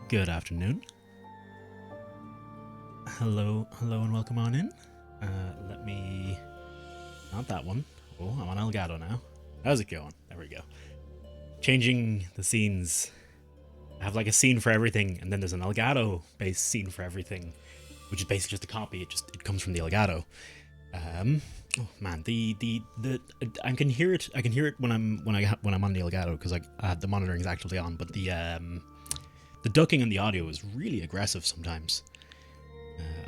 Good afternoon. Hello, and welcome on in. Let me... Not that one. Oh, I'm on Elgato now. How's it going? There we go. Changing the scenes. I have like a scene for everything, and then there's an Elgato-based scene for everything, which is basically just a copy. It comes from the Elgato. Oh man, I can hear it. I can hear it when I'm on the Elgato because the monitoring is actively on, but the ducking in the audio is really aggressive sometimes.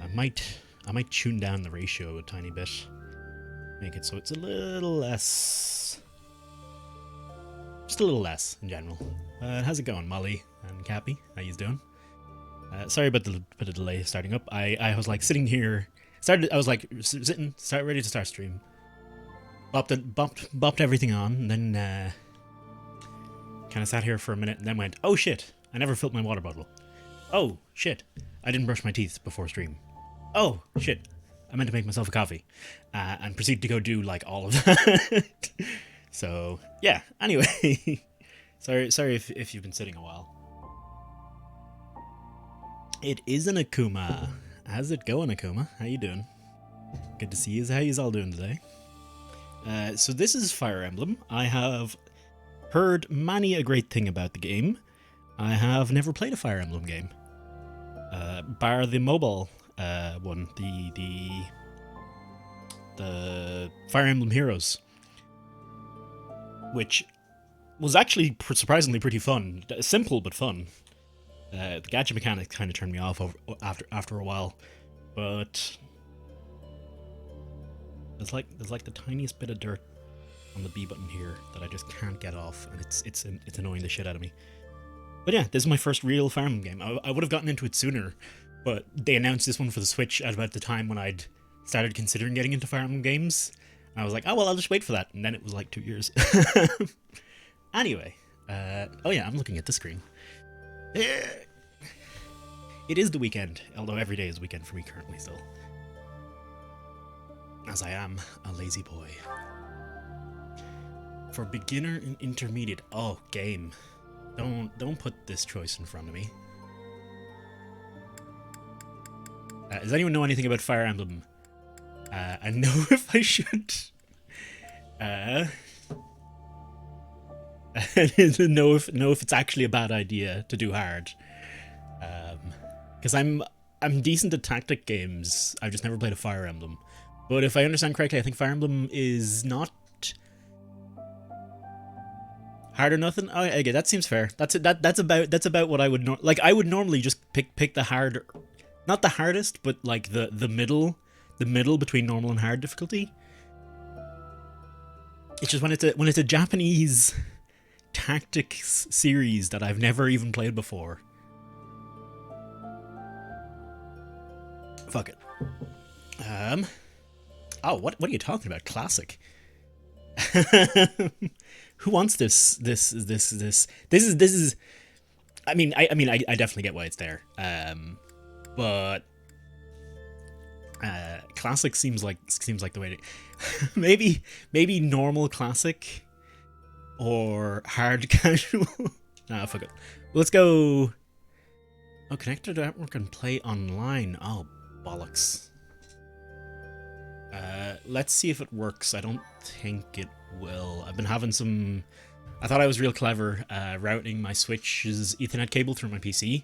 I might tune down the ratio a tiny bit, make it so it's a little less, just a little less in general. How's it going, Molly and Cappy? How you doing? Sorry about the bit of delay starting up. I was like sitting here, I was like sitting, ready to start stream. Bopped everything on, and then kind of sat here for a minute, and then went, oh shit, I never filled my water bottle. Oh shit, I didn't brush my teeth before stream. Oh shit, I meant to make myself a coffee, and proceed to go do like all of that. So yeah. Anyway, sorry if you've been sitting a while. It is an Akuma. How's it going, Akuma? How you doing? Good to see you. How you all doing today? So this is Fire Emblem. I have heard many a great thing about the game. I have never played a Fire Emblem game, bar the mobile one, the Fire Emblem Heroes, which was actually surprisingly pretty fun. Simple but fun. The gacha mechanics kind of turned me off after a while, but there's like the tiniest bit of dirt on the B button here that I just can't get off, and it's annoying the shit out of me. But yeah, this is my first real Fire Emblem game. I would have gotten into it sooner, but they announced this one for the Switch at about the time when I'd started considering getting into Fire Emblem games. And I was like, oh well, I'll just wait for that, and then it was like 2 years. Anyway, oh yeah, I'm looking at the screen. It is the weekend, although every day is weekend for me currently still. As I am a lazy boy. For beginner and intermediate, oh, game. Don't put this choice in front of me. Does anyone know anything about Fire Emblem? I know if I should. know if it's actually a bad idea to do hard. Because I'm decent at tactic games. I've just never played a Fire Emblem. But if I understand correctly, I think Fire Emblem is not hard or nothing. Oh, okay, that seems fair. That's about what I would like. I would normally just pick the hard, not the hardest, but like the middle between normal and hard difficulty. It's just when it's a Japanese tactics series that I've never even played before. Fuck it. Oh, what are you talking about? Classic. Who wants this? This is. I mean, I definitely get why it's there. But classic seems like the way to. maybe normal classic, or hard casual. Nah, fuck it. Let's go. Oh, connected to network and play online. Oh, bollocks. Let's see if it works. I don't think it will. I've been having some... I thought I was real clever routing my Switch's Ethernet cable through my PC.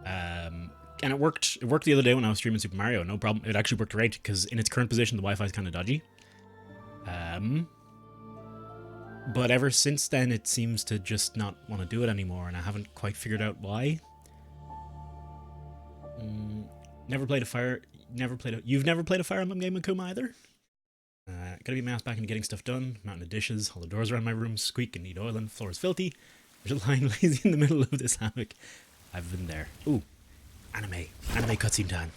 And it worked. It worked the other day when I was streaming Super Mario. No problem. It actually worked great, because in its current position, the Wi-Fi is kind of dodgy. But ever since then, it seems to just not want to do it anymore, and I haven't quite figured out why. You've never played a Fire Emblem game, Akuma, either? Gotta be my ass back into getting stuff done, mountain of dishes, all the doors around my room squeak and need oil, and the floor is filthy. Just lying lazy in the middle of this havoc. I've been there. Ooh, anime cutscene time.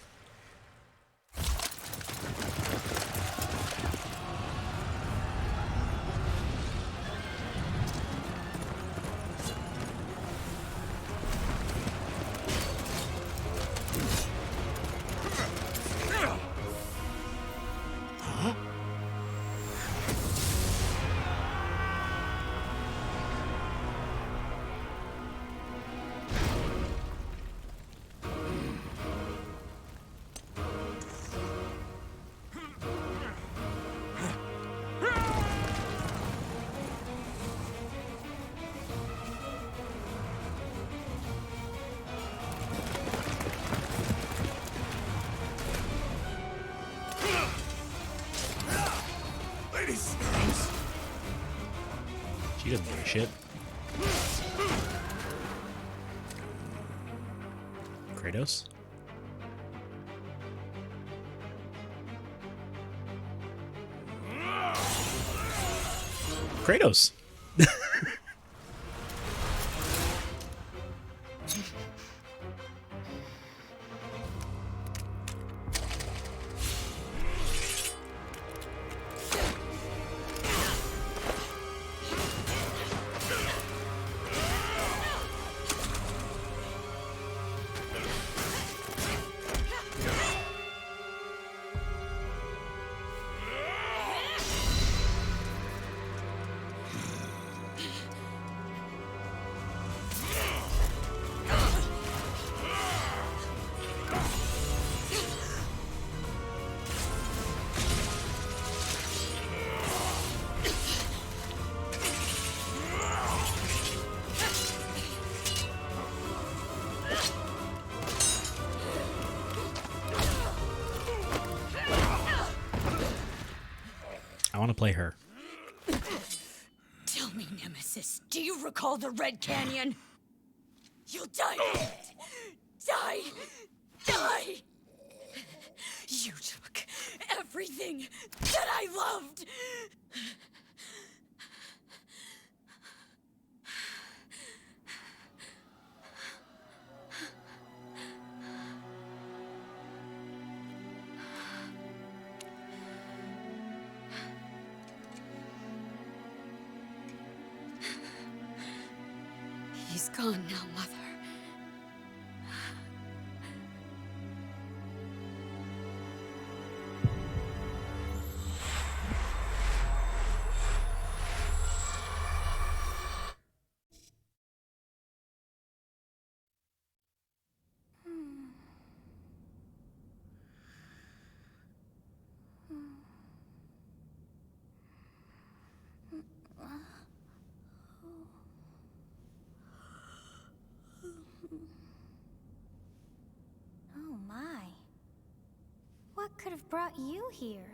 She doesn't give a shit. Kratos? Kratos! I want to play her. Tell me, Nemesis, do you recall the Red Canyon? You'll die. Die. Die. You took everything that I loved. He's gone now, Mother. Oh my. What could have brought you here?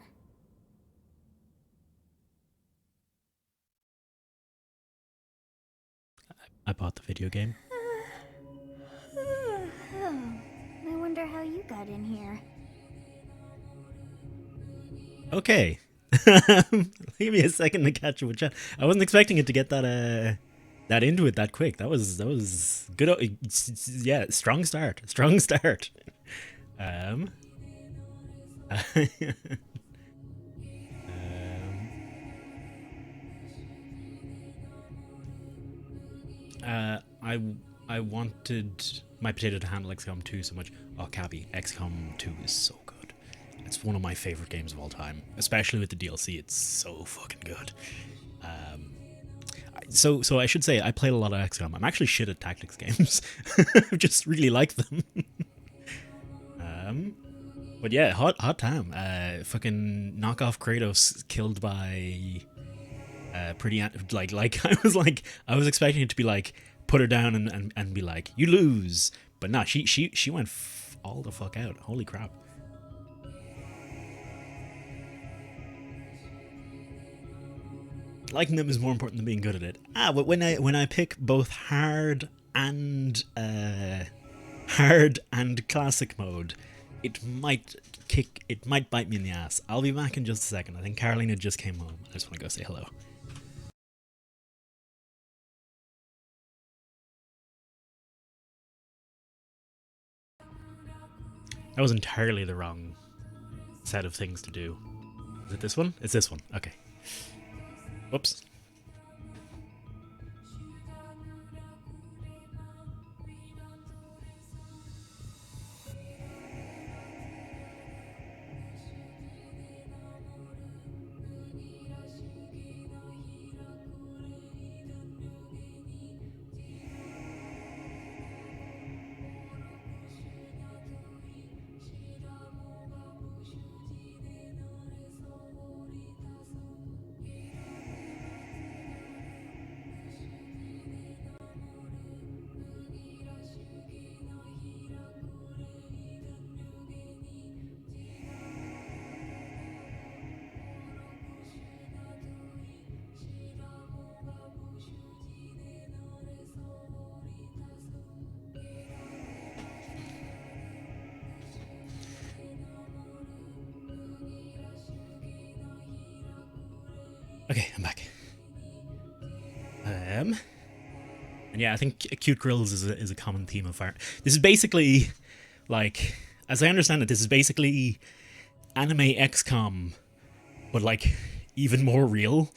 I bought the video game. Oh, I wonder how you got in here. Okay. Give me a second to catch up with chat. I wasn't expecting it to get that into it that quick. That was good. Yeah, strong start. Strong start. I wanted my potato to handle XCOM 2 so much. Oh, Cappy, XCOM 2 is so good. It's one of my favorite games of all time, especially with the DLC. It's so fucking good. So I should say I played a lot of XCOM. I'm actually shit at tactics games. I just really like them. But yeah, hot time. Fucking knockoff Kratos killed by pretty like I was expecting it to be like put her down and be like you lose, but nah, she went all the fuck out. Holy crap. Liking them is more important than being good at it. But when I pick both hard and classic mode, it might bite me in the ass. I'll be back in just a second. I think Carolina just came home. I just want to go say hello. That was entirely the wrong set of things to do. Is it this one? It's this one. Okay. Whoops. Okay, I'm back. And yeah, I think cute girls is a common theme of Fire. This is basically, like, as I understand it, this is basically anime XCOM, but like even more real.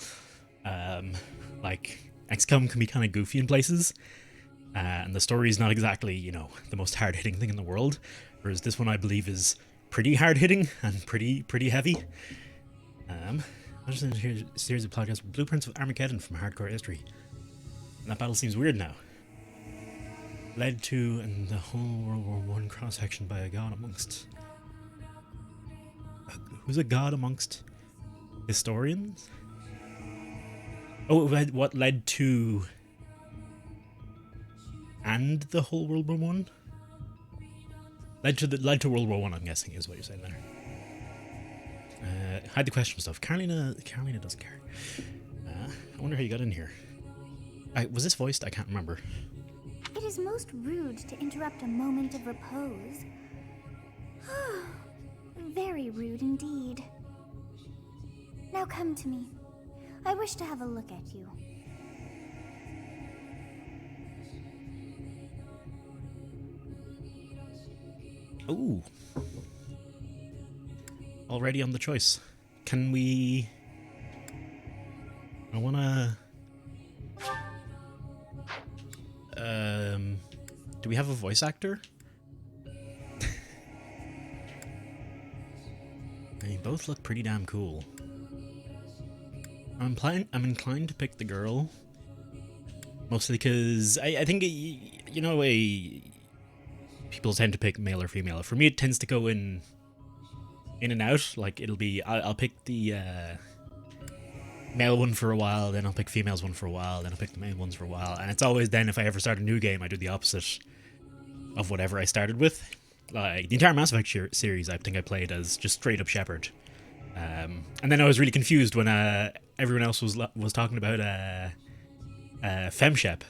Like XCOM can be kind of goofy in places, and the story is not exactly, you know, the most hard hitting thing in the world. Whereas this one, I believe, is pretty hard hitting and pretty heavy. I just hear a series of podcasts with blueprints of Armageddon from hardcore history. And that battle seems weird now. Led to in the whole World War I cross section by a god amongst. Who's a god amongst historians? Oh, what led to. And the whole World War One? Led to World War One, I'm guessing, is what you're saying there. Hide the question stuff. Carolina doesn't care. I wonder how you got in here. Was this voiced? I can't remember. It is most rude to interrupt a moment of repose. Very rude indeed. Now come to me. I wish to have a look at you. Ooh. Already on the choice. Can we... I wanna... Do we have a voice actor? They both look pretty damn cool. I'm inclined to pick the girl. Mostly because I think, you know, people tend to pick male or female. For me, it tends to go in and out. Like, it'll be, I'll pick the male one for a while, then I'll pick females one for a while, then I'll pick the male ones for a while. And it's always then, if I ever start a new game, I do the opposite of whatever I started with. Like, the entire Mass Effect series, I think I played as just straight up Shepard. And then I was really confused when everyone else was talking about FemShep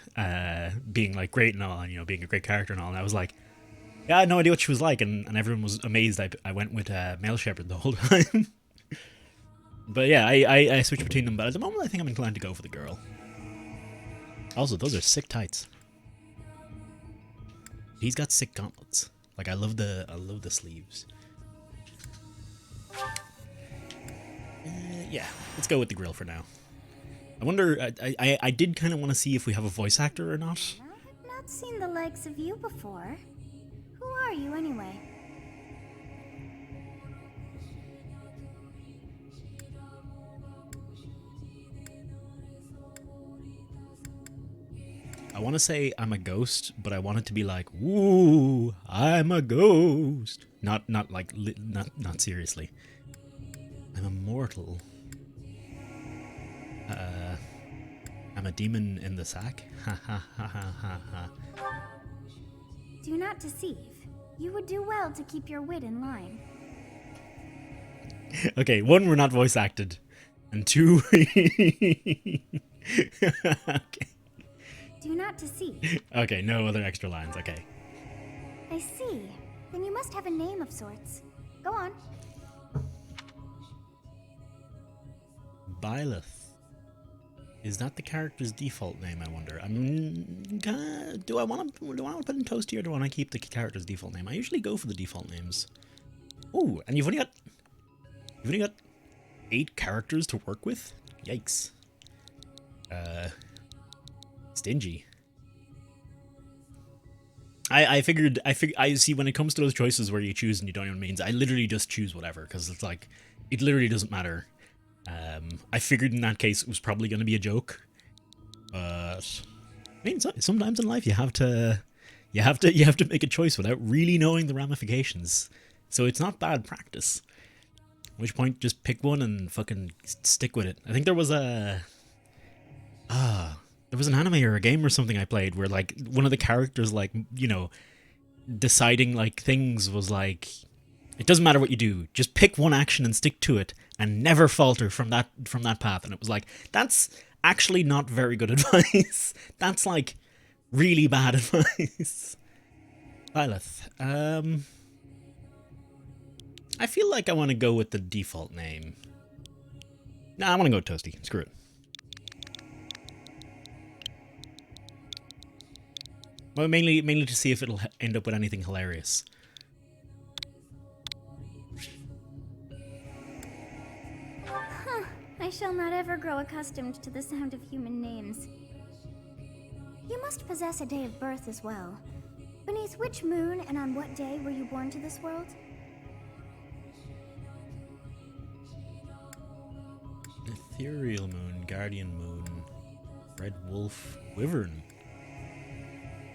being like great and all, and, you know, being a great character and all. And I was like, yeah, I had no idea what she was like, and everyone was amazed I went with male Shepard the whole time. But yeah, I switched between them, but at the moment I think I'm inclined to go for the girl. Also, those are sick tights. He's got sick gauntlets. Like, I love the sleeves. Yeah, let's go with the grill for now. I wonder, I did kind of want to see if we have a voice actor or not. I've not seen the likes of you before. Who are you anyway? I want to say I'm a ghost, but I want it to be like, "Ooh, I'm a ghost." Not like not seriously. I'm immortal. I'm a demon in the sack. Ha ha ha ha ha ha. Do not deceive. You would do well to keep your wit in line. Okay, one, we're not voice acted, and two, okay. Do not deceive. Okay, no other extra lines. Okay. I see. Then you must have a name of sorts. Go on. Byleth. Is that the character's default name, I wonder? Do I want to put in Toasty, or do I want to keep the character's default name? I usually go for the default names. Ooh, and you've only got 8 characters to work with? Yikes. Stingy. I figured I see, when it comes to those choices where you choose and you don't know what it means, I literally just choose whatever, because it's like, it literally doesn't matter. I figured in that case it was probably going to be a joke, but I mean, sometimes in life you have to make a choice without really knowing the ramifications. So it's not bad practice. At which point, just pick one and fucking stick with it. I think there was an anime or a game or something I played where, like, one of the characters, like, you know, deciding, like, things was like, it doesn't matter what you do, just pick one action and stick to it and never falter from that path. And it was like, that's actually not very good advice. That's like really bad advice. Byleth. I feel like I want to go with the default name. Nah, I want to go with Toasty. Screw it. Well, mainly to see if it'll end up with anything hilarious. I shall not ever grow accustomed to the sound of human names. You must possess a day of birth as well. Beneath which moon and on what day were you born to this world? Ethereal moon, guardian moon, red wolf, wyvern,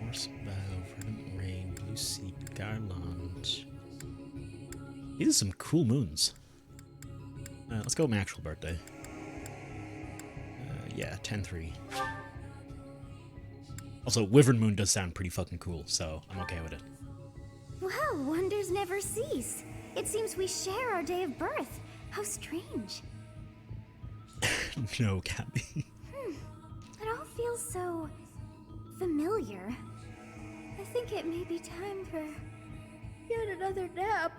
horse bow, verdant rain, blue sea, garland. These are some cool moons. Let's go with my actual birthday. Yeah, 10-3. Also, wyvern moon does sound pretty fucking cool, so I'm okay with it. Well, wonders never cease. It seems we share our day of birth. How strange. No, Cabby. It all feels so familiar. I think it may be time for yet another nap.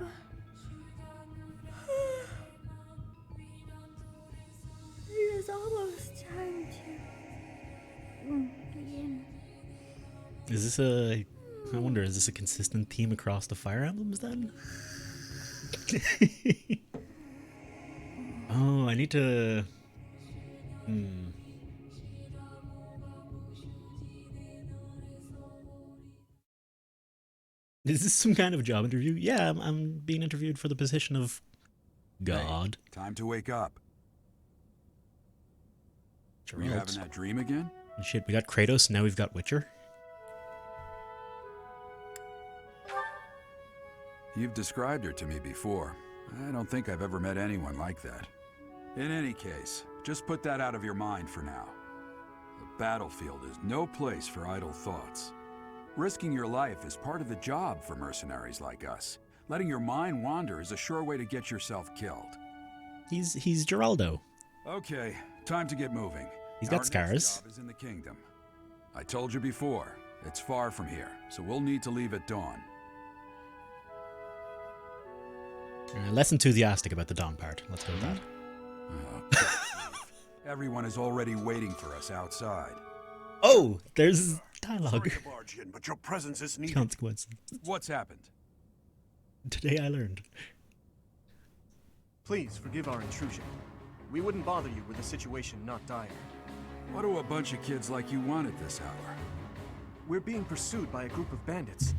It is almost time to begin. Is this a... I wonder, is this a consistent theme across the Fire Emblems then? Oh, I need to... Is this some kind of job interview? Yeah, I'm being interviewed for the position of God. Hey, time to wake up. Geralt. You having that dream again? And shit, we got Kratos, now we've got Witcher. You've described her to me before. I don't think I've ever met anyone like that. In any case, just put that out of your mind for now. The battlefield is no place for idle thoughts. Risking your life is part of the job for mercenaries like us. Letting your mind wander is a sure way to get yourself killed. He's Geraldo. Okay, time to get moving. He's got Our scars. next job is in the kingdom. I told you before, it's far from here, so we'll need to leave at dawn. Less enthusiastic about the dawn part. Let's go with that. Oh, everyone is already waiting for us outside. Oh, there's dialogue. Sorry to barge in, but your presence is needed. Consequence. What's happened? Today I learned. Please forgive our intrusion. We wouldn't bother you with a situation not dire. What do a bunch of kids like you want at this hour? We're being pursued by a group of bandits.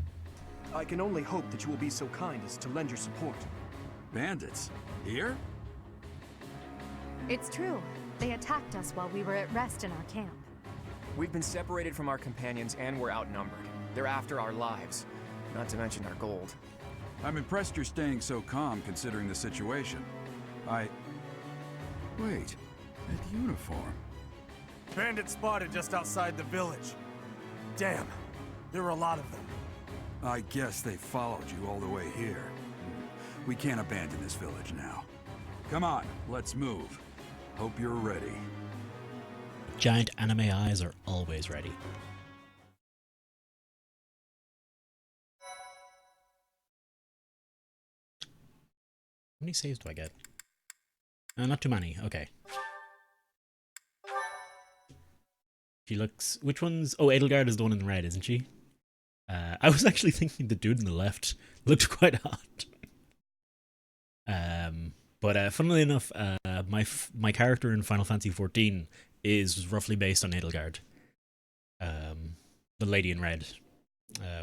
I can only hope that you will be so kind as to lend your support. Bandits? Here? It's true. They attacked us while we were at rest in our camp. We've been separated from our companions and we're outnumbered. They're after our lives, not to mention our gold. I'm impressed you're staying so calm considering the situation. Wait, that uniform. Bandits spotted just outside the village. Damn, there were a lot of them. I guess they followed you all the way here. We can't abandon this village now. Come on, let's move. Hope you're ready. Giant anime eyes are always ready. How many saves do I get? Not too many. Okay. She looks... Which one's... Oh, Edelgard is the one in red, isn't she? I was actually thinking the dude on the left looked quite hot. But funnily enough, my character in Final Fantasy XIV is roughly based on Edelgard, the lady in red.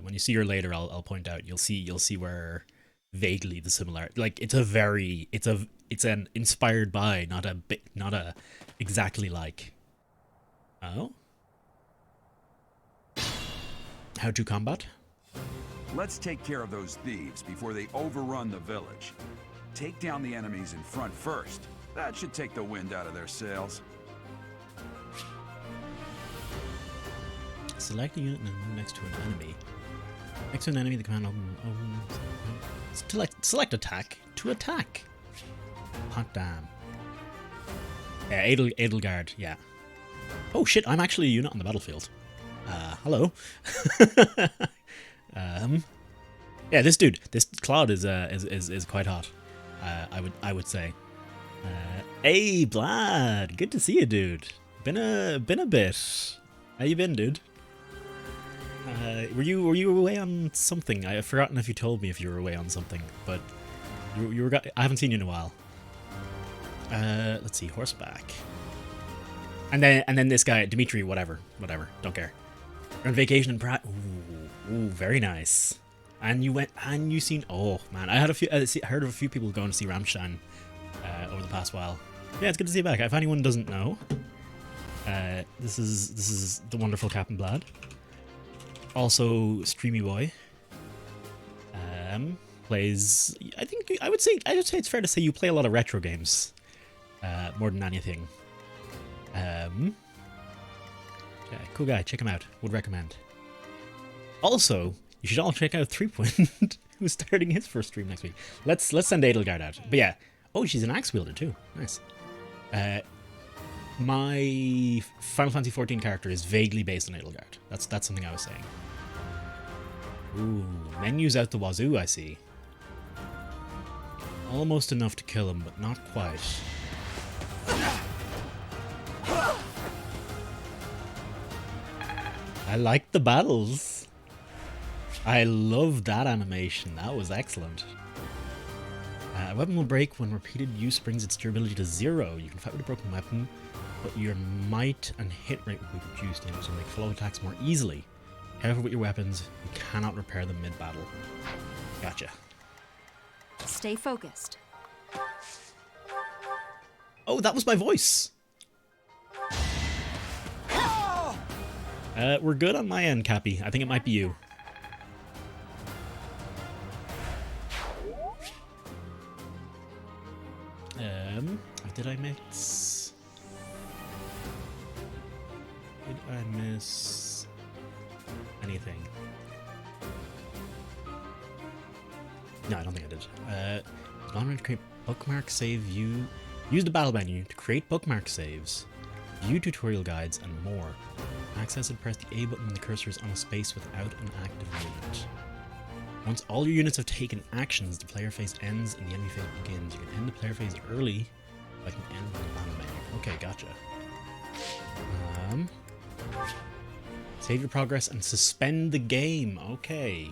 When you see her later, I'll point out. You'll see where vaguely the similarity. Like it's an inspired by, not a exactly like. Oh. How to combat? Let's take care of those thieves before they overrun the village. Take down the enemies in front first. That should take the wind out of their sails. Select a unit next to an enemy. Next to an enemy, the command select attack to attack. Hot damn. Yeah, Edelgard, yeah. Oh shit, I'm actually a unit on the battlefield. Hello. Yeah, this Claude is quite hot. I would say. Hey, Blad, good to see you, dude. Been a bit. How you been, dude? Were you away on something? I've forgotten if you told me if you were away on something, but you were. I haven't seen you in a while. Let's see, horseback, and then this guy, Dimitri, whatever, don't care. You're on vacation in Pratt. Ooh, very nice. And you went and you seen. Oh man, I had heard of a few people going to see Rammstein over the past while. Yeah, it's good to see you back. If anyone doesn't know, this is the wonderful Captain Blad. Also, Streamy Boy. Plays. I would say it's fair to say you play a lot of retro games, more than anything. Yeah, cool guy. Check him out. Would recommend. Also, you should all check out 3Point, who's starting his first stream next week. Let's send Edelgard out. But yeah. Oh, she's an axe wielder too. Nice. My Final Fantasy XIV character is vaguely based on Edelgard. That's something I was saying. Ooh, menus out the wazoo, I see. Almost enough to kill him, but not quite. I like the battles. I love that animation. That was excellent. A weapon will break when repeated use brings its durability to 0. You can fight with a broken weapon, but your might and hit rate will be reduced, and so make follow attacks more easily. However, with your weapons, you cannot repair them mid-battle. Gotcha. Stay focused. Oh, that was my voice! We're good on my end, Cappy. I think it might be you. Did I miss? Did I miss anything? No, I don't think I did. Long to create bookmark save view. Use the battle menu to create bookmark saves, view tutorial guides, and more. Access and press the A button when the cursor is on a space without an active unit. Once all your units have taken actions, the player phase ends and the enemy phase begins. You can end the player phase early, like an end on the battle menu. Okay, gotcha. Save your progress and suspend the game. Okay.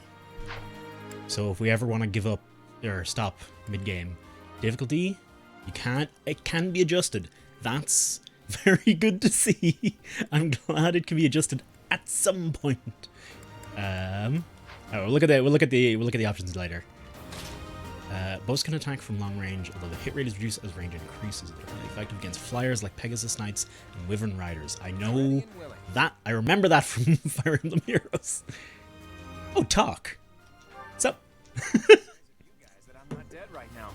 So if we ever want to give up or stop mid-game, difficulty, you can't. It can be adjusted. That's very good to see. I'm glad it can be adjusted at some point. Oh, we'll look at the options later. Bows can attack from long range, although the hit rate is reduced as range increases. They're really effective against flyers like Pegasus Knights and Wyvern Riders. I know that. I remember that from Fire Emblem Heroes. Oh, talk. What's up? You guys that I'm not dead right now.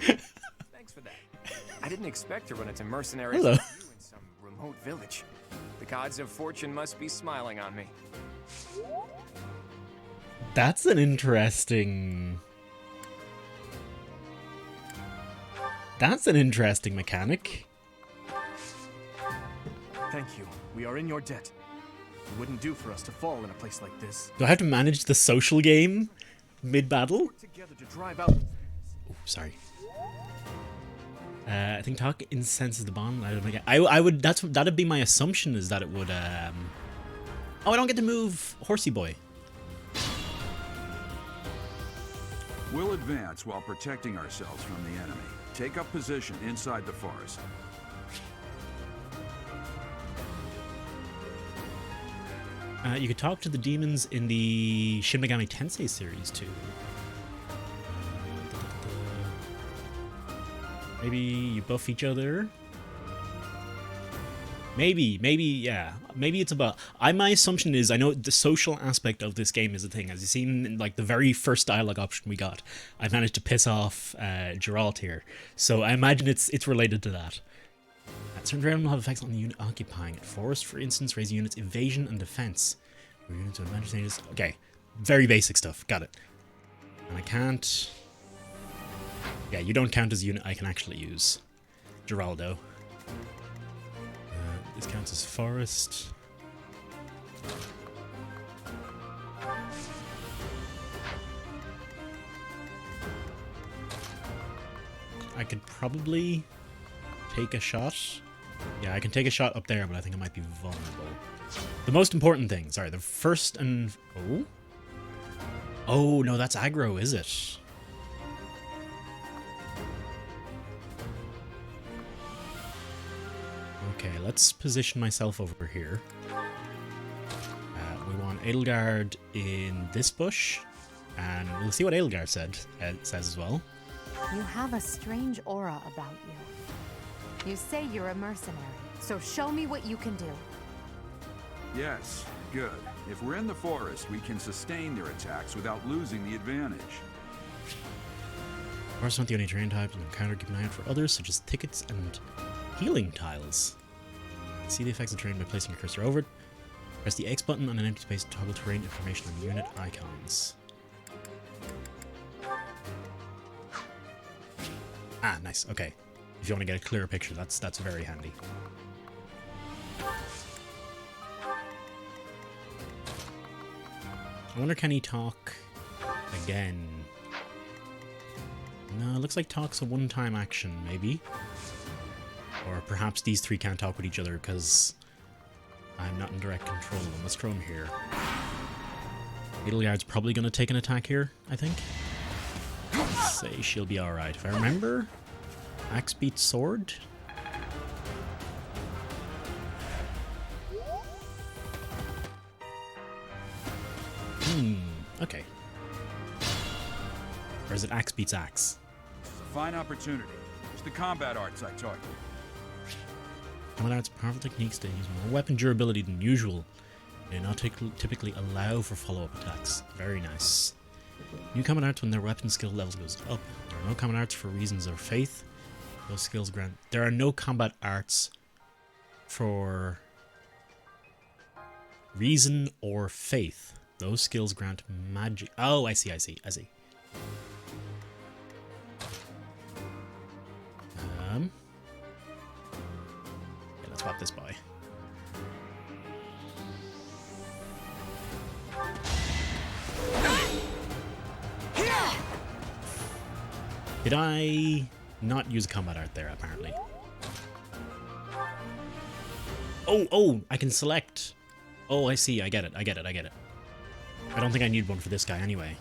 Thanks for that. I didn't expect to run into mercenaries Hello. like you in some remote village. The gods of fortune must be smiling on me. That's an interesting... That's an interesting mechanic. Thank you. We are in your debt. It wouldn't do for us to fall in a place like this. Do I have to manage the social game mid-battle? Work together to drive out. Oh, sorry. I think talk incenses the bond. I would. That'd be my assumption, is that it would. Oh, I don't get to move Horsey Boy. We'll advance while protecting ourselves from the enemy. Take up position inside the forest. You could talk to the demons in the Shin Megami Tensei series too. Maybe you buff each other. Maybe, yeah. Maybe it's about... my assumption is, I know the social aspect of this game is a thing. As you've seen in like the very first dialogue option we got, I managed to piss off Geralt here. So I imagine it's related to that. Certain random will have effects on the unit occupying it. Forest, for instance, raise units' evasion and defense. Your units of advantage status. Okay, very basic stuff. Got it. And I can't... Yeah, you don't count as a unit I can actually use. Geraldo. This counts as forest. I could probably take a shot. Yeah, I can take a shot up there, but I think I might be vulnerable. The most important thing, sorry, the first and... Oh? Oh, no, that's aggro, is it? Okay, let's position myself over here. We want Edelgard in this bush, and we'll see what Edelgard says as well. You have a strange aura about you. You say you're a mercenary, so show me what you can do. Yes, good. If we're in the forest, we can sustain their attacks without losing the advantage. Forest not the only terrain types and encounter, keep an eye out for others, such as thickets and healing tiles. See the effects of terrain by placing your cursor over it. Press the X button on an empty space to toggle terrain information on unit icons. Ah, nice. Okay. If you want to get a clearer picture, that's very handy. I wonder, can he talk again? No, it looks like talk's a one-time action, maybe. Or perhaps these three can't talk with each other because I'm not in direct control of them. Let's throw him here. Edelgard's probably going to take an attack here, I think. Let's say she'll be alright. If I remember, axe beats sword. Okay. Or is it axe beats axe? It's a fine opportunity. It's the combat arts I taught you. Combat arts, powerful techniques that use more weapon durability than usual. They do not typically allow for follow-up attacks. Very nice. New combat arts when their weapon skill level goes up. There are no combat arts for reasons of faith. Those skills grant... There are no combat arts for reason or faith. Those skills grant magic... Oh, I see. Okay, let's swap this by. Did I not use combat art there, apparently? Oh, I can select. Oh, I see. I get it. I don't think I need one for this guy anyway.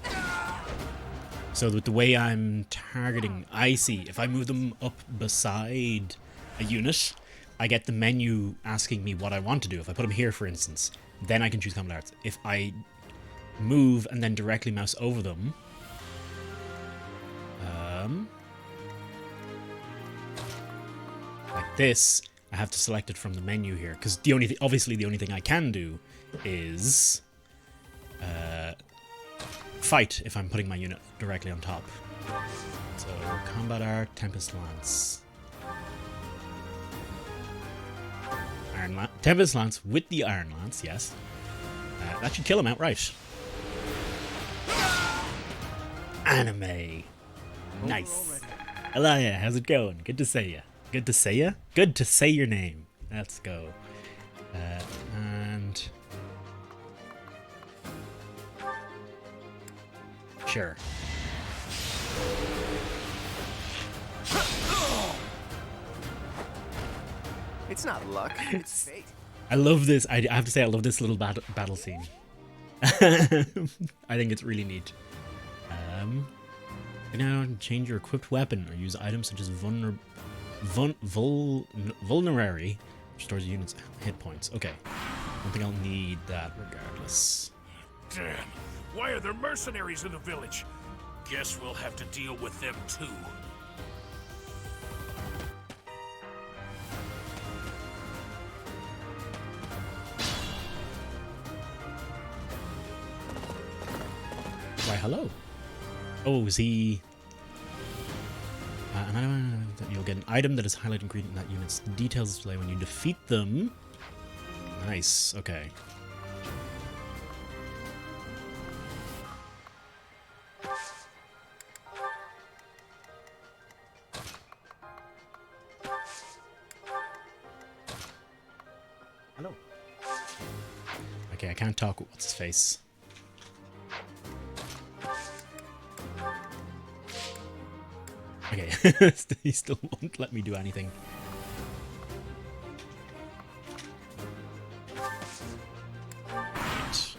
So with the way I'm targeting, I see. If I move them up beside a unit, I get the menu asking me what I want to do. If I put them here, for instance, then I can choose combat arts. If I move and then directly mouse over them, like this, I have to select it from the menu here, because obviously the only thing I can do is fight if I'm putting my unit directly on top. So combat art, Tempest Lance, Tempest Lance with the Iron Lance, yes. That should kill him outright. Anime. Nice. Elia, how's it going? Good to see ya. Good to see ya? Good to say your name. Let's go. And... Sure. It's not luck, it's fate. I love this. I have to say, I love this little battle scene. I think it's really neat. You now change your equipped weapon or use items such as vulnerary, which stores units' hit points. Okay. I don't think I'll need that regardless. Damn. Why are there mercenaries in the village? Guess we'll have to deal with them too. Why, hello. Oh, is he... You'll get an item that is highlighted in green in that unit's details display when you defeat them. Nice, okay. Hello. Okay, I can't talk with what's his face. Okay, he still won't let me do anything.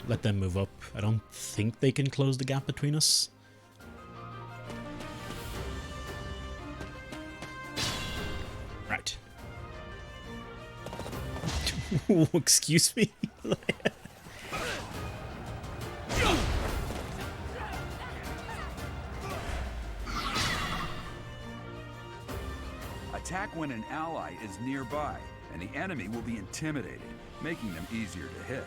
let them move up. I don't think they can close the gap between us. Right. Excuse me? Attack when an ally is nearby, and the enemy will be intimidated, making them easier to hit.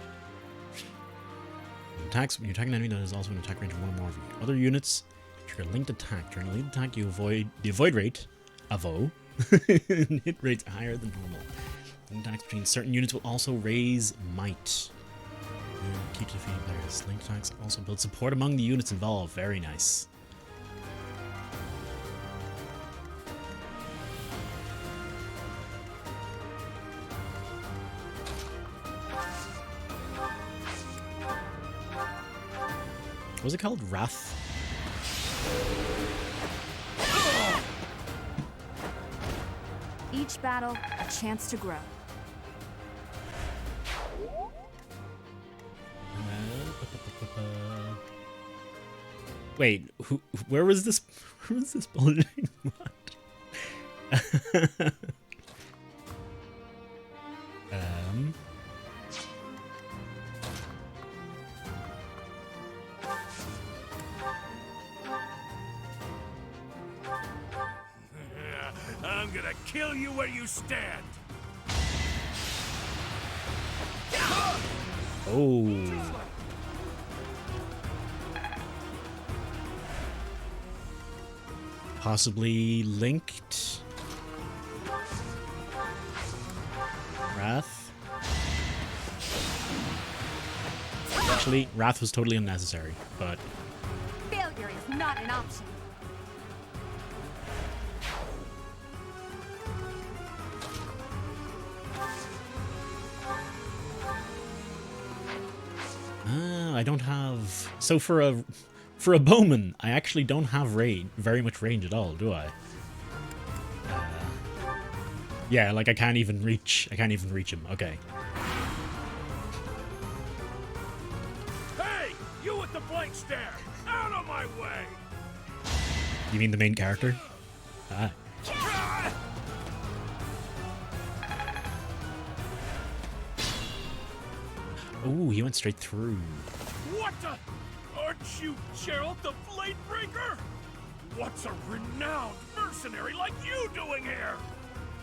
Attacks when you attack an enemy that is also an attack range of one or more of your other units. Trigger linked attack. During a linked attack, you avoid the avoid rate, avo, hit rates higher than normal. Linked attacks between certain units will also raise might. Key to defeating players. Linked attacks also build support among the units involved. Very nice. What was it called? Wrath? Each battle, a chance to grow. Wait, where was this? Where was this bulletin? What? I'm gonna kill you where you stand. Oh. Possibly linked. Wrath. Actually, Wrath was totally unnecessary, but Failure is not an option. I don't have. So for a bowman, I actually don't have very much range at all, do I? Yeah, like I can't even reach him. Okay. Hey, you with the blank stare! Out of my way! You mean the main character? Ah. Ooh, he went straight through. What the? Aren't you Gerald the Bladebreaker? What's a renowned mercenary like you doing here?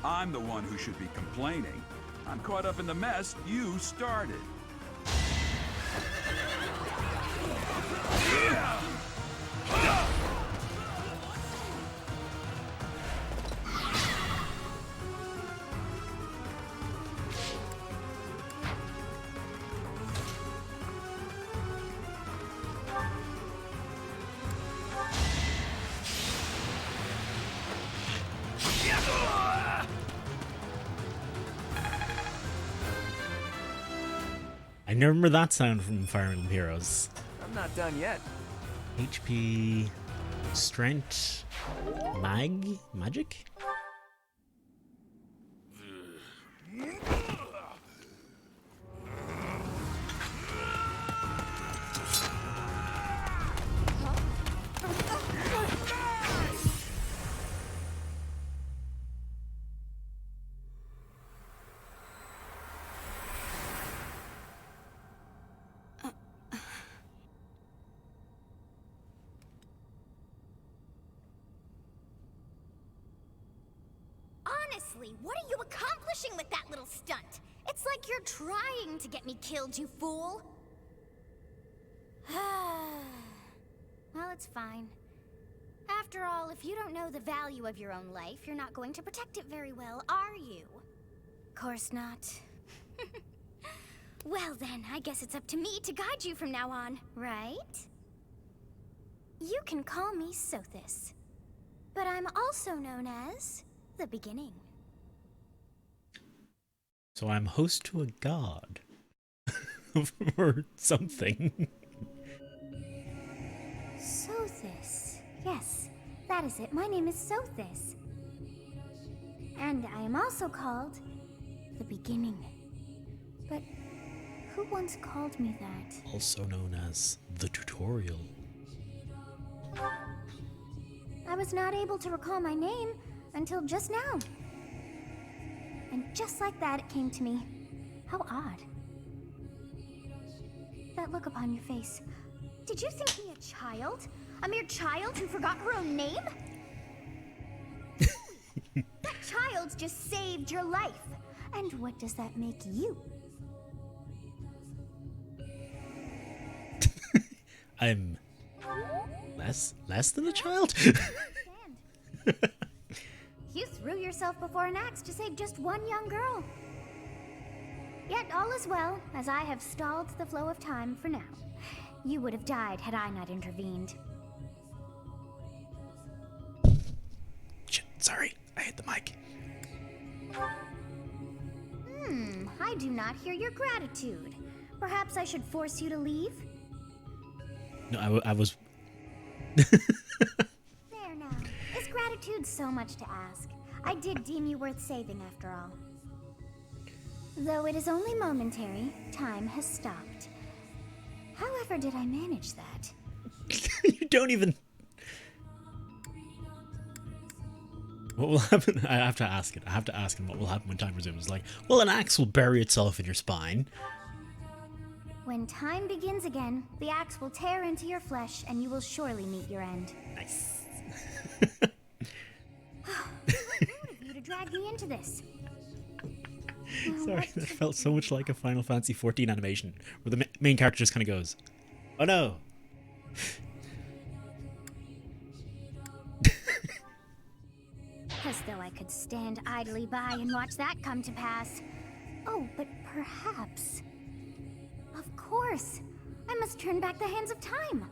I'm the one who should be complaining. I'm caught up in the mess you started. I remember that sound from Fire Emblem Heroes. I'm not done yet. HP, strength, magic? Honestly, what are you accomplishing with that little stunt? It's like you're trying to get me killed, you fool. Well, it's fine. After all, if you don't know the value of your own life, you're not going to protect it very well, are you? Course not. Well then, I guess it's up to me to guide you from now on, right? You can call me Sothis, but I'm also known as the Beginning. So I'm host to a god. Or something. Sothis. Yes, that is it. My name is Sothis. And I am also called the Beginning. But Who once called me that? Also known as the tutorial. I was not able to recall my name until just now. And just like that, it came to me. How odd. That look upon your face. Did you think me a child? A mere child who forgot her own name? That child just saved your life. And what does that make you? I'm less than a child? You threw yourself before an axe to save just one young girl. Yet all is well, as I have stalled the flow of time for now. You would have died had I not intervened. Shit, sorry, I hit the mic. I do not hear your gratitude. Perhaps I should force you to leave? No, I was... There now. Is gratitude so much to ask? I did deem you worth saving after all. Though it is only momentary, time has stopped. However did I manage that? You don't even... What will happen? I have to ask it. I have to ask him what will happen when time resumes. Like, well, an axe will bury itself in your spine. When time begins again, the axe will tear into your flesh and you will surely meet your end. Nice. Rude of you to drag me into this. Sorry, that felt so much like a Final Fantasy XIV animation, where the main character just kind of goes, "Oh no." As though I could stand idly by and watch that come to pass. Oh, but perhaps... Of course! I must turn back the hands of time!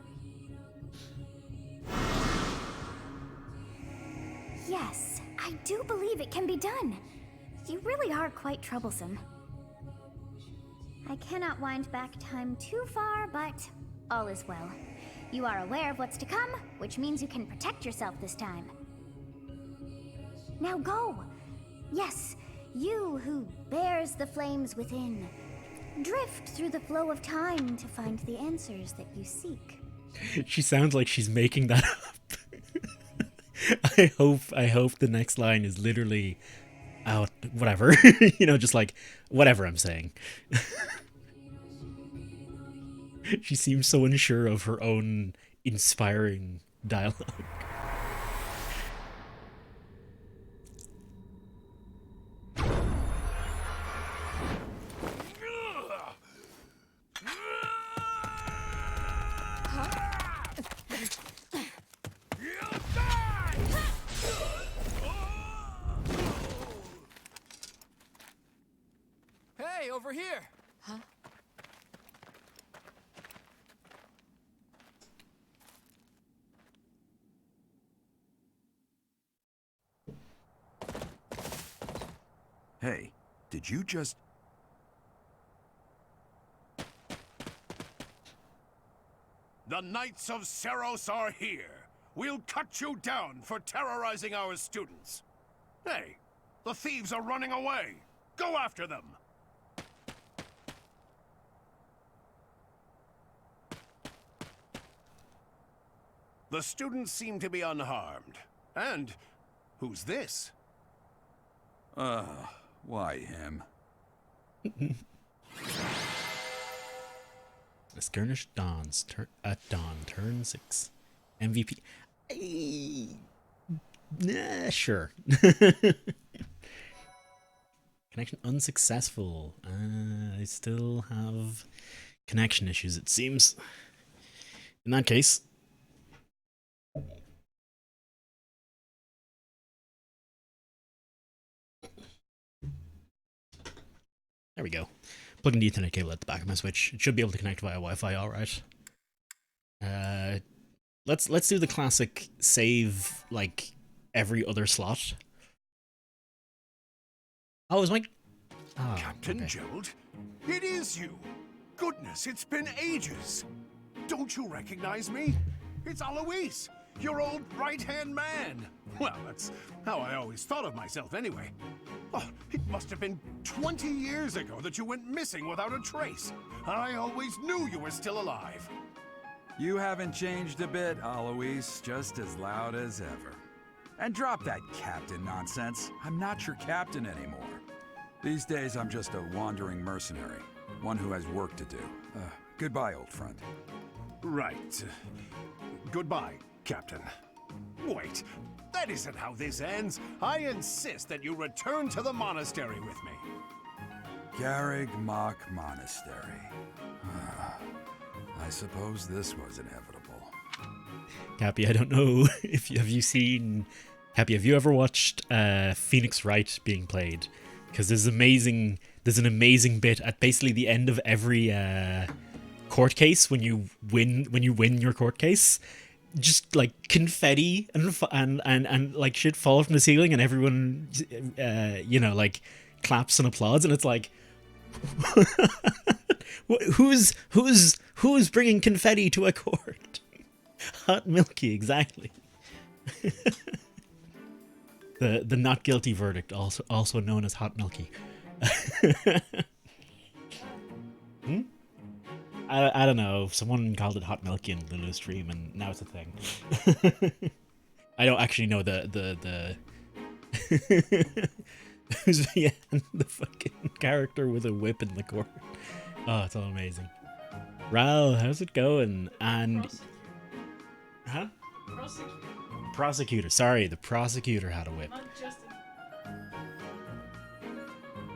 Yes, I do believe it can be done. You really are quite troublesome. I cannot wind back time too far, but all is well. You are aware of what's to come, which means you can protect yourself this time. Now go! Yes, you who bears the flames within. Drift through the flow of time to find the answers that you seek. She sounds like she's making that up. I hope the next line is literally, oh, whatever. You know, just like, whatever I'm saying. She seems so unsure of her own inspiring dialogue. Hey, over here! Huh? Hey, did you just... The Knights of Seros are here. We'll cut you down for terrorizing our students. Hey, the thieves are running away. Go after them. The students seem to be unharmed. And who's this? Why him? The skirmish dawns at dawn, turn 6. MVP. Sure. Connection unsuccessful. I still have connection issues, it seems. In that case... There we go. Plug in the Ethernet cable at the back of my Switch. It should be able to connect via Wi-Fi, alright. Let's do the classic save, like, every other slot. Oh, is my... Oh, Captain okay. Gerald? It is you! Goodness, it's been ages! Don't you recognize me? It's Alois, your old right-hand man! Well, that's how I always thought of myself anyway. Oh, it must have been 20 years ago that you went missing without a trace. I always knew you were still alive. You haven't changed a bit, Alois. Just as loud as ever. And drop that captain nonsense. I'm not your captain anymore. These days, I'm just a wandering mercenary. One who has work to do. Goodbye, old friend. Right. Goodbye, Captain. Wait, that isn't how this ends. I insist that you return to the monastery with me. Garrig Mach Monastery. I suppose this was inevitable. Cappy, I don't know if have you seen... Cappy, have you ever watched Phoenix Wright being played? Because there's an amazing bit at basically the end of every court case when you win your court case. Just like confetti and like shit fall from the ceiling and everyone like claps and applauds, and it's like who's bringing confetti to a court? Hot Milky, exactly. the not guilty verdict, also known as Hot Milky. I don't know. Someone called it Hot Milky in the new stream, and now it's a thing. I don't actually know the who's the fucking character with a whip in the court. Oh, it's all amazing. Ral, how's it going? And Prosecutor. Sorry, the prosecutor had a whip.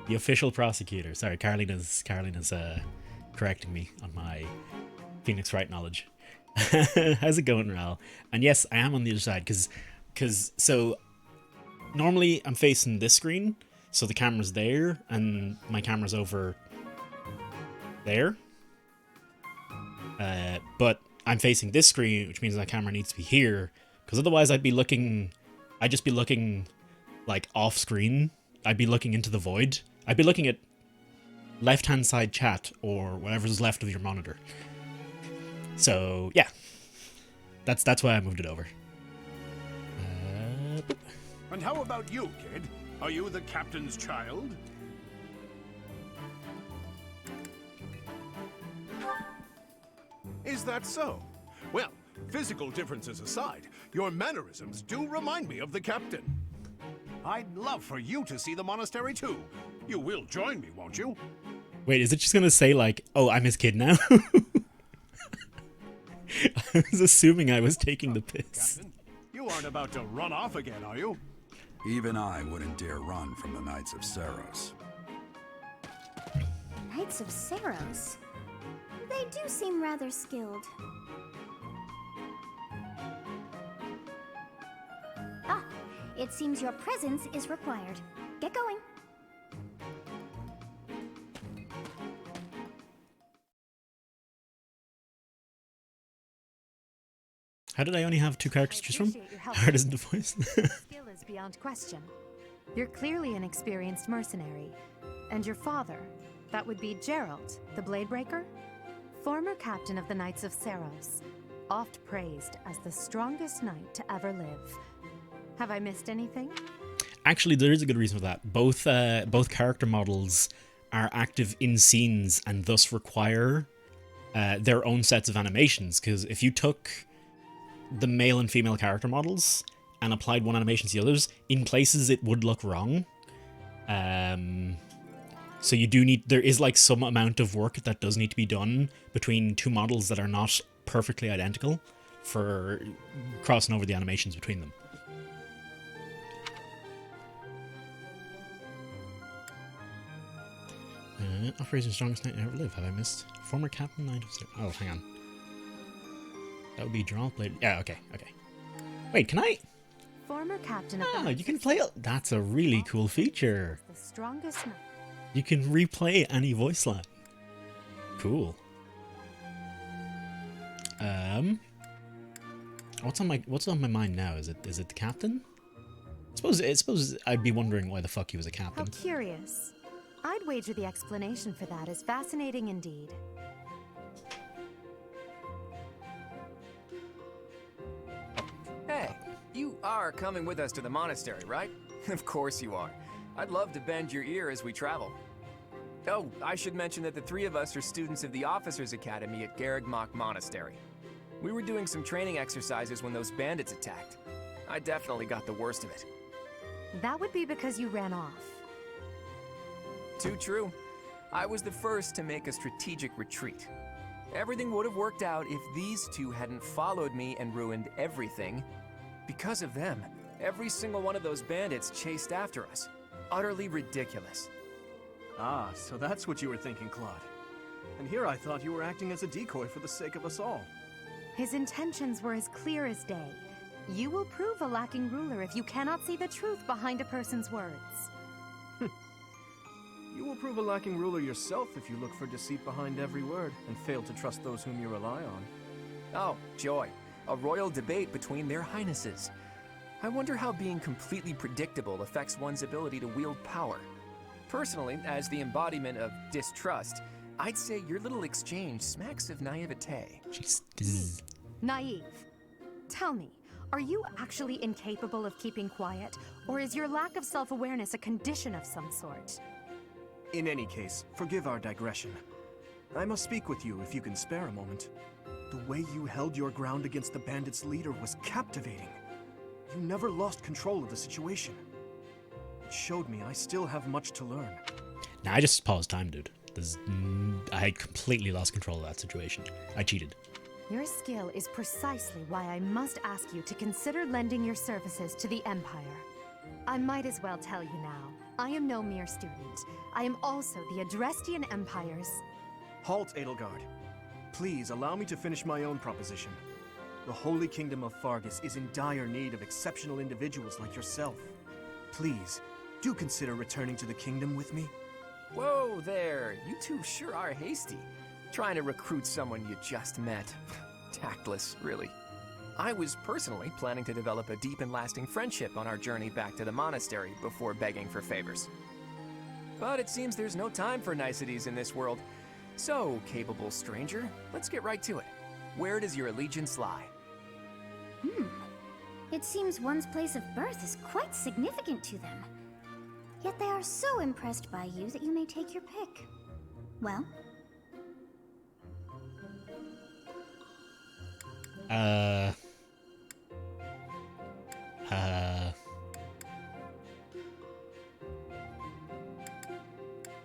The official prosecutor. Sorry, Carolina's correcting me on my Phoenix Wright knowledge. How's it going, Ral? And yes, I am on the other side because so normally I'm facing this screen, so the camera's there and my camera's over there. But I'm facing this screen, which means my camera needs to be here, because otherwise I'd just be looking like off screen. I'd be looking into the void. I'd be looking at left-hand side chat or whatever's left of your monitor. So yeah, that's why I moved it over. And how about you, kid? Are you the captain's child? Is that so? Well, physical differences aside, your mannerisms do remind me of the captain. I'd love for you to see the monastery too. You will join me, won't you? Wait, is it just gonna say like, oh, I'm his kid now? I was assuming I was taking the piss. Captain, you aren't about to run off again, are you? Even I wouldn't dare run from the Knights of Seros. Knights of Seros? They do seem rather skilled. Ah, it seems your presence is required. Get going. How did I only have 2 characters to choose from? Hard isn't the voice. Skill is beyond question. You're clearly an experienced mercenary. And your father, that would be Gerald, the Bladebreaker? Former captain of the Knights of Seros, oft praised as the strongest knight to ever live. Have I missed anything? Actually, there is a good reason for that. Both character models are active in scenes and thus require their own sets of animations. Because if you took the male and female character models and applied one animation to the others, in places it would look wrong. So you do need, there is like some amount of work that does need to be done between 2 models that are not perfectly identical for crossing over the animations between them. Operation Strongest Knight Ever Live. Have I missed? Former Captain Knight of Seros. Oh, hang on. That would be Draw Blade. Yeah, okay. Wait, can I? Former captain of Oh, you can play it. That's a really cool feature. the strongest knight. You can replay any voice line. Cool. What's on my mind now? Is it the captain? I suppose I'd be wondering why the fuck he was a How captain. curious. I'd wager the explanation for that is fascinating indeed. Hey, you are coming with us to the monastery, right? Of course you are. I'd love to bend your ear as we travel. Oh, I should mention that the three of us are students of the Officers Academy at Garrigmach Monastery. We were doing some training exercises when those bandits attacked. I definitely got the worst of it. That would be because you ran off. Too true. I was the first to make a strategic retreat. Everything would have worked out if these two hadn't followed me and ruined everything. Because of them, every single one of those bandits chased after us. Utterly ridiculous. Ah, so that's what you were thinking, Claude. And here I thought you were acting as a decoy for the sake of us all. His intentions were as clear as day. You will prove a lacking ruler if you cannot see the truth behind a person's words. You will prove a lacking ruler yourself if you look for deceit behind every word and fail to trust those whom you rely on. Oh, joy. A royal debate between their highnesses. I wonder how being completely predictable affects one's ability to wield power. Personally, as the embodiment of distrust, I'd say your little exchange smacks of naivete. Jeez. Naive. Tell me, are you actually incapable of keeping quiet, or is your lack of self-awareness a condition of some sort? In any case, forgive our digression. I must speak with you if you can spare a moment. The way you held your ground against the bandits' leader was captivating. You never lost control of the situation. It showed me I still have much to learn. Nah, I just paused time, dude. I completely lost control of that situation. I cheated. Your skill is precisely why I must ask you to consider lending your services to the Empire. I might as well tell you now, I am no mere student. I am also the Adrestian Empire's... Halt, Edelgard. Please allow me to finish my own proposition. The Holy Kingdom of Fargus is in dire need of exceptional individuals like yourself. Please, do consider returning to the kingdom with me. Whoa there, you two sure are hasty. Trying to recruit someone you just met. Tactless, really. I was personally planning to develop a deep and lasting friendship on our journey back to the monastery before begging for favors. But it seems there's no time for niceties in this world. So, capable stranger, let's get right to it. Where does your allegiance lie? It seems one's place of birth is quite significant to them. Yet they are so impressed by you that you may take your pick. Well?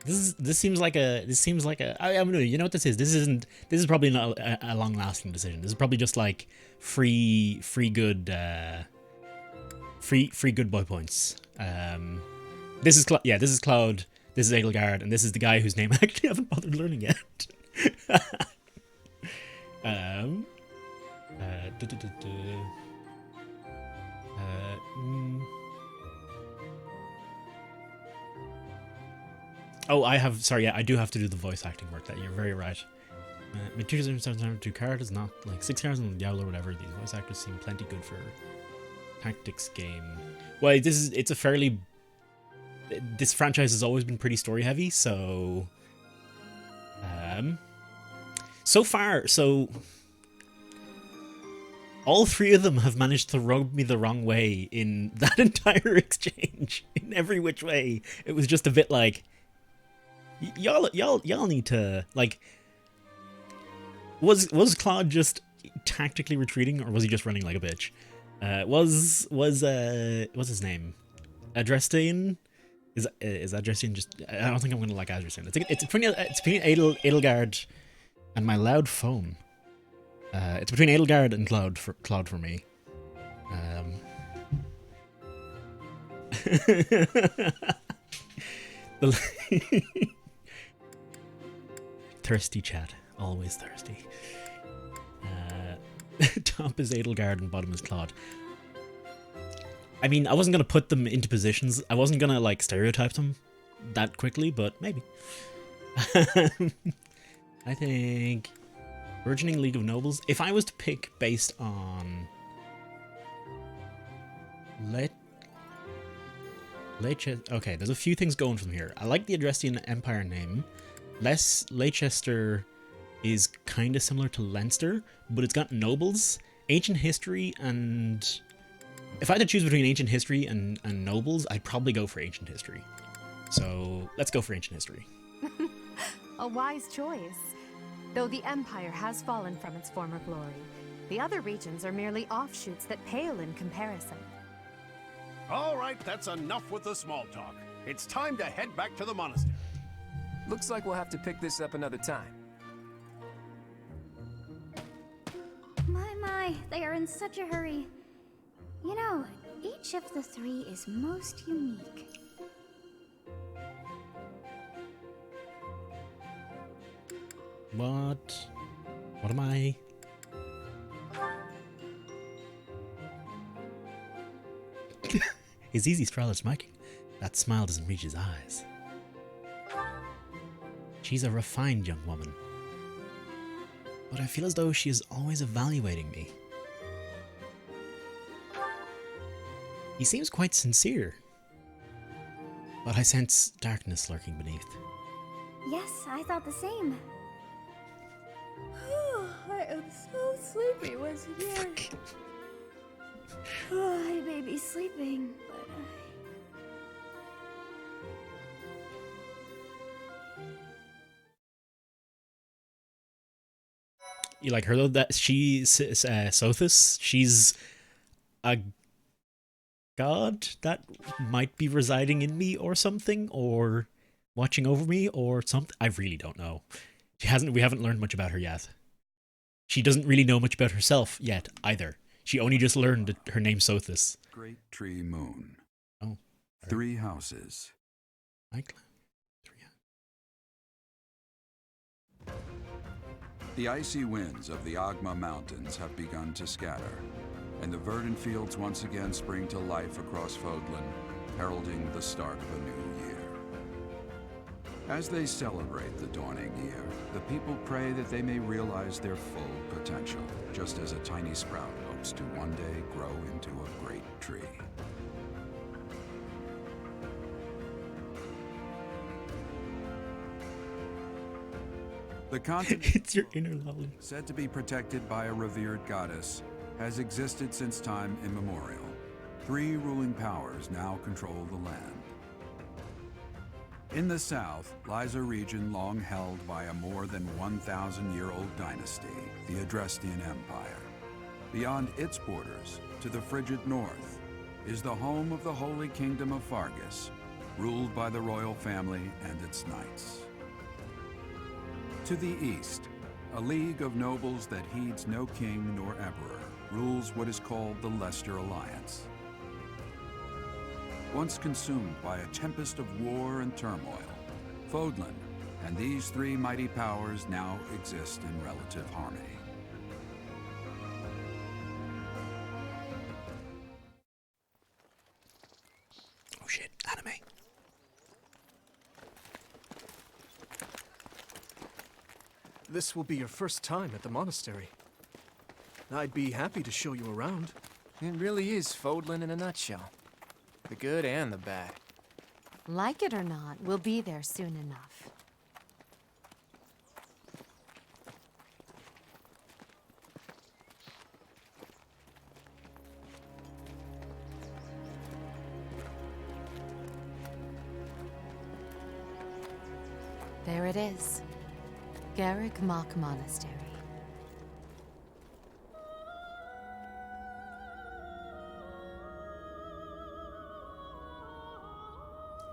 This seems like a I don't know, you know what this is? This is probably not a long lasting decision. This is probably just like free good boy points. This is Cloud, this is Edelgard, and this is the guy whose name I actually haven't bothered learning yet. Oh, I do have to do the voice acting work. That you're very right. Materials sometimes 2 cards, not like 6 cards on the Diablo or whatever. These voice actors seem plenty good for tactics game. Well, this franchise has always been pretty story heavy, so so far, all 3 of them have managed to rub me the wrong way in that entire exchange. In every which way, it was just a bit like, y'all need to, like, was Claude just tactically retreating, or was he just running like a bitch? What's his name? Adrestian? Is Adrestian just? I don't think I'm gonna like Adrestian. It's between Edelgard and my loud phone. It's between Edelgard and Cloud for me. Thirsty chat, always thirsty. Top is Edelgard and bottom is Claude. I mean, I wasn't gonna put them into positions. I wasn't gonna like stereotype them that quickly, but maybe. I think Burgeoning League of Nobles. If I was to pick based on okay, there's a few things going from here. I like the Adrestian Empire name. Leicester is kind of similar to Leinster, but it's got nobles, ancient history, and if I had to choose between ancient history and nobles, I'd probably go for ancient history. So let's go for ancient history. A wise choice. Though the Empire has fallen from its former glory, the other regions are merely offshoots that pale in comparison. All right, that's enough with the small talk. It's time to head back to the monastery. Looks like we'll have to pick this up another time. My, they are in such a hurry. You know, each of the three is most unique. What? What am I? His easy straddle is smiling. That smile doesn't reach his eyes. She's a refined young woman. But I feel as though she is always evaluating me. He seems quite sincere. But I sense darkness lurking beneath. Yes, I thought the same. I am so sleepy once again. I may be sleeping, but You like her though? That she's Sothis. She's a god that might be residing in me or something, or watching over me or something. I really don't know. We haven't learned much about her yet. She doesn't really know much about herself yet either. She only just learned that her name's Sothis. Great Tree Moon. Oh. 3 houses. The icy winds of the Agma Mountains have begun to scatter, and the verdant fields once again spring to life across Fodlan, heralding the start of a new year. As they celebrate the dawning year, the people pray that they may realize their full potential, just as a tiny sprout hopes to one day grow into a great tree. The continent, It's your inner Lolly. said to be protected by a revered goddess, has existed since time immemorial. 3 ruling powers now control the land. In the south lies a region long held by a more than 1,000-year-old dynasty, the Adrestian Empire. Beyond its borders, to the frigid north, is the home of the Holy Kingdom of Fargus, ruled by the royal family and its knights. To the east, a league of nobles that heeds no king nor emperor rules what is called the Leicester Alliance. Once consumed by a tempest of war and turmoil, Fodlan and these 3 mighty powers now exist in relative harmony. Oh shit, anime. This will be your first time at the monastery. I'd be happy to show you around. It really is Fodlan in a nutshell. The good and the bad. Like it or not, we'll be there soon enough. There it is. Garrick Mach Monastery.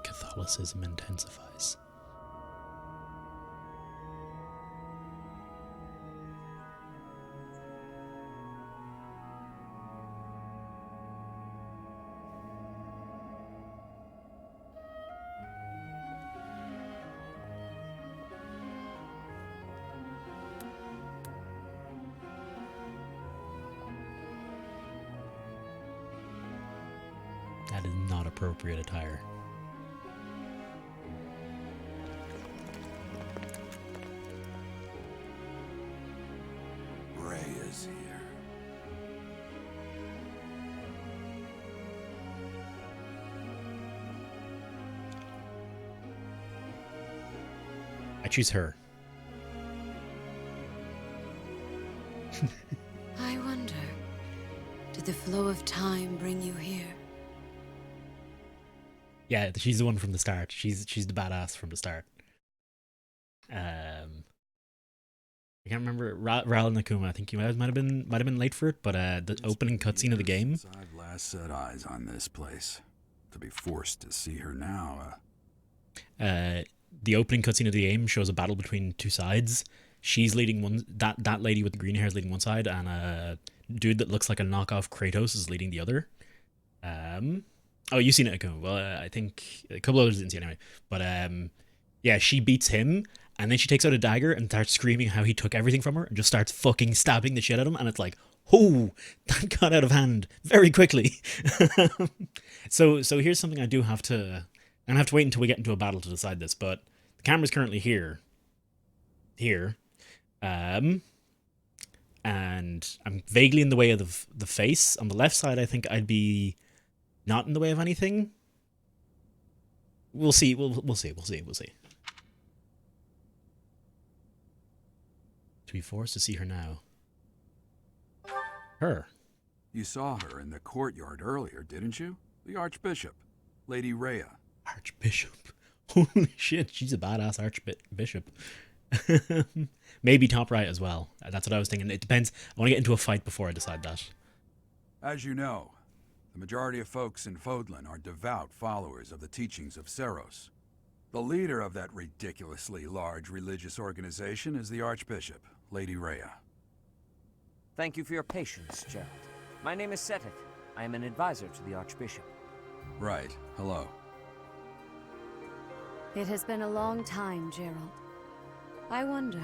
Catholicism intensifies. That is not appropriate attire. Ray is here. I choose her. I wonder, did the flow of time bring you here? Yeah, she's the one from the start. She's the badass from the start. I can't remember Ral Nakuma. I think you might have been late for it, but the opening cutscene of the game. Since I've last set eyes on this place, to be forced to see her now. The opening cutscene of the game shows a battle between two sides. She's leading one. That lady with the green hair is leading one side, and a dude that looks like a knockoff Kratos is leading the other. Oh, you've seen it, Akuma. Well, I think a couple others didn't see it anyway. But yeah, she beats him, and then she takes out a dagger and starts screaming how he took everything from her, and just starts fucking stabbing the shit out of him. And it's like, oh, that got out of hand very quickly. So here's something I do have to. I'm gonna have to wait until we get into a battle to decide this. But the camera's currently here. And I'm vaguely in the way of the face. On the left side, I think I'd be not in the way of anything. We'll see. We'll see. To be forced to see her now. Her. You saw her in the courtyard earlier, didn't you? The Archbishop, Lady Rhea. Archbishop. Holy shit, she's a badass Archbishop. Maybe top right as well. That's what I was thinking. It depends. I want to get into a fight before I decide that. As you know, the majority of folks in Fodlan are devout followers of the teachings of Seros. The leader of that ridiculously large religious organization is the Archbishop, Lady Rhea. Thank you for your patience, Gerald. My name is Seteth. I am an advisor to the Archbishop. Right. Hello. It has been a long time, Gerald. I wonder,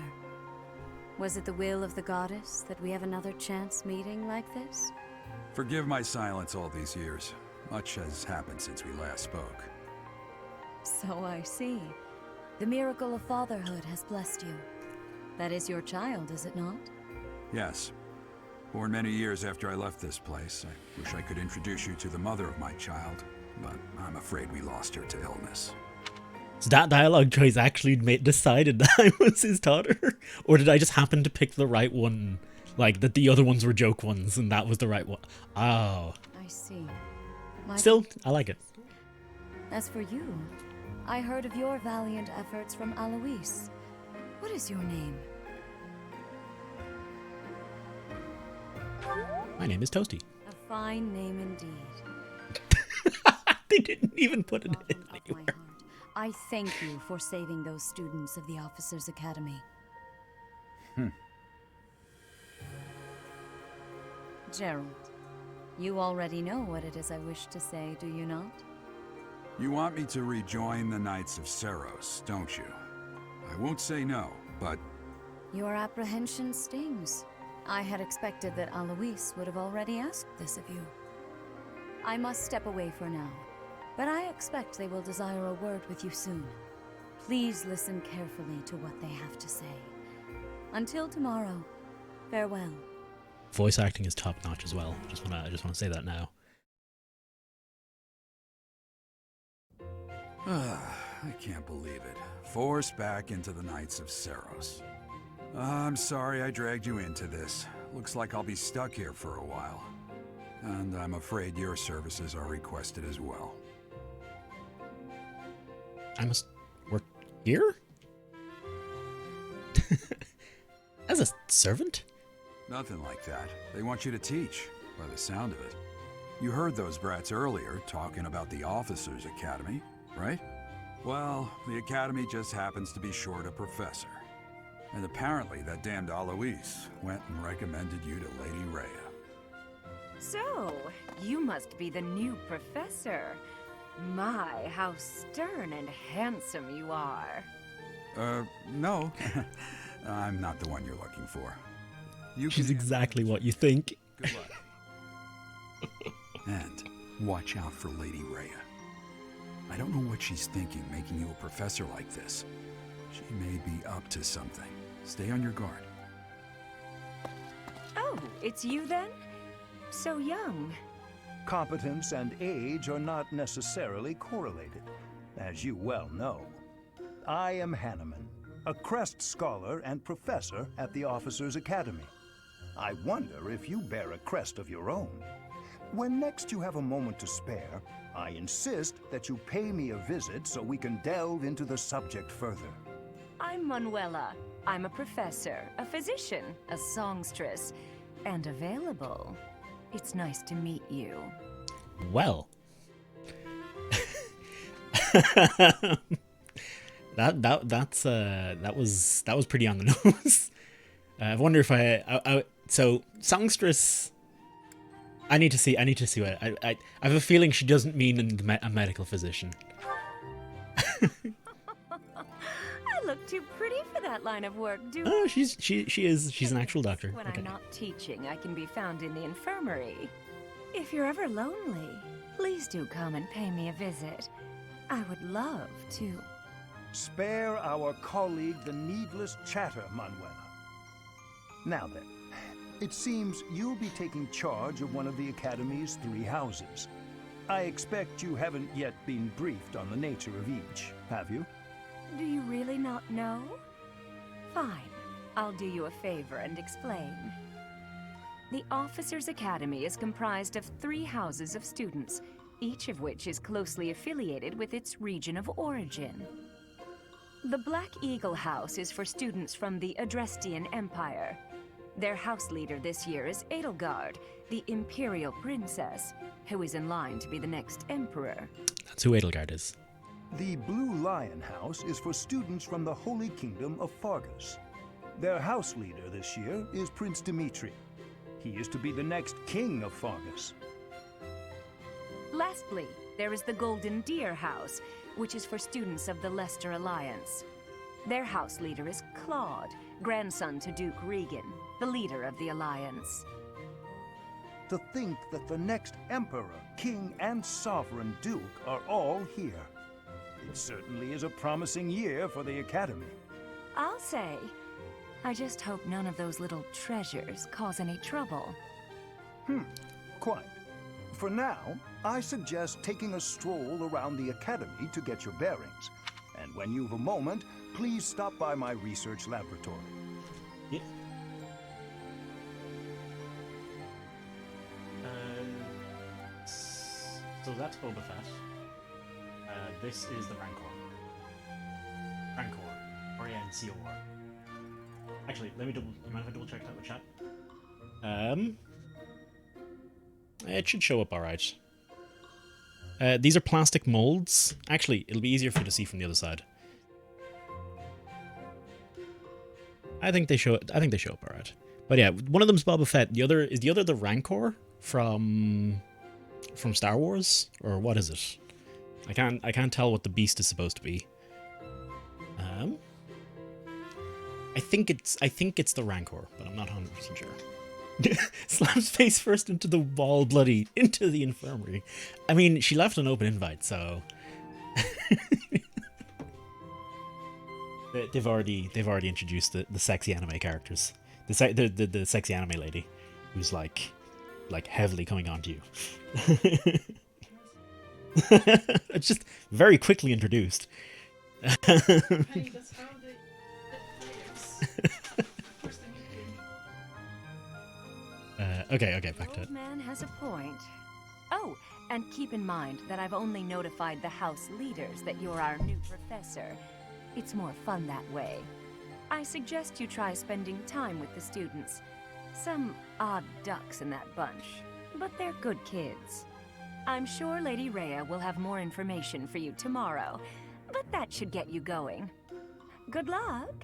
was it the will of the goddess that we have another chance meeting like this? Forgive my silence all these years. Much has happened since we last spoke. So I see. The miracle of fatherhood has blessed you. That is your child, is it not? Yes. Born many years after I left this place, I wish I could introduce you to the mother of my child, but I'm afraid we lost her to illness. So that dialogue choice actually decided that I was his daughter? Or did I just happen to pick the right one? Like, that the other ones were joke ones, and that was the right one. Oh. I see. Still, I like it. As for you, I heard of your valiant efforts from Alois. What is your name? My name is Toasty. A fine name indeed. They didn't even put it in anywhere. I thank you for saving those students of the Officers' Academy. Gerald, you already know what it is I wish to say, do you not? You want me to rejoin the Knights of Seros, don't you? I won't say no, but... Your apprehension stings. I had expected that Alois would have already asked this of you. I must step away for now, but I expect they will desire a word with you soon. Please listen carefully to what they have to say. Until tomorrow, farewell. Voice acting is top notch as well. I just want to say that now. I can't believe it. Forced back into the Knights of Seros. I'm sorry I dragged you into this. Looks like I'll be stuck here for a while. And I'm afraid your services are requested as well. I must work here? As a servant? Nothing like that. They want you to teach, by the sound of it. You heard those brats earlier talking about the Officers' Academy, right? Well, the Academy just happens to be short a professor. And apparently that damned Alois went and recommended you to Lady Rhea. So, you must be the new professor. My, how stern and handsome you are. No. I'm not the one you're looking for. She's exactly what you think. Good luck. And watch out for Lady Rhea. I don't know what she's thinking making you a professor like this. She may be up to something. Stay on your guard. Oh, it's you then? So young. Competence and age are not necessarily correlated, as you well know. I am Hanneman, a Crest Scholar and Professor at the Officers' Academy. I wonder if you bear a crest of your own. When next you have a moment to spare, I insist that you pay me a visit so we can delve into the subject further. I'm Manuela. I'm a professor, a physician, a songstress, and available. It's nice to meet you. Well. that was pretty on the nose. I wonder if so songstress. I need to see what I have a feeling she doesn't mean a medical physician. I look too pretty for that line of work, do I? Oh, she's an actual doctor. When Okay. I'm not teaching, I can be found in the infirmary. If you're ever lonely, please do come and pay me a visit. I would love to. Spare our colleague the needless chatter, Manuela. Now then, it seems you'll be taking charge of one of the Academy's 3 houses. I expect you haven't yet been briefed on the nature of each, have you? Do you really not know? Fine. I'll do you a favor and explain. The Officers' Academy is comprised of 3 houses of students, each of which is closely affiliated with its region of origin. The Black Eagle House is for students from the Adrestian Empire. Their house leader this year is Edelgard, the Imperial Princess, who is in line to be the next Emperor. That's who Edelgard is. The Blue Lion House is for students from the Holy Kingdom of Fargus. Their house leader this year is Prince Dimitri. He is to be the next king of Fargus. Lastly, there is the Golden Deer House, which is for students of the Leicester Alliance. Their house leader is Claude, grandson to Duke Regan, the leader of the Alliance. To think that the next Emperor, King, and Sovereign Duke are all here. It certainly is a promising year for the Academy. I'll say. I just hope none of those little treasures cause any trouble. Quite. For now, I suggest taking a stroll around the Academy to get your bearings. And when you've a moment, please stop by my research laboratory. Yeah. So that's Boba Fett. This is the Rancor. R-A-N-C-O-R. Actually, let me you mind if I double check that with chat? It should show up alright. These are plastic molds. Actually, it'll be easier for you to see from the other side. I think they show up alright. But yeah, one of them's Boba Fett. The other the Rancor from Star Wars, or what is it? I can't tell what the beast is supposed to be. I think it's the Rancor, but I'm not 100% sure. Slams face first into the wall, bloody into the infirmary. I mean, she left an open invite, so they've already introduced the sexy anime characters. The sexy anime lady, who's like heavily coming on to you. It's just very quickly introduced. Okay, back to it. Old man has a point. Oh, and keep in mind that I've only notified the house leaders that you're our new professor. It's more fun that way. I suggest you try spending time with the students. Some odd ducks in that bunch, but they're good kids. I'm sure Lady Rhea will have more information for you tomorrow, but that should get you going. Good luck.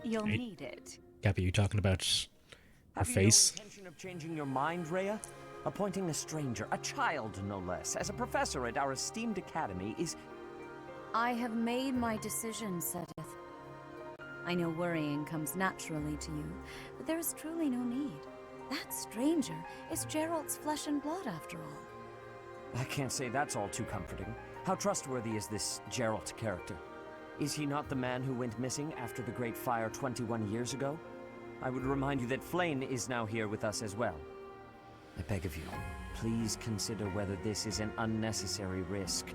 You'll Hey. need it. Gappy, you talking about her Have face? you no intention of changing your mind, Rhea? Appointing a stranger, a child no less, as a professor at our esteemed academy is... I have made my decision, Sedith. I know worrying comes naturally to you, but there is truly no need. That stranger is Gerald's flesh and blood, after all. I can't say that's all too comforting. How trustworthy is this Gerald character? Is he not the man who went missing after the Great Fire 21 years ago? I would remind you that Flame is now here with us as well. I beg of you, please consider whether this is an unnecessary risk.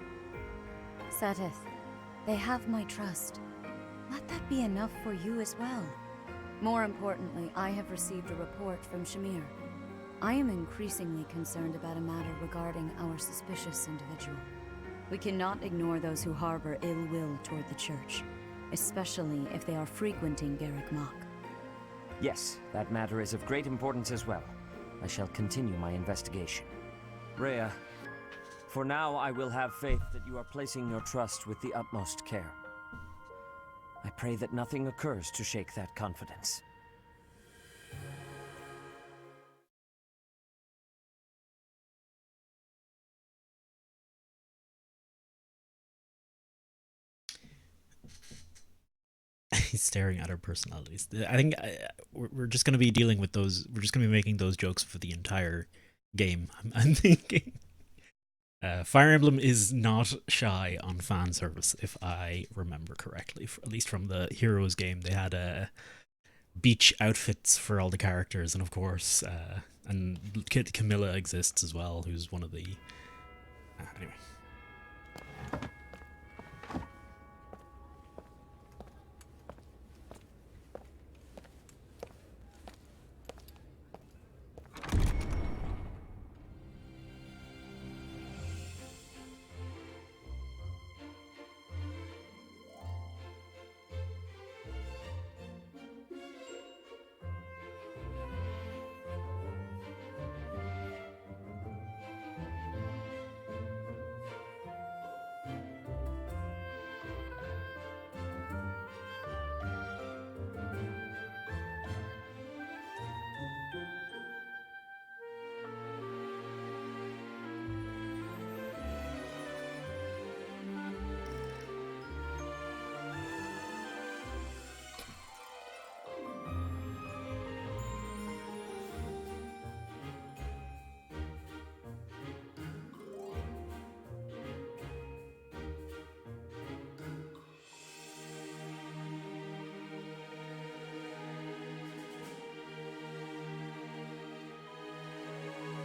Sedith, they have my trust. Let that be enough for you as well. More importantly, I have received a report from Shamir. I am increasingly concerned about a matter regarding our suspicious individual. We cannot ignore those who harbor ill will toward the Church, especially if they are frequenting Garrick Mach. Yes, that matter is of great importance as well. I shall continue my investigation. Rhea, for now I will have faith that you are placing your trust with the utmost care. I pray that nothing occurs to shake that confidence. He's staring at our personalities. I think we're just going to be dealing with those. We're just going to be making those jokes for the entire game. I'm thinking. Fire Emblem is not shy on fan service, if I remember correctly. At least from the Heroes game, they had beach outfits for all the characters, and of course, and Camilla exists as well, who's one of the. Anyway.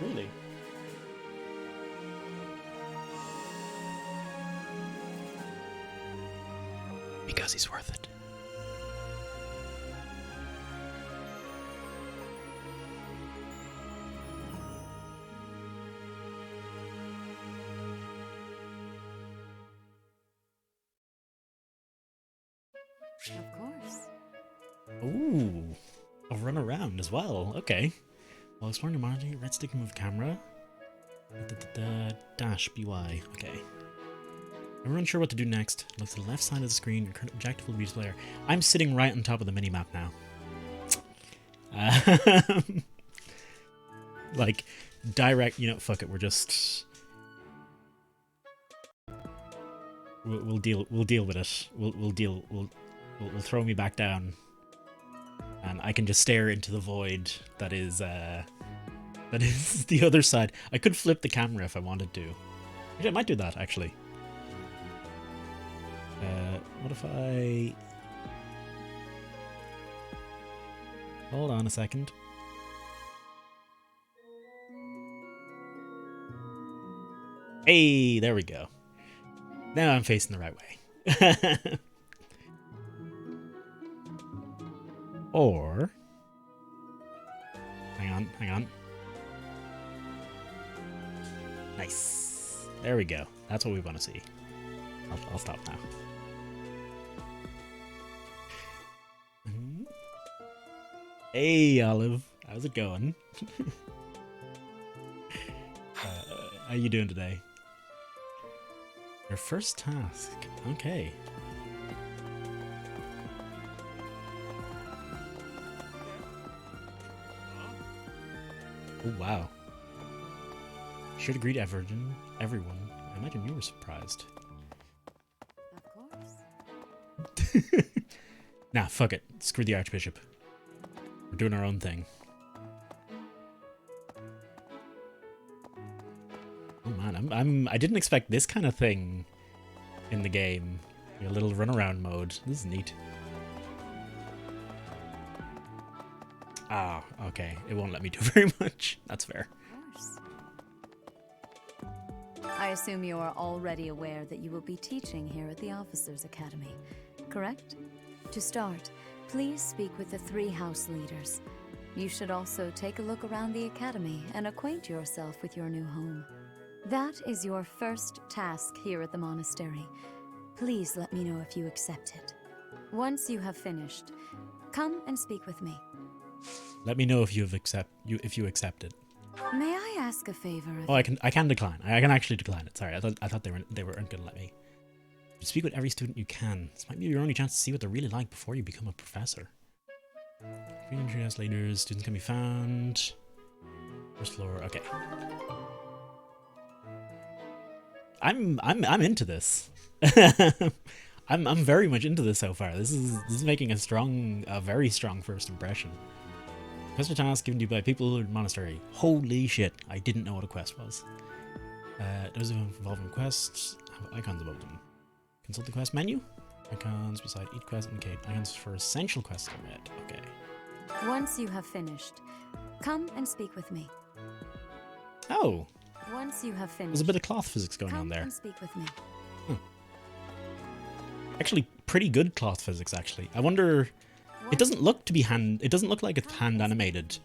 Really? Because he's worth it. Of course. Ooh, a run around as well. Okay. While exploring the monitor, right stick to move camera. Dash BY. Okay. I'm unsure what to do next. Look to the left side of the screen. Your current objective will be display. I'm sitting right on top of the minimap now. Like, direct. You know, fuck it. We're just. We'll deal. We'll deal with it. We'll deal. We'll throw me back down. And I can just stare into the void that is the other side. I could flip the camera if I wanted to. Actually, I might do that, actually. What if I... Hold on a second. Hey, there we go. Now I'm facing the right way. Or... Hang on. Nice. There we go. That's what we want to see. I'll stop now. Hey, Olive. How's it going? How you doing today? Your first task. Okay. Oh, wow. Should have greeted everyone. I imagine you were surprised. Of course. Nah, fuck it. Screw the Archbishop. We're doing our own thing. Oh man, I didn't expect this kind of thing in the game. A little runaround mode. This is neat. Ah, okay. It won't let me do very much. That's fair. Of course. I assume you are already aware that you will be teaching here at the Officers' Academy, correct? To start, please speak with the 3 house leaders. You should also take a look around the academy and acquaint yourself with your new home. That is your first task here at the monastery. Please let me know if you accept it. Once you have finished, come and speak with me. Let me know if you accept it. May I ask a favor? Oh, I can decline. I can actually decline it. Sorry, I thought they weren't going to let me. You speak with every student you can. This might be your only chance to see what they're really like before you become a professor. Freedom translators, students can be found. First floor. Okay. I'm into this. I'm very much into this so far. This is making a very strong first impression. Quest or task given to you by people in the monastery. Holy shit! I didn't know what a quest was. Those involving quests have icons above them. Consult the quest menu. Icons beside each quest indicate icons for essential quests are read. Okay. Once you have finished, come and speak with me. Oh. Once you have finished, There's a bit of cloth physics going come on there. and speak with me. Actually, pretty good cloth physics. Actually, I wonder. It doesn't look to be hand. It doesn't look like it's hand animated.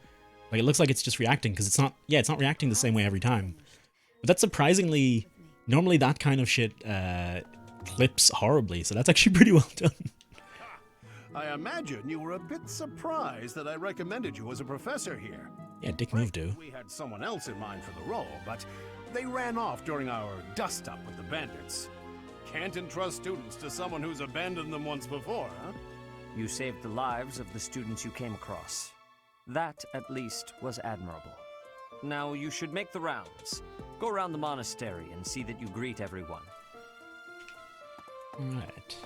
Like it looks like it's just reacting because it's not. Yeah, it's not reacting the same way every time. But that's surprisingly. Normally, that kind of shit clips horribly. So that's actually pretty well done. I imagine you were a bit surprised that I recommended you as a professor here. Yeah, dick move, do. We had someone else in mind for the role, but they ran off during our dust-up with the bandits. Can't entrust students to someone who's abandoned them once before, huh? You saved the lives of the students you came across. That, at least, was admirable. Now you should make the rounds. Go around the monastery and see that you greet everyone. Alright.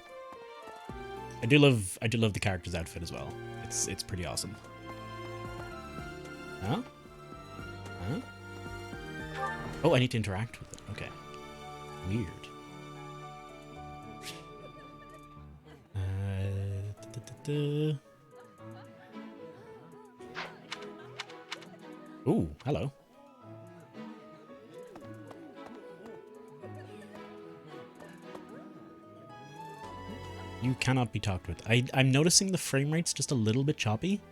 I do love the character's outfit as well. It's pretty awesome. Huh? Huh? Oh, I need to interact with it. Okay. Weird. Ooh, hello. You cannot be talked with. I'm noticing the frame rate's just a little bit choppy.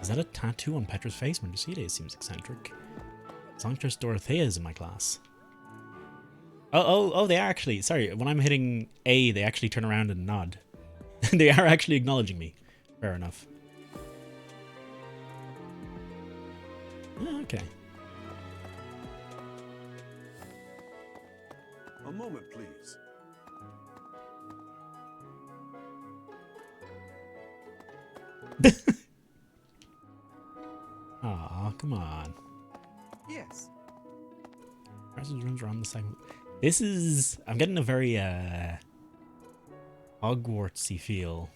Is that a tattoo on Petra's face? When you see it seems eccentric. Songstress Dorothea is in my class. Oh, they are actually. Sorry, when I'm hitting A, they actually turn around and nod. They are actually acknowledging me. Fair enough. Okay. A moment, please. Aw, come on. Yes. Professor's rooms around the second. This is. I'm getting a very Hogwartsy feel.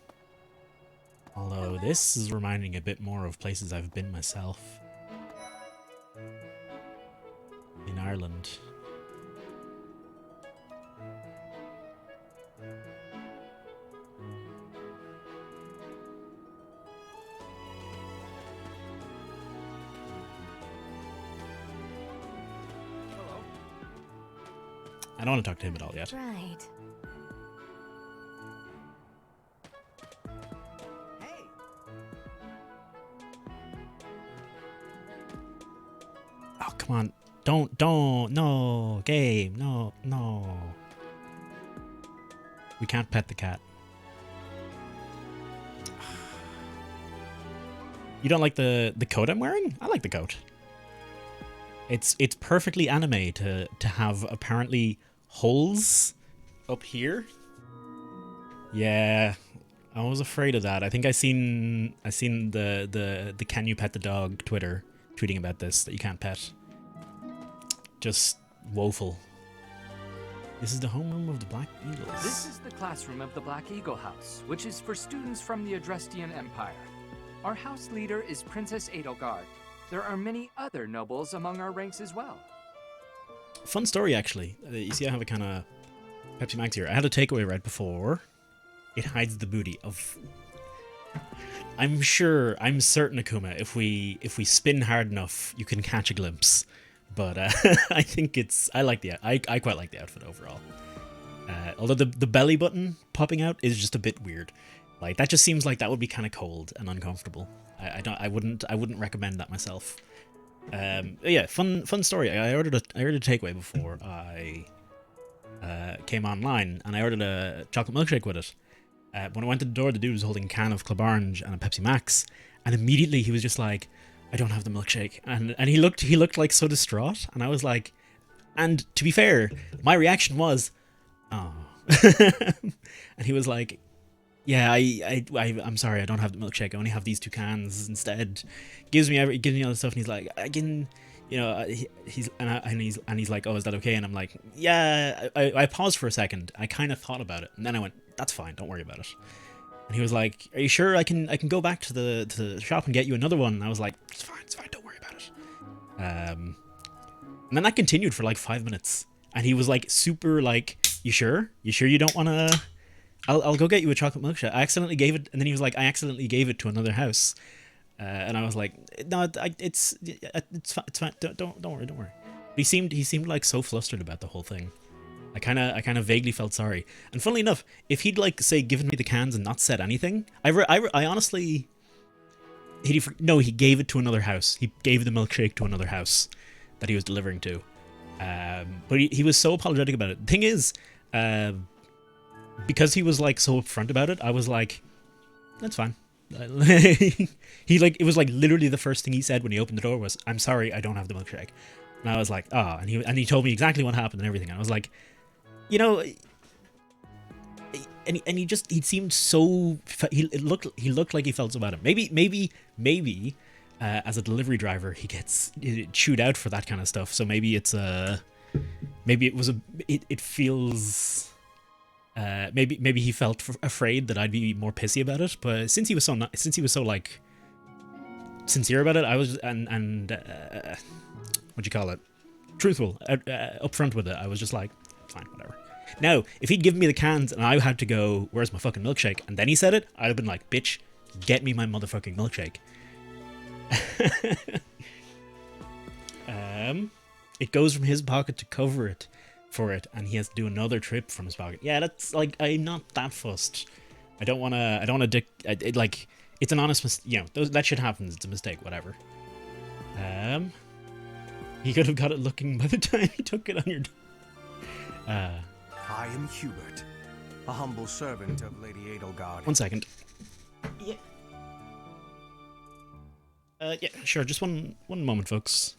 Although this is reminding a bit more of places I've been myself. In Ireland. I don't want to talk to him at all yet. Right. Hey. Oh, come on. Don't. No. Game. No. We can't pet the cat. You don't like the coat I'm wearing? I like the coat. It's perfectly anime to have apparently holes up here. Yeah, I was afraid of that. I think I seen the Can You Pet the Dog Twitter tweeting about this, that you can't pet. Just woeful. This is the homeroom of the Black Eagles. This is the classroom of the Black Eagle House, which is for students from the Adrestian Empire. Our house leader is Princess Edelgard. There are many other nobles among our ranks as well. Fun story, actually. You see I have a kind of Pepsi Max here. I had a takeaway right before. It hides the booty of... I'm certain, Akuma, if we spin hard enough, you can catch a glimpse. But I think I quite like the outfit overall. Although the belly button popping out is just a bit weird. Like that just seems like that would be kind of cold and uncomfortable. I wouldn't recommend that myself. Yeah, fun story. I ordered a takeaway before I came online, and I ordered a chocolate milkshake with it. When I went to the door, the dude was holding a can of Club Orange and a Pepsi Max, and immediately he was just like, "I don't have the milkshake," and he looked like so distraught, and I was like, and to be fair, my reaction was, "Oh," and he was like, "Yeah, I'm sorry, I don't have the milkshake. I only have these 2 cans instead." Gives me other stuff, and he's like, "I can." You know, he's like, "Oh, is that okay?" And I'm like, "Yeah." I paused for a second. I kind of thought about it, and then I went, "That's fine. Don't worry about it." And he was like, "Are you sure I can go back to the shop and get you another one?" And I was like, It's fine. Don't worry about it." And then that continued for like 5 minutes, and he was like super like, "You sure? You don't want to? I'll go get you a chocolate milkshake. I accidentally gave it," and then he was like, "I accidentally gave it to another house." And I was like, "No, it's fine. Don't worry. But he seemed like so flustered about the whole thing. I kind of vaguely felt sorry. And funnily enough, if he'd like say given me the cans and not said anything, I honestly, he gave it to another house. He gave the milkshake to another house that he was delivering to. But he was so apologetic about it. The thing is, because he was like so upfront about it, I was like, "That's fine." It was like literally the first thing he said when he opened the door was, "I'm sorry, I don't have the milkshake." And I was like, "Oh," and he told me exactly what happened and everything. And I was like, you know, and he seemed so, he looked like he felt so about it. Maybe as a delivery driver he gets chewed out for that kind of stuff. So maybe it feels. Maybe he felt afraid that I'd be more pissy about it, but since he was so like sincere about it, I was and what do you call it, truthful, upfront with it, I was just like, fine, whatever. Now, if he'd given me the cans and I had to go, "Where's my fucking milkshake?" and then he said it, I'd have been like, "Bitch, get me my motherfucking milkshake." It goes from his pocket to cover it for it, and he has to do another trip from his pocket. Yeah, that's like, I'm not that fussed. I don't want to like, it's an honest mistake, that shit happens, it's a mistake, whatever. He could have got it looking by the time he took it on your I am Hubert, a humble servant of Lady Edelgard. 1 second. Yeah. Yeah, sure, just one moment, folks.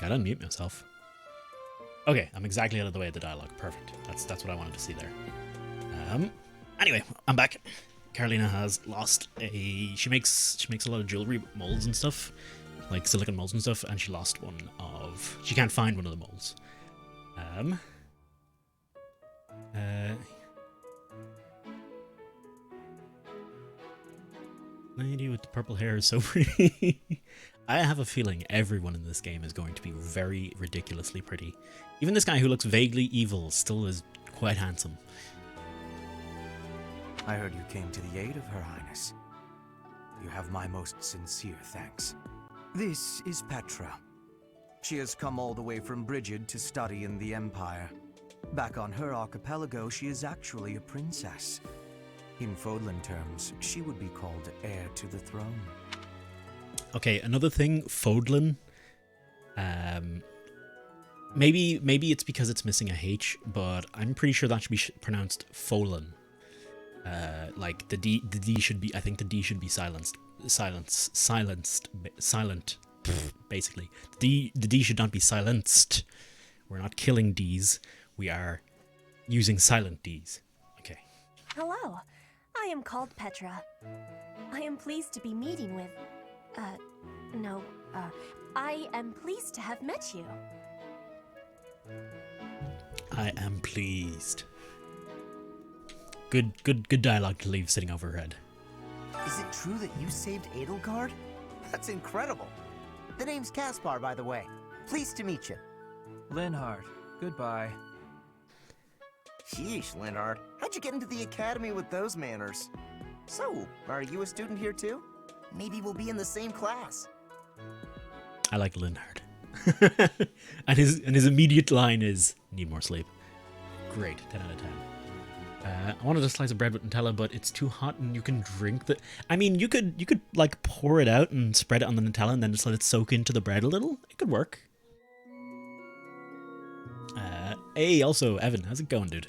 Gotta unmute myself. Okay, I'm exactly out of the way of the dialogue. Perfect. That's what I wanted to see there. Anyway, I'm back. Carolina has lost she makes a lot of jewelry molds and stuff, like silicon molds and stuff, and she lost one of. She can't find one of the molds. Lady with the purple hair is so pretty. I have a feeling everyone in this game is going to be very ridiculously pretty. Even this guy who looks vaguely evil still is quite handsome. I heard you came to the aid of Her Highness. You have my most sincere thanks. This is Petra. She has come all the way from Brigid to study in the Empire. Back on her archipelago, she is actually a princess. In Fodlan terms, she would be called heir to the throne. Okay, another thing, Fodlan. Maybe it's because it's missing a H, but I'm pretty sure that should be pronounced Folan. Like the D should be. I think the D should be silenced. Silent. Basically, the D should not be silenced. We're not killing Ds. We are using silent Ds. Okay. Hello, I am called Petra. I am pleased to be meeting with. I am pleased to have met you. I am pleased. Good dialogue to leave sitting over her head. Is it true that you saved Edelgard? That's incredible. The name's Caspar, by the way. Pleased to meet you. Linhard, goodbye. Sheesh, Linhard. How'd you get into the academy with those manners? So, are you a student here too? Maybe we'll be in the same class. I like Linhard. and his immediate line is, need more sleep. Great, 10 out of 10. I wanted a slice of bread with Nutella, but it's too hot and you can drink the... I mean, you could like pour it out and spread it on the Nutella and then just let it soak into the bread a little. It could work. Hey, also, Evan, how's it going, dude?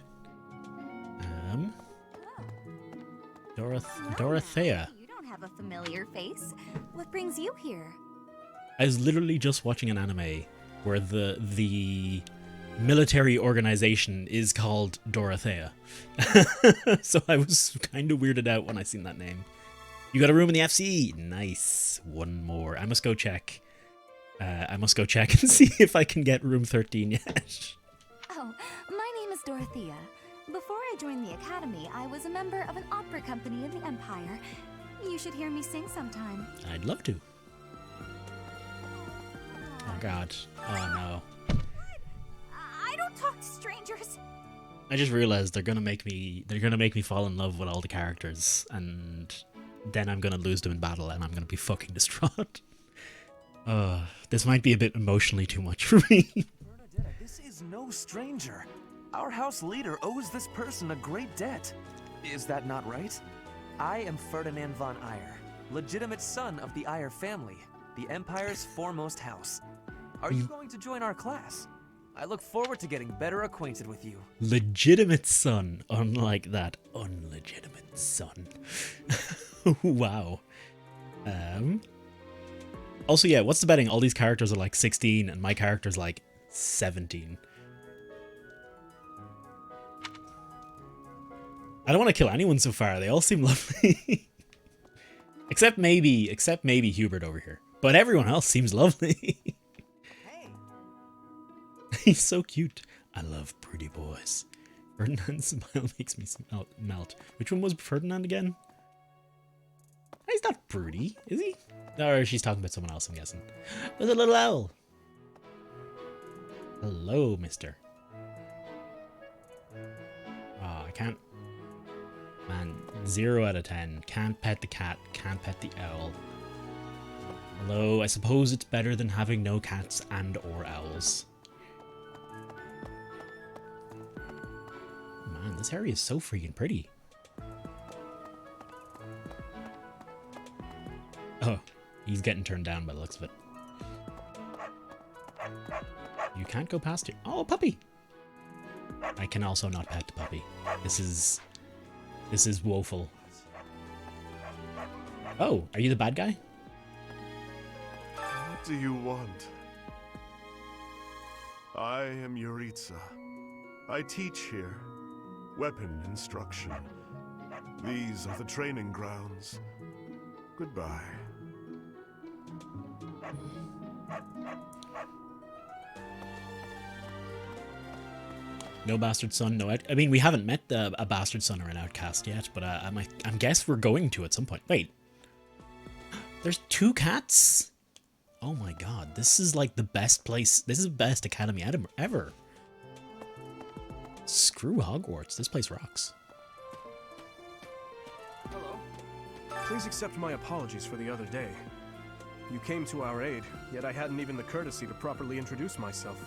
Dorothea. You don't have a familiar face. What brings you here? I was literally just watching an anime where the military organization is called Dorothea. So I was kind of weirded out when I seen that name. You got a room in the FC? Nice. One more. I must go check. And see if I can get room 13 yet. Oh, my name is Dorothea. Before I joined the academy, I was a member of an opera company in the Empire. You should hear me sing sometime. I'd love to. Oh god. Oh no. I don't talk to strangers. I just realized they're gonna make me fall in love with all the characters, and then I'm gonna lose them in battle and I'm gonna be fucking distraught. This might be a bit emotionally too much for me. Bernadetta, this is no stranger. Our house leader owes this person a great debt. Is that not right? I am Ferdinand von Eyre, legitimate son of the Eyre family, the Empire's foremost house. Are you going to join our class? I look forward to getting better acquainted with you. Legitimate son, unlike that unlegitimate son. Wow. Also, yeah, what's the betting? All these characters are like 16 and my character's like 17. I don't want to kill anyone so far. They all seem lovely. except maybe Hubert over here. But everyone else seems lovely. Hey. He's so cute. I love pretty boys. Ferdinand's smile makes me melt. Which one was Ferdinand again? He's not pretty, is he? Or she's talking about someone else, I'm guessing. There's a little owl. Hello, mister. Oh, I can't... Man, 0 out of 10. Can't pet the cat, can't pet the owl. Although, I suppose it's better than having no cats and or owls. Man, this area is so freaking pretty. Oh, he's getting turned down by the looks of it. You can't go past here. Oh, puppy! I can also not pet the puppy. This is woeful. Oh, are you the bad guy? What do you want? I am Yuritsa. I teach here. Weapon instruction. These are the training grounds. Goodbye. No bastard son, no. I mean, we haven't met a bastard son or an outcast yet, but I'm guess we're going to at some point. Wait, there's 2 cats? Oh my god, this is like the best place. This is the best academy ever. Screw Hogwarts. This place rocks. Hello. Please accept my apologies for the other day. You came to our aid, yet I hadn't even the courtesy to properly introduce myself.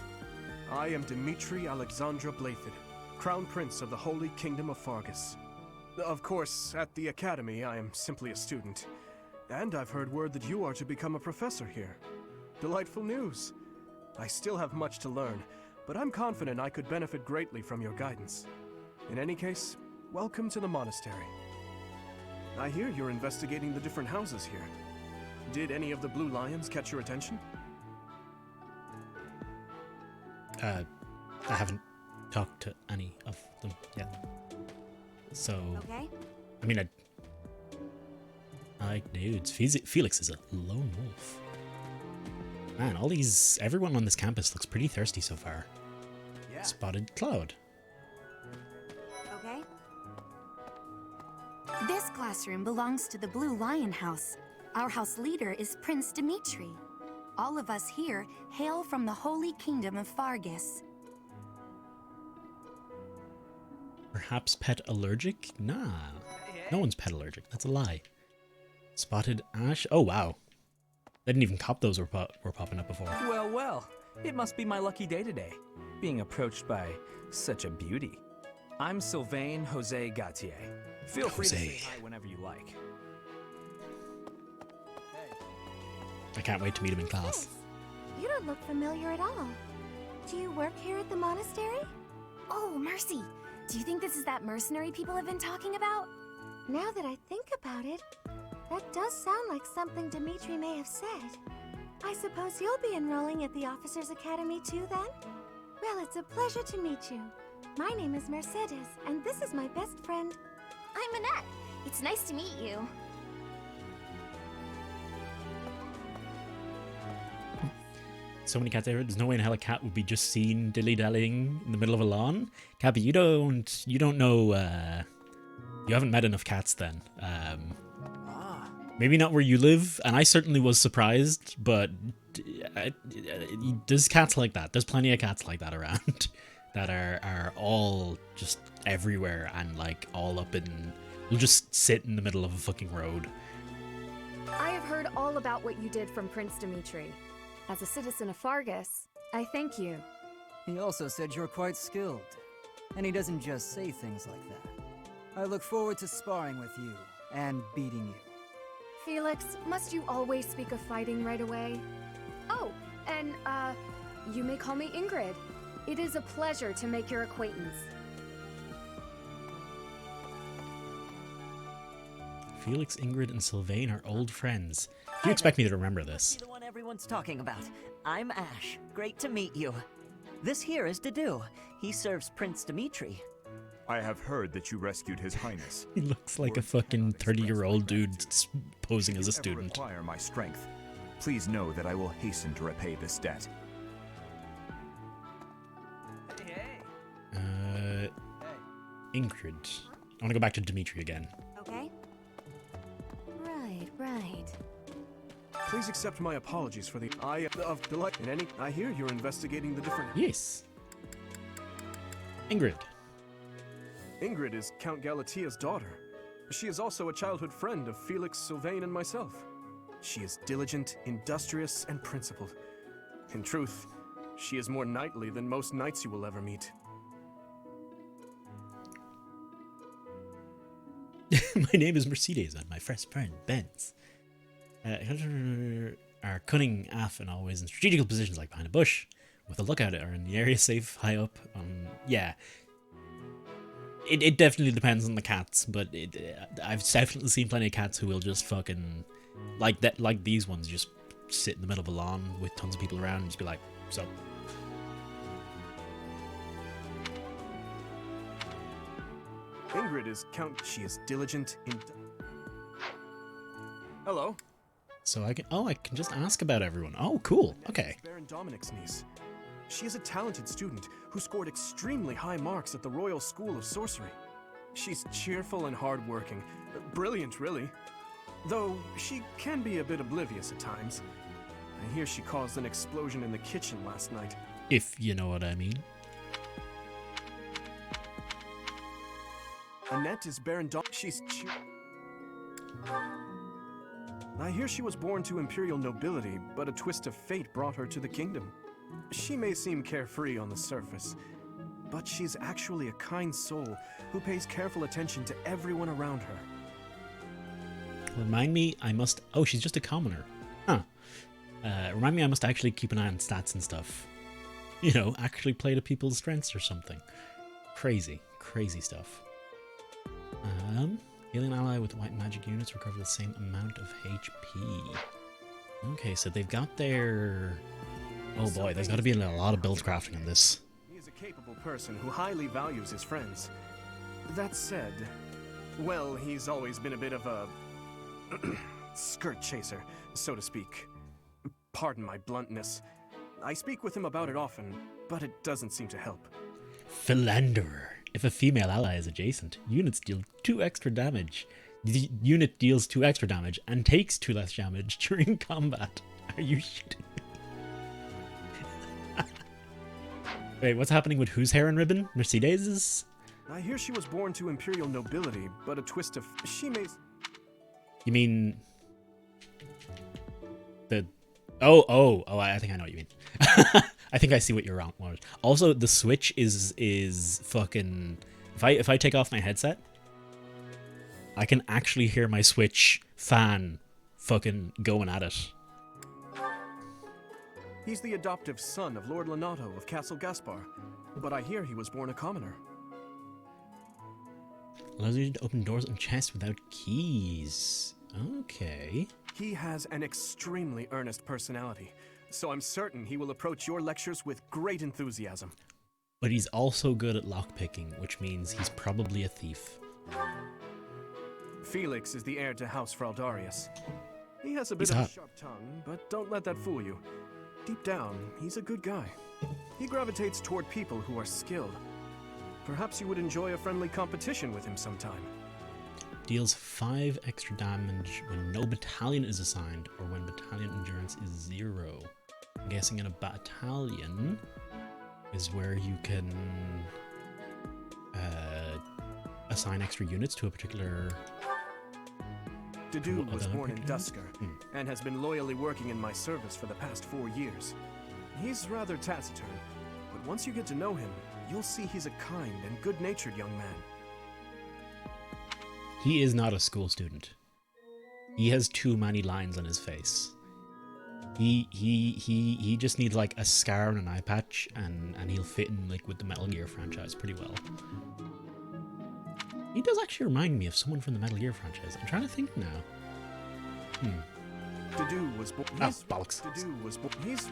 I am Dimitri Alexandra Blathid, Crown Prince of the Holy Kingdom of Fargus. Of course, at the Academy, I am simply a student. And I've heard word that you are to become a professor here. Delightful news. I still have much to learn, but I'm confident I could benefit greatly from your guidance. In any case, welcome to the monastery. I hear you're investigating the different houses here. Did any of the Blue Lions catch your attention? I haven't talked to any of them yet. So, Okay. I mean, I like dudes. Felix is a lone wolf. Man, everyone on this campus looks pretty thirsty so far. Yeah. Spotted Cloud. Okay. This classroom belongs to the Blue Lion House. Our house leader is Prince Dimitri. All of us here hail from the Holy Kingdom of Fargus. Perhaps pet allergic? Nah. No one's pet allergic. That's a lie. Spotted Ash? Oh, wow. They didn't even cop those were popping up before. Well, well, it must be my lucky day today, being approached by such a beauty. I'm Sylvain Jose Gautier. Feel free to say hi whenever you like. I can't wait to meet him in class. You don't look familiar at all. Do you work here at the monastery? Oh, Mercy. Do you think this is that mercenary people have been talking about? Now that I think about it, that does sound like something Dimitri may have said. I suppose you'll be enrolling at the Officers' Academy too, then? Well, it's a pleasure to meet you. My name is Mercedes, and this is my best friend. I'm Manette. It's nice to meet you. So many cats there. There's no way in hell a cat would be just seen dilly-dallying in the middle of a lawn. Cappy, you don't know, you haven't met enough cats then. Maybe not where you live, and I certainly was surprised, but there's cats like that. There's plenty of cats like that around that are all just everywhere and like all up in, will just sit in the middle of a fucking road. I have heard all about what you did from Prince Dimitri. As a citizen of Fargus, I thank you. He also said you're quite skilled, and he doesn't just say things like that. I look forward to sparring with you and beating you. Felix, must you always speak of fighting right away? Oh, and, you may call me Ingrid. It is a pleasure to make your acquaintance. Felix, Ingrid, and Sylvain are old friends. Do you expect me to remember this? The one everyone's talking about. I'm Ash. Great to meet you. This here is Dedu. He serves Prince Dimitri. I have heard that you rescued His Highness. He looks like a fucking 30-year-old dude posing as a student. If you ever require my strength, please know that I will hasten to repay this debt. Ingrid. I want to go back to Dimitri again. Okay. Right. Please accept my apologies for the of delight. I hear you're investigating the different. Yes. Ingrid. Ingrid is Count Galatia's daughter. She is also a childhood friend of Felix, Sylvain, and myself. She is diligent, industrious, and principled. In truth, she is more knightly than most knights you will ever meet. My name is Mercedes, and my first friend, Benz. Are cunning, af, and always in strategical positions like behind a bush, with a lookout or in the area safe, high up. Yeah. It definitely depends on the cats, but I've definitely seen plenty of cats who will just fucking, like these ones, just sit in the middle of a lawn with tons of people around and just be like, so. Ingrid is She is diligent in... Hello. So I can just ask about everyone. Oh, cool. Okay. Baron Dominic's niece. She is a talented student who scored extremely high marks at the Royal School of Sorcery. She's cheerful and hardworking. Brilliant, really. Though she can be a bit oblivious at times. I hear she caused an explosion in the kitchen last night. If you know what I mean. Annette is Baron I hear she was born to imperial nobility, but a twist of fate brought her to the kingdom. She may seem carefree on the surface, but she's actually a kind soul who pays careful attention to everyone around her. Remind me, I must... Oh, she's just a commoner. Huh. Remind me I must actually keep an eye on stats and stuff. You know, actually play to people's strengths or something. Crazy, crazy stuff. Healing ally with white magic units recover the same amount of HP. Okay, so they've got their... Oh boy, there's got to be a lot of build crafting in this. He is a capable person who highly values his friends. That said, well, he's always been a bit of a... skirt chaser, so to speak. Pardon my bluntness. I speak with him about it often, but it doesn't seem to help. Philanderer. If a female ally is adjacent, units deal 2 extra damage. The unit deals 2 extra damage and takes 2 less damage during combat. Are you shitting me? Wait, what's happening with whose hair and ribbon? Mercedes's? I hear she was born to imperial nobility, but a twist of... She may... You mean... The... Oh, I think I know what you mean. I think I see what you're wrong. Also, the Switch is fucking... If I take off my headset, I can actually hear my Switch fan fucking going at it. He's the adoptive son of Lord Lenato of Castle Gaspar, but I hear he was born a commoner. Allows you to open doors and chests without keys. Okay. He has an extremely earnest personality, so I'm certain he will approach your lectures with great enthusiasm. But he's also good at lockpicking, which means he's probably a thief. Felix is the heir to House Fraldarius. He has a bit of a sharp tongue, but don't let that fool you. Deep down, he's a good guy. He gravitates toward people who are skilled. Perhaps you would enjoy a friendly competition with him sometime. Deals 5 extra damage when no battalion is assigned or when battalion endurance is 0. I'm guessing in a battalion is where you can assign extra units to a particular... Dedu was born in Dusker and has been loyally working in my service for the past 4 years. He's rather taciturn, but once you get to know him, you'll see he's a kind and good-natured young man. He is not a school student. He has too many lines on his face. He just needs like a scar and an eye patch, and he'll fit in like with the Metal Gear franchise pretty well. He does actually remind me of someone from the Metal Gear franchise. I'm trying to think now. Dedu was born. Oh, bollocks. Dedu was born. He's...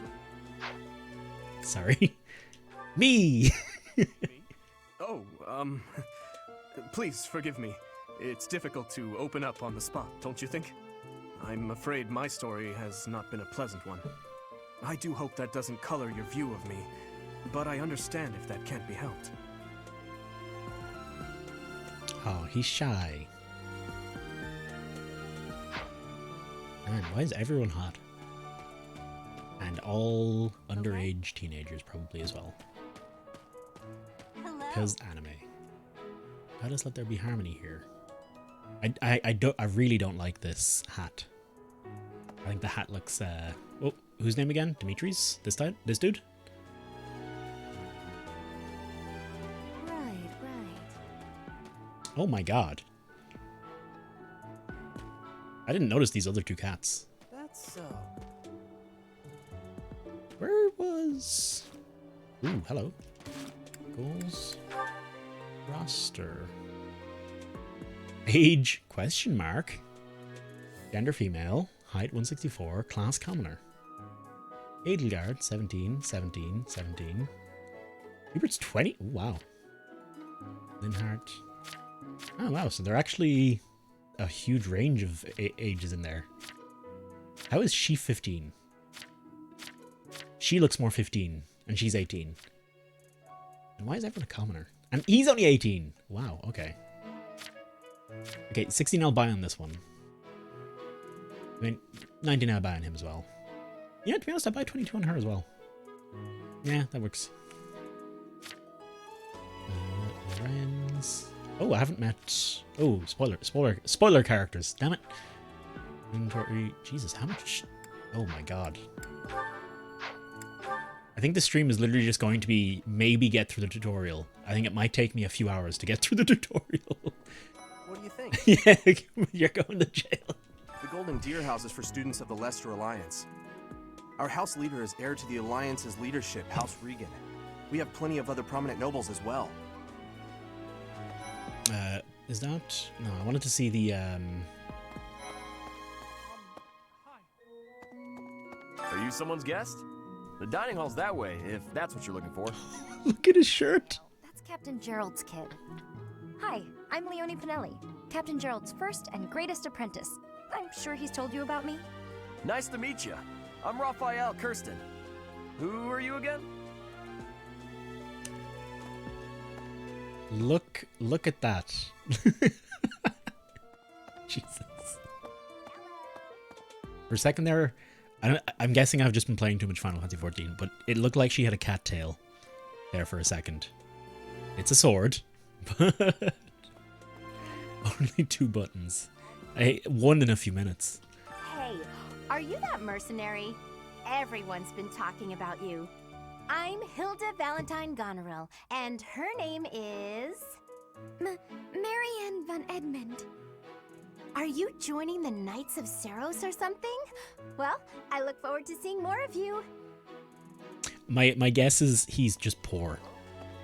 Sorry. Me! Oh, please forgive me. It's difficult to open up on the spot, don't you think? I'm afraid my story has not been a pleasant one. I do hope that doesn't color your view of me, but I understand if that can't be helped. Oh, he's shy. Man, why is everyone hot? And all underage teenagers probably as well. Because anime. Let us let there be harmony here. I really don't like this hat. I think the hat looks oh, whose name again? Dimitri's? This dude? Right. Oh my god. I didn't notice these other 2 cats. That's so. Where was... Ooh, hello. Goals. Roster. Age? Question mark. Gender female. Height 164. Class commoner. Edelgard 17, 17, 17. Hubert's 20. Ooh, wow. Linhart. Oh wow, so there are actually a huge range of ages in there. How is she 15? She looks more 15, and she's 18. And why is everyone a commoner? And he's only 18. Wow, okay. Okay, 16 I'll buy on this one. I mean, 19 I'll buy on him as well. Yeah, to be honest, I buy 22 on her as well. Yeah, that works. Lorenz. Oh, I haven't met... Oh, spoiler characters. Damn it. Inventory. Jesus, how much... Oh my god. I think the stream is literally just going to be maybe get through the tutorial. I think it might take me a few hours to get through the tutorial. What do you think? Yeah, you're going to jail. The Golden Deer House is for students of the Leicester Alliance. Our house leader is heir to the Alliance's leadership, House Regan. We have plenty of other prominent nobles as well. Is that... No, I wanted to see the, Are you someone's guest? The dining hall's that way, if that's what you're looking for. Look at his shirt. That's Captain Gerald's kid. Hi, I'm Leone Pinelli, Captain Gerald's first and greatest apprentice. I'm sure he's told you about me. Nice to meet you. I'm Raphael Kirsten. Who are you again? Look at that. Jesus. For a second there, I'm guessing I've just been playing too much Final Fantasy XIV, but it looked like she had a cat tail there for a second. It's a sword, but only 2 buttons. One in a few minutes. Hey, are you that mercenary? Everyone's been talking about you. I'm Hilda Valentine Goneril, and her name is... Marianne von Edmund. Are you joining the Knights of Seros or something? Well, I look forward to seeing more of you. My guess is he's just poor.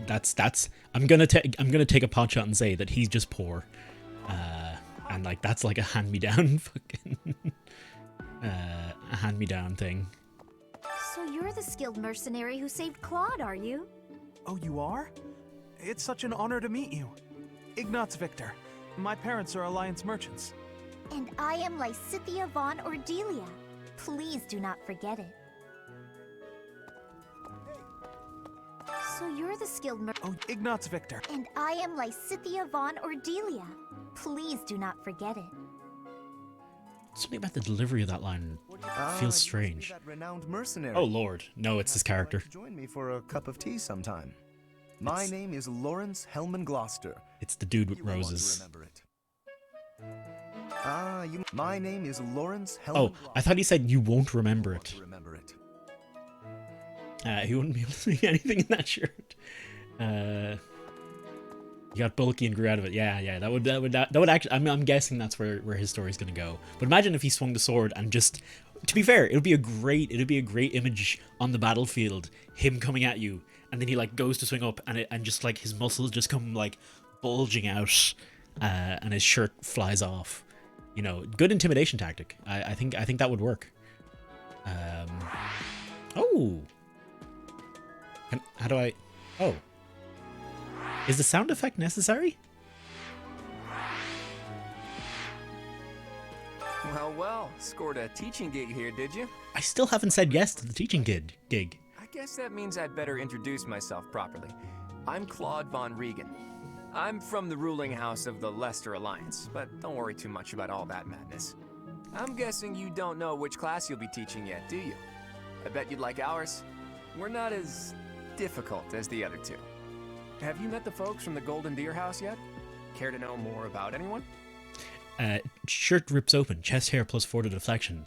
That's I'm gonna take a pot shot and say that he's just poor. And like that's like a hand-me-down fucking a hand-me-down thing. So you're the skilled mercenary who saved Claude, are you? Oh, you are? It's such an honor to meet you. Ignatz Victor. My parents are Alliance merchants. And I am Lysithia von Ordelia. Please do not forget it. So you're the skilled Oh, Ignatz Victor. And I am Lysithia von Ordelia. Please do not forget it. Something about the delivery of that line feels strange. That renowned mercenary. Oh lord, no, it's his character. Join me for a cup of tea sometime. My name is Lawrence Hellman Gloucester. It's the dude with roses. My name is Lawrence Hellman. Oh, I thought he said you won't remember it. Remember it. He wouldn't be able to see anything in that shirt. You got bulky and grew out of it. Yeah. That would actually. I'm guessing that's where his story's gonna go. But imagine if he swung the sword and just. To be fair, it'd be a great image on the battlefield. Him coming at you, and then he like goes to swing up, and just like his muscles just come like bulging out, and his shirt flies off. You know, good intimidation tactic. I think that would work. Oh. How do I? Oh. Is the sound effect necessary? Well, scored a teaching gig here, did you? I still haven't said yes to the teaching gig. I guess that means I'd better introduce myself properly. I'm Claude von Regan. I'm from the ruling house of the Leicester Alliance, but don't worry too much about all that madness. I'm guessing you don't know which class you'll be teaching yet, do you? I bet you'd like ours. We're not as difficult as the other two. Have you met the folks from the Golden Deer House yet? Care to know more about anyone? Shirt rips open, chest hair plus 4 to deflection.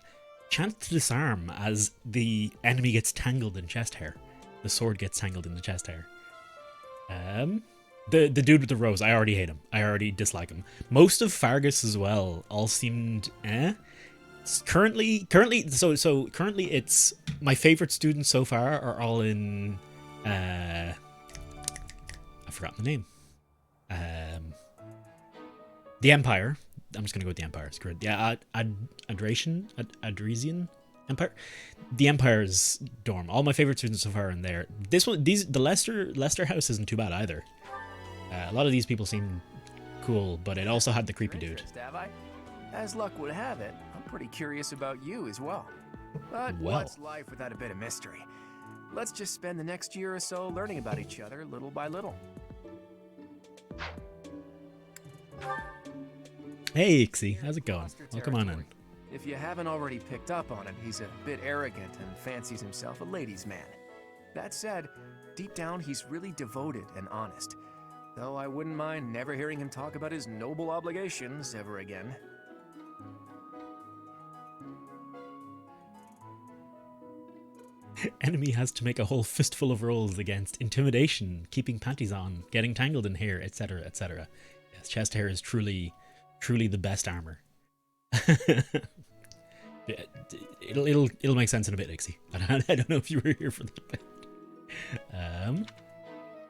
Chance to disarm as the enemy gets tangled in chest hair. The sword gets tangled in the chest hair. The dude with the rose, I already hate him. I already dislike him. Most of Fargus as well all seemed Currently it's my favorite students so far are all in I've forgotten the name. The Empire. I'm just gonna go with the Empire. It's correct. Yeah, Adresian Empire. The Empire's dorm. All my favorite students so far are in there. The Leicester house isn't too bad either. A lot of these people seem cool, but it also had the creepy dude. Have I? As luck would have it, I'm pretty curious about you as well. But Well. what's life without a bit of mystery? Let's just spend the next year or so learning about each other little by little. Hey, Ixie, how's it going? Welcome on in. If you haven't already picked up on it, he's a bit arrogant and fancies himself a ladies' man. That said, deep down he's really devoted and honest. Though I wouldn't mind never hearing him talk about his noble obligations ever again. Enemy has to make a whole fistful of rolls against intimidation, keeping panties on, getting tangled in hair, etc., etc. Yes, chest hair is truly the best armor. it'll make sense in a bit, Ixie. I don't know if you were here for that bit.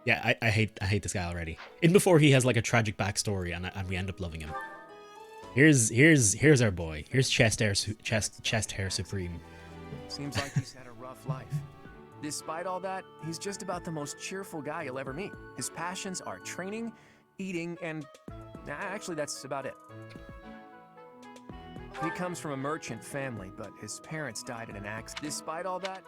Yeah, I hate this guy already. In before he has like a tragic backstory and we end up loving him. Here's our boy. Here's chest hair supreme. Seems like he's had a rough life. Despite all that, he's just about the most cheerful guy you'll ever meet. His passions are training, eating, and actually that's about it. He comes from a merchant family, but his parents died in an accident. Despite all that,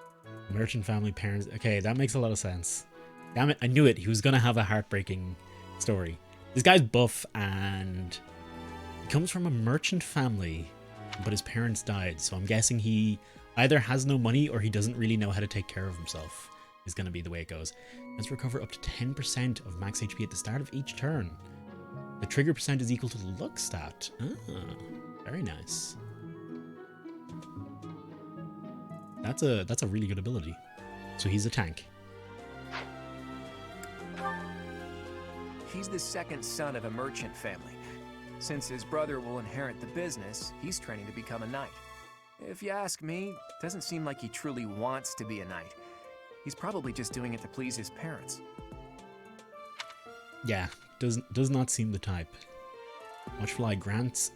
Merchant family, parents. Okay, that makes a lot of sense. Damn it, I knew it. He was gonna have a heartbreaking story. This guy's buff and he comes from a merchant family, but his parents died. So I'm guessing he either has no money or he doesn't really know how to take care of himself. Is gonna be the way it goes. Let's recover up to 10% of max HP at the start of each turn. The trigger percent is equal to the luck stat. Ah, very nice. That's a really good ability. So he's a tank. he's the second son of a merchant family. Since his brother will inherit the business, he's training to become a knight. If you ask me, it doesn't seem like he truly wants to be a knight. He's probably just doing it to please his parents. Yeah, does not seem the type. Watchfly grants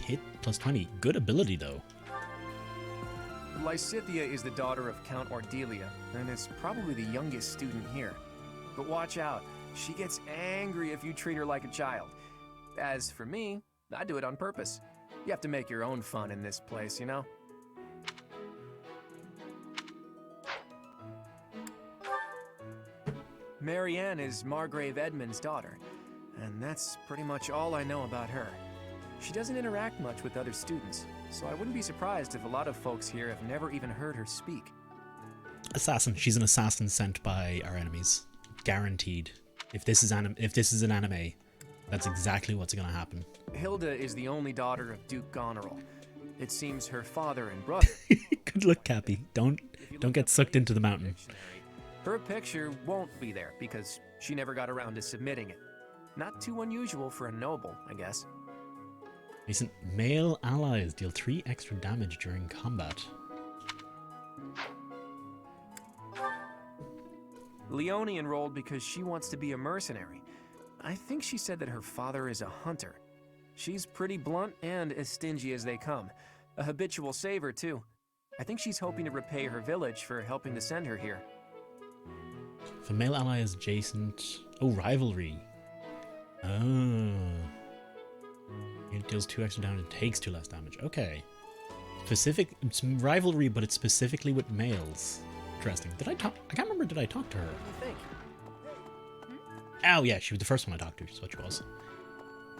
hit plus 20. Good ability though. Lysithia is the daughter of Count Ordelia, and is probably the youngest student here. But watch out, she gets angry if you treat her like a child. As for me, I do it on purpose. You have to make your own fun in this place, you know? Marianne is Margrave Edmund's daughter, and that's pretty much all I know about her. She doesn't interact much with other students, so I wouldn't be surprised if a lot of folks here have never even heard her speak. Assassin. She's an assassin sent by our enemies. Guaranteed. If this is an anime, that's exactly what's gonna happen. Hilda is the only daughter of Duke Goneril. It seems her father and brother... Good luck, Cappy. Don't get sucked into the mountain. Her picture won't be there because she never got around to submitting it. Not too unusual for a noble, I guess. Recent male allies deal 3 extra damage during combat. Leone enrolled because she wants to be a mercenary. I think she said that her father is a hunter. She's pretty blunt and as stingy as they come. A habitual saver, too. I think she's hoping to repay her village for helping to send her here. If a male ally is adjacent... Oh, rivalry. Oh. It deals 2 extra damage and takes 2 less damage. Okay. It's rivalry, but it's specifically with males. Interesting. I can't remember, did I talk to her? What do you think? Oh, yeah, she was the first one I talked to, is what she was.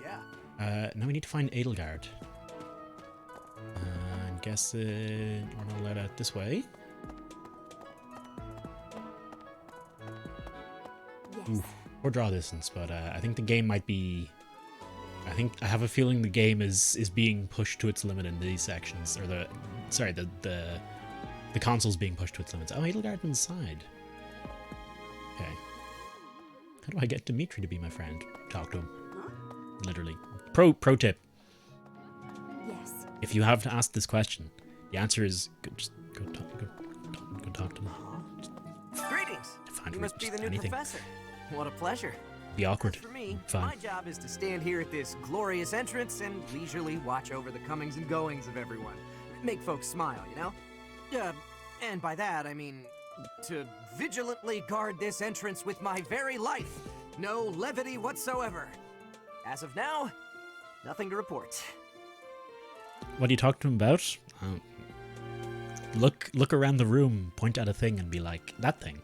Yeah. Now we need to find Edelgard. I'm guessing we're not allowed out this way. Yes. Ooh, or draw distance, but I think the game might be... I have a feeling the game is being pushed to its limit in these sections, or the console's being pushed to its limits. Oh, Edelgard inside. Okay. How do I get Dimitri to be my friend? Talk to him. Literally. Pro tip. Yes. If you have to ask this question, the answer is just go talk to him. Greetings. You must be the new professor. What a pleasure. Be awkward. For me, Fine. my job is to stand here at this glorious entrance and leisurely watch over the comings and goings of everyone. Make folks smile, you know? And by that, I mean to vigilantly guard this entrance with my very life. No levity whatsoever. As of now, nothing to report. What do you talk to him about? Look around the room, point at a thing, and be like, that thing.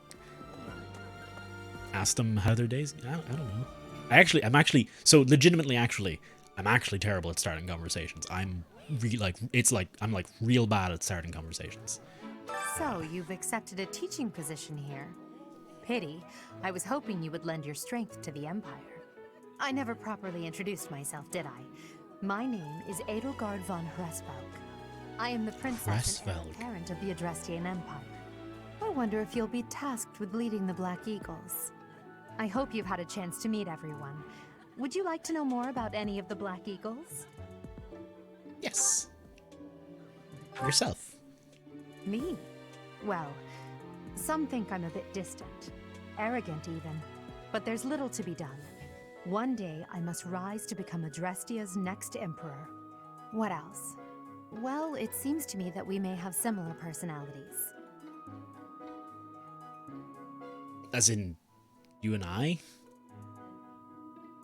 Ask them how their days. I don't know. I'm actually terrible at starting conversations. I'm real bad at starting conversations. So, you've accepted a teaching position here. Pity. I was hoping you would lend your strength to the Empire. I never properly introduced myself, did I? My name is Edelgard von Hresvelg. I am the princess and heir apparent of the Adrestian Empire. I wonder if you'll be tasked with leading the Black Eagles. I hope you've had a chance to meet everyone. Would you like to know more about any of the Black Eagles? Yes. Yourself. Me? Well, some think I'm a bit distant. Arrogant, even. But there's little to be done. One day, I must rise to become Adrestia's next emperor. What else? Well, it seems to me that we may have similar personalities. As in, you and I?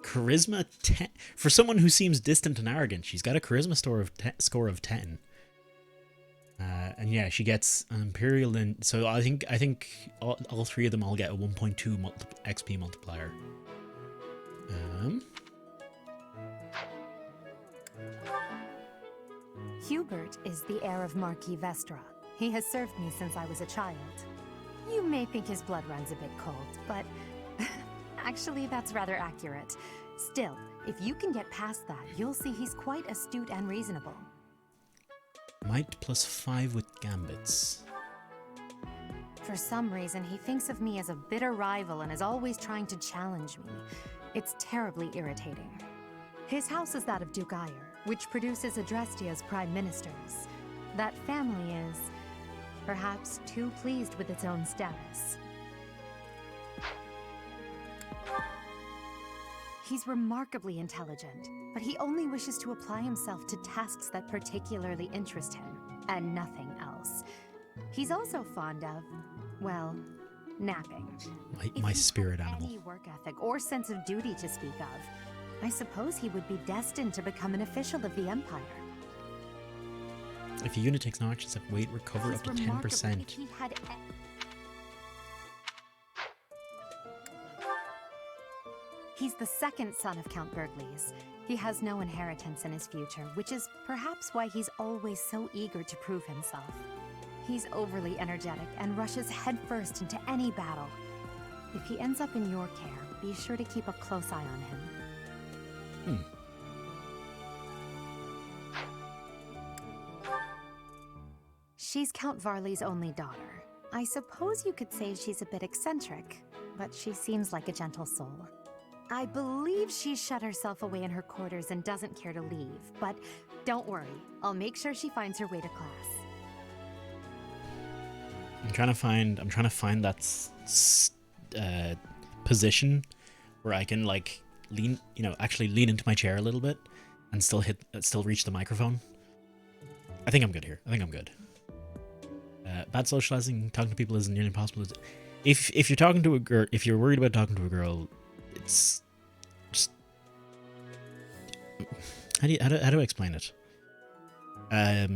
Charisma 10. For someone who seems distant and arrogant, she's got a charisma score of 10. And yeah, she gets an Imperial, and so I think all three of them all get a 1.2 XP multiplier. Hubert is the heir of Marquis Vestra. He has served me since I was a child. You may think his blood runs a bit cold, but actually that's rather accurate. Still, if you can get past that, you'll see he's quite astute and reasonable. Might +5 with gambits. For some reason, he thinks of me as a bitter rival and is always trying to challenge me. It's terribly irritating. His house is that of Duke Ire, which produces Adrestia's prime ministers. That family is, perhaps, too pleased with its own status. He's remarkably intelligent, but he only wishes to apply himself to tasks that particularly interest him, and nothing else. He's also fond of, well, napping. My spirit animal. Any work ethic or sense of duty to speak of, I suppose he would be destined to become an official of the Empire. If a unit takes no action step, wait, recover up to 10%. If he had He's the second son of Count Burgleys. He has no inheritance in his future, which is perhaps why he's always so eager to prove himself. He's overly energetic and rushes headfirst into any battle. If he ends up in your care, be sure to keep a close eye on him. She's Count Varley's only daughter. I suppose you could say she's a bit eccentric, but she seems like a gentle soul. I believe she's shut herself away in her quarters and doesn't care to leave, but don't worry, I'll make sure she finds her way to class. I'm trying to find that position where I can like lean, actually lean into my chair a little bit and still reach the microphone. I think I'm good here. I think I'm good. Bad socializing, talking to people isn't nearly impossible. If you're talking to a girl, if you're worried about talking to a girl, it's just how do I explain it? They're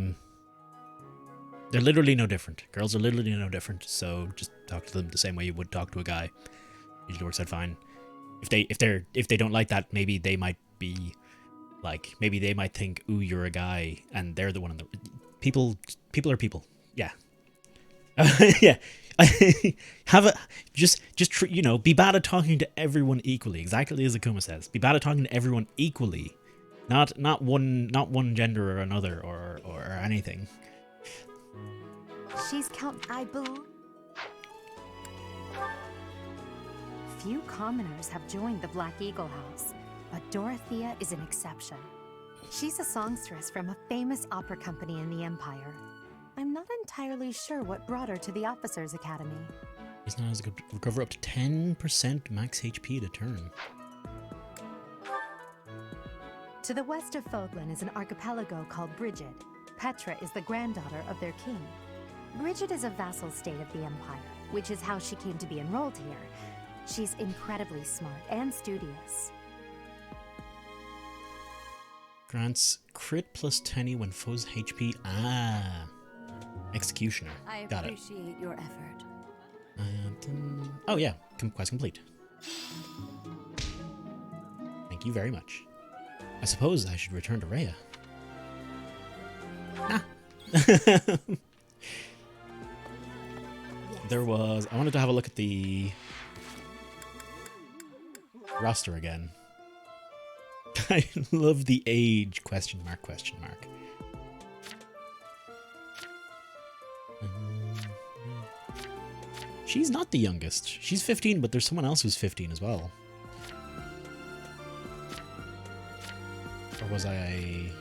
literally no different. Girls are literally no different. So just talk to them the same way you would talk to a guy. Usually works out fine. If they don't like that, maybe they might be like, maybe they might think, ooh, you're a guy, and they're the one in the people are people. Yeah. Yeah. Be bad at talking to everyone equally, exactly as Akuma says. Be bad at talking to everyone equally, not one gender or another or anything. She's I believe. Few commoners have joined the Black Eagle House, but Dorothea is an exception. She's a songstress from a famous opera company in the Empire. I'm not entirely sure what brought her to the Officers' Academy. It's not as good. Recover up to 10% max HP to turn. To the west of Fodlan is an archipelago called Brigid. Petra is the granddaughter of their king. Brigid is a vassal state of the Empire, which is how she came to be enrolled here. She's incredibly smart and studious. Grants crit plus 10 when foe's HP. Ah. Executioner. I Got it. appreciate your effort. Oh yeah, quest complete. Thank you very much. I suppose I should return to Rhea. Nah. There was... I wanted to have a look at the roster again. I love the age, question mark, question mark. She's not the youngest. She's 15, but there's someone else who's 15 as well. Or was I...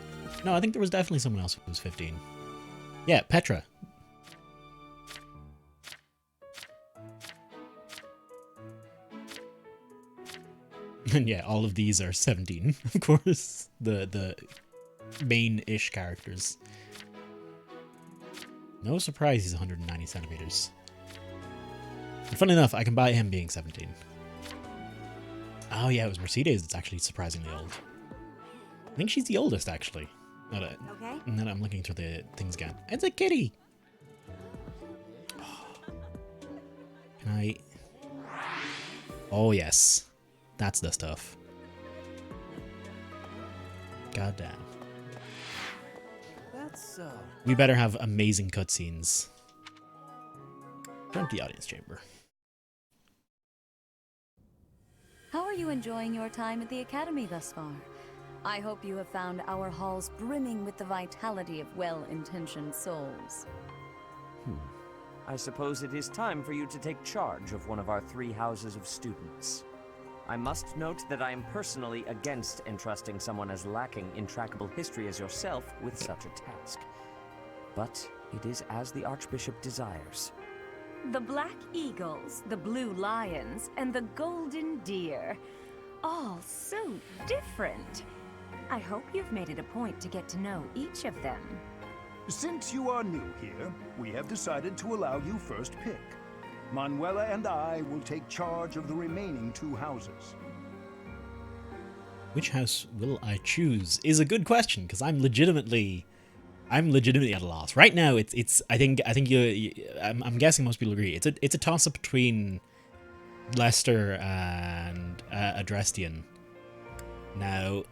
No, I think there was definitely someone else who was 15. Yeah, Petra. And yeah, all of these are 17, of course. The main-ish characters. No surprise he's 190 centimeters. And funny enough, I can buy him being 17. Oh yeah, it was Mercedes that's actually surprisingly old. I think she's the oldest, actually. Now that I'm looking through the things again. It's a kitty! Oh. Can I... Oh yes. That's the stuff. Goddamn. That's, We better have amazing cutscenes. From the audience chamber. How are you enjoying your time at the Academy thus far? I hope you have found our halls brimming with the vitality of well-intentioned souls. I suppose it is time for you to take charge of one of our 3 houses of students. I must note that I am personally against entrusting someone as lacking in trackable history as yourself with such a task. But it is as the Archbishop desires. The Black Eagles, the Blue Lions, and the Golden Deer. All so different. I hope you've made it a point to get to know each of them. Since you are new here, we have decided to allow you first pick. Manuela and I will take charge of the remaining 2 houses. Which house will I choose? Is a good question, because I'm legitimately at a loss right now. It's I think I'm guessing most people agree. It's a toss up between Lester and Adrestian. Now,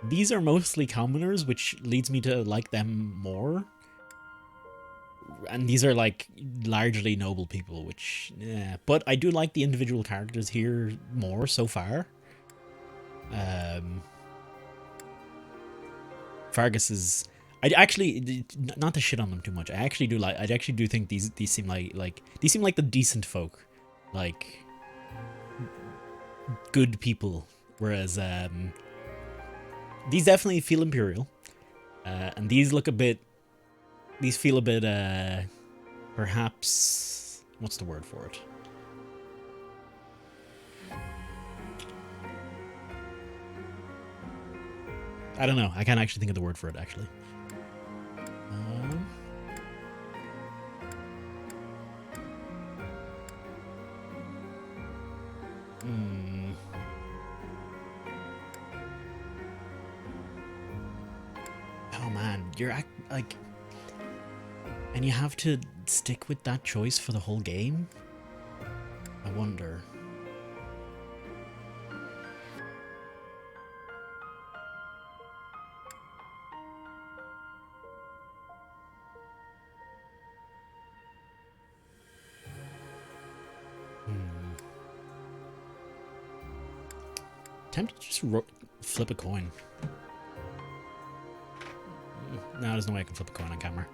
these are mostly commoners, which leads me to like them more. And these are like largely noble people, which yeah. But I do like the individual characters here more so far. Fargus is... I actually, not to shit on them too much. I actually do think these seem like the decent folk, like good people. Whereas these definitely feel imperial, and these look a bit. These feel a bit, perhaps. What's the word for it? I don't know. I can't actually think of the word for it, actually. Oh man, you're like... And you have to stick with that choice for the whole game? I wonder. Tempted to just flip a coin. No, there's no way I can flip a coin on camera.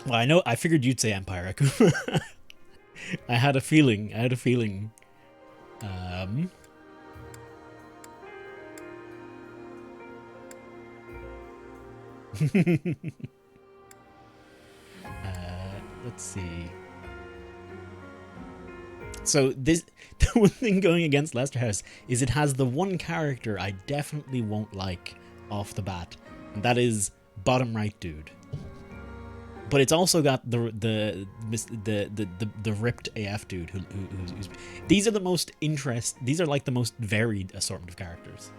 Well, I figured you'd say Empire, Akuma. I had a feeling. Let's see. So the one thing going against Leicester House is it has the one character I definitely won't like off the bat, and that is bottom right dude. but it's also got the ripped AF dude who's these are the most these are like the most varied assortment of characters.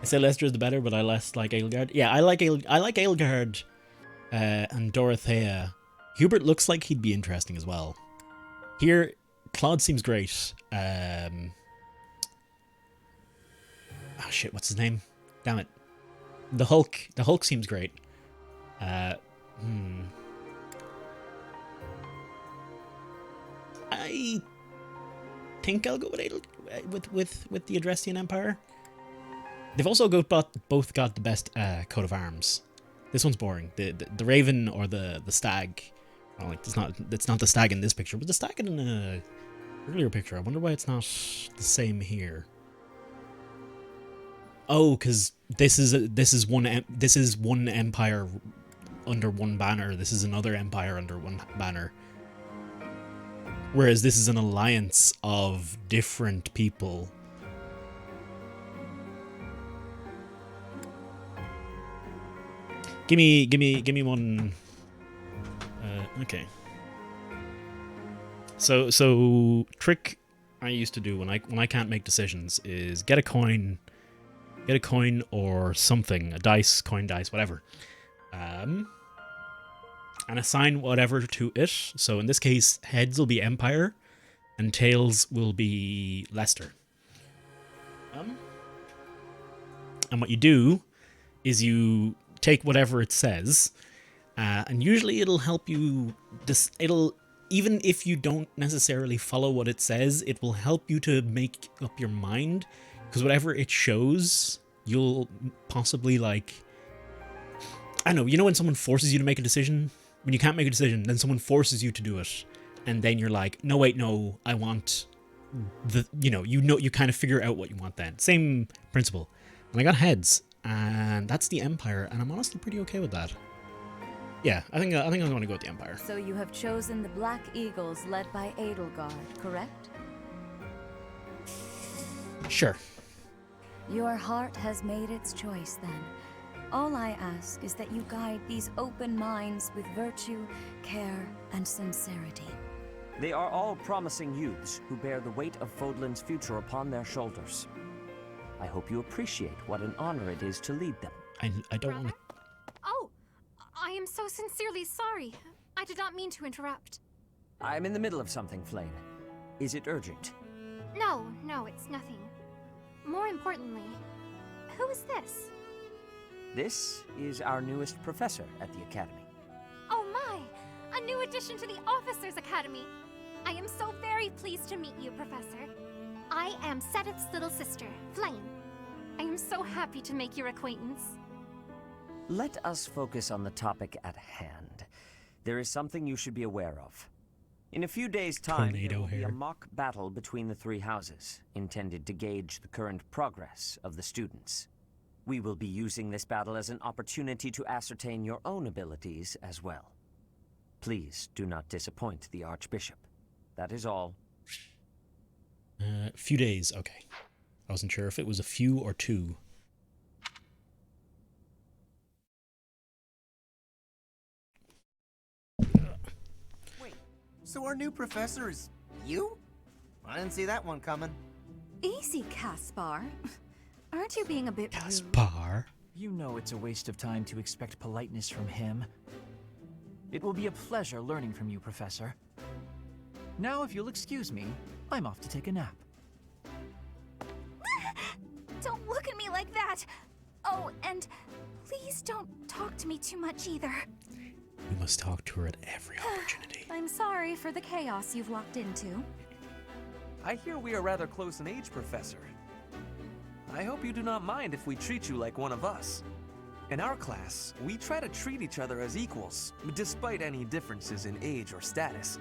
I say Lester is the better, but I less like Edelgard. Yeah, I like Edelgard and Dorothea. Hubert looks like he'd be interesting as well. Here, Claude seems great. Oh shit, what's his name? Damn it. The Hulk seems great. I think I'll go with the Adrestian Empire. They've also both got the best coat of arms. This one's boring. The raven or the stag. Well, like it's not the stag in this picture, but the stag in an earlier picture. I wonder why it's not the same here. Oh, because this is one empire under one banner. This is another empire under one banner. Whereas this is an alliance of different people. Give me one. Okay. So trick I used to do when I can't make decisions is get a coin or something, a dice, coin, dice, whatever, and assign whatever to it. So in this case, heads will be Empire, and tails will be Leicester. And what you do is you take whatever it says, and usually it'll help you. Even if you don't necessarily follow what it says, it will help you to make up your mind, because whatever it shows, you'll possibly like. I don't know. You know when someone forces you to make a decision, when you can't make a decision, then someone forces you to do it, and then you're like, no, wait, no, I want the. You kind of figure out what you want. Then same principle. And I got heads. And that's the Empire, and I'm honestly pretty okay with that. Yeah, I think I'm going to go with the Empire. So you have chosen the Black Eagles led by Edelgard, correct? Sure. Your heart has made its choice then. All I ask is that you guide these open minds with virtue, care, and sincerity. They are all promising youths who bear the weight of Fodlan's future upon their shoulders. I hope you appreciate what an honor it is to lead them. I don't want to... Oh, I am so sincerely sorry. I did not mean to interrupt. I'm in the middle of something, Flame. Is it urgent? No, it's nothing. More importantly, who is this? This is our newest professor at the Academy. Oh my! A new addition to the Officers' Academy! I am so very pleased to meet you, Professor. I am Sedith's little sister, Flame. I am so happy to make your acquaintance. Let us focus on the topic at hand. There is something you should be aware of. In a few days' time, there will be a mock battle between the three houses, intended to gauge the current progress of the students. We will be using this battle as an opportunity to ascertain your own abilities as well. Please do not disappoint the Archbishop. That is all. Few days, okay. I wasn't sure if it was a few or two. Wait, so our new professor is you? I didn't see that one coming. Easy, Caspar. Aren't you being a bit rude? Caspar? You know it's a waste of time to expect politeness from him. It will be a pleasure learning from you, Professor. Now, if you'll excuse me, I'm off to take a nap. Don't look at me like that! Oh, and please don't talk to me too much either. We must talk to her at every opportunity. I'm sorry for the chaos you've walked into. I hear we are rather close in age, Professor. I hope you do not mind if we treat you like one of us. In our class, we try to treat each other as equals, despite any differences in age or status.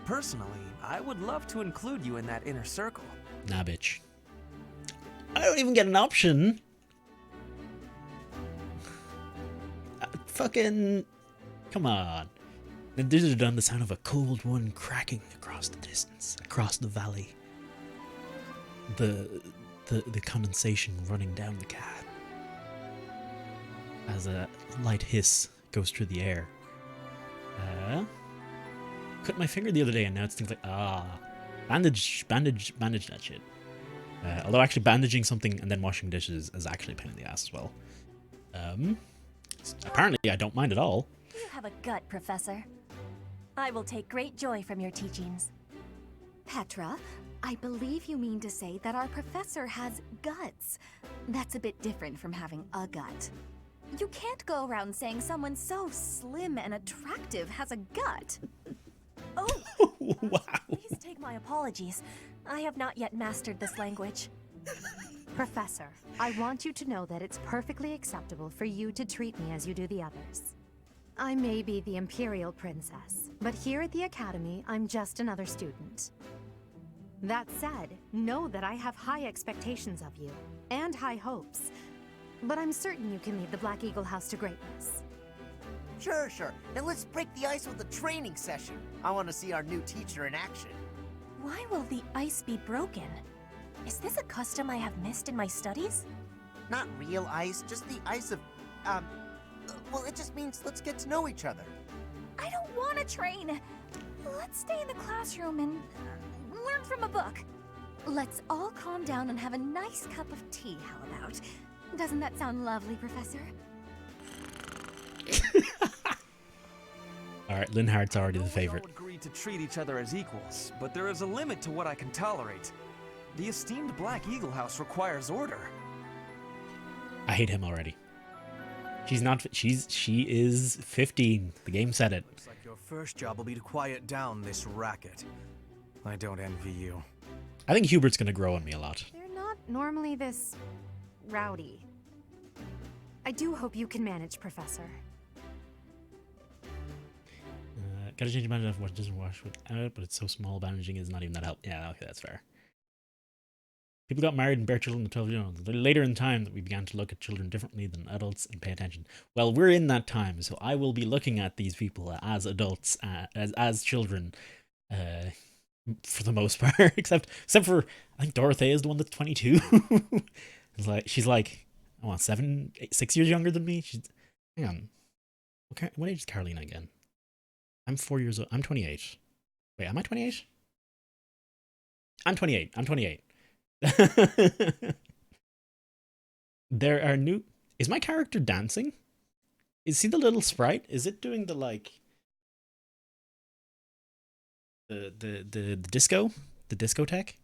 Personally, I would love to include you in that inner circle. Nah, bitch. I don't even get an option. Fucking... Come on. And this is done the sound of a cold one cracking across the distance, across the valley. The condensation running down the cab. as a light hiss goes through the air. Cut my finger the other day and now it's things like, bandage that shit. Although actually bandaging something and then washing dishes is actually a pain in the ass as well. Apparently I don't mind at all. You have a gut, Professor. I will take great joy from your teachings. Petra, I believe you mean to say that our professor has guts. That's a bit different from having a gut. You can't go around saying someone so slim and attractive has a gut. Oh! Wow. Please take my apologies. I have not yet mastered this language. Professor, I want you to know that it's perfectly acceptable for you to treat me as you do the others. I may be the Imperial Princess, but here at the Academy, I'm just another student. That said, know that I have high expectations of you, and high hopes. But I'm certain you can lead the Black Eagle House to greatness. Sure. Now let's break the ice with a training session. I want to see our new teacher in action. Why will the ice be broken? Is this a custom I have missed in my studies? Not real ice, just the ice of, well, it just means let's get to know each other. I don't want to train. Let's stay in the classroom and learn from a book. Let's all calm down and have a nice cup of tea, how about? Doesn't that sound lovely, Professor? Alright, Linhardt's already the We favorite. all agreed to treat each other as equals, but there is a limit to what I can tolerate. The esteemed Black Eagle House requires order. I hate him already. She is 15. The game said it. Looks like your first job will be to quiet down this racket. I don't envy you. I think Hubert's gonna grow on me a lot. They're not normally this rowdy. I do hope you can manage, Professor. Gotta change bandage off what doesn't wash without, but it's so small bandaging is not even that help. Yeah, okay, that's fair. People got married and bare children at 12 years old. Later in time that we began to look at children differently than adults and pay attention. Well, we're in that time, so I will be looking at these people as adults, as children, for the most part. except for I think Dorothea is the one that's 22. She's like, I want 6 years younger than me. Hang on, okay, what age is Carolina again? I'm 4 years old. I'm 28. Wait, am I 28? I'm 28. I'm 28. There are new. Is my character dancing? Is he the little sprite? Is it doing the like the disco, the discotheque?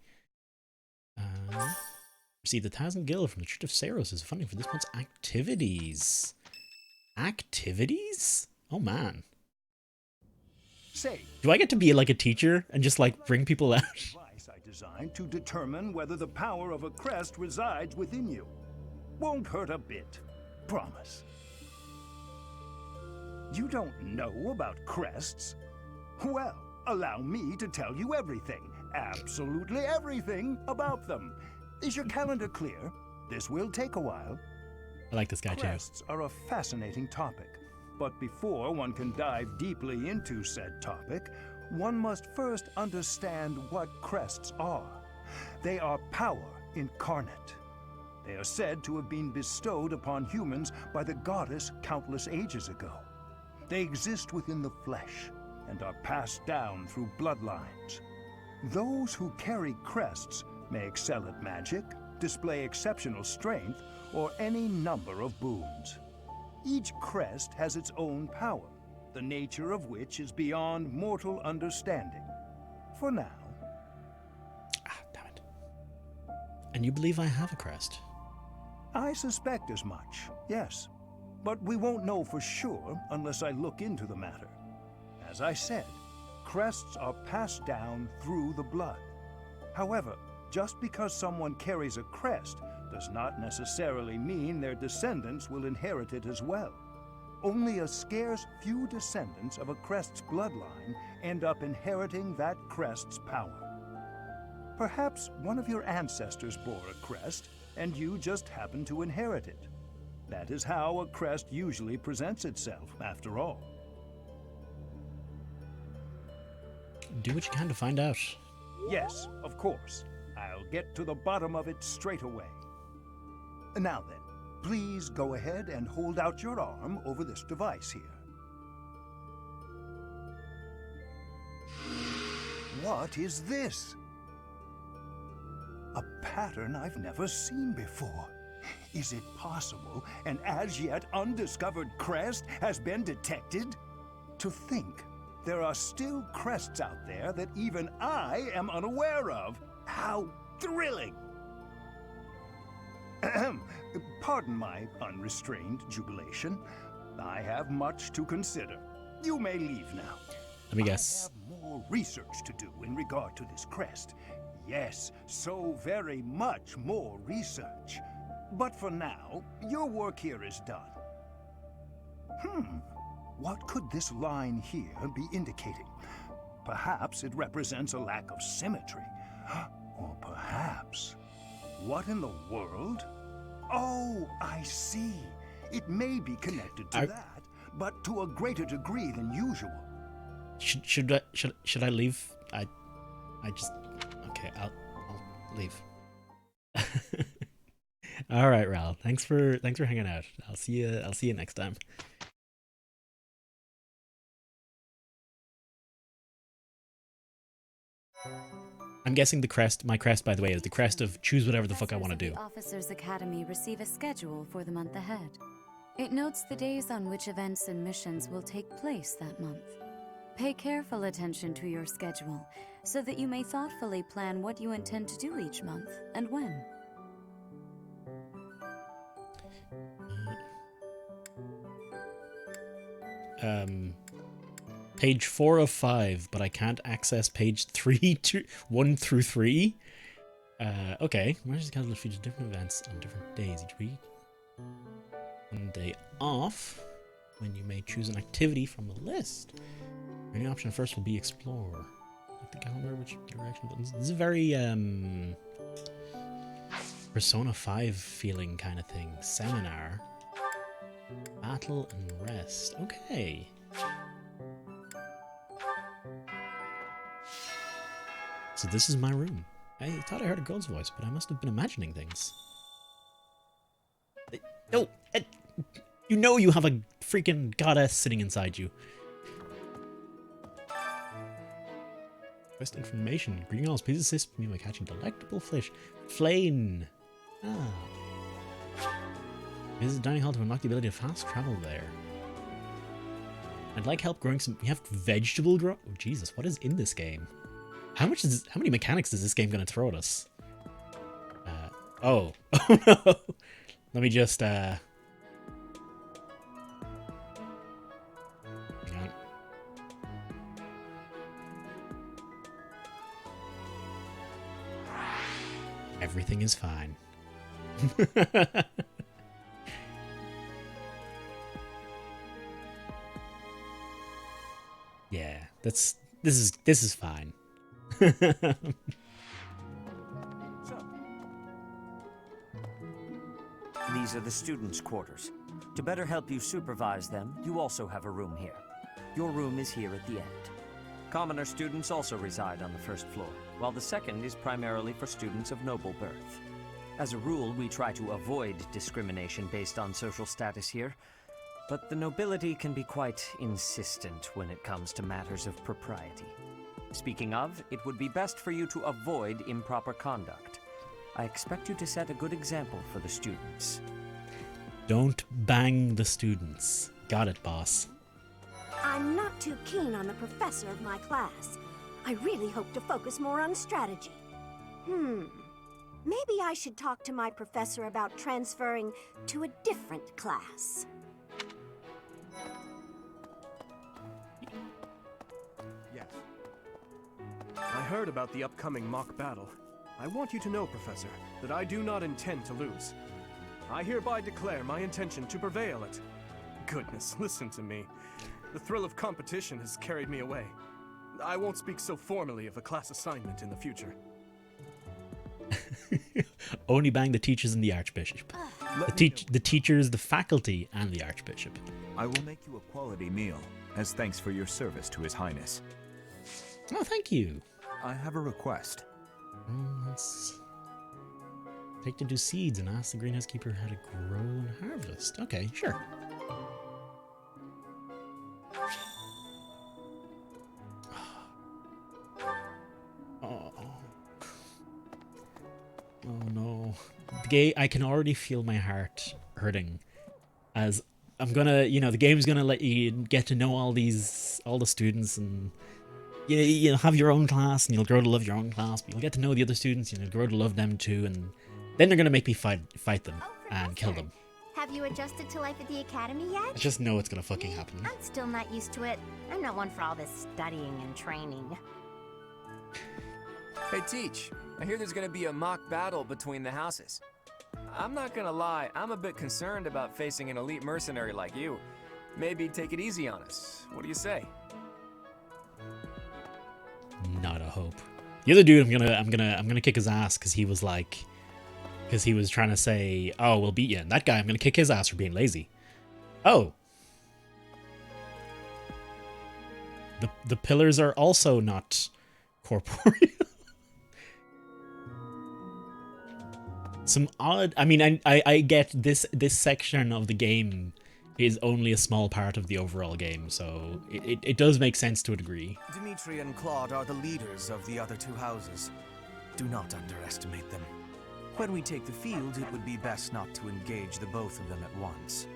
Receive the 1,000 gil from the Church of Saros as funding for this month's activities. Activities? Oh man. Say, do I get to be like a teacher and just like bring people out? Device I designed to determine whether the power of a crest resides within you. Won't hurt a bit. Promise. You don't know about crests? Well, allow me to tell you everything, absolutely everything about them. Is your calendar clear? This will take a while. I like this guy too. Crests are a fascinating topic. But before one can dive deeply into said topic, one must first understand what crests are. They are power incarnate. They are said to have been bestowed upon humans by the goddess countless ages ago. They exist within the flesh and are passed down through bloodlines. Those who carry crests may excel at magic, display exceptional strength, or any number of boons. Each crest has its own power, the nature of which is beyond mortal understanding. For now. Damn it. And you believe I have a crest? I suspect as much, yes. But we won't know for sure unless I look into the matter. As I said, crests are passed down through the blood. However, just because someone carries a crest does not necessarily mean their descendants will inherit it as well. Only a scarce few descendants of a crest's bloodline end up inheriting that crest's power. Perhaps one of your ancestors bore a crest, and you just happen to inherit it. That is how a crest usually presents itself, after all. Do what you can to find out. Yes, of course. I'll get to the bottom of it straight away. Now then, Please go ahead and hold out your arm over this device here. What is this? A pattern I've never seen before. Is it possible an as yet undiscovered crest has been detected? To think there are still crests out there that even I am unaware of. How thrilling! Pardon my unrestrained jubilation. I have much to consider. You may leave now. Let me guess. I have more research to do in regard to this crest. Yes, so very much more research. But for now, your work here is done. What could this line here be indicating? Perhaps it represents a lack of symmetry. Or perhaps... What in the world? Oh, I see. It may be connected to that, but to a greater degree than usual. Should I leave? I just okay. I'll leave. All right, Ral. Thanks for hanging out. I'll see you next time. I'm guessing my crest, by the way, is the crest of choose whatever the fuck I want to do. The Officers Academy receive a schedule for the month ahead. It notes the days on which events and missions will take place that month. Pay careful attention to your schedule so that you may thoughtfully plan what you intend to do each month and when. Page 4 of 5, but I can't access page 1 through 3. Okay. Manage the calendar features different events on different days each week. One day off, when you may choose an activity from the list. Any option first will be explore. Like the calendar, which direction? This is a very Persona 5 feeling kind of thing. Seminar, battle, and rest. Okay. So this is my room. I thought I heard a girl's voice, but I must have been imagining things. No! You know you have a freaking goddess sitting inside you. Quest information. Greeting all. Please assist me by catching delectable fish. Flame! Ah. Visit the dining hall to unlock the ability to fast travel there. I'd like help growing some... We have vegetable grow... Oh, Jesus, what is in this game? How many mechanics is this game going to throw at us? Oh no! Let me just, hang on. Everything is fine. Yeah, this is fine. These are the students' quarters. To better help you supervise them, you also have a room here. Your room is here at the end. Commoner students also reside on the first floor, while the second is primarily for students of noble birth. As a rule, we try to avoid discrimination based on social status here, but the nobility can be quite insistent when it comes to matters of propriety. Speaking of, it would be best for you to avoid improper conduct. I expect you to set a good example for the students. Don't bang the students. Got it, boss. I'm not too keen on the professor of my class. I really hope to focus more on strategy. Maybe I should talk to my professor about transferring to a different class. Yes. I heard about the upcoming mock battle. I want you to know, Professor, that I do not intend to lose. I hereby declare my intention to prevail at... Goodness, listen to me. The thrill of competition has carried me away. I won't speak so formally of a class assignment in the future. Only bang the teachers and the Archbishop. The teachers, the faculty, and the Archbishop. I will make you a quality meal, as thanks for your service to His Highness. Oh, thank you. I have a request. Let's Take to do seeds and ask the greenhouse keeper how to grow and harvest. Okay, sure. Oh. Oh no. I can already feel my heart hurting as I'm gonna, the game's gonna let you get to know all the students, and you'll have your own class and you'll grow to love your own class, but you'll get to know the other students and you'll grow to love them too, and then they're gonna make me fight them and kill them. Have you adjusted to life at the academy yet? I just know it's gonna fucking happen. I'm still not used to it. I'm not one for all this studying and training. Hey, Teach. I hear there's gonna be a mock battle between the houses. I'm not gonna lie, I'm a bit concerned about facing an elite mercenary like you. Maybe take it easy on us. What do you say? Not a hope. The other dude, I'm gonna kick his ass because he was trying to say, "Oh, we'll beat you." And that guy, I'm gonna kick his ass for being lazy. Oh, the pillars are also not corporeal. Some odd. I mean, I get this section of the game is only a small part of the overall game, so it does make sense to a degree. Dimitri and Claude are the leaders of the other two houses. Do not underestimate them. When we take the field, it would be best not to engage the both of them at once.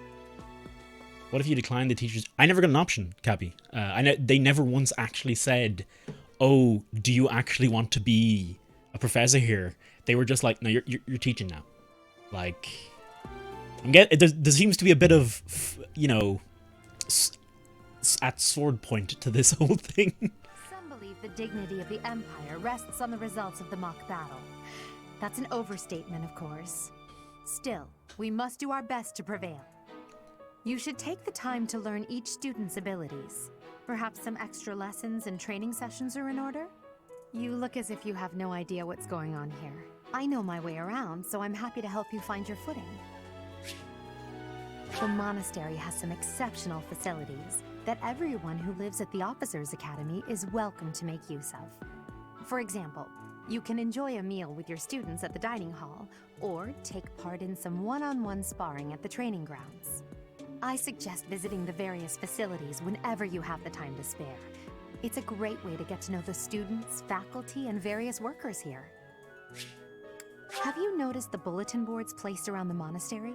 What if you decline the teachers? I never got an option, Cappy. They never once actually said, "Oh, do you actually want to be a professor here?" They were just like, "No, you're teaching now." Like, there seems to be a bit of, at sword point to this whole thing. Some believe the dignity of the Empire rests on the results of the mock battle. That's an overstatement, of course. Still, we must do our best to prevail. You should take the time to learn each student's abilities. Perhaps some extra lessons and training sessions are in order? You look as if you have no idea what's going on here. I know my way around, so I'm happy to help you find your footing. The monastery has some exceptional facilities that everyone who lives at the Officers' Academy is welcome to make use of. For example, you can enjoy a meal with your students at the dining hall, or take part in some one-on-one sparring at the training grounds. I suggest visiting the various facilities whenever you have the time to spare. It's a great way to get to know the students, faculty, and various workers here. Have you noticed the bulletin boards placed around the monastery?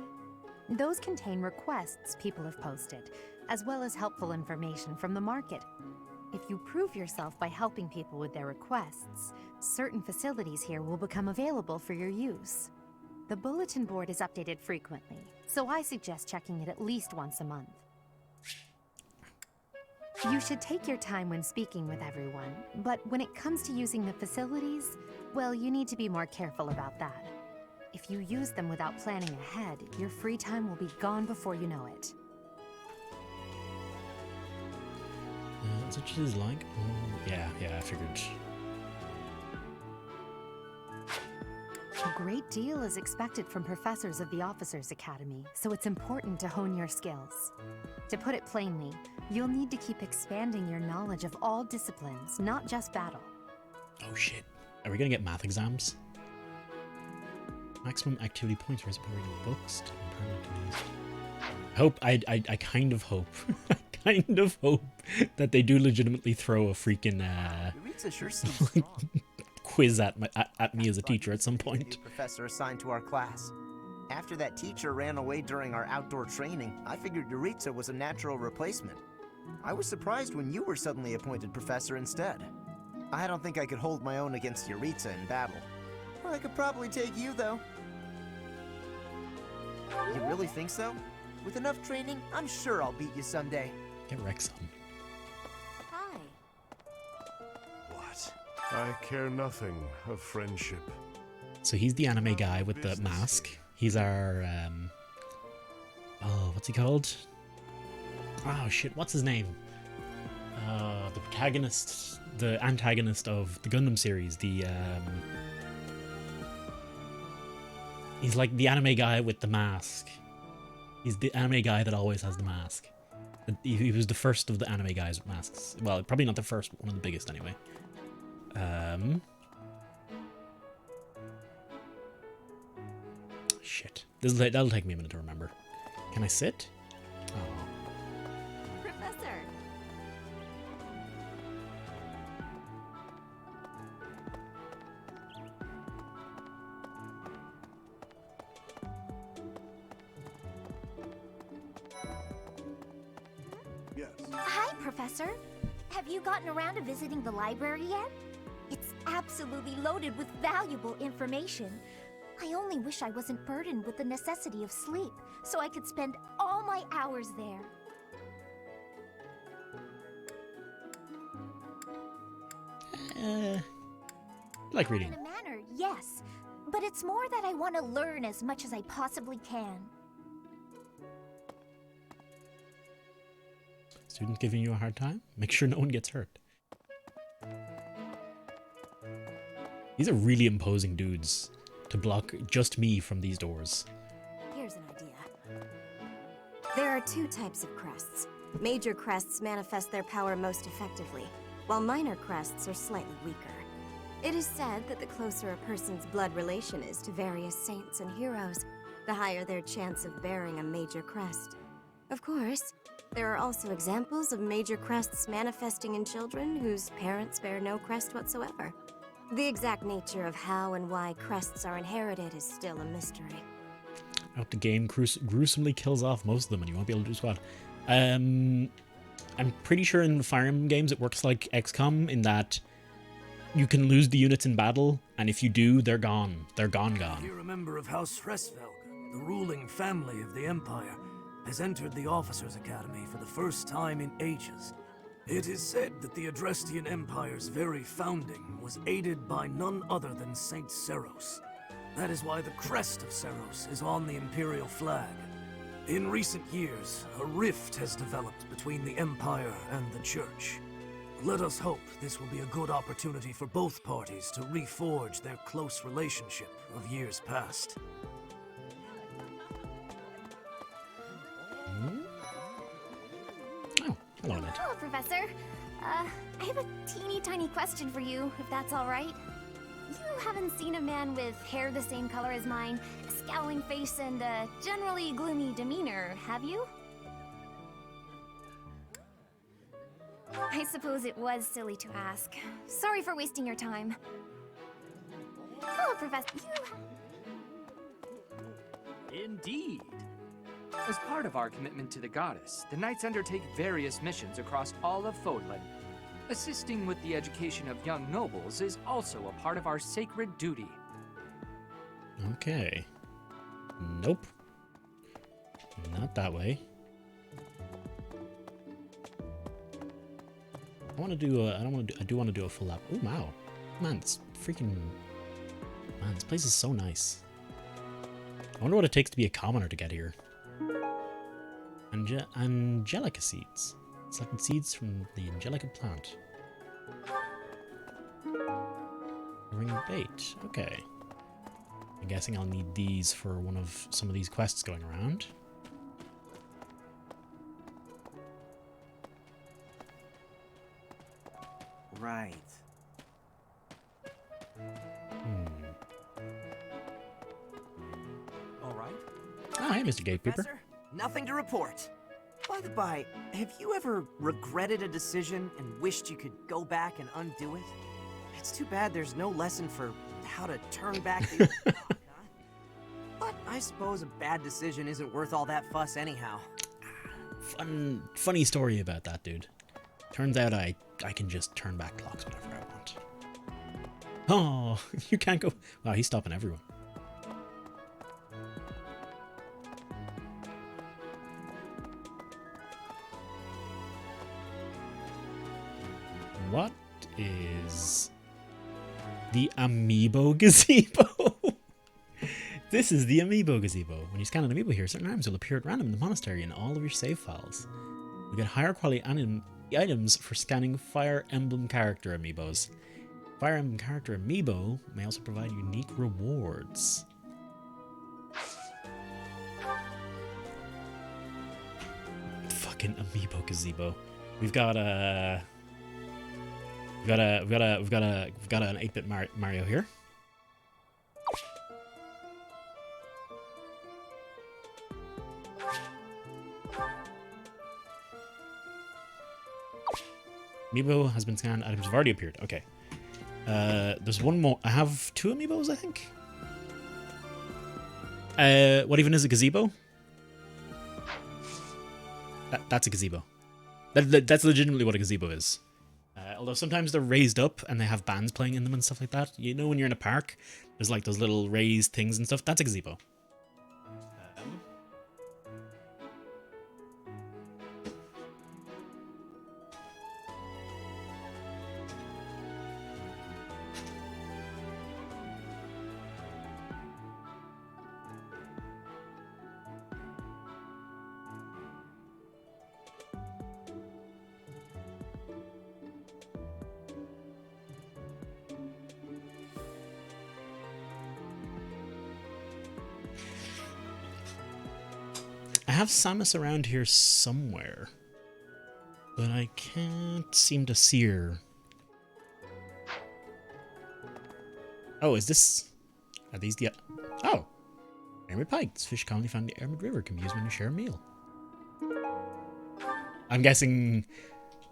Those contain requests people have posted, as well as helpful information from the market. If you prove yourself by helping people with their requests, certain facilities here will become available for your use. The bulletin board is updated frequently, so I suggest checking it at least once a month. You should take your time when speaking with everyone, but when it comes to using the facilities, well, you need to be more careful about that. If you use them without planning ahead, your free time will be gone before you know it. That's what she's like. Yeah, I figured. A great deal is expected from professors of the Officers' Academy, so it's important to hone your skills. To put it plainly, you'll need to keep expanding your knowledge of all disciplines, not just battle. Oh shit. Are we gonna get math exams? Maximum activity points, where's reading books? I kind of hope that they do legitimately throw a freaking quiz at me as a teacher at some point. Professor assigned to our class. After that teacher ran away during our outdoor training, I figured Yuritsa was a natural replacement. I was surprised when you were suddenly appointed professor instead. I don't think I could hold my own against Yuritsa in battle. Well, I could probably take you, though. You really think so? With enough training, I'm sure I'll beat you someday. Get Rex on. Hi. What? I care nothing of friendship. So he's the anime guy with the mask. He's our, what's he called? Oh shit, what's his name? The protagonist, the antagonist of the Gundam series, he's like the anime guy with the mask. He's the anime guy that always has the mask. He was the first of the anime guys with masks. Well, probably not the first, but one of the biggest anyway. shit. That'll take me a minute to remember. Can I sit? Oh. Professor! Yes. Hi, Professor. Have you gotten around to visiting the library yet? It's absolutely loaded with valuable information. I only wish I wasn't burdened with the necessity of sleep, so I could spend all my hours there. I like reading. In a manner, yes. But it's more that I want to learn as much as I possibly can. Student giving you a hard time? Make sure no one gets hurt. These are really imposing dudes to block just me from these doors. Here's an idea. There are two types of crests. Major crests manifest their power most effectively, while minor crests are slightly weaker. It is said that the closer a person's blood relation is to various saints and heroes, the higher their chance of bearing a major crest. Of course, there are also examples of major crests manifesting in children whose parents bear no crest whatsoever. The exact nature of how and why crests are inherited is still a mystery. I hope the game gruesomely kills off most of them and you won't be able to do squad. I'm pretty sure in Fire Emblem games it works like XCOM in that you can lose the units in battle, and if you do, they're gone. They're gone. You're a member of House Hresvelg, the ruling family of the Empire, has entered the Officers' Academy for the first time in ages. It is said that the Adrestian Empire's very founding was aided by none other than Saint Seros. That is why the crest of Seros is on the Imperial flag. In recent years, a rift has developed between the Empire and the Church. Let us hope this will be a good opportunity for both parties to reforge their close relationship of years past. Oh, hello, Annette. Hello, Professor. I have a teeny tiny question for you, if that's all right. You haven't seen a man with hair the same color as mine, a scowling face, and a generally gloomy demeanor, have you? I suppose it was silly to ask. Sorry for wasting your time. Hello, Professor. Indeed. As part of our commitment to the goddess, the Knights undertake various missions across all of Fodlan. Assisting with the education of young nobles is also a part of our sacred duty. Okay. Nope. Not that way. I want to do a. I do want to do a full lap. Oh wow, man, this freaking man, this place is so nice. I wonder what it takes to be a commoner to get here. Angelica seeds. Selected seeds from the Angelica plant. Ring bait. Okay. I'm guessing I'll need these for some of these quests going around. Right. All right. Oh, hey, Mr. Gatekeeper. Professor, nothing to report. By the by, have you ever regretted a decision and wished you could go back and undo it? It's too bad there's no lesson for how to turn back the clock, huh? But I suppose a bad decision isn't worth all that fuss anyhow. Funny story about that, dude. Turns out I can just turn back clocks whenever I want. Oh, you can't go. Wow, he's stopping everyone. What is the Amiibo Gazebo? This is the Amiibo Gazebo. When you scan an Amiibo here, certain items will appear at random in the monastery in all of your save files. You get higher quality items for scanning Fire Emblem character Amiibos. Fire Emblem character Amiibo may also provide unique rewards. Fucking Amiibo Gazebo. We've got an 8-bit Mario here. Amiibo has been scanned. Items have already appeared. Okay. There's one more. I have 2 amiibos, I think. What even is a gazebo? That's a gazebo. That's legitimately what a gazebo is. Although sometimes they're raised up and they have bands playing in them and stuff like that. You know when you're in a park, there's like those little raised things and stuff. That's a gazebo. I have Samus around here somewhere, but I can't seem to see her. Oh, is this... Are these the... Oh! Armored pike. This fish commonly found in the Armored River can be used when you share a meal. I'm guessing...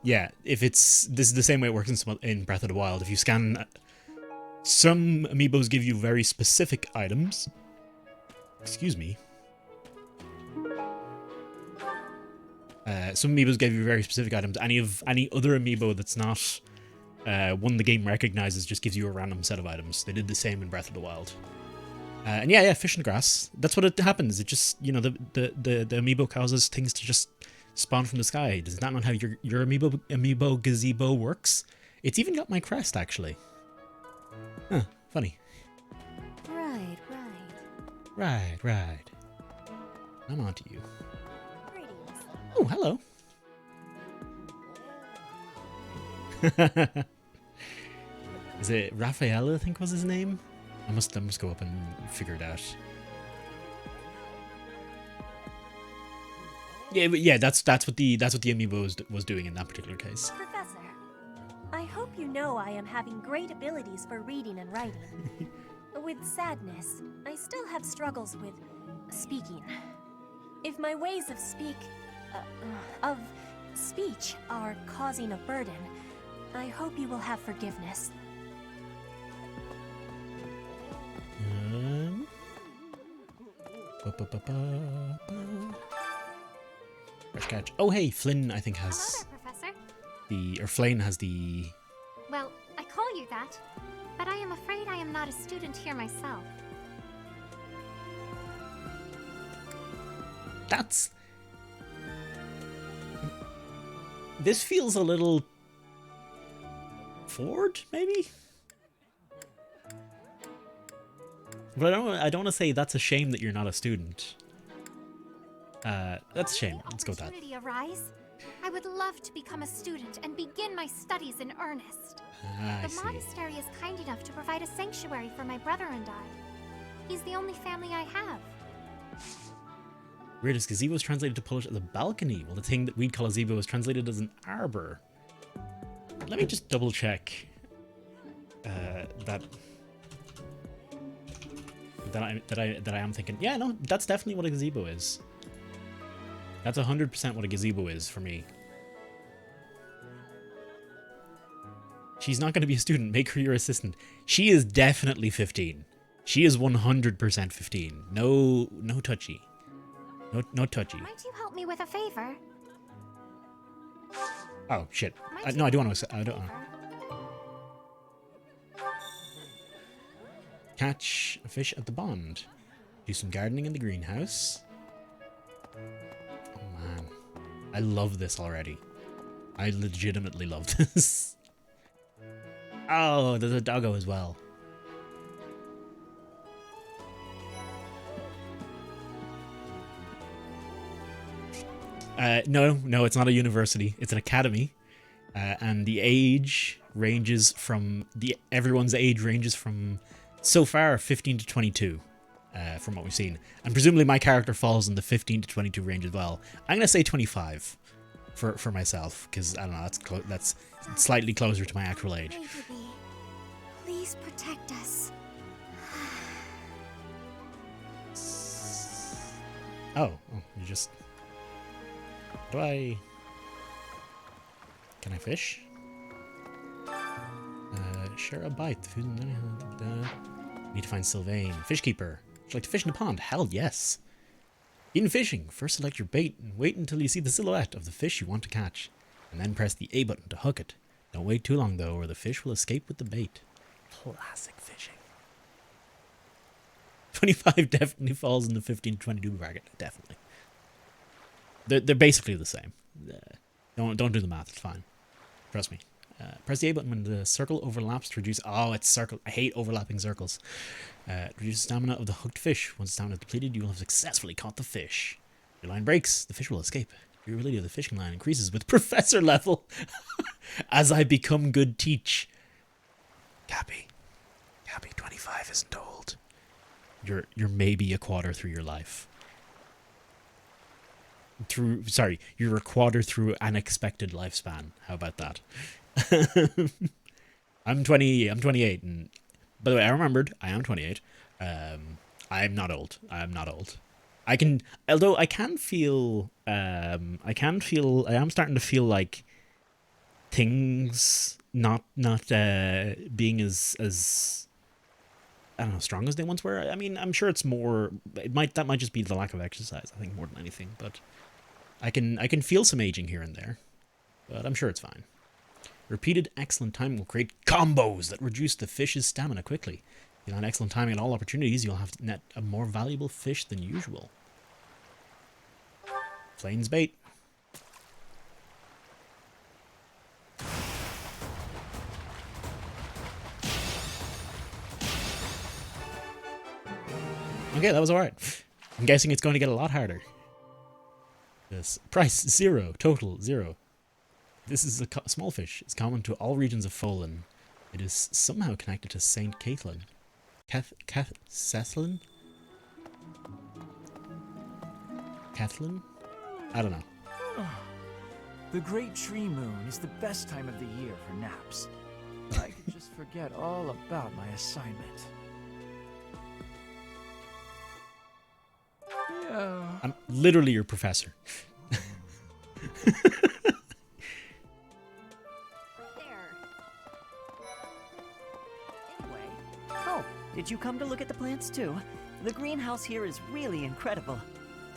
Yeah, if it's... This is the same way it works in Breath of the Wild. If you scan... Some amiibos give you very specific items. Excuse me. Some amiibos give you very specific items. Any other amiibo that's not one the game recognizes just gives you a random set of items. They did the same in Breath of the Wild. And yeah, fish in the grass. That's what it happens. It just, you know, the amiibo causes things to just spawn from the sky. Is that not how your amiibo gazebo works? It's even got my crest, actually. Huh, funny. Right. I'm onto you. Oh, hello. Is it Raphael, I think was his name? I must go up and figure it out. Yeah, that's what the amiibo was doing in that particular case. Professor, I hope you know I am having great abilities for reading and writing. With sadness, I still have struggles with speaking. If my ways of speech are causing a burden, I hope you will have forgiveness. Fresh catch. Oh, hey, Flynn, I think has... Hello there, Professor. Flynn has the... Well, I call you that, but I am afraid I am not a student here myself. That's... This feels a little... forward, maybe? But I don't want to say that's a shame that you're not a student. That's a shame. Let's go with that. Opportunity arise, I would love to become a student and begin my studies in earnest. I The see. monastery is kind enough to provide a sanctuary for my brother and I. He's the only family I have. Weird, is gazebo was translated to Polish as a balcony, while the thing that we'd call a gazebo was translated as an arbor. Let me just double check that I am thinking. Yeah, no, that's definitely what a gazebo is. That's 100% what a gazebo is for me. She's not going to be a student. Make her your assistant. She is definitely 15. She is 100% 15. No touchy. No touchy. Might you help me with a favor? Oh shit! No, I don't want to. I don't. Catch a fish at the pond. Do some gardening in the greenhouse. Oh man, I love this already. I legitimately love this. Oh, there's a doggo as well. No, it's not a university. It's an academy, and the age ranges from everyone's age ranges from so far 15 to 22, from what we've seen, and presumably my character falls in the 15 to 22 range as well. I'm gonna say 25 for myself because I don't know. That's slightly closer to my actual age. Please protect us. Oh, you just. Can I fish? share a bite. The food need to find Sylvain. Fishkeeper. Would you like to fish in the pond? Hell yes. In fishing, first select your bait and wait until you see the silhouette of the fish you want to catch, and then press the A button to hook it. Don't wait too long though, or the fish will escape with the bait. Classic fishing. 25 definitely falls in the 15 to 22 bracket. Definitely. They're basically the same. Don't do the math. It's fine. Trust me. Press the A button when the circle overlaps to reduce... Oh, it's circle. I hate overlapping circles. Reduce stamina of the hooked fish. Once stamina is depleted, you will have successfully caught the fish. Your line breaks. The fish will escape. Your ability of the fishing line increases with professor level. As I become good teach. Cappy, 25 isn't old. You're maybe a quarter through your life. You're a quarter through an expected lifespan. How about that? I'm 28, and by the way, I remembered I am 28. I'm not old. I am starting to feel like things not being as I don't know, strong as they once were. I mean, I'm sure it's more. That might just be the lack of exercise. I think more than anything, but I can feel some aging here and there, but I'm sure it's fine. Repeated excellent timing will create combos that reduce the fish's stamina quickly. If you land excellent timing at all opportunities, you'll have to net a more valuable fish than usual. Flane's bait. Okay, that was alright. I'm guessing it's going to get a lot harder. This price 0, total 0. This is a small fish. It's common to all regions of Folan. It is somehow connected to Saint Caitlin. Caitlin? Kathleen? I don't know. The Great Tree Moon is the best time of the year for naps. I could just forget all about my assignment. Yeah. I'm literally your professor. Oh, did you come to look at the plants too? The greenhouse here is really incredible.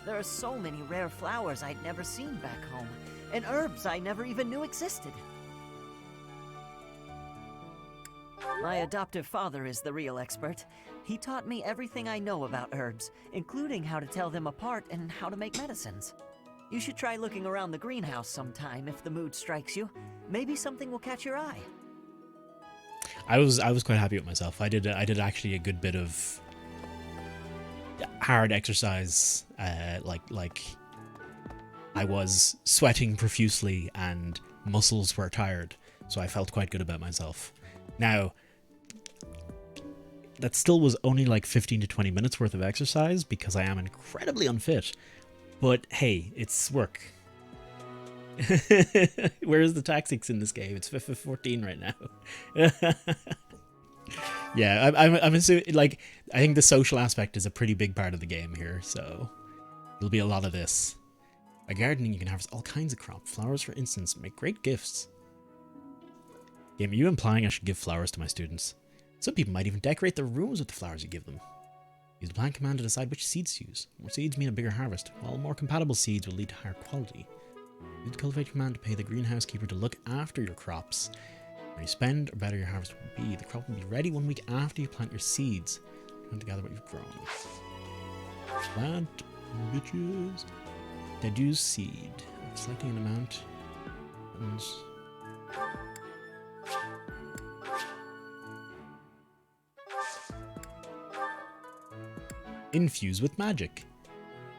There are so many rare flowers I'd never seen back home, and herbs I never even knew existed. My adoptive father is the real expert. He taught me everything I know about herbs, including how to tell them apart and how to make medicines. You should try looking around the greenhouse sometime if the mood strikes you. Maybe something will catch your eye. I was quite happy with myself. I did actually a good bit of hard exercise. Like I was sweating profusely and muscles were tired, so I felt quite good about myself. Now, that still was only like 15 to 20 minutes worth of exercise because I am incredibly unfit. But hey, it's work. Where is the tactics in this game? It's 14 right now. Yeah, I'm assuming, like, I think the social aspect is a pretty big part of the game here, so there'll be a lot of this. By gardening, you can harvest all kinds of crops. Flowers, for instance, make great gifts. Game, are you implying I should give flowers to my students? Some people might even decorate their rooms with the flowers you give them. Use the plant command to decide which seeds to use. More seeds mean a bigger harvest, while more compatible seeds will lead to higher quality. Use the cultivate command to pay the greenhouse keeper to look after your crops. The more you spend, or better your harvest will be. The crop will be ready 1 week after you plant your seeds. Time to gather what you've grown. Plant, bitches. Deduce seed. Selecting an amount. Buttons. Infuse with magic.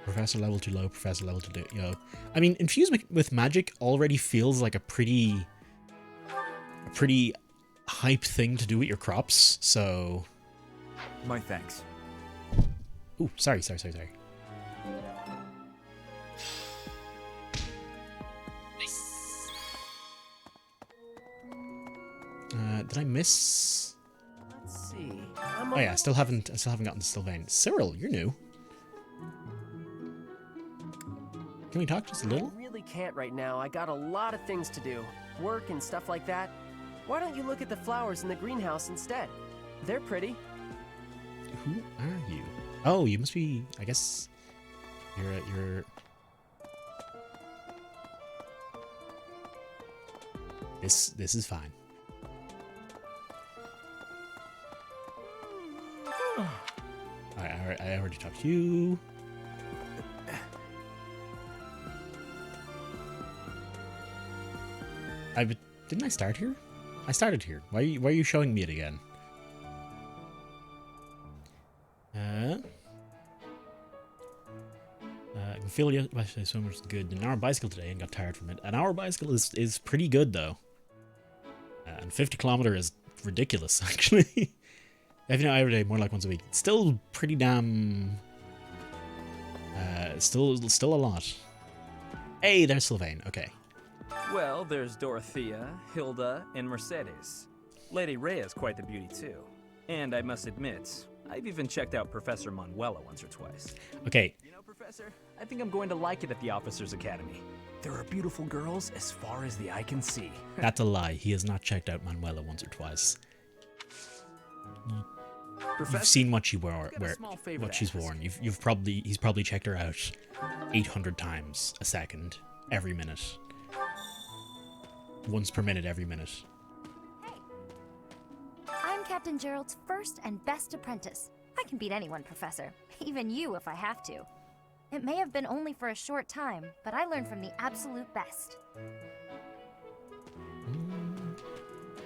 Professor level too low, professor level too low. I mean, infuse with magic already feels like a pretty hype thing to do with your crops, so... My thanks. Ooh, sorry. Did I miss? Let's see. Oh yeah, I still haven't gotten to Sylvain. Cyril, you're new. Can we talk just a little? I really can't right now. I got a lot of things to do. Work and stuff like that. Why don't you look at the flowers in the greenhouse instead? They're pretty. Who are you? Oh, you must be, I guess, you're... This is fine. I already talked to you. Didn't I start here? I started here. Why are you showing me it again? I can feel yesterday so much good. An hour bicycle today and got tired from it. An hour bicycle is pretty good though. And 50 kilometer is ridiculous actually. If you know, every day, more like once a week. Still pretty damn. Still a lot. Hey, there's Sylvain. Okay. Well, there's Dorothea, Hilda, and Mercedes. Lady Rhea's quite the beauty too. And I must admit, I've even checked out Professor Manuela once or twice. Okay. You know, Professor, I think I'm going to like it at the Officers Academy. There are beautiful girls as far as the eye can see. That's a lie. He has not checked out Manuela once or twice. You've seen what she what she's worn. He's probably checked her out 800 times a second, every minute. Once per minute, every minute. I'm Captain Gerald's first and best apprentice. I can beat anyone, Professor. Even you if I have to. It may have been only for a short time, but I learned from the absolute best.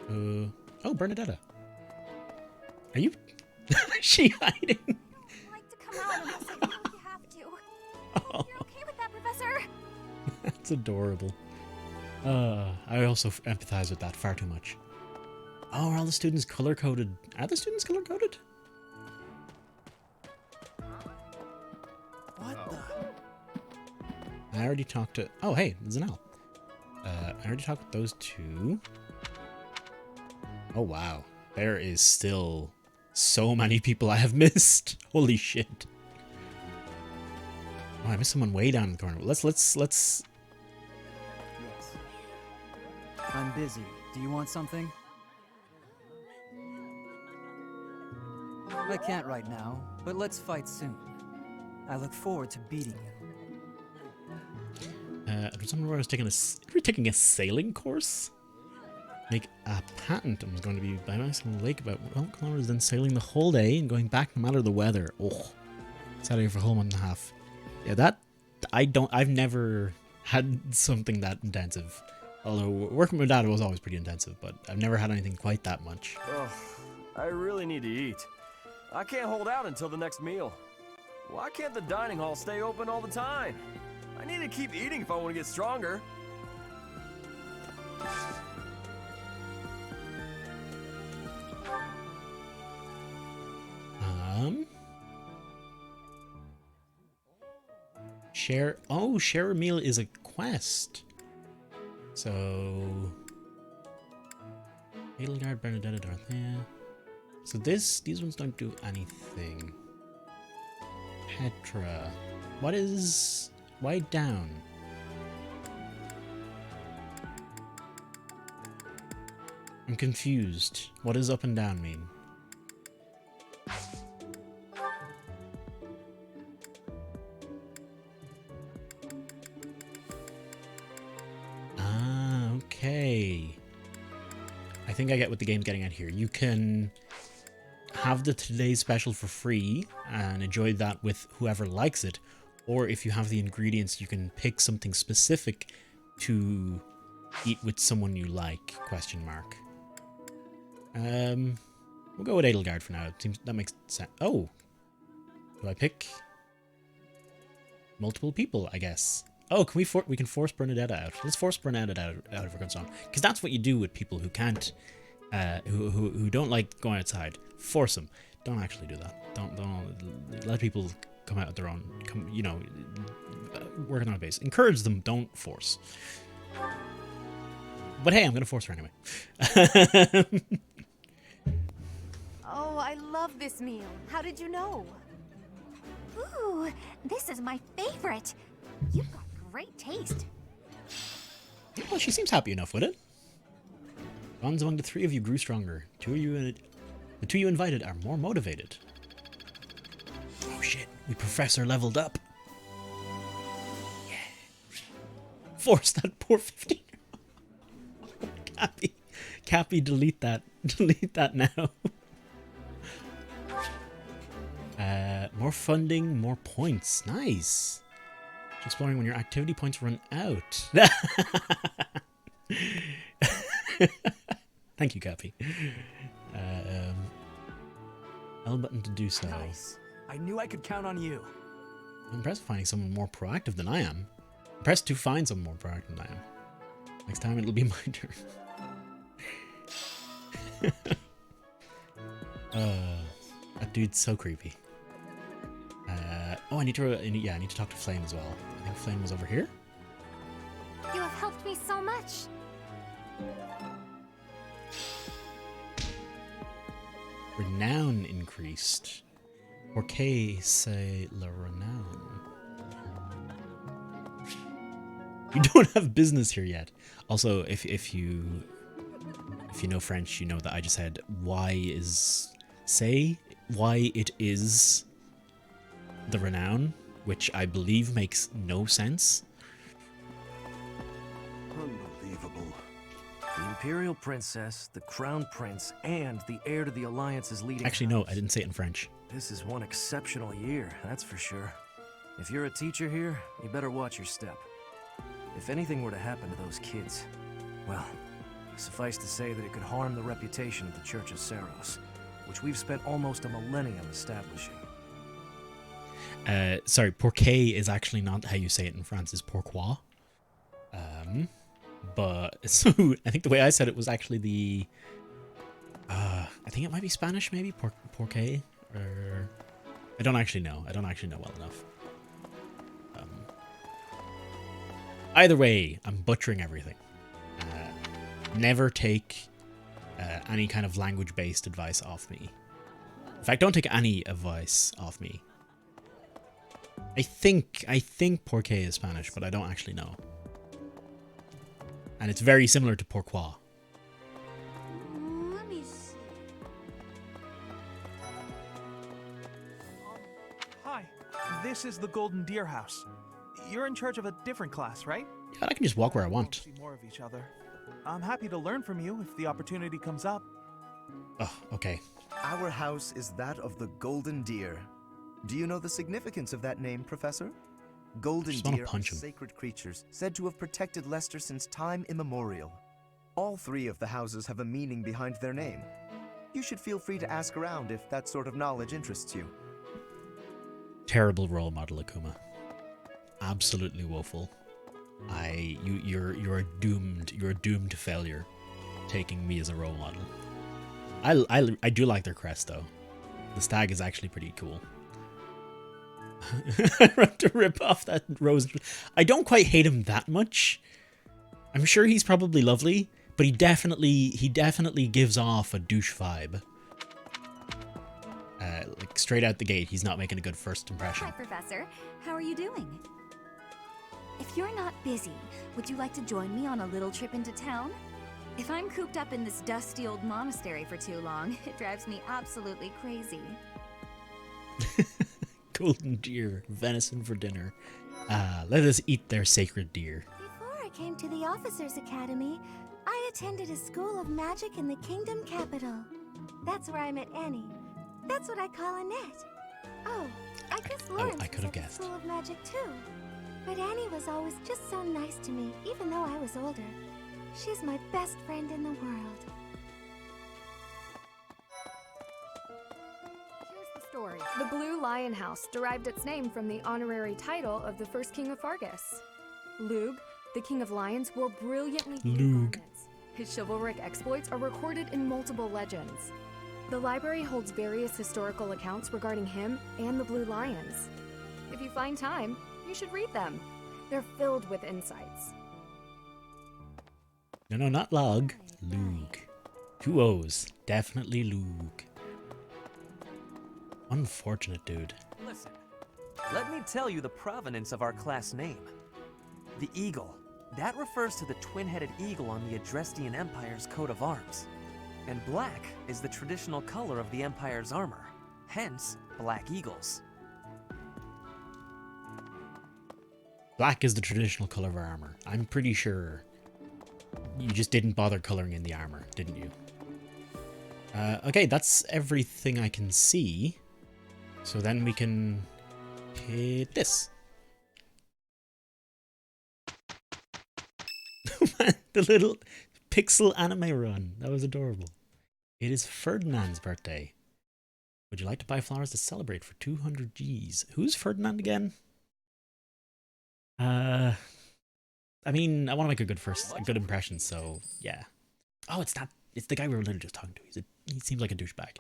Oh, Bernadetta. Are you... Is she hiding? I'd like to come out unless I feel like you have to. Oh. You're okay with that, Professor? That's adorable. I also empathize with that far too much. Oh, are all the students color-coded? Are the students color-coded? What the? I already talked to... Oh, hey, there's an L. I already talked with those two. Oh, wow. There is still so many people I have missed. Holy shit. Oh, I missed someone way down in the corner. Let's... Yes. I'm busy. Do you want something? I can't right now, but let's fight soon. I look forward to beating you. Where I was taking a sailing course? Make a patent and was going to be by myself on the lake about 1 kilometers, then sailing the whole day and going back no matter the weather. Oh, sat here for a whole month and a half. Yeah, I've never had something that intensive. Although working with Dad was always pretty intensive, but I've never had anything quite that much. Oh, I really need to eat. I can't hold out until the next meal. Why can't the dining hall stay open all the time? I need to keep eating if I want to get stronger. Share a meal is a quest. So Edelgard, Bernadetta, Dorothea. So these ones don't do anything. Petra. Why down? I'm confused. What does up and down mean? Okay. I think I get what the game's getting at here. You can have the today's special for free and enjoy that with whoever likes it, or if you have the ingredients, you can pick something specific to eat with someone you like, question mark. We'll go with Edelgard for now. It seems that makes sense. Oh, do I pick multiple people, I guess? Oh, can we can force Bernadetta out. Let's force Bernadetta out of her comfort zone, because that's what you do with people who can't, who don't like going outside. Force them. Don't actually do that. Don't let people come out at their own. Work on their own base. Encourage them. Don't force. But hey, I'm gonna force her anyway. Oh, I love this meal. How did you know? Ooh, this is my favorite. You've got great taste. Well, she seems happy enough with it. Bonds among the three of you grew stronger. The two you invited are more motivated. Oh shit, we professor leveled up. Yeah. Force that poor 15. Cappy, delete that. Delete that now. More funding, more points. Nice. Exploring when your activity points run out. Thank you, Cappy. L button to do so. Nice. I knew I could count on you. I'm impressed finding someone more proactive than I am. Impressed to find someone more proactive than I am. Next time it'll be my turn. That dude's so creepy. Oh, I need to talk to Flame as well. I think Flame was over here. You have helped me so much. Renown increased. Porque c'est le renown. You don't have business here yet. Also, if you know French, you know that I just said why it is the renown, which I believe makes no sense. Unbelievable. The Imperial Princess, the Crown Prince, and the heir to the Alliance's leading Actually, no, I didn't say it in French. This is one exceptional year, that's for sure. If you're a teacher here, you better watch your step. If anything were to happen to those kids, well, suffice to say that it could harm the reputation of the Church of Seros, which we've spent almost a millennium establishing. Sorry, pourquoi is actually not how you say it in France, is pourquoi. But so I think the way I said it was actually the I think it might be Spanish, maybe pourquoi, or I don't actually know. I don't actually know well enough. Either way, I'm butchering everything. Never take any kind of language-based advice off me. In fact, don't take any advice off me. I think porque is Spanish, but I don't actually know. And it's very similar to pourquoi. Let me see. Hi, this is the Golden Deer House. You're in charge of a different class, right? Yeah, I can just walk where I want. See more of each other. I'm happy to learn from you if the opportunity comes up. Oh, okay. Our house is that of the Golden Deer. Do you know the significance of that name, Professor? Golden deer are sacred creatures said to have protected Leicester since time immemorial. All three of the houses have a meaning behind their name. You should feel free to ask around if that sort of knowledge interests you. Terrible role model, Akuma. Absolutely woeful. You're doomed. You're doomed to failure. Taking me as a role model. I do like their crest though. The stag is actually pretty cool. To rip off that rose. I don't quite hate him that much. I'm sure he's probably lovely, but he definitely gives off a douche vibe. Like straight out the gate, he's not making a good first impression. Hi, Professor. How are you doing? If you're not busy, would you like to join me on a little trip into town? If I'm cooped up in this dusty old monastery for too long, it drives me absolutely crazy. Golden deer, venison for dinner. Let us eat their sacred deer. Before I came to the Officers Academy, I attended a school of magic in the Kingdom Capital. That's where I met Annie. That's what I call Annette. Oh, I guess Lawrence I could have was at the guessed. School of Magic too. But Annie was always just so nice to me, even though I was older. She's my best friend in the world. Story. The Blue Lion House derived its name from the honorary title of the first king of Fargus. Lug, the king of lions, wore brilliantly blue garments. His chivalric exploits are recorded in multiple legends. The library holds various historical accounts regarding him and the Blue Lions. If you find time, you should read them. They're filled with insights. No, not Lug. Lug. 2 O's. Definitely Lug. Unfortunate dude. Listen, let me tell you the provenance of our class name. The eagle, That refers to the twin-headed eagle on the Adrestian Empire's coat of arms. And black is the traditional color of the Empire's armor, hence black eagles. Black is the traditional color of our armor. I'm pretty sure you just didn't bother coloring in the armor, didn't you? Okay, that's everything I can see. So then we can hit this. The little pixel anime run. That was adorable. It is Ferdinand's birthday. Would you like to buy flowers to celebrate for 200 Gs? Who's Ferdinand again? I mean, I want to make a good impression, so yeah. Oh, it's that. It's the guy we were literally just talking to. He seems like a douchebag.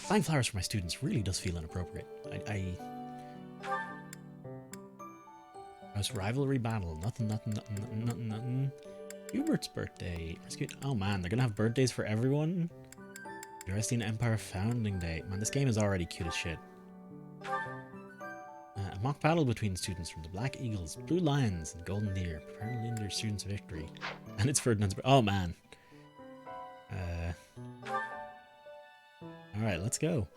Buying flowers for my students really does feel inappropriate. House rivalry battle. Nothing. Hubert's birthday. Oh man, they're gonna have birthdays for everyone? Adrestian Empire Founding Day. Man, this game is already cute as shit. A mock battle between students from the Black Eagles, Blue Lions, and Golden Deer. Prepare to lead their students' victory. And it's Ferdinand's birthday. Oh man. Alright, let's go.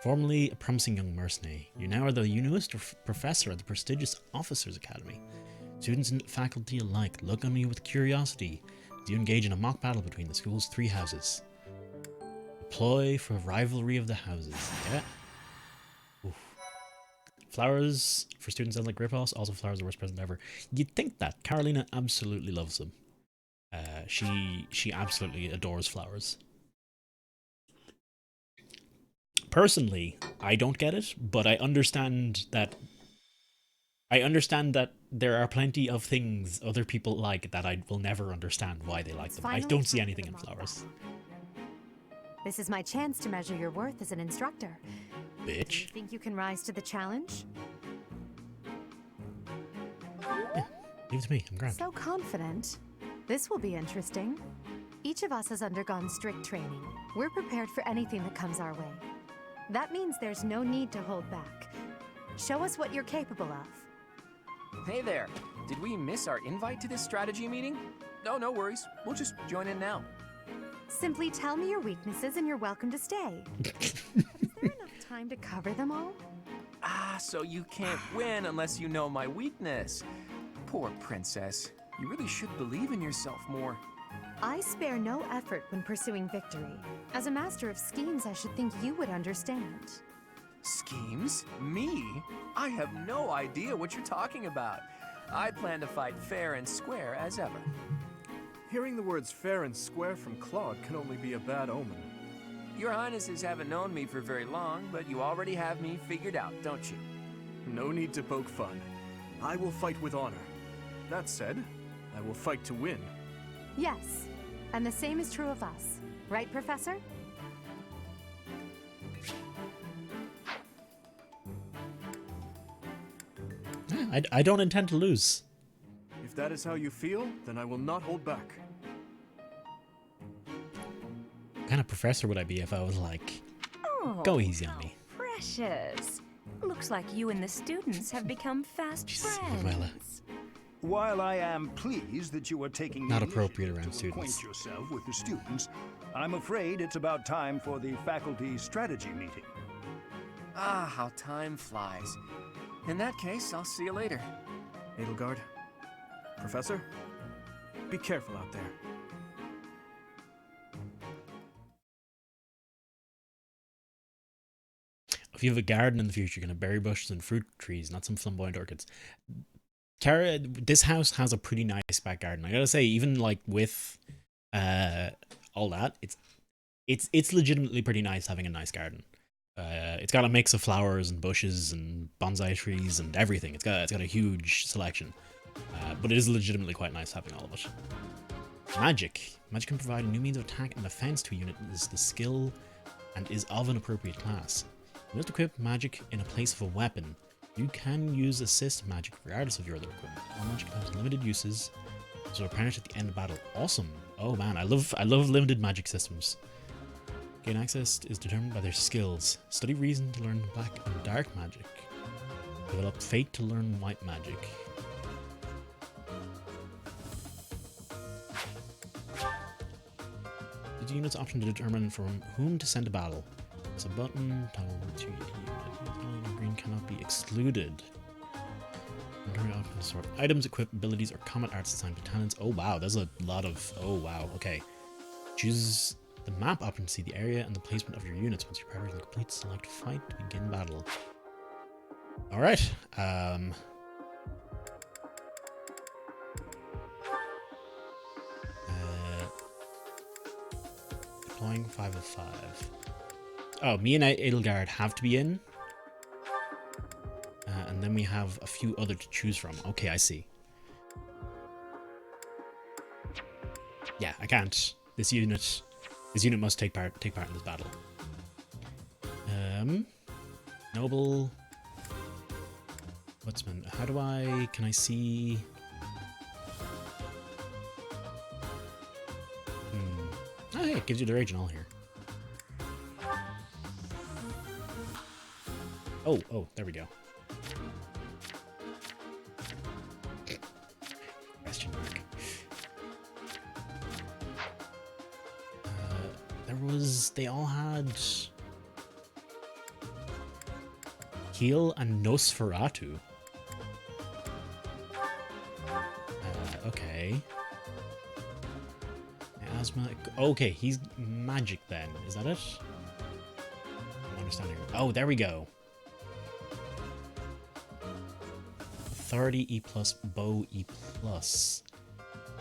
Formerly a promising young mercenary, you now are the newest professor at the prestigious Officers Academy. Students and faculty alike look on you with curiosity as you engage in a mock battle between the school's 3 houses. A ploy for rivalry of the houses. Yeah. Oof. Flowers for students sound like ripoffs. Also, flowers are the worst present ever. You'd think that. Carolina absolutely loves them. She absolutely adores flowers. Personally, I don't get it, but I understand that there are plenty of things other people like that I will never understand why they like them. I don't see anything in flowers. This is my chance to measure your worth as an instructor. Bitch. You think you can rise to the challenge? Yeah, leave it to me. I'm grand. So confident. This will be interesting. Each of us has undergone strict training. We're prepared for anything that comes our way. That means there's no need to hold back. Show us what you're capable of. Hey there. Did we miss our invite to this strategy meeting? No, no worries. We'll just join in now. Simply tell me your weaknesses and you're welcome to stay. Is there enough time to cover them all? Ah, so you can't win unless you know my weakness. Poor princess. You really should believe in yourself more. I spare no effort when pursuing victory. As a master of schemes, I should think you would understand. Schemes? Me? I have no idea what you're talking about. I plan to fight fair and square as ever. Hearing the words fair and square from Claude can only be a bad omen. Your Highnesses haven't known me for very long, but you already have me figured out, don't you? No need to poke fun. I will fight with honor. That said, I will fight to win. Yes, and the same is true of us. Right, Professor? I don't intend to lose. If that is how you feel, then I will not hold back. What kind of professor would I be if I was like, go easy on me? Precious. Looks like you and the students have become fast friends. Luella. While I am pleased that you are taking Not the appropriate initiative around to students. acquaint yourself with the students, I'm afraid it's about time for the faculty strategy meeting. Ah, how time flies. In that case, I'll see you later. Edelgard, Professor, be careful out there. If you have a garden in the future, you're going to berry bushes and fruit trees, not some flamboyant orchids. Kara, this house has a pretty nice back garden. I gotta say, even like with all that, it's legitimately pretty nice having a nice garden. It's got a mix of flowers and bushes and bonsai trees and everything. It's got a huge selection, but it is legitimately quite nice having all of it. Magic can provide a new means of attack and defense to a unit that is the skill and is of an appropriate class. You must equip magic in a place of a weapon. You can use assist magic regardless of your other equipment. All magic has limited uses, so replenish at the end of battle. Awesome! Oh man, I love limited magic systems. Gain access is determined by their skills. Study reason to learn black and dark magic. Develop Fate to learn white magic. The unit's option to determine from whom to send to battle. It's a button. Toggle to unit. Green cannot be excluded. Sort items, equip, abilities, or combat arts assigned to talents. Oh wow, there's a lot of. Oh wow, okay. Choose the map option to see the area and the placement of your units. Once your preparation is complete, select fight to begin battle. Alright. Deploying 5 of 5. Oh, me and Edelgard have to be in. And then we have a few other to choose from. Okay, I see. Yeah, I can't. This unit must take part in this battle. Noble. Woodsman. How do can I see? Oh, hey, it gives you the rage and all here. Oh, there we go. Question mark. They all had Heal and Nosferatu. Okay. Asthma. Okay, he's magic then. Is that it? I'm understanding. Oh, there we go. Authority E+, bow E+.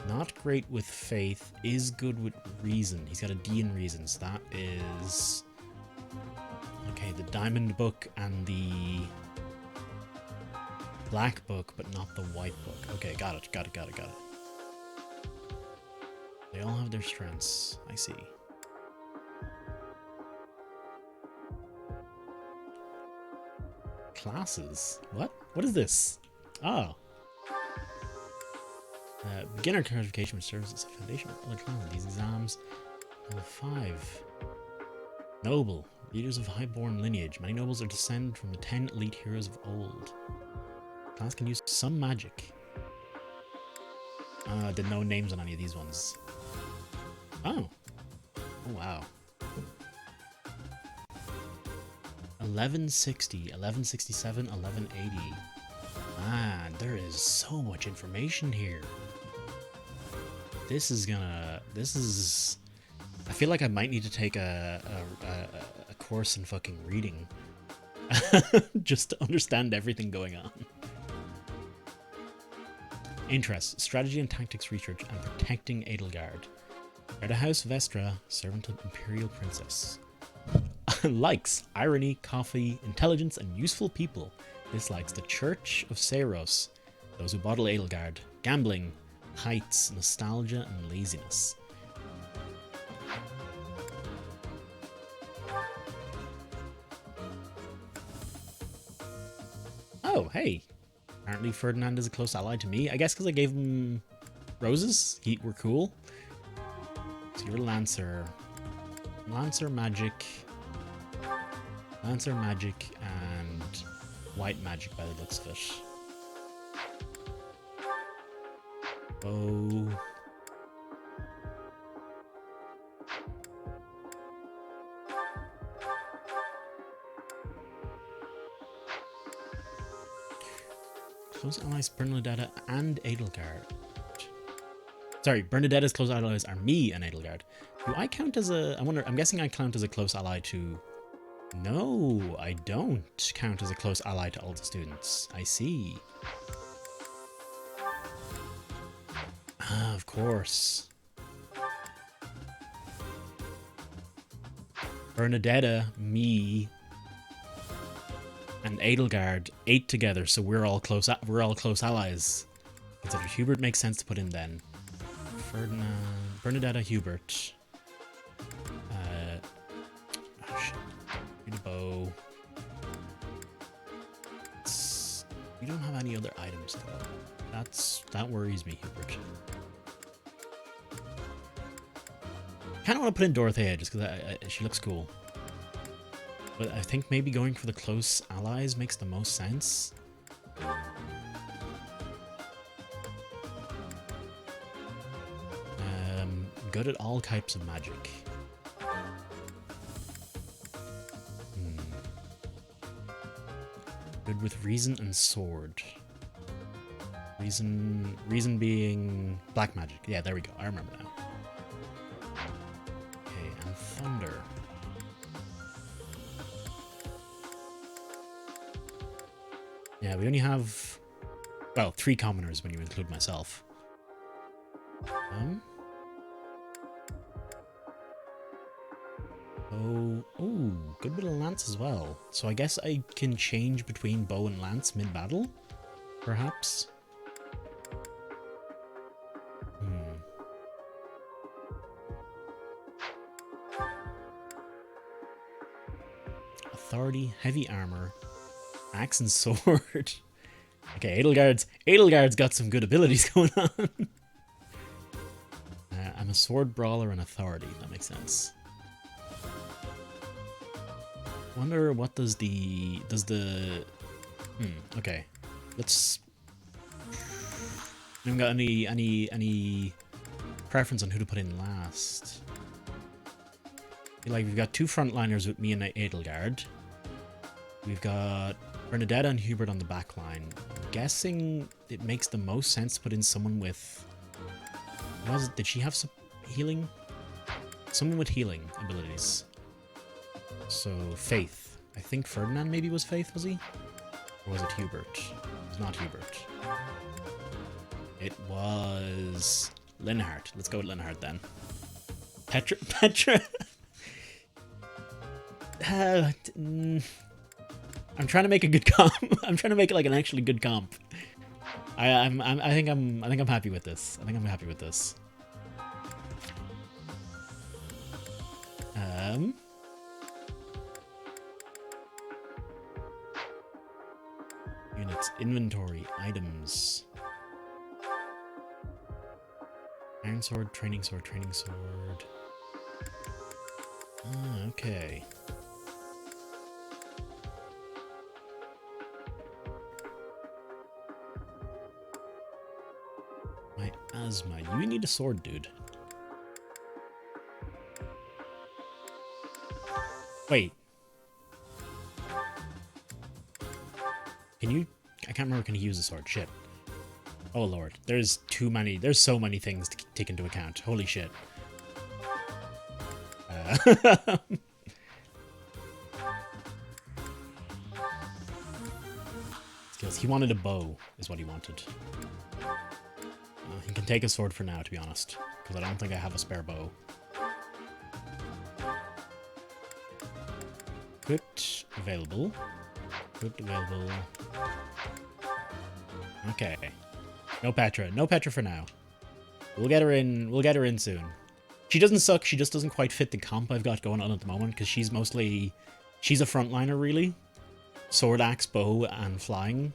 Not great with faith, is good with reason. He's got a D in reason, so that is... Okay, the diamond book and the black book, but not the white book. Okay, got it. They all have their strengths. I see. Classes? What? What is this? Oh. Beginner classification, which serves as a foundation for other classes. These exams. Level 5. Noble. Leaders of highborn lineage. Many nobles are descended from the 10 elite heroes of old. Class can use some magic. Didn't know names on any of these ones. Oh. Oh, wow. 1160, 1167, 1180. Man, there is so much information here. This is... I feel like I might need to take a course in fucking reading. Just to understand everything going on. Interests, strategy and tactics research, and protecting Edelgard. At a House Vestra, servant of Imperial Princess. Likes irony, coffee, intelligence, and useful people. Dislikes the Church of Seiros, those who bottle Edelgard, gambling, heights, nostalgia, and laziness. Oh, hey. Apparently Ferdinand is a close ally to me. I guess because I gave him roses. We're cool. So you're Lancer. Lancer magic. Lancer magic and white magic by the looks of it. Oh. Close allies Bernadetta and Edelgard. Sorry, Bernadetta's close allies are me and Edelgard. Do I count as a... I'm guessing I count as a close ally to... No, I don't count as a close ally to all the students. I see. Ah, of course. Bernadetta, me, and Edelgard ate together, so we're all close allies. Consider Hubert makes sense to put in then. Ferdinand, Bernadetta, Hubert. Oh shit. Bow. We don't have any other items though. That worries me, Hubert. Kind of want to put in Dorothea just because she looks cool. But I think maybe going for the close allies makes the most sense. Good at all types of magic. Good with reason and sword. Reason being black magic. Yeah, there we go. I remember now. Okay, and thunder. Yeah, we only have, well, 3 commoners when you include myself. Oh, good bit of lance as well. So I guess I can change between bow and lance mid-battle, perhaps? Authority, heavy armor, axe and sword. Okay, Edelgard's got some good abilities going on. I'm a sword brawler and authority. That makes sense. Wonder what does the okay. Let's. I haven't got any preference on who to put in last. Like we've got 2 frontliners with me and Edelgard. We've got Bernadette and Hubert on the back line. I'm guessing it makes the most sense to put in someone with. Did she have some healing? Someone with healing abilities. So, Faith. I think Ferdinand maybe was Faith, was he? Or was it Hubert? It was not Hubert. It was Linhardt. Let's go with Linhardt then. Petra? I'm trying to make a good comp. I'm trying to make it like an actually good comp. I think I'm happy with this. I think I'm happy with this. Units, inventory, items. Iron sword, training sword, training sword. Okay. My asthma. You need a sword, dude. Wait. Can you... I can't remember, can he use a sword? Shit. Oh lord. There's so many things to take into account. Holy shit. Skills. He wanted a bow, is what he wanted. He can take a sword for now, to be honest. Because I don't think I have a spare bow. Equipped, available. Equipped, available. Okay. No Petra. No Petra for now. We'll get her in. We'll get her in soon. She doesn't suck. She just doesn't quite fit the comp I've got going on at the moment. Because she's mostly... She's a frontliner, really. Sword, axe, bow, and flying.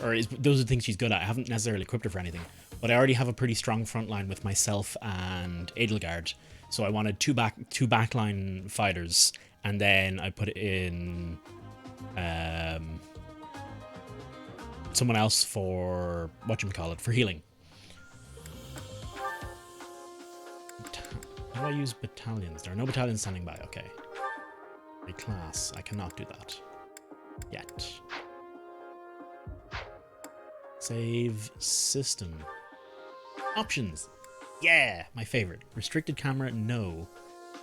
Those are the things she's good at. I haven't necessarily equipped her for anything. But I already have a pretty strong frontline with myself and Edelgard. So I wanted two backline fighters. And then I put in... someone else for... whatchamacallit, for healing. How do I use battalions? There are no battalions standing by. Okay. A class. I cannot do that. Yet. Save system. Options. Yeah! My favorite. Restricted camera, no.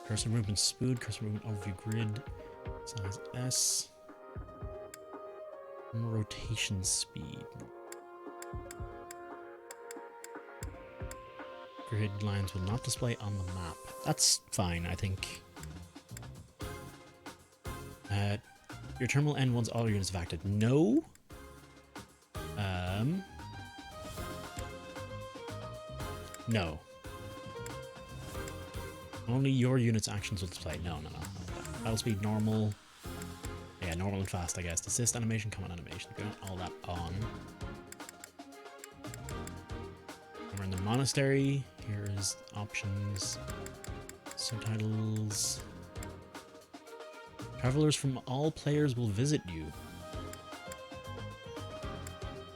Cursor movement speed, cursor movement overview grid. Size S. Rotation speed. Grid lines will not display on the map. That's fine, I think. Your terminal end once all units have acted. No. No. Only your unit's actions will display. No. Battle speed normal. Yeah, normal and fast, I guess. Assist animation, command animation. Okay, all that on. We're in the monastery. Here's options. Subtitles. Travelers from all players will visit you.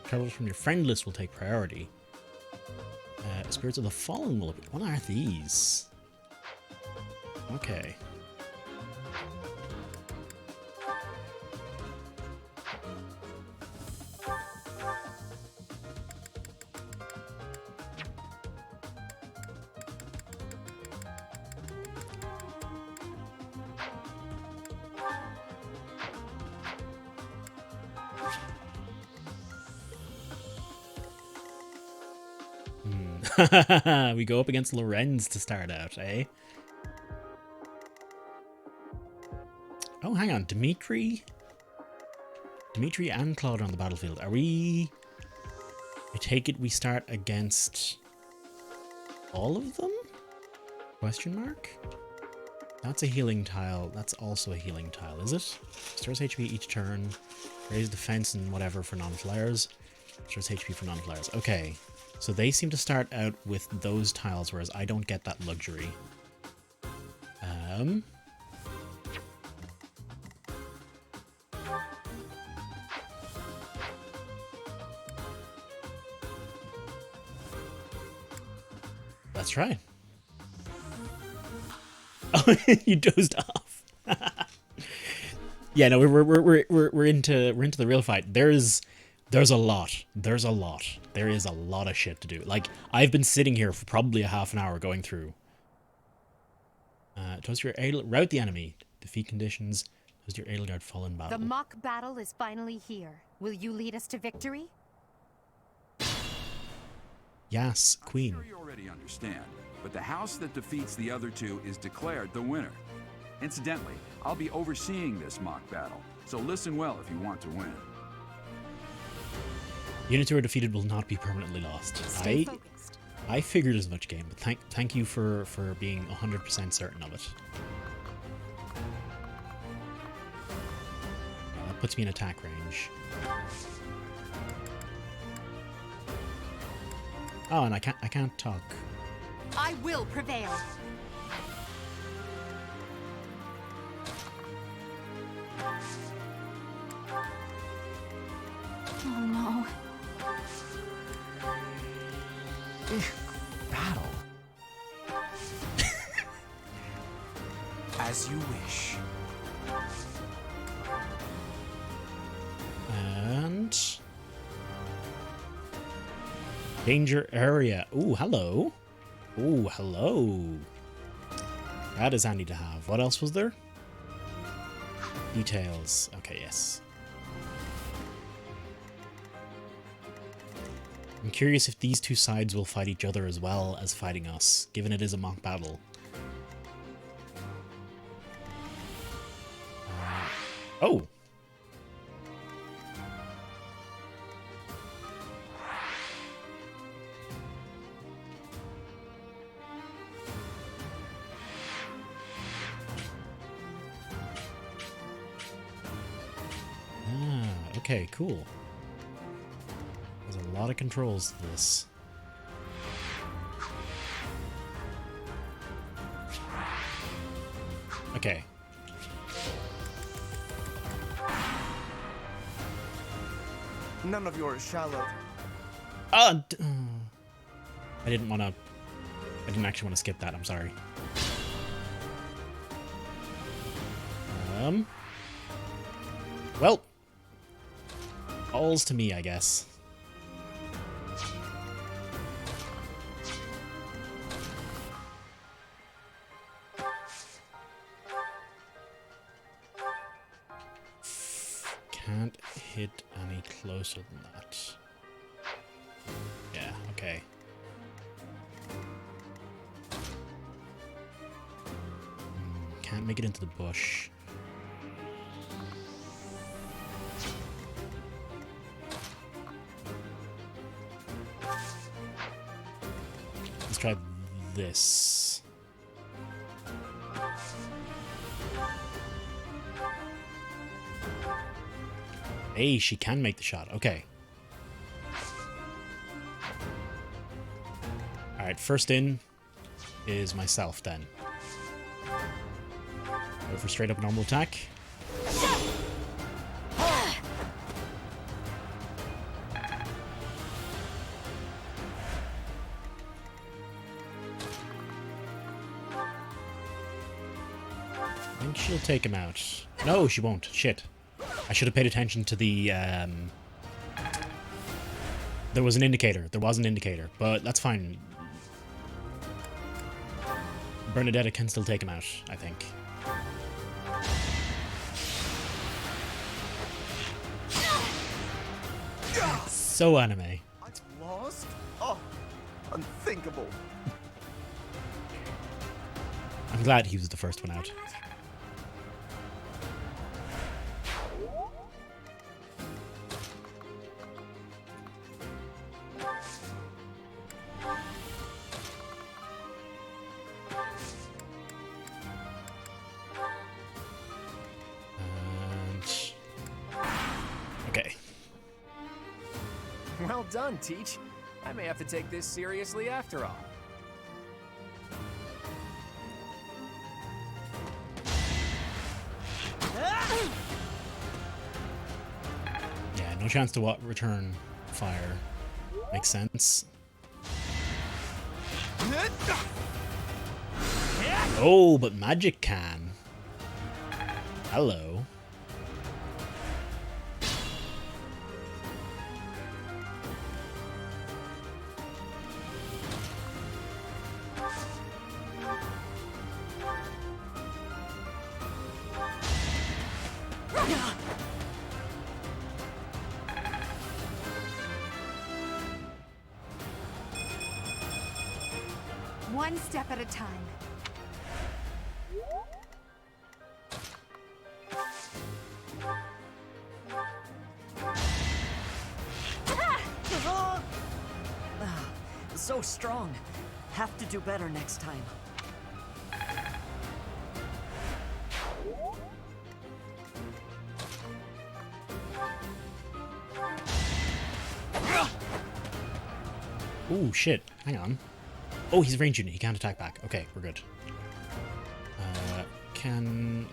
Travels from your friend list will take priority. Spirits of the Fallen will appear. What are these? Okay. We go up against Lorenz to start out, eh? Oh, hang on. Dimitri and Claude are on the battlefield. Are we... I take it we start against all of them? Question mark? That's a healing tile. That's also a healing tile, is it? Restores HP each turn. Raise defense and whatever for non-flyers. Restores HP for non-flyers. Okay. So they seem to start out with those tiles, whereas I don't get that luxury. Let's try. Oh, you dozed off. Yeah, no, we're into the real fight. There's a lot. There is a lot of shit to do. Like, I've been sitting here for probably a half an hour going through. Toast your route the enemy. Defeat conditions. Toast your Edelgard fallen battle. The mock battle is finally here. Will you lead us to victory? Yes, Queen. I'm sure you already understand, but the house that defeats the other two is declared the winner. Incidentally, I'll be overseeing this mock battle, so listen well if you want to win. Units who are defeated will not be permanently lost. I figured as much, game, but thank you for being 100% certain of it. That puts me in attack range. Oh, and I can't talk. I will prevail. Oh no. Battle. As you wish. And danger area. Ooh, hello. Ooh, hello. That is handy to have. What else was there? Details. Okay, yes. I'm curious if these two sides will fight each other as well as fighting us, given it is a mock battle. Oh! Ah, okay, cool. There's a lot of controls to this. Okay. None of your shallow. I didn't want to. I didn't actually want to skip that. I'm sorry. Well, all's to me, I guess. Can't hit any closer than that. Yeah, okay. Can't make it into the bush. Let's try this. Hey, she can make the shot. Okay. Alright, first in is myself then. Go for straight up normal attack. think she'll take him out. No, she won't. Shit. I should have paid attention to the, There was an indicator. There was an indicator, but that's fine. Bernadetta can still take him out, I think. So anime. Lost? Oh, unthinkable. I'm glad he was the first one out. Okay. Well done, Teach. I may have to take this seriously after all. Yeah, no chance to return fire. Makes sense. Oh, but magic can. Hello. One step at a time. So strong. Have to do better next time. Ooh, shit. Hang on. Oh, he's a range unit. He can't attack back. Okay, we're good. Can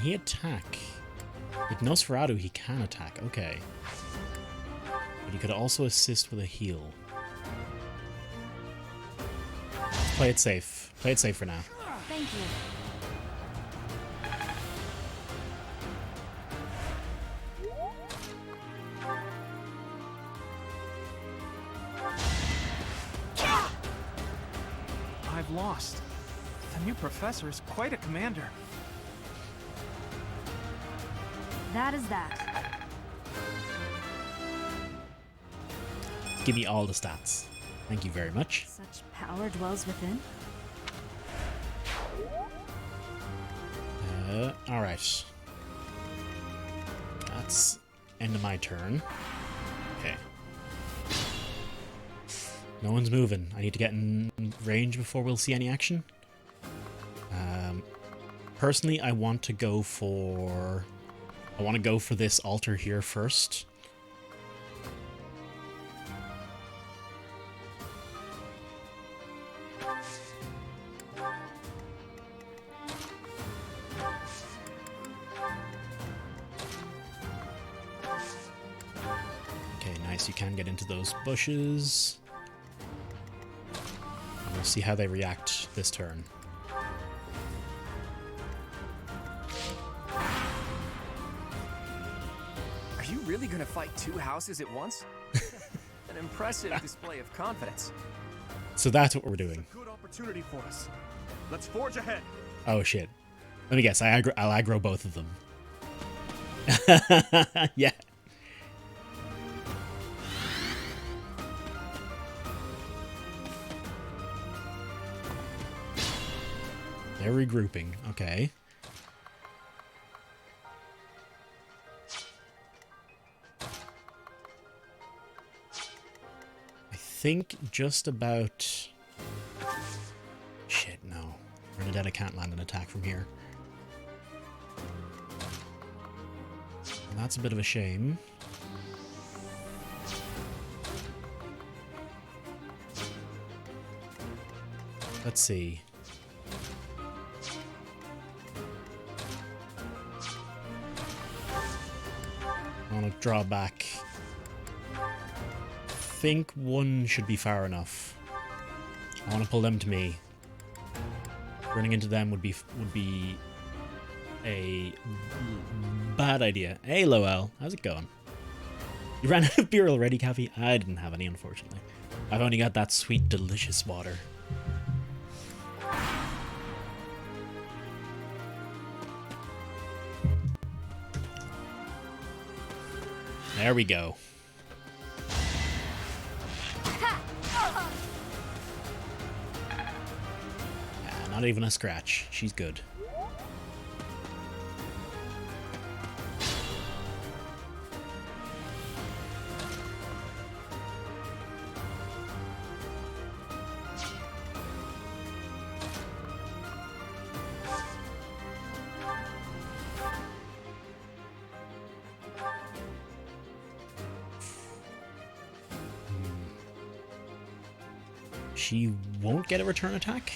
he attack? With Nosferatu, he can attack. Okay. But he could also assist with a heal. Play it safe. Play it safe for now. Thank you. I've lost. The new professor is quite a commander. That is that. Give me all the stats. Thank you very much. Such power dwells within. Alright. That's end of my turn. Okay. No one's moving. I need to get in range before we'll see any action. Personally, I want to go for this altar here first. Okay, nice. You can get into those bushes. We'll see how they react this turn. Are you really gonna fight two houses at once? An impressive display of confidence. So that's what we're doing. Good opportunity for us. Let's forge ahead. Oh shit. Let me guess, I'll aggro both of them. Yeah. They're regrouping. Okay. I think just about... Shit, no. Bernadetta can't land an attack from here. And that's a bit of a shame. Let's see. I want to draw back. I think one should be far enough. I want to pull them to me. Running into them would be a bad idea. Hey, Lowell, how's it going? You ran out of beer already, Cappy? I didn't have any, unfortunately. I've only got that sweet, delicious water. There we go. Not even a scratch. She's good. She won't get a return attack?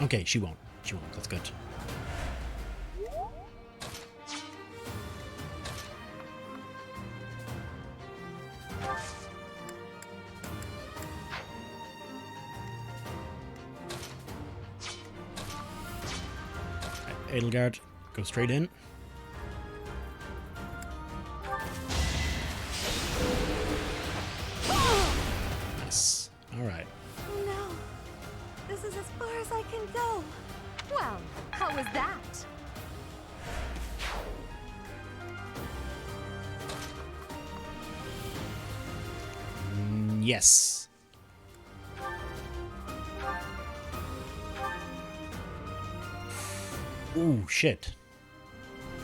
Okay, she won't. She won't. That's good. Edelgard, go straight in. Nice. All right. No. This is as far as I can go. Well, how was that? Yes. Ooh, shit.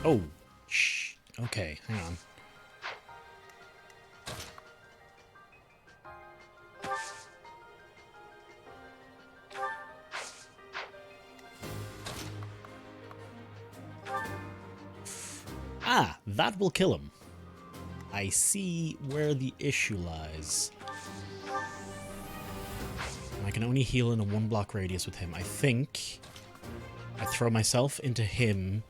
Oh, shh. Okay, hang on. Ah, that will kill him. I see where the issue lies. I can only heal in a 1-block radius with him. I think I throw myself into him.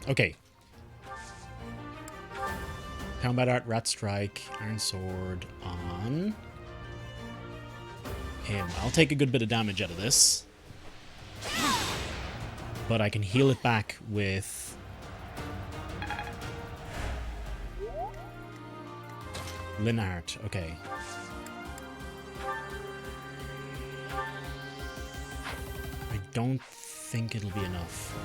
Okay. Combat Art, Rat Strike, Iron Sword on him. I'll take a good bit of damage out of this. But I can heal it back with Linhardt. Okay. I don't think it'll be enough.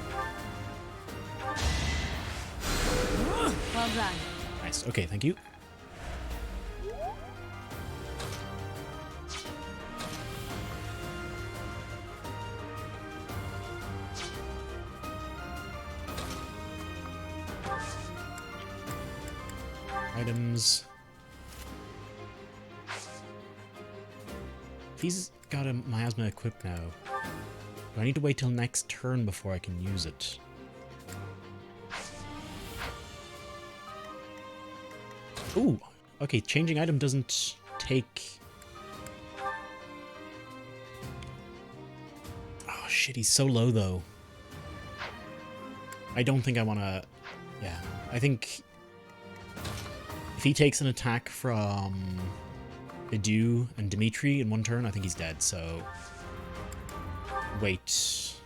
Well done. Nice. Okay, thank you. Items. If he's got a miasma equipped now, do I need to wait till next turn before I can use it? Ooh, okay, changing item doesn't take... Oh shit, he's so low though. I don't think I want to... Yeah, I think... If he takes an attack from Edu and Dimitri in one turn, I think he's dead, so... Wait.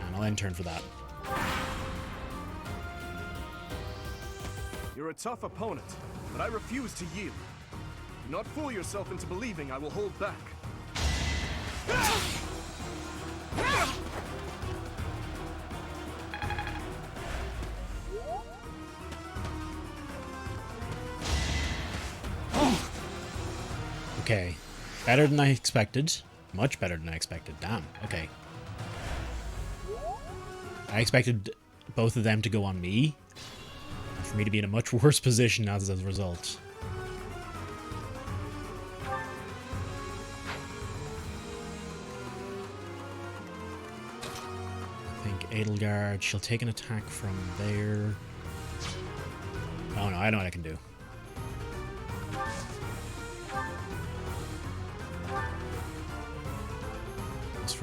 And I'll end turn for that. You're a tough opponent, but I refuse to yield. Do not fool yourself into believing I will hold back. Okay. Better than I expected. Much better than I expected. Damn. Okay. I expected both of them to go on me. For me to be in a much worse position as a result. I think Edelgard, she'll take an attack from there. Oh no, I know what I can do.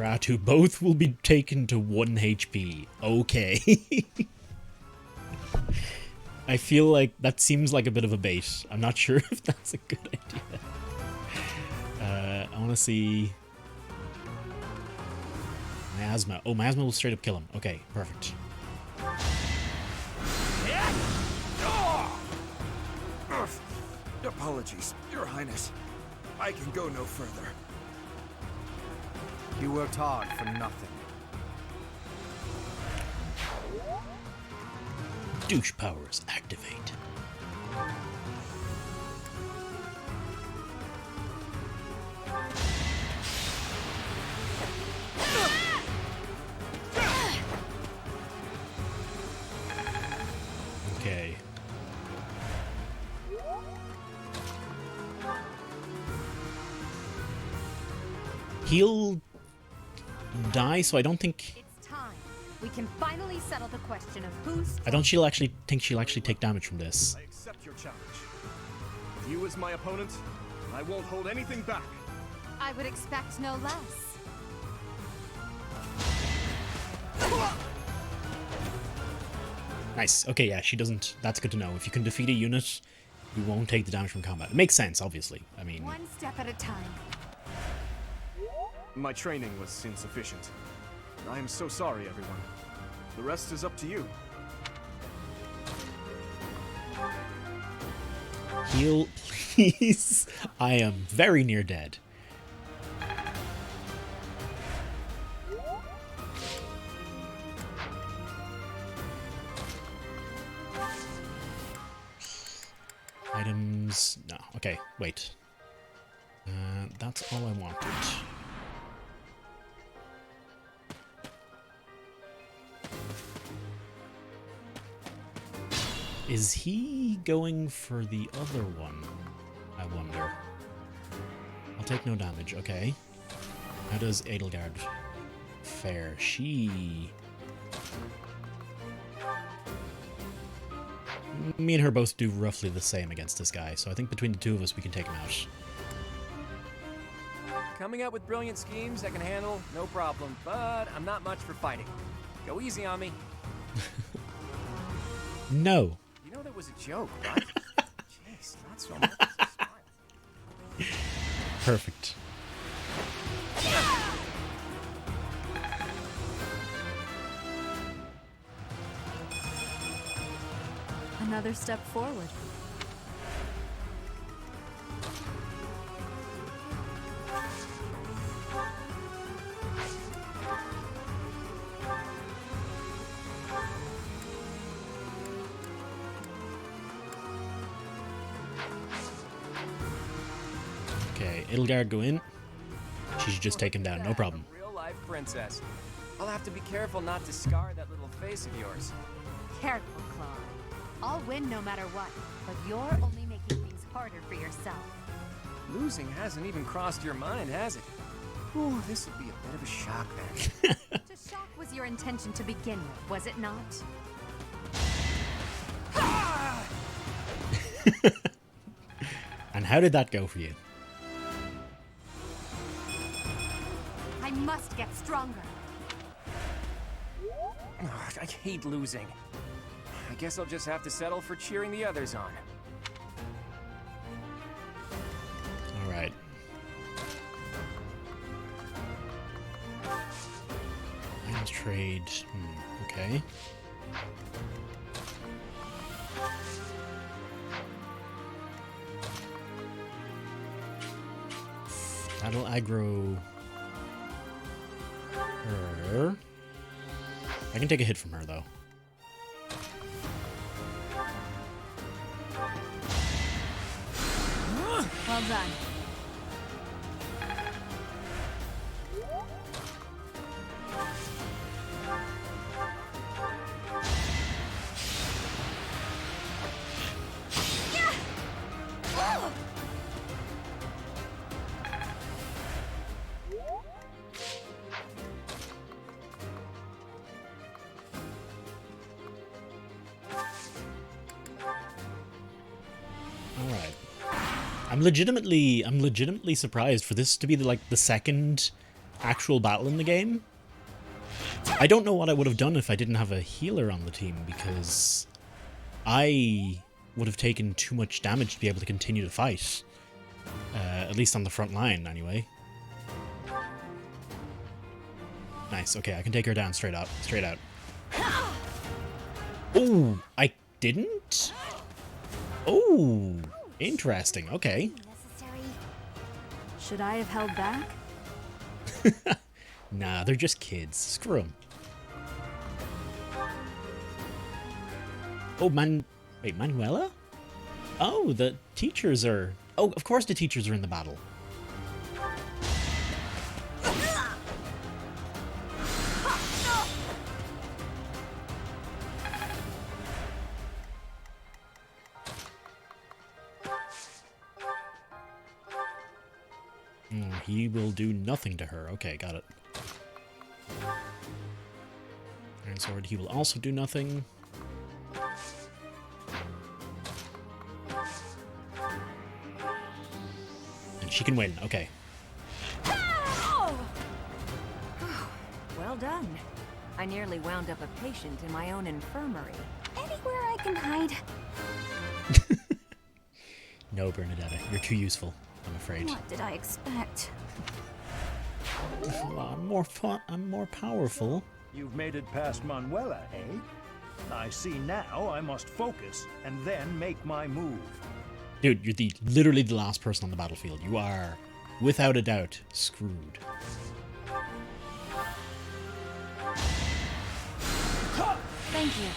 Kratu, both will be taken to 1 HP. Okay. I feel like that seems like a bit of a bait. I'm not sure if that's a good idea. I want to see... Miasma. Oh, Miasma will straight up kill him. Okay, perfect. Apologies, Your Highness. I can go no further. You worked hard for nothing. Douche powers activate. Okay. He'll die, so I don't think... It's time. We can finally settle the question of who's... I don't think she'll actually take damage from this. I accept your challenge. With you as my opponent, I won't hold anything back. I would expect no less. Nice. Okay, yeah, she doesn't... That's good to know. If you can defeat a unit, you won't take the damage from combat. It makes sense, obviously. I mean... One step at a time. My training was insufficient. I am so sorry, everyone. The rest is up to you. Heal, please. I am very near dead. Items... No. Okay, wait. That's all I wanted. Is he going for the other one? I wonder. I'll take no damage, okay. How does Edelgard fare? She... Me and her both do roughly the same against this guy, so I think between the two of us we can take him out. Coming up with brilliant schemes I can handle, no problem, but I'm not much for fighting. Go easy on me. No. You know that was a joke, right? Jeez, not so much. Perfect. Another step forward. Okay, Edelgard go in. She should just take him down, no problem. Real life princess. I'll have to be careful not to scar that little face of yours. Careful, Claude. I'll win no matter what, but you're only making things harder for yourself. Losing hasn't even crossed your mind, has it? Ooh, this will be a bit of a shock then. To shock was your intention to begin with, was it not? And how did that go for you? I must get stronger. Ugh, I hate losing. I guess I'll just have to settle for cheering the others on. All right. Items trade. Okay. That'll aggro her. I can take a hit from her, though. Well done. I'm legitimately surprised for this to be the second actual battle in the game. I don't know what I would have done if I didn't have a healer on the team, because I would have taken too much damage to be able to continue to fight. At least on the front line, anyway. Nice, okay, I can take her down straight out. Straight out. Oh, I didn't? Oh, interesting, okay. Should I have held back? Nah, they're just kids. Screw them. Oh, wait, Manuela? Oh, the teachers are... Oh, of course the teachers are in the battle. He will do nothing to her. Okay, got it. Iron Sword, he will also do nothing. And she can win. Okay. Well done. I nearly wound up a patient in my own infirmary. Anywhere I can hide. No, Bernadetta, you're too useful, I'm afraid. What did I expect? I'm more powerful. You've made it past Manuela, eh? I see now I must focus and then make my move. Dude, you're literally the last person on the battlefield. You are, without a doubt, screwed. Thank you.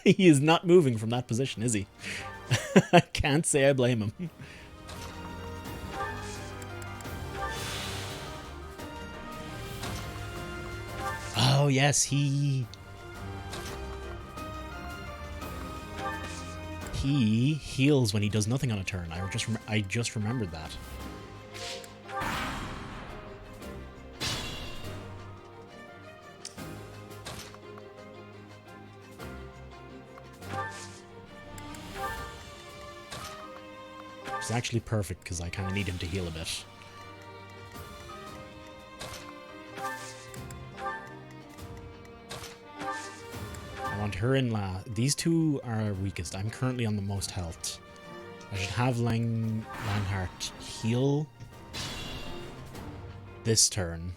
He is not moving from that position, is he? I can't say I blame him. Oh, yes, he heals when he does nothing on a turn. I just remembered that. It's actually perfect because I kind of need him to heal a bit. I want her in These two are weakest. I'm currently on the most health. I should have Langhart heal this turn.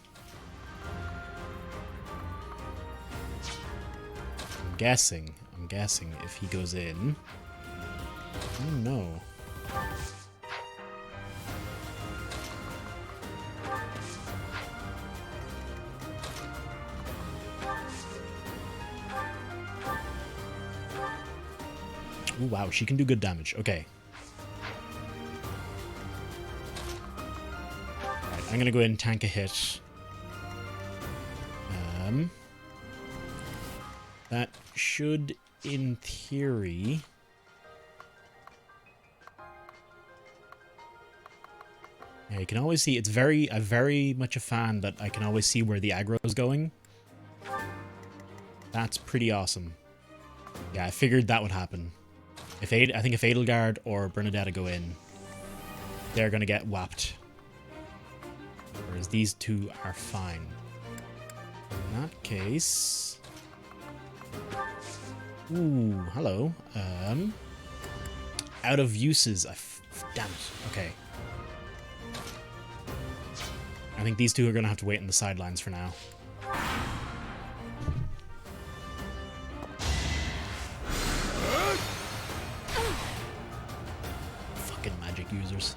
I'm guessing if he goes in. Oh no. Ooh, wow, she can do good damage. Okay. Alright, I'm gonna go ahead and tank a hit. That should, in theory... Yeah, you can always see, I'm very much a fan that I can always see where the aggro is going. That's pretty awesome. Yeah, I figured that would happen. I think if Edelgard or Bernadetta go in, they're gonna get whapped. Whereas these two are fine. In that case... Ooh, hello. Out of uses. Damn it. Okay. I think these two are gonna have to wait in the sidelines for now. Fucking magic users.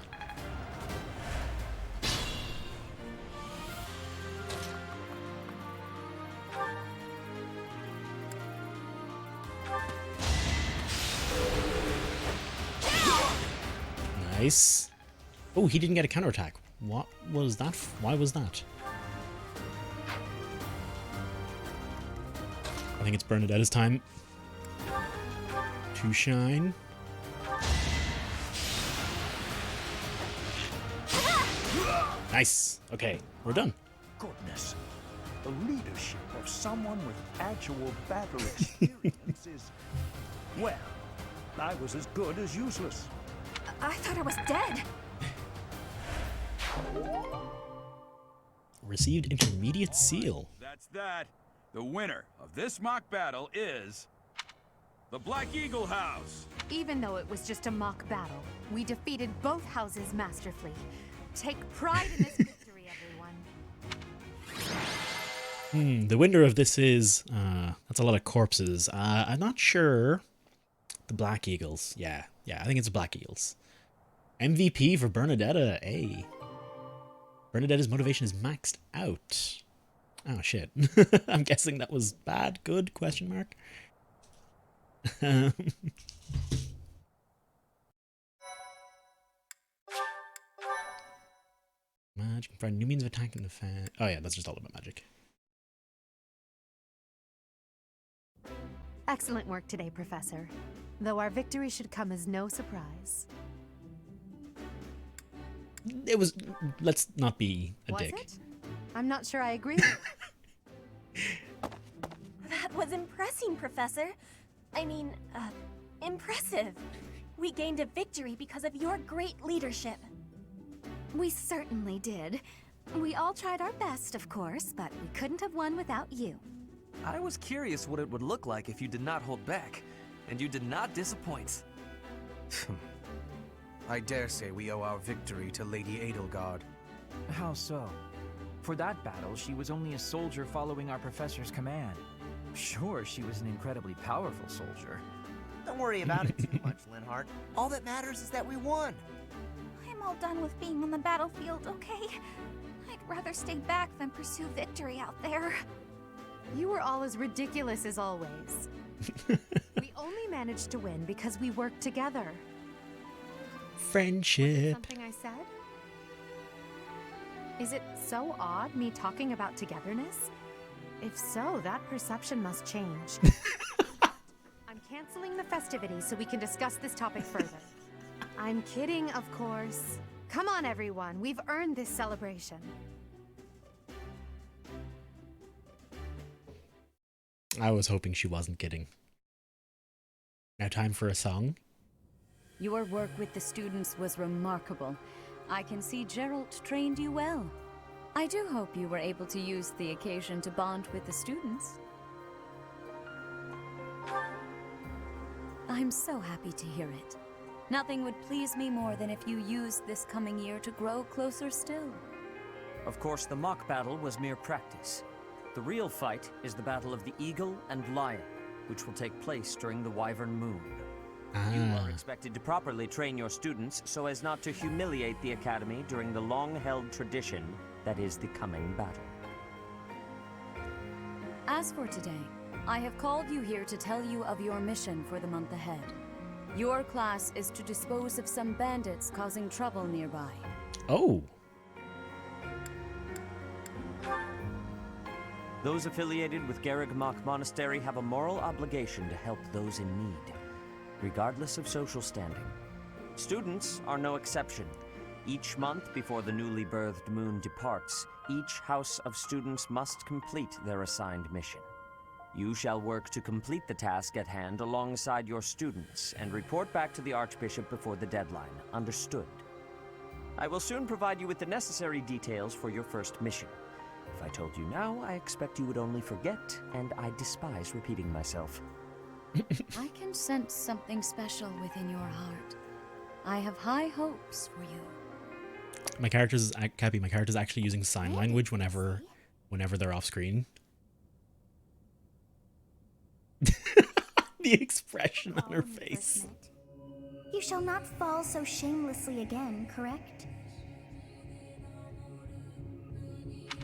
Nice. Oh, he didn't get a counterattack. What was that? Why was that? I think it's Bernadetta's time to shine. Nice. Okay, we're done. Goodness. the leadership of someone with actual battle experience is, well, I was as good as useless. I thought I was dead. Received intermediate seal. That's that. The winner of this mock battle is the Black Eagle House. Even though it was just a mock battle, we defeated both houses masterfully. Take pride in this victory, everyone. The winner of this is, that's a lot of corpses. I'm not sure. The Black Eagles. Yeah, I think it's the Black Eagles. MVP for Bernadetta, A. Bernadetta's motivation is maxed out. Oh, shit. I'm guessing that was bad, good, question mark? Magic, find new means of attack and defense. Oh yeah, that's just all about magic. Excellent work today, Professor. Though our victory should come as no surprise. It was... Let's not be a dick. It? I'm not sure I agree. That was impressive, Professor. I mean, impressive. We gained a victory because of your great leadership. We certainly did. We all tried our best, of course, but we couldn't have won without you. I was curious what it would look like if you did not hold back, and you did not disappoint. I dare say we owe our victory to Lady Edelgard. How so? For that battle, she was only a soldier following our professor's command. Sure, she was an incredibly powerful soldier. Don't worry about it too much, Linhardt. All that matters is that we won. I'm all done with being on the battlefield, okay? I'd rather stay back than pursue victory out there. You were all as ridiculous as always. We only managed to win because we worked together. Friendship. Something I said? Is it so odd, me talking about togetherness? If so, that perception must change. I'm canceling the festivities so we can discuss this topic further. I'm kidding, of course. Come on, everyone. We've earned this celebration. I was hoping she wasn't kidding. Now time for a song. Your work with the students was remarkable. I can see Geralt trained you well. I do hope you were able to use the occasion to bond with the students. I'm so happy to hear it. Nothing would please me more than if you used this coming year to grow closer still. Of course, the mock battle was mere practice. The real fight is the battle of the Eagle and Lion, which will take place during the Wyvern Moon. You are expected to properly train your students so as not to humiliate the Academy during the long-held tradition that is the coming battle. As for today, I have called you here to tell you of your mission for the month ahead. Your class is to dispose of some bandits causing trouble nearby. Oh. Those affiliated with Garrigmach Monastery have a moral obligation to help those in need, regardless of social standing. Students are no exception. Each month before the newly birthed moon departs, each house of students must complete their assigned mission. You shall work to complete the task at hand alongside your students and report back to the Archbishop before the deadline. Understood? I will soon provide you with the necessary details for your first mission. If I told you now, I expect you would only forget, and I despise repeating myself. I can sense something special within your heart. I have high hopes for you. My character's Cappy, my character's actually using sign language whenever they're off screen. The expression on her face. You shall not fall so shamelessly again, correct?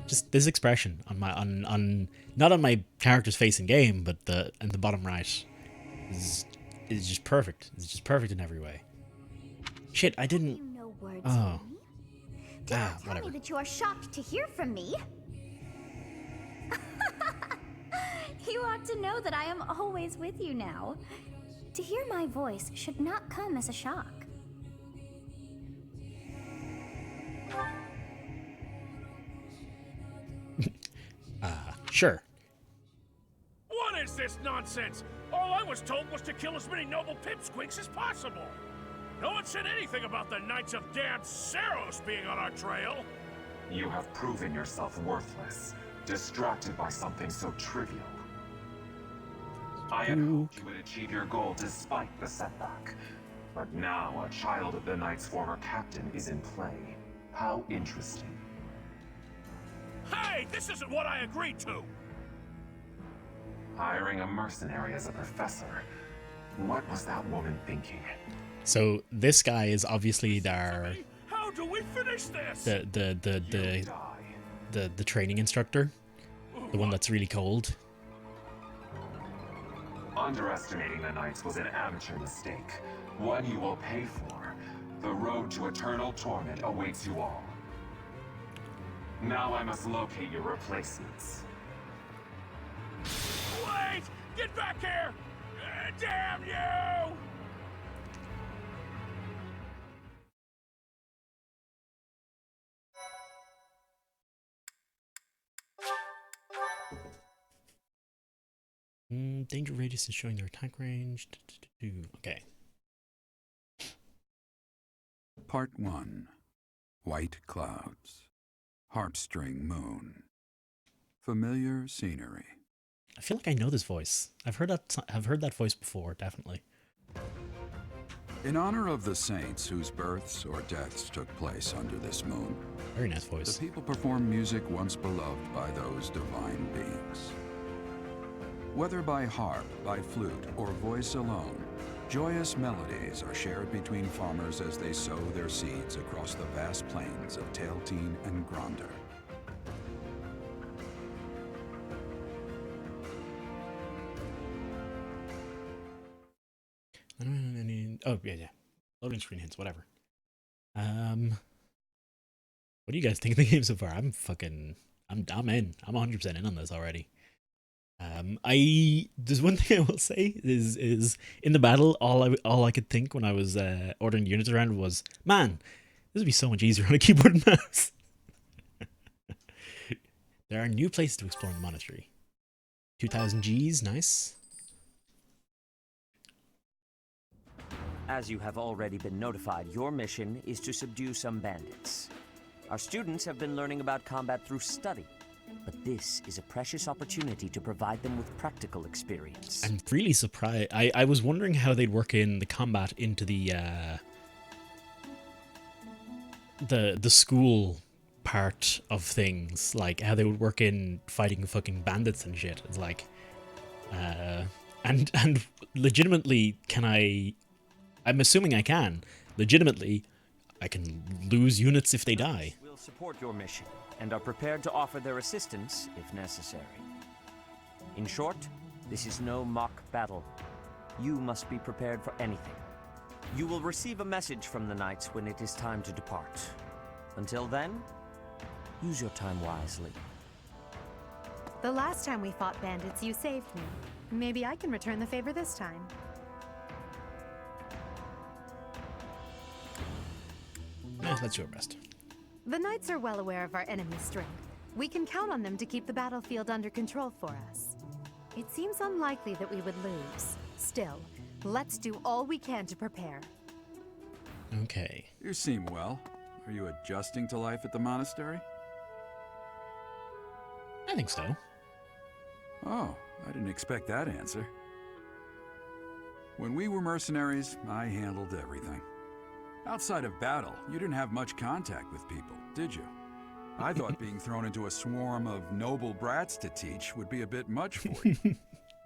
Just this expression on my not on my character's face in game, but in the bottom right is just perfect. It's just perfect in every way. Shit, I didn't. You know words, Oh. Do not tell Whatever. me that you are shocked to hear from me. You ought to know that I am always with you now. To hear my voice should not come as a shock. Sure. What is this nonsense? All I was told was to kill as many noble pipsqueaks as possible. No one said anything about the Knights of Damned Saros being on our trail. You have proven yourself worthless, distracted by something so trivial. I had hoped you would achieve your goal despite the setback. But now a child of the Knight's former captain is in play. How interesting. Hey, this isn't what I agreed to! Hiring a mercenary as a professor. What was that woman thinking? So this guy is obviously their How do we finish this? the training instructor, the one that's really cold. Underestimating the Knights was an amateur mistake, one you will pay for. The road to eternal torment awaits you all. Now I must locate your replacements. Wait! Get back here! Damn you! Danger radius is showing their attack range. Okay. Part 1. White Clouds. Harpstring Moon. Familiar scenery. I feel like I know this voice. I've heard that voice before, definitely. In honor of the saints whose births or deaths took place under this moon, very nice voice. The people perform music once beloved by those divine beings. Whether by harp, by flute, or voice alone, joyous melodies are shared between farmers as they sow their seeds across the vast plains of Tailteen and Gronder. Oh, yeah. Loading screen hints, whatever. What do you guys think of the game so far? I'm in. I'm 100% in on this already. There's one thing I will say is in the battle, all I could think when I was ordering units around was, man, this would be so much easier on a keyboard and mouse. There are new places to explore in the monastery. 2,000 Gs, nice. As you have already been notified, your mission is to subdue some bandits. Our students have been learning about combat through study, but this is a precious opportunity to provide them with practical experience. I'm really surprised. I was wondering how they'd work in the combat into the school part of things, like how they would work in fighting fucking bandits and shit. It's like, and legitimately, I'm assuming I can. Legitimately, I can lose units if they die. We'll support your mission and are prepared to offer their assistance if necessary. In short, this is no mock battle. You must be prepared for anything. You will receive a message from the Knights when it is time to depart. Until then, use your time wisely. The last time we fought bandits, you saved me. Maybe I can return the favor this time. Let's do our best. The Knights are well aware of our enemy's strength. We can count on them to keep the battlefield under control for us. It seems unlikely that we would lose. Still, let's do all we can to prepare. Okay. You seem well. Are you adjusting to life at the monastery? I think so. Oh, I didn't expect that answer. When we were mercenaries, I handled everything. Outside of battle, you didn't have much contact with people, did you? I thought being thrown into a swarm of noble brats to teach would be a bit much for you.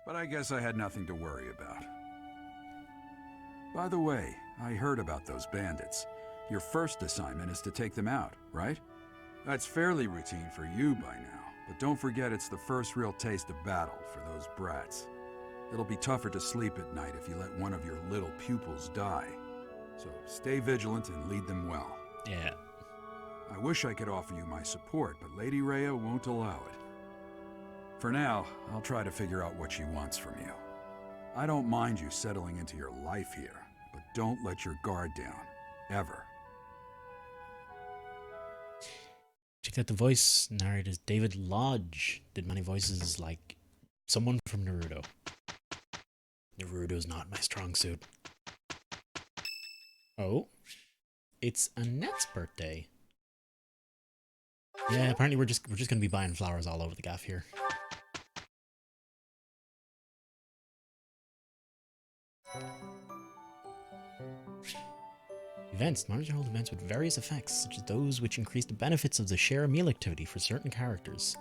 But I guess I had nothing to worry about. By the way, I heard about those bandits. Your first assignment is to take them out, right? That's fairly routine for you by now, but don't forget it's the first real taste of battle for those brats. It'll be tougher to sleep at night if you let one of your little pupils die. So stay vigilant and lead them well. Yeah. I wish I could offer you my support, but Lady Rhea won't allow it. For now, I'll try to figure out what she wants from you. I don't mind you settling into your life here, but don't let your guard down. Ever. Checked out the voice narrators. David Lodge did many voices like someone from Naruto. Naruto's not my strong suit. Oh, it's Annette's birthday. Yeah, apparently we're just gonna be buying flowers all over the gaff here. Events. Manager hold events with various effects, such as those which increase the benefits of the share a meal activity for certain characters.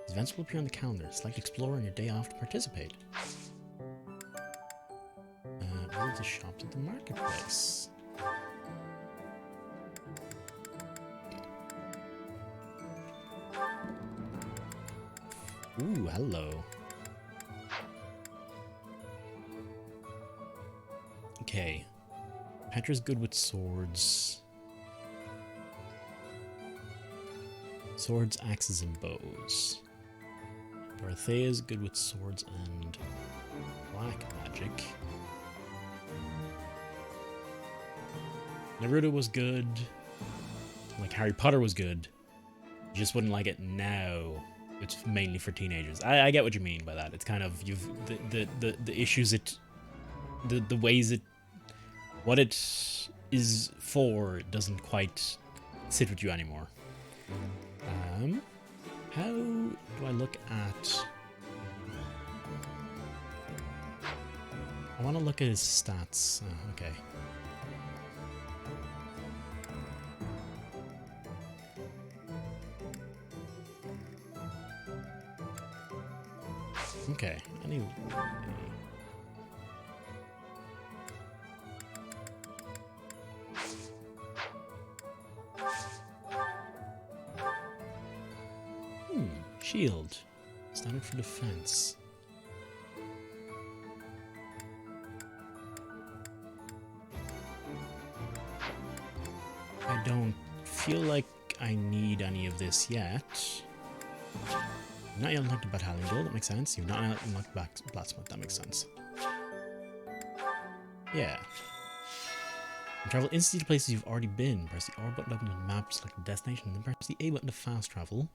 These events will appear on the calendar. Select Explorer on your day off to participate. Visit the shops at the marketplace. Ooh, hello. Okay. Petra's good with swords. Swords, axes, and bows. Dorothea's good with swords and black magic. Naruto was good. Like Harry Potter was good. You just wouldn't like it now. It's mainly for teenagers. I get what you mean by that. It's kind of the issues the ways it what it is for doesn't quite sit with you anymore. How do I look at? I want to look at his stats. Oh, okay. Okay, anyway. Shield. Standard for defense. I don't feel like I need any of this yet. You've not yet unlocked the battalion build, that makes sense. You've not yet unlocked blacksmith, that makes sense. Yeah. You travel instantly to places you've already been. Press the R button to open the map, select the destination, then press the A button to fast travel.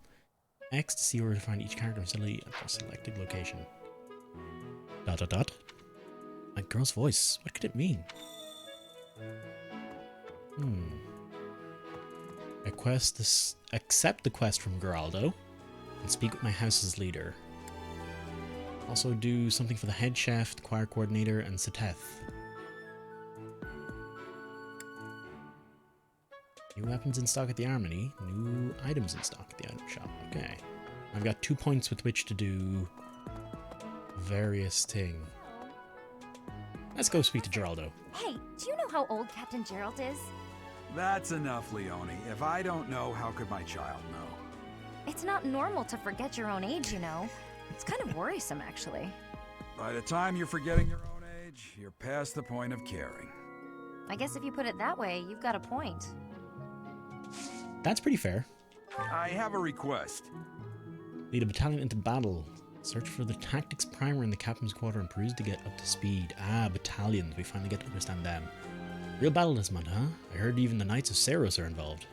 X to see where to find each character facility at a selected location. ... My girl's voice. What could it mean? Accept the quest from Geraldo and speak with my house's leader. Also do something for the head chef, the choir coordinator, and Seteth. New weapons in stock at the armory. New items in stock at the item shop. Okay. I've got 2 points with which to do various things. Let's go speak to Geraldo. Hey, do you know how old Captain Gerald is? That's enough, Leone. If I don't know, how could my child know? It's not normal to forget your own age, you know. It's kind of worrisome, actually. By the time you're forgetting your own age, you're past the point of caring. I guess if you put it that way, you've got a point. That's pretty fair. I have a request. Lead a battalion into battle. Search for the tactics primer in the captain's quarter and peruse to get up to speed. Ah, battalions. We finally get to understand them. Real battle this month, huh? I heard even the Knights of Saros are involved.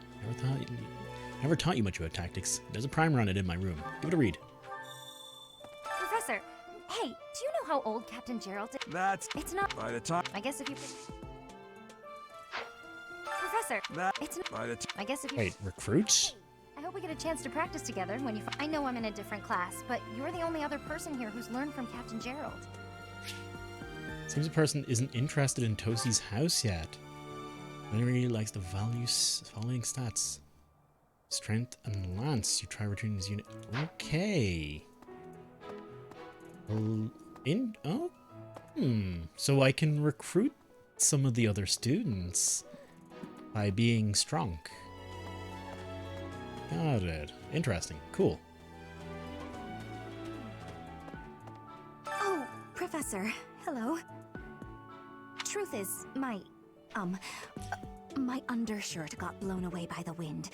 Never taught you much about tactics. There's a primer on it in my room. Give it a read. Professor, hey, do you know how old Captain Gerald is? It's not... By the time... I guess if you... Professor, I guess if you... Wait, recruits? I hope we get a chance to practice together when you... I know I'm in a different class, but you're the only other person here who's learned from Captain Gerald. Seems a person isn't interested in Tosi's house yet. He really likes the following stats. Strength and lance. You try returning this unit. Okay. So I can recruit some of the other students by being strong. Got it. Interesting. Cool. Oh, Professor. Hello. Truth is, my undershirt got blown away by the wind.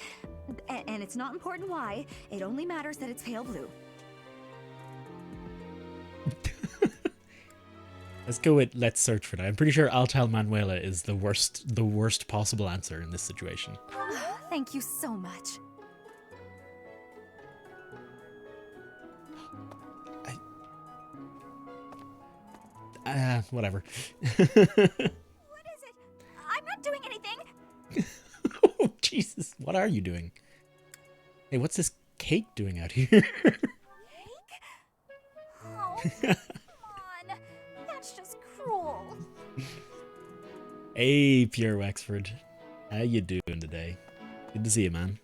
And it's not important why. It only matters that it's pale blue. Let's go with let's search for that. I'm pretty sure I'll tell Manuela is the worst possible answer in this situation. Thank you so much. Whatever. What is it? I'm not doing anything. Oh, Jesus. What are you doing? Hey, what's this cake doing out here? Cake? Oh, come on. That's just cruel. Hey, Pierre Wexford. How you doing today? Good to see you, man.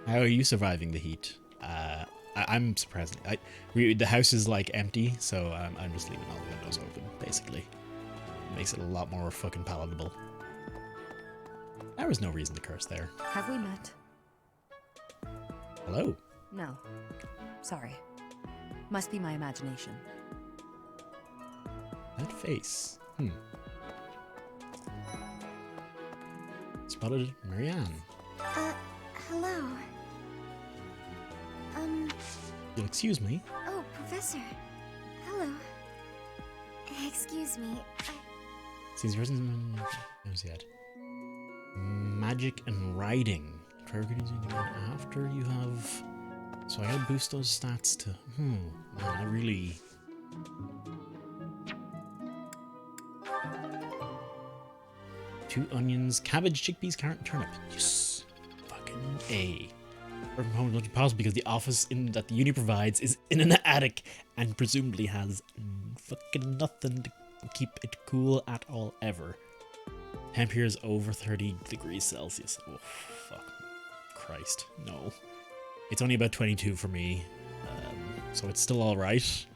How are you surviving the heat? I'm surprised. The house is like empty, so I'm just leaving all the windows open, basically. Makes it a lot more fucking palatable. There was no reason to curse there. Have we met? Hello? No. Sorry. Must be my imagination. That face. Spotted Marianne. Hello. You'll excuse me. Oh, Professor. Hello. Excuse me. Seems yours is yet. Magic and writing. Try using again after you have. So I gotta boost those stats to. Man, I really. Two onions, cabbage, chickpeas, carrot, and turnip. Yes. Fucking A. From home is possible because the office that the uni provides is in an attic and presumably has fucking nothing to keep it cool at all ever. Temp here is over 30 degrees Celsius. Oh, fuck. Christ. No. It's only about 22 for me. So it's still alright.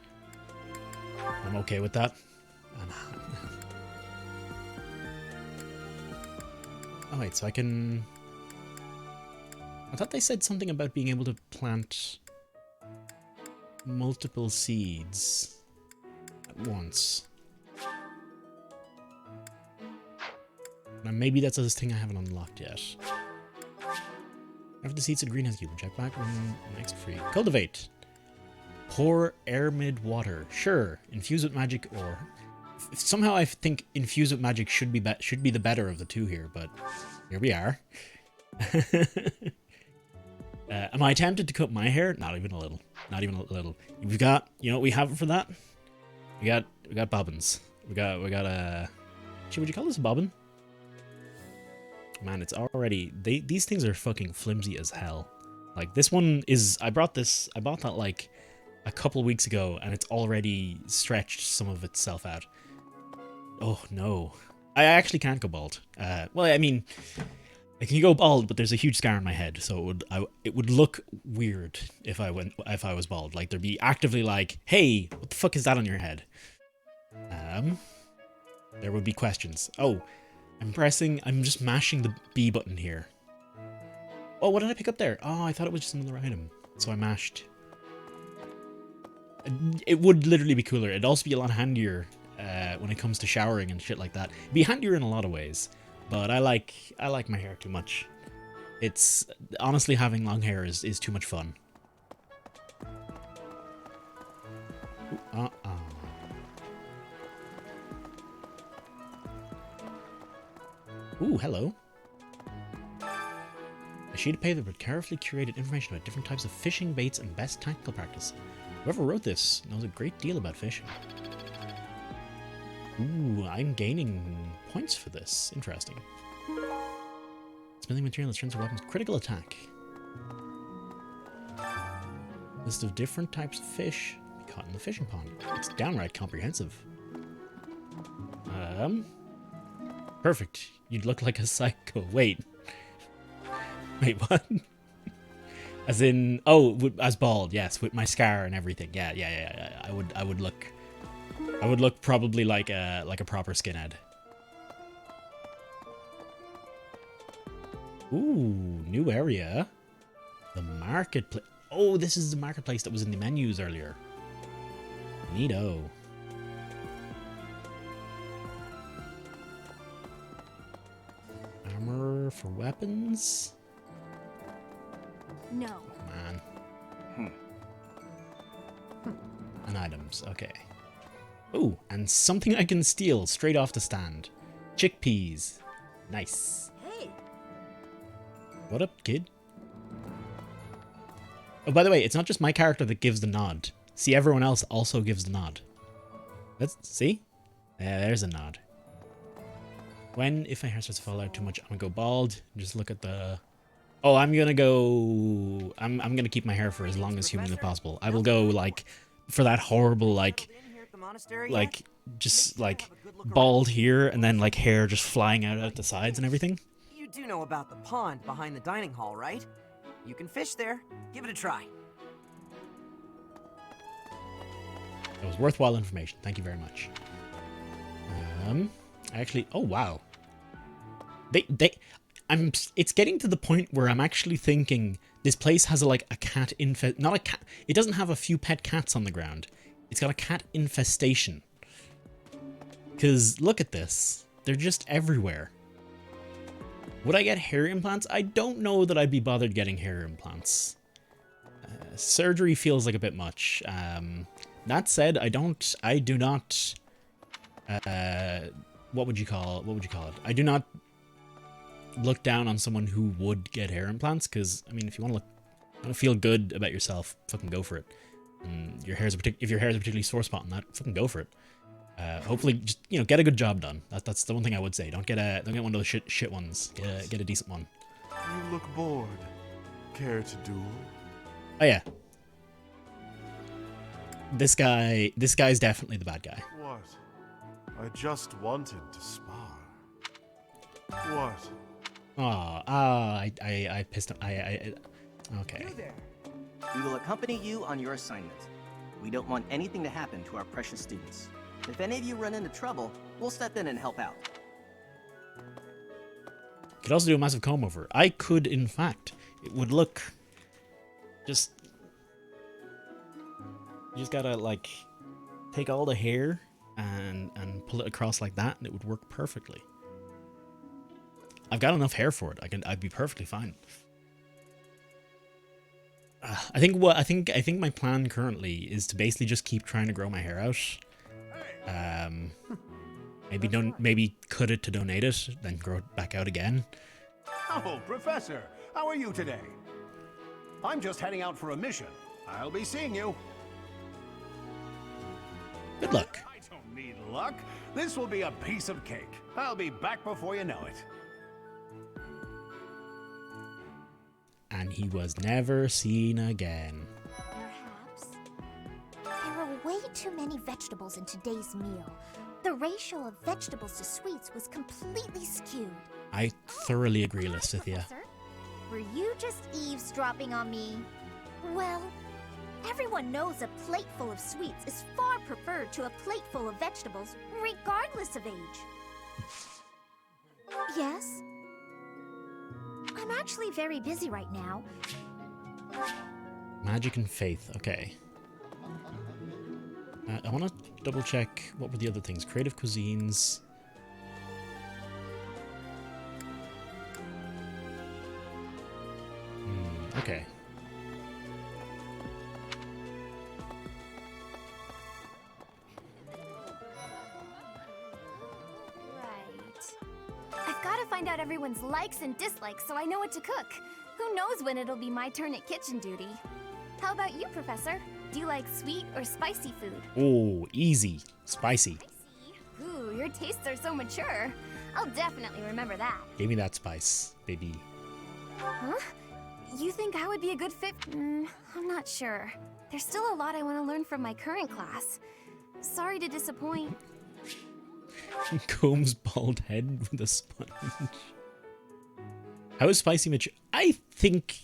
I'm okay with that. Oh wait, so I can... I thought they said something about being able to plant multiple seeds at once. Now maybe that's a thing I haven't unlocked yet. After the seeds in greenhouse cube, check back when next free. Cultivate. Pour air mid water. Sure. Infuse with magic or... Somehow I think infuse with magic should be the better of the two here, but here we are. Am I tempted to cut my hair? Not even a little. Not even a little. We've got, you know what we have for that? We got bobbins. We got would you call this a bobbin? Man, it's already these things are fucking flimsy as hell. Like this one is I bought that like a couple weeks ago and it's already stretched some of itself out. Oh no. I actually can't go bald. Well, I mean, I can go bald, but there's a huge scar on my head, so it would look weird if I was bald. Like there'd be actively like, "Hey, what the fuck is that on your head?" There would be questions. Oh, I'm just mashing the B button here. Oh, what did I pick up there? Oh, I thought it was just another item, so I mashed. It would literally be cooler. It'd also be a lot handier when it comes to showering and shit like that. It'd be handier in a lot of ways. But I like my hair too much. It's honestly having long hair is too much fun. Ooh, hello. A sheet of paper with carefully curated information about different types of fishing baits and best tactical practice. Whoever wrote this knows a great deal about fishing. Ooh, I'm gaining points for this. Interesting. Smithing material, strengths of weapons, critical attack. List of different types of fish caught in the fishing pond. It's downright comprehensive. Perfect. You'd look like a psycho. Wait, what? As in, oh, as bald, yes, with my scar and everything. Yeah. I would look probably like a proper skinhead. Ooh, new area. The marketplace. Oh, this is the marketplace that was in the menus earlier. Neato. Armor for weapons. No. Man. And items. Okay. Ooh, and something I can steal straight off the stand. Chickpeas. Nice. Hey. What up, kid? Oh, by the way, it's not just my character that gives the nod. See, everyone else also gives the nod. See? Yeah, there's a nod. When, if my hair starts to fall out too much, I'm gonna go bald. Just look at the... Oh, I'm gonna go... I'm gonna keep my hair for as long as humanly possible. I will go, like, for that horrible, like, just, like, bald here, and then, like, hair just flying out the sides and everything. You do know about the pond behind the dining hall, right? You can fish there. Give it a try. That was worthwhile information. Thank you very much. Actually, oh wow. It's getting to the point where I'm actually thinking this place has a cat not a cat. It doesn't have a few pet cats on the ground. It's got a cat infestation. Cause look at this. They're just everywhere. Would I get hair implants? I don't know that I'd be bothered getting hair implants. Surgery feels like a bit much. That said, I do not, what would you call it? I do not look down on someone who would get hair implants, because, I mean, if you want to feel good about yourself, fucking go for it. And if your hair is a particularly sore spot on that, fucking go for it. Hopefully, just, you know, get a good job done. That's the one thing I would say. Don't get one of those shit ones. Get a decent one. You look bored. Care to duel? Oh yeah. This guy's definitely the bad guy. What? I just wanted to spar. What? I pissed him. Okay. You there. We will accompany you on your assignment. We don't want anything to happen to our precious students. If any of you run into trouble, we'll step in and help out. Could also do a massive comb over. I could, in fact. It would look just... You just gotta, like, take all the hair and pull it across like that, and it would work perfectly. I've got enough hair for it. I'd be perfectly fine. I think my plan currently is to basically just keep trying to grow my hair out. Maybe cut it to donate it, then grow it back out again. Oh, Professor, how are you today? I'm just heading out for a mission. I'll be seeing you. Good luck. I don't need luck. This will be a piece of cake. I'll be back before you know it. And he was never seen again. Perhaps. There are way too many vegetables in today's meal. The ratio of vegetables to sweets was completely skewed. I thoroughly agree, Lysithia. Were you just eavesdropping on me? Well, everyone knows a plate full of sweets is far preferred to a plate full of vegetables, regardless of age. Yes? I'm actually very busy right now. Magic and faith. Okay. I want to double check what were the other things. Creative cuisines. Okay. I've got to find out everyone's likes and dislikes so I know what to cook. Who knows when it'll be my turn at kitchen duty. How about you, Professor? Do you like sweet or spicy food? Oh, easy. Spicy. Ooh, your tastes are so mature. I'll definitely remember that. Give me that spice, baby. Huh? You think I would be a good fit? I'm not sure. There's still a lot I want to learn from my current class. Sorry to disappoint. Combs bald head with a sponge. How is spicy mature? I think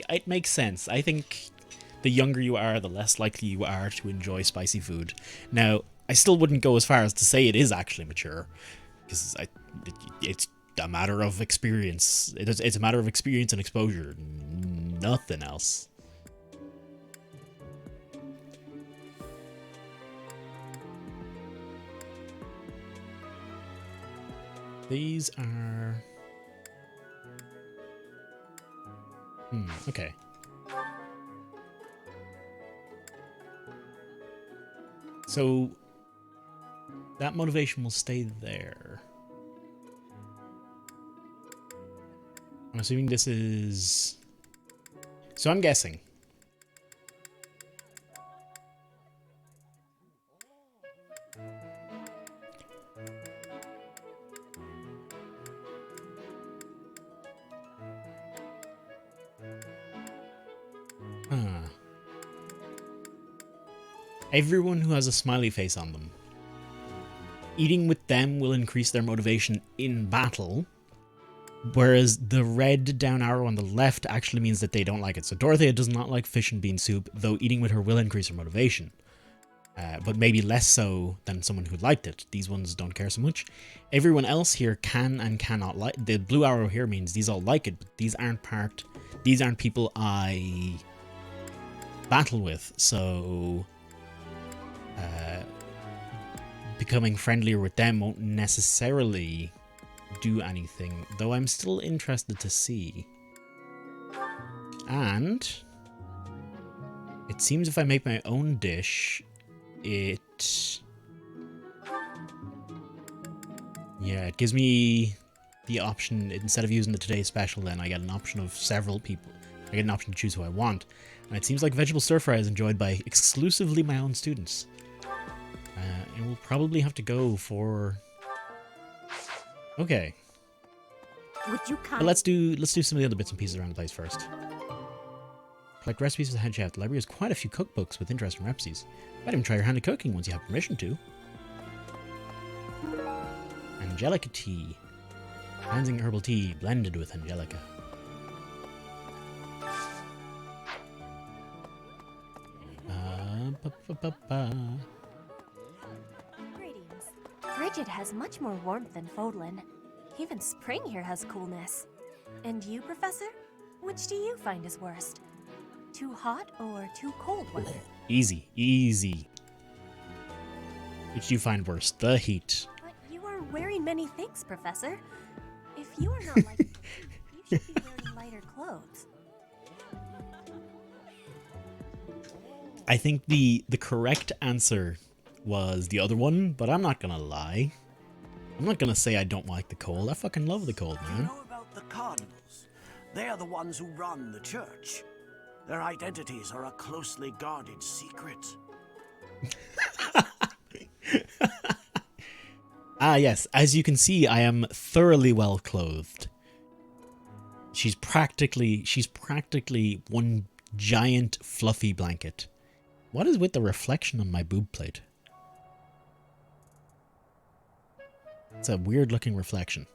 it makes sense. I think the younger you are, the less likely you are to enjoy spicy food. Now, I still wouldn't go as far as to say it is actually mature, because it's a matter of experience. It's a matter of experience and exposure. Nothing else. These are... okay. So, that motivation will stay there. I'm assuming this is... So I'm guessing. Everyone who has a smiley face on them. Eating with them will increase their motivation in battle, whereas the red down arrow on the left actually means that they don't like it. So Dorothea does not like fish and bean soup, though eating with her will increase her motivation. But maybe less so than someone who liked it. These ones don't care so much. Everyone else here can and cannot like. The blue arrow here means these all like it, but these aren't people I battle with. So becoming friendlier with them won't necessarily do anything, though I'm still interested to see. And it seems if I make my own dish, it gives me the option, instead of using the Today Special, then I get an option of several people. I get an option to choose who I want. And it seems like vegetable stir fry is enjoyed by exclusively my own students. And we'll probably have to go for... Okay. Would you But let's do some of the other bits and pieces around the place first. Collect recipes for the head chef. The library has quite a few cookbooks with interesting recipes. Might even try your hand at cooking once you have permission to. Angelica tea. Cleansing herbal tea blended with Angelica. Greetings. Bridget has much more warmth than Fodlan. Even spring here has coolness. And you, Professor? Which do you find is worst? Too hot or too cold weather? Easy, easy. Which do you find worse? The heat. But you are wearing many things, Professor. If you are not like me, you should be wearing lighter clothes. I think the correct answer was the other one, but I'm not gonna lie. I'm not gonna say I don't like the cold. I fucking love the cold, man. You know about the Cardinals? They are the ones who run the church. Their identities are a closely guarded secret. Ah, yes. As you can see, I am thoroughly well clothed. She's practically one giant fluffy blanket. What is with the reflection on my boob plate? It's a weird looking reflection.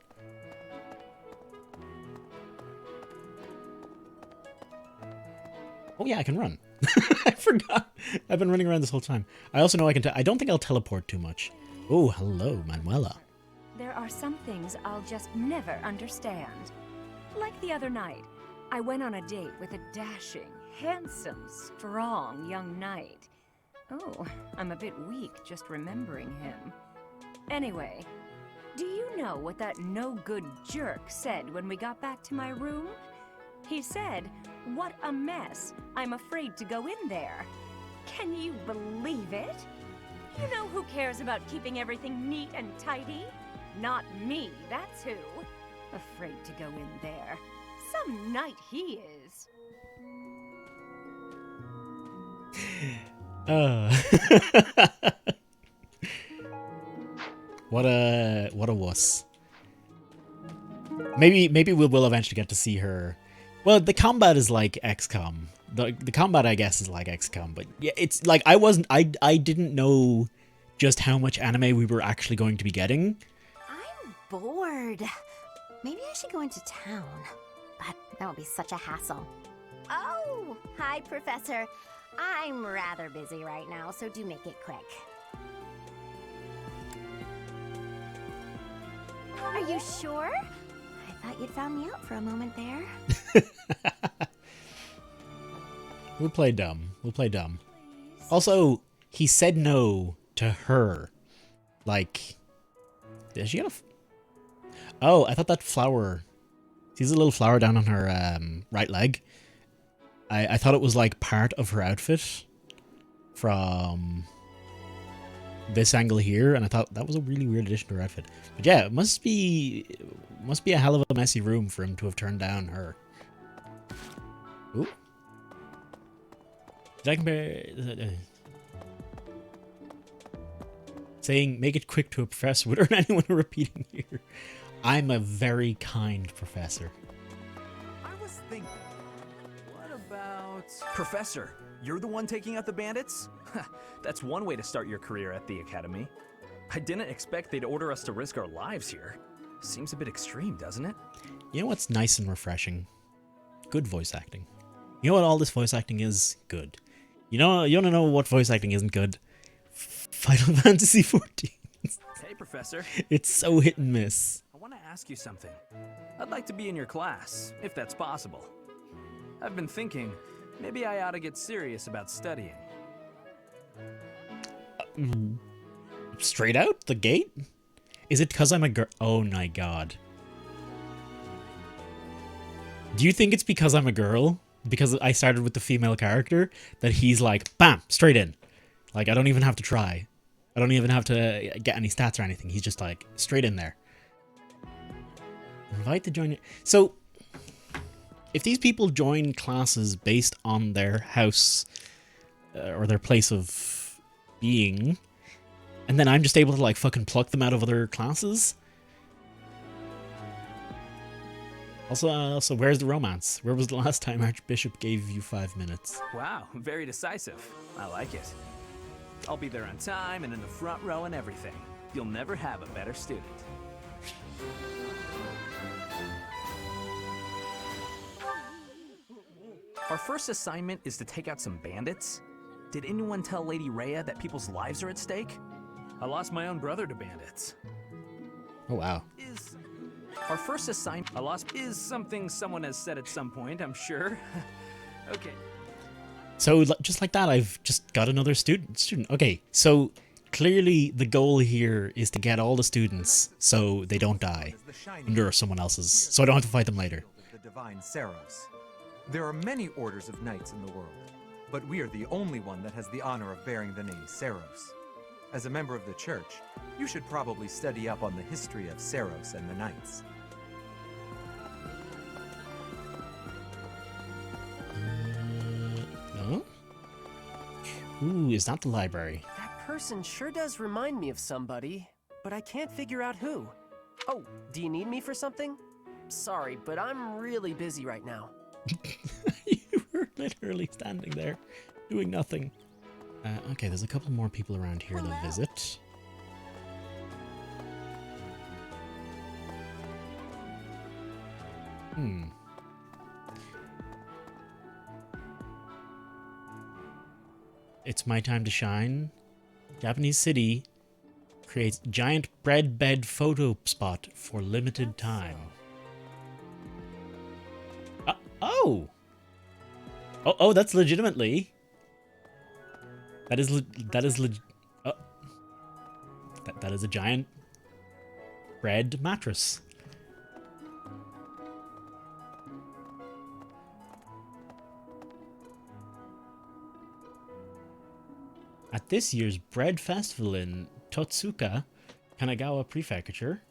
Oh yeah, I can run. I forgot. I've been running around this whole time. I also know I can I don't think I'll teleport too much. Oh, hello, Manuela. There are some things I'll just never understand. Like the other night, I went on a date with a dashing, handsome, strong young knight. Oh, I'm a bit weak just remembering him. Anyway, do you know what that no-good jerk said when we got back to my room? He said, "What a mess. I'm afraid to go in there." Can you believe it? You know who cares about keeping everything neat and tidy? Not me, that's who. Afraid to go in there. Some knight he is. What a wuss. Maybe we will eventually get to see her. Well, the combat is like XCOM. The combat, I guess, is like XCOM, but yeah, it's like I didn't know just how much anime we were actually going to be getting. I'm bored. Maybe I should go into town. But that would be such a hassle. Oh, hi, Professor. I'm rather busy right now, so do make it quick. Are you sure? I thought you'd found me out for a moment there. We'll play dumb. We'll play dumb. Also, he said no to her. Like, is she gonna... Oh, I thought that flower... Sees a little flower down on her right leg. I thought it was like part of her outfit from this angle here, and I thought that was a really weird addition to her outfit. But yeah, it must be a hell of a messy room for him to have turned down her. Ooh. Did I compare... saying, make it quick to a professor would earn anyone repeating here. I'm a very kind professor. I was thinking, what about... Professor, you're the one taking out the bandits? That's one way to start your career at the Academy. I didn't expect they'd order us to risk our lives here. Seems a bit extreme, doesn't it? You know what's nice and refreshing? Good voice acting. You know what all this voice acting is? Good. You want to know what voice acting isn't good? Final Fantasy XIV. Hey, Professor. It's so hit and miss. I want to ask you something. I'd like to be in your class, if that's possible. I've been thinking, maybe I ought to get serious about studying. Straight out the gate? Is it because I'm a girl? Oh my god. Do you think it's because I'm a girl? Because I started with the female character that he's like, bam, straight in. Like, I don't even have to try. I don't even have to get any stats or anything. He's just like, straight in there. Invite to join. So, if these people join classes based on their house or their place of being, and then I'm just able to like fucking pluck them out of other classes. Also, where's the romance? Where was the last time Archbishop gave you 5 minutes? Wow, very decisive. I like it. I'll be there on time and in the front row and everything. You'll never have a better student. Our first assignment is to take out some bandits. Did anyone tell Lady Rhea that people's lives are at stake? I lost my own brother to bandits. Oh, wow. Our first assignment is something someone has said at some point, I'm sure. Okay. So, just like that, I've just got another student. Okay, so clearly the goal here is to get all the students so they don't die under someone else's, so I don't have to fight them later. The divine Saros. There are many orders of knights in the world, but we are the only one that has the honor of bearing the name Saros. As a member of the church, you should probably study up on the history of Saros and the knights. No? Ooh, is that the library? That person sure does remind me of somebody, but I can't figure out who. Oh, do you need me for something? Sorry, but I'm really busy right now. You were literally standing there, doing nothing. Okay, there's a couple more people around here to visit. It's my time to shine. Japanese city creates giant bread bed photo spot for limited time. Oh, that's legitimately. That is a giant bread mattress. At this year's bread festival in Totsuka, Kanagawa Prefecture,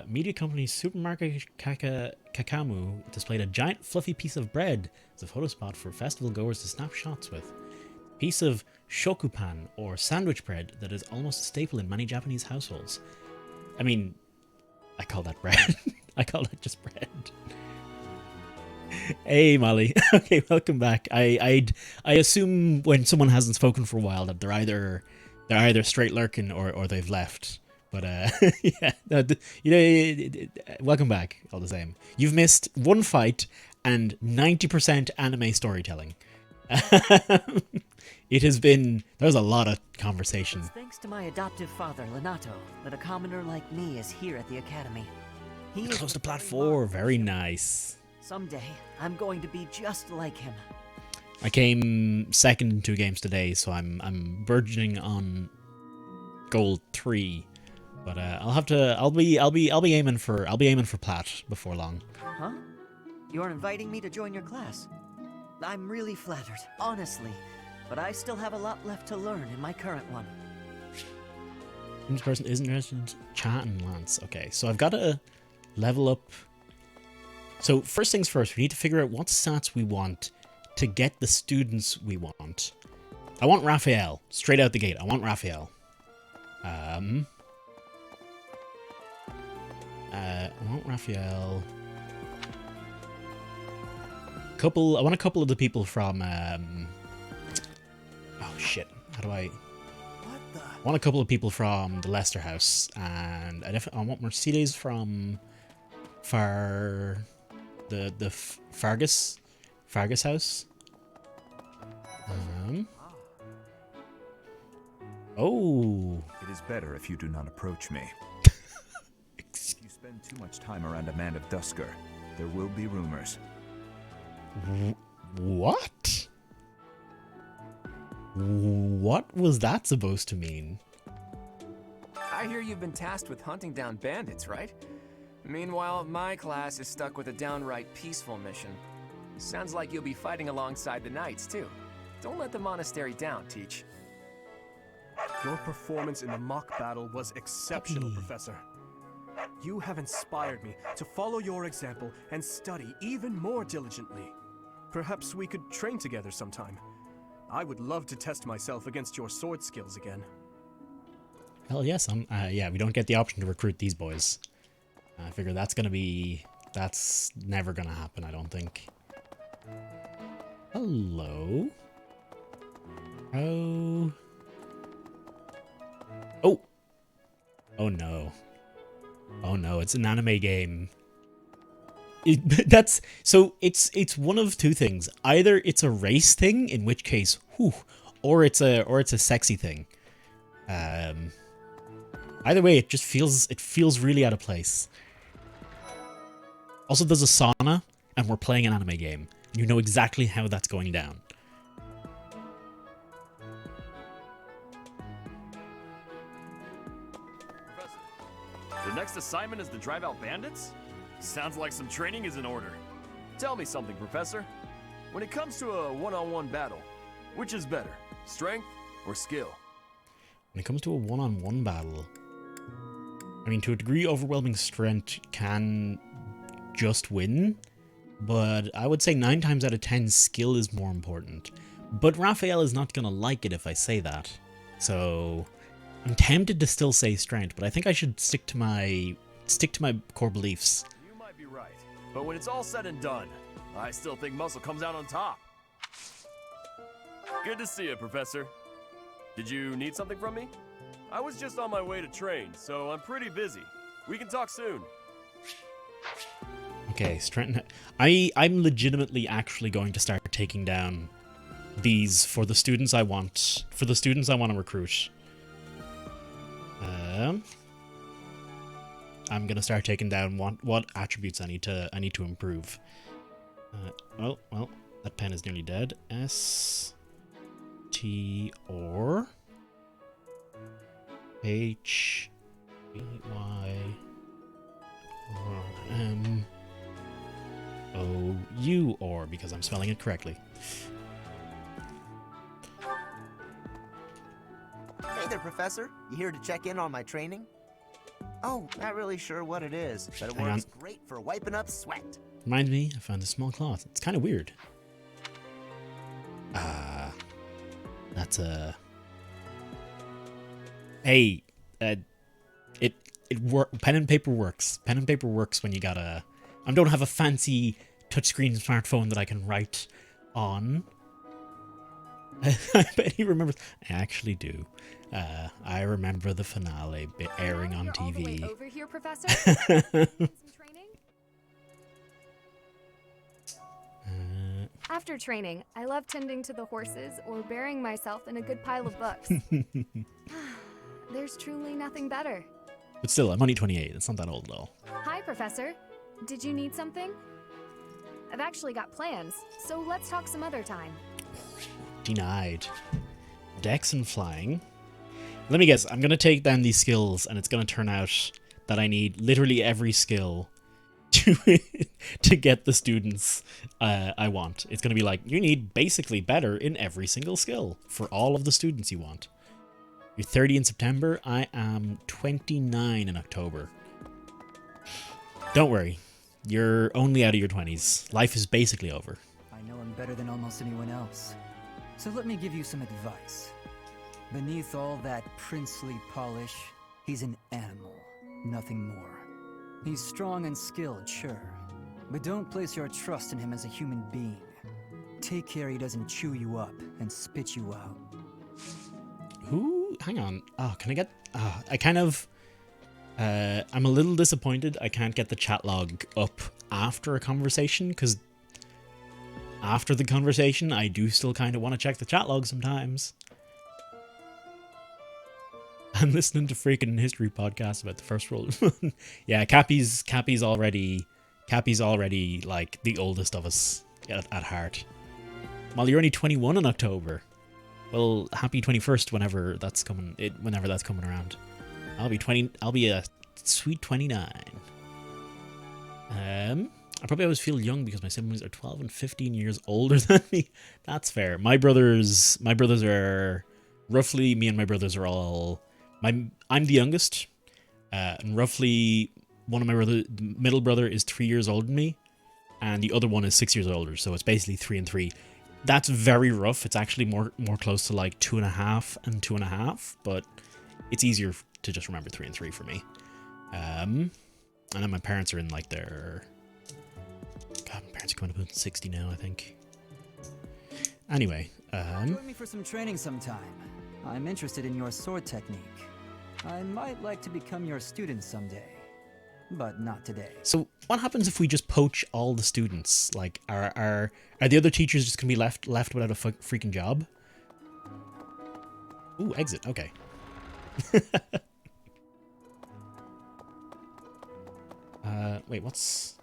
media company Supermarket Kakamu displayed a giant fluffy piece of bread as a photo spot for festival goers to snap shots with. Piece of shokupan, or sandwich bread, that is almost a staple in many Japanese households. I mean, I call that bread. I call that just bread. Hey, Molly. Okay, welcome back. I assume when someone hasn't spoken for a while that they're either straight lurking or they've left. But yeah, no, welcome back all the same. You've missed one fight and 90% anime storytelling. It has been, there's a lot of conversation. It's thanks to my adoptive father, Lenato, that a commoner like me is here at the academy. He is close to Plat 4, very nice. Someday, I'm going to be just like him. I came second in 2 games today, so I'm burgeoning on gold 3. But I'll be aiming for Plat before long. Huh? You're inviting me to join your class? I'm really flattered, honestly. But I still have a lot left to learn in my current one. This person isn't interested in chatting, Lance. Okay, so I've got to level up. So first things first, we need to figure out what stats we want to get the students we want. I want Raphael, straight out the gate. I want Raphael. I want Raphael. I want a couple of the people from oh shit, how do I want a couple of people from the Lester house, and I want Mercedes from the Fargus house. Oh. It is better if you do not approach me. If you spend too much time around a man of Dusker, there will be rumors. What? What was that supposed to mean? I hear you've been tasked with hunting down bandits, right? Meanwhile, my class is stuck with a downright peaceful mission. Sounds like you'll be fighting alongside the knights, too. Don't let the monastery down, Teach. Your performance in the mock battle was exceptional, Professor. You have inspired me to follow your example and study even more diligently. Perhaps we could train together sometime. I would love to test myself against your sword skills again. Hell yes, yeah, we don't get the option to recruit these boys. I figure that's never gonna happen, I don't think. Hello? Oh. Oh! Oh no. Oh no, it's an anime game. It's one of two things. Either it's a race thing, in which case, whew, or it's a sexy thing. Either way, it feels really out of place. Also, there's a sauna, and we're playing an anime game. You know exactly how that's going down. The next assignment is to drive out bandits? Sounds like some training is in order. Tell me something, Professor. When it comes to a one-on-one battle, which is better, strength or skill? When it comes to a one-on-one battle, I mean, to a degree, overwhelming strength can just win, but I would say 9 times out of 10, skill is more important. But Raphael is not gonna like it if I say that, so I'm tempted to still say strength, but I think I should stick to my core beliefs. You might be right, but when it's all said and done, I still think muscle comes out on top. Good to see you, Professor. Did you need something from me? I was just on my way to train, so I'm pretty busy. We can talk soon. Okay, strength. I'm legitimately actually going to start taking down these for the students I want. For the students I want to recruit. I'm gonna start taking down what attributes I need to improve. Well, that pen is nearly dead. S T or H B Y or M O U or, because I'm spelling it correctly. Hey there, Professor. You here to check in on my training? Oh, not really sure what it is, but it Hang works on. great for wiping up sweat. Reminds me, I found a small cloth. It's kind of weird. That's a... Hey, pen and paper works. Pen and paper works when you gotta... I don't have a fancy touchscreen smartphone that I can write on. I bet he remembers. I actually do. I remember the finale airing on TV. All the way over here, Professor? After training, I love tending to the horses or burying myself in a good pile of books. There's truly nothing better. But still, I'm only 28. It's not that old at all. Hi, Professor. Did you need something? I've actually got plans, so let's talk some other time. Denied. Dex and flying. Let me guess. I'm going to take down these skills, and it's going to turn out that I need literally every skill to get the students I want. It's going to be like, you need basically better in every single skill for all of the students you want. You're 30 in September. I am 29 in October. Don't worry. You're only out of your 20s. Life is basically over. I know him better than almost anyone else. So let me give you some advice. Beneath all that princely polish, he's an animal, nothing more. He's strong and skilled, sure, but don't place your trust in him as a human being. take care he doesn't chew you up and spit you out. Who? Hang on. Oh, can I get... I kind of... I'm a little disappointed I can't get the chat log up after a conversation, because after the conversation, I do still kind of want to check the chat log sometimes. I'm listening to freaking history podcasts about the First World. Yeah, Cappy's already like the oldest of us at heart. Well, you're only 21 in October. Well, happy 21st whenever that's coming. Whenever that's coming around. I'll be a sweet 29. I probably always feel young because my siblings are 12 and 15 years older than me. That's fair. My brothers are roughly, me and my brothers are all, I'm the youngest, and roughly one of my the middle brother is 3 years older than me, and the other one is 6 years older, so it's basically 3 and 3. That's very rough. It's actually more close to like 2.5 and 2.5, but it's easier to just remember 3 and 3 for me. And then my parents are in like their... God, my parents are coming up on 60 now, I think. Anyway, Join me for some training sometime. I'm interested in your sword technique. I might like to become your student someday, but not today. So what happens if we just poach all the students? Like, are the other teachers just gonna be left without a freaking job? Ooh, exit. Okay. Wait, what's...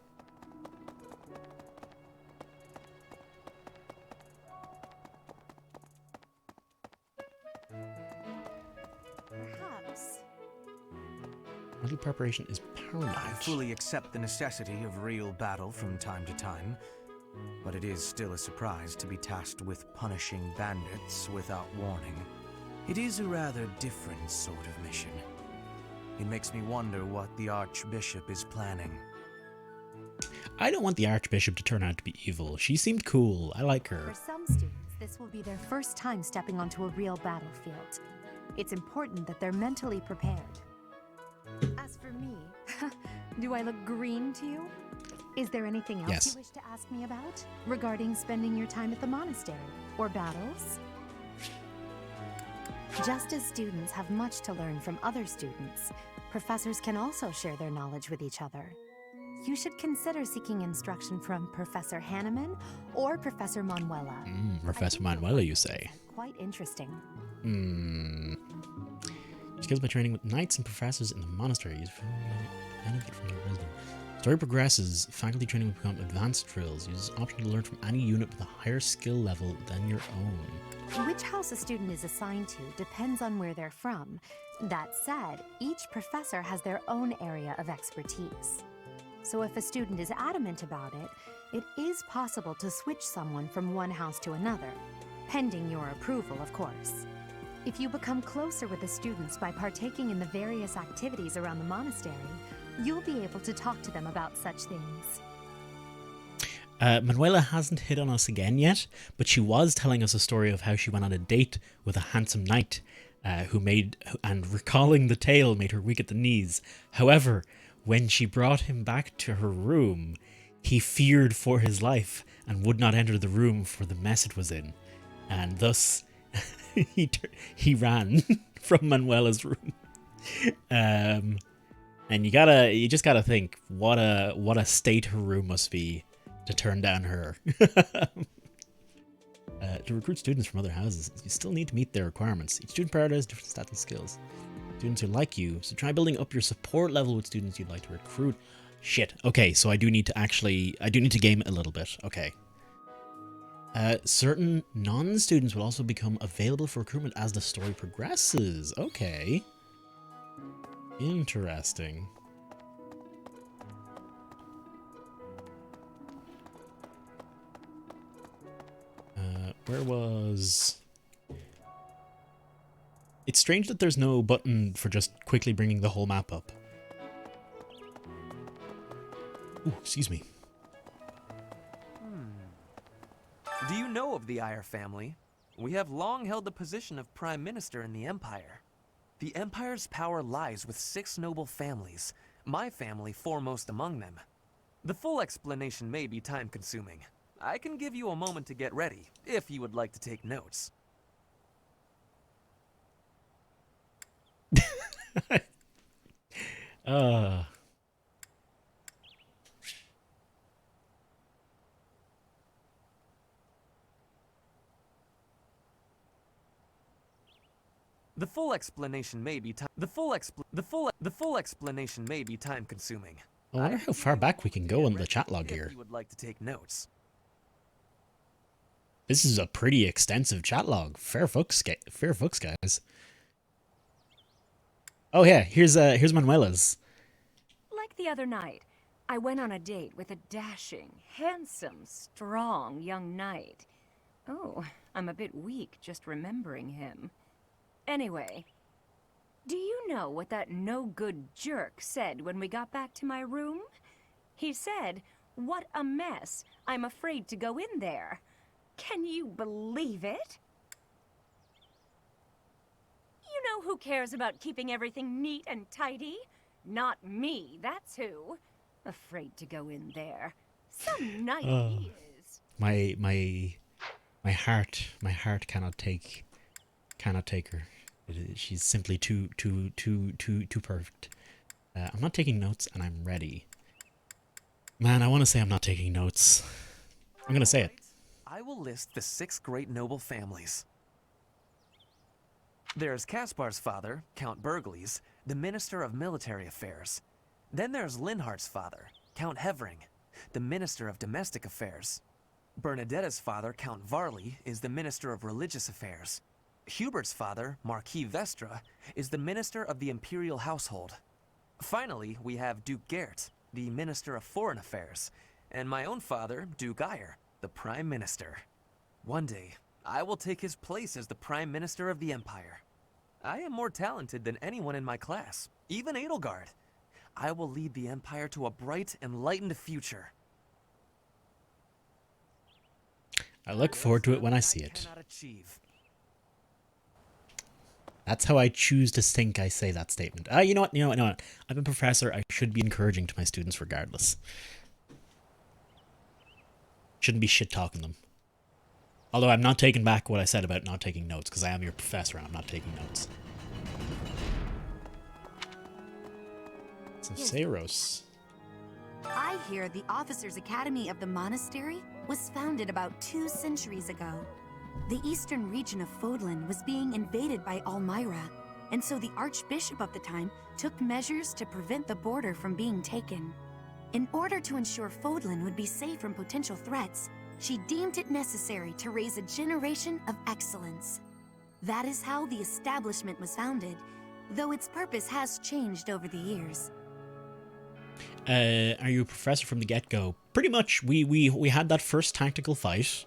Perhaps. Mental preparation is paramount. I fully accept the necessity of real battle from time to time, but it is still a surprise to be tasked with punishing bandits without warning. It is a rather different sort of mission. It makes me wonder what the Archbishop is planning. I don't want the Archbishop to turn out to be evil. She seemed cool. I like her. For some students, this will be their first time stepping onto a real battlefield. It's important that they're mentally prepared. As for me, do I look green to you? Is there anything else Yes. you wish to ask me about regarding spending your time at the monastery or battles? Just as students have much to learn from other students, professors can also share their knowledge with each other. You should consider seeking instruction from Professor Hanneman or Professor Manuela. Professor Manuela, you say? Quite interesting. Skills by training with knights and professors in the monastery. Use benefit from their wisdom. Story progresses. Faculty training will become advanced drills. Use option to learn from any unit with a higher skill level than your own. Which house a student is assigned to depends on where they're from. That said, each professor has their own area of expertise. So if a student is adamant about it, it is possible to switch someone from one house to another, pending your approval, of course. If you become closer with the students by partaking in the various activities around the monastery, you'll be able to talk to them about such things. Manuela hasn't hit on us again yet, but she was telling us a story of how she went on a date with a handsome knight and recalling the tale made her weak at the knees. However, when she brought him back to her room, he feared for his life and would not enter the room for the mess it was in. And thus, he ran from Manuela's room. And you just gotta think what a state her room must be to turn down her. To recruit students from other houses, you still need to meet their requirements. Each student prioritizes different stats and skills. Students who like you, so try building up your support level with students you'd like to recruit. Shit. Okay, so I do need to game it a little bit. Okay. Certain non-students will also become available for recruitment as the story progresses. Okay. Interesting. Where was... It's strange that there's no button for just quickly bringing the whole map up. Ooh, excuse me. Do you know of the Iyer family? We have long held the position of Prime Minister in the Empire. The Empire's power lies with 6 noble families, my family foremost among them. The full explanation may be time-consuming. I can give you a moment to get ready, if you would like to take notes. The full explanation may be time consuming. I wonder how far back we can go in the chat log here. If you would like to take notes. This is a pretty extensive chat log. Fair fucks, guys. Oh yeah, here's Manuela's. Like the other night, I went on a date with a dashing, handsome, strong young knight. Oh, I'm a bit weak just remembering him. Anyway, do you know what that no-good jerk said when we got back to my room? He said, "What a mess. I'm afraid to go in there." Can you believe it? You know who cares about keeping everything neat and tidy? Not me, that's who. Afraid to go in there. Some night he is. My heart cannot take her. She's simply too perfect. I'm not taking notes, and I'm ready. Man, I want to say I'm not taking notes. I'm gonna say it. I will list the 6 great noble families. There's Caspar's father, Count Burgles, the Minister of Military Affairs. Then there's Linhardt's father, Count Hevering, the Minister of Domestic Affairs. Bernadetta's father, Count Varley, is the Minister of Religious Affairs. Hubert's father, Marquis Vestra, is the Minister of the Imperial Household. Finally, we have Duke Gert, the Minister of Foreign Affairs, and my own father, Duke Geyer, the Prime Minister. One day, I will take his place as the Prime Minister of the Empire. I am more talented than anyone in my class, even Edelgard. I will lead the Empire to a bright, enlightened future. I look forward to it when I see it. That's how I choose to think I say that statement. You know what? I'm a professor. I should be encouraging to my students regardless. Shouldn't be shit-talking them. Although I'm not taking back what I said about not taking notes, because I am your professor and I'm not taking notes. Sinceros. I hear the Officers' Academy of the monastery was founded about 2 centuries ago. The eastern region of Fodlan was being invaded by Almyra, and so the Archbishop of the time took measures to prevent the border from being taken. In order to ensure Fodlan would be safe from potential threats, she deemed it necessary to raise a generation of excellence. That is how the establishment was founded, though its purpose has changed over the years. Are you a professor from the get-go? Pretty much. We had that first tactical fight,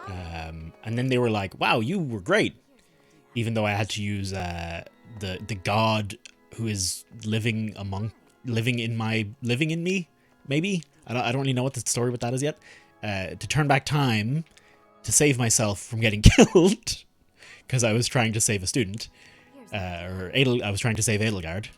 and then they were like, "Wow, you were great," even though I had to use the god who is living in me. Maybe I don't really know what the story with that is yet. To turn back time to save myself from getting killed because I was trying to save a student, I was trying to save Edelgard.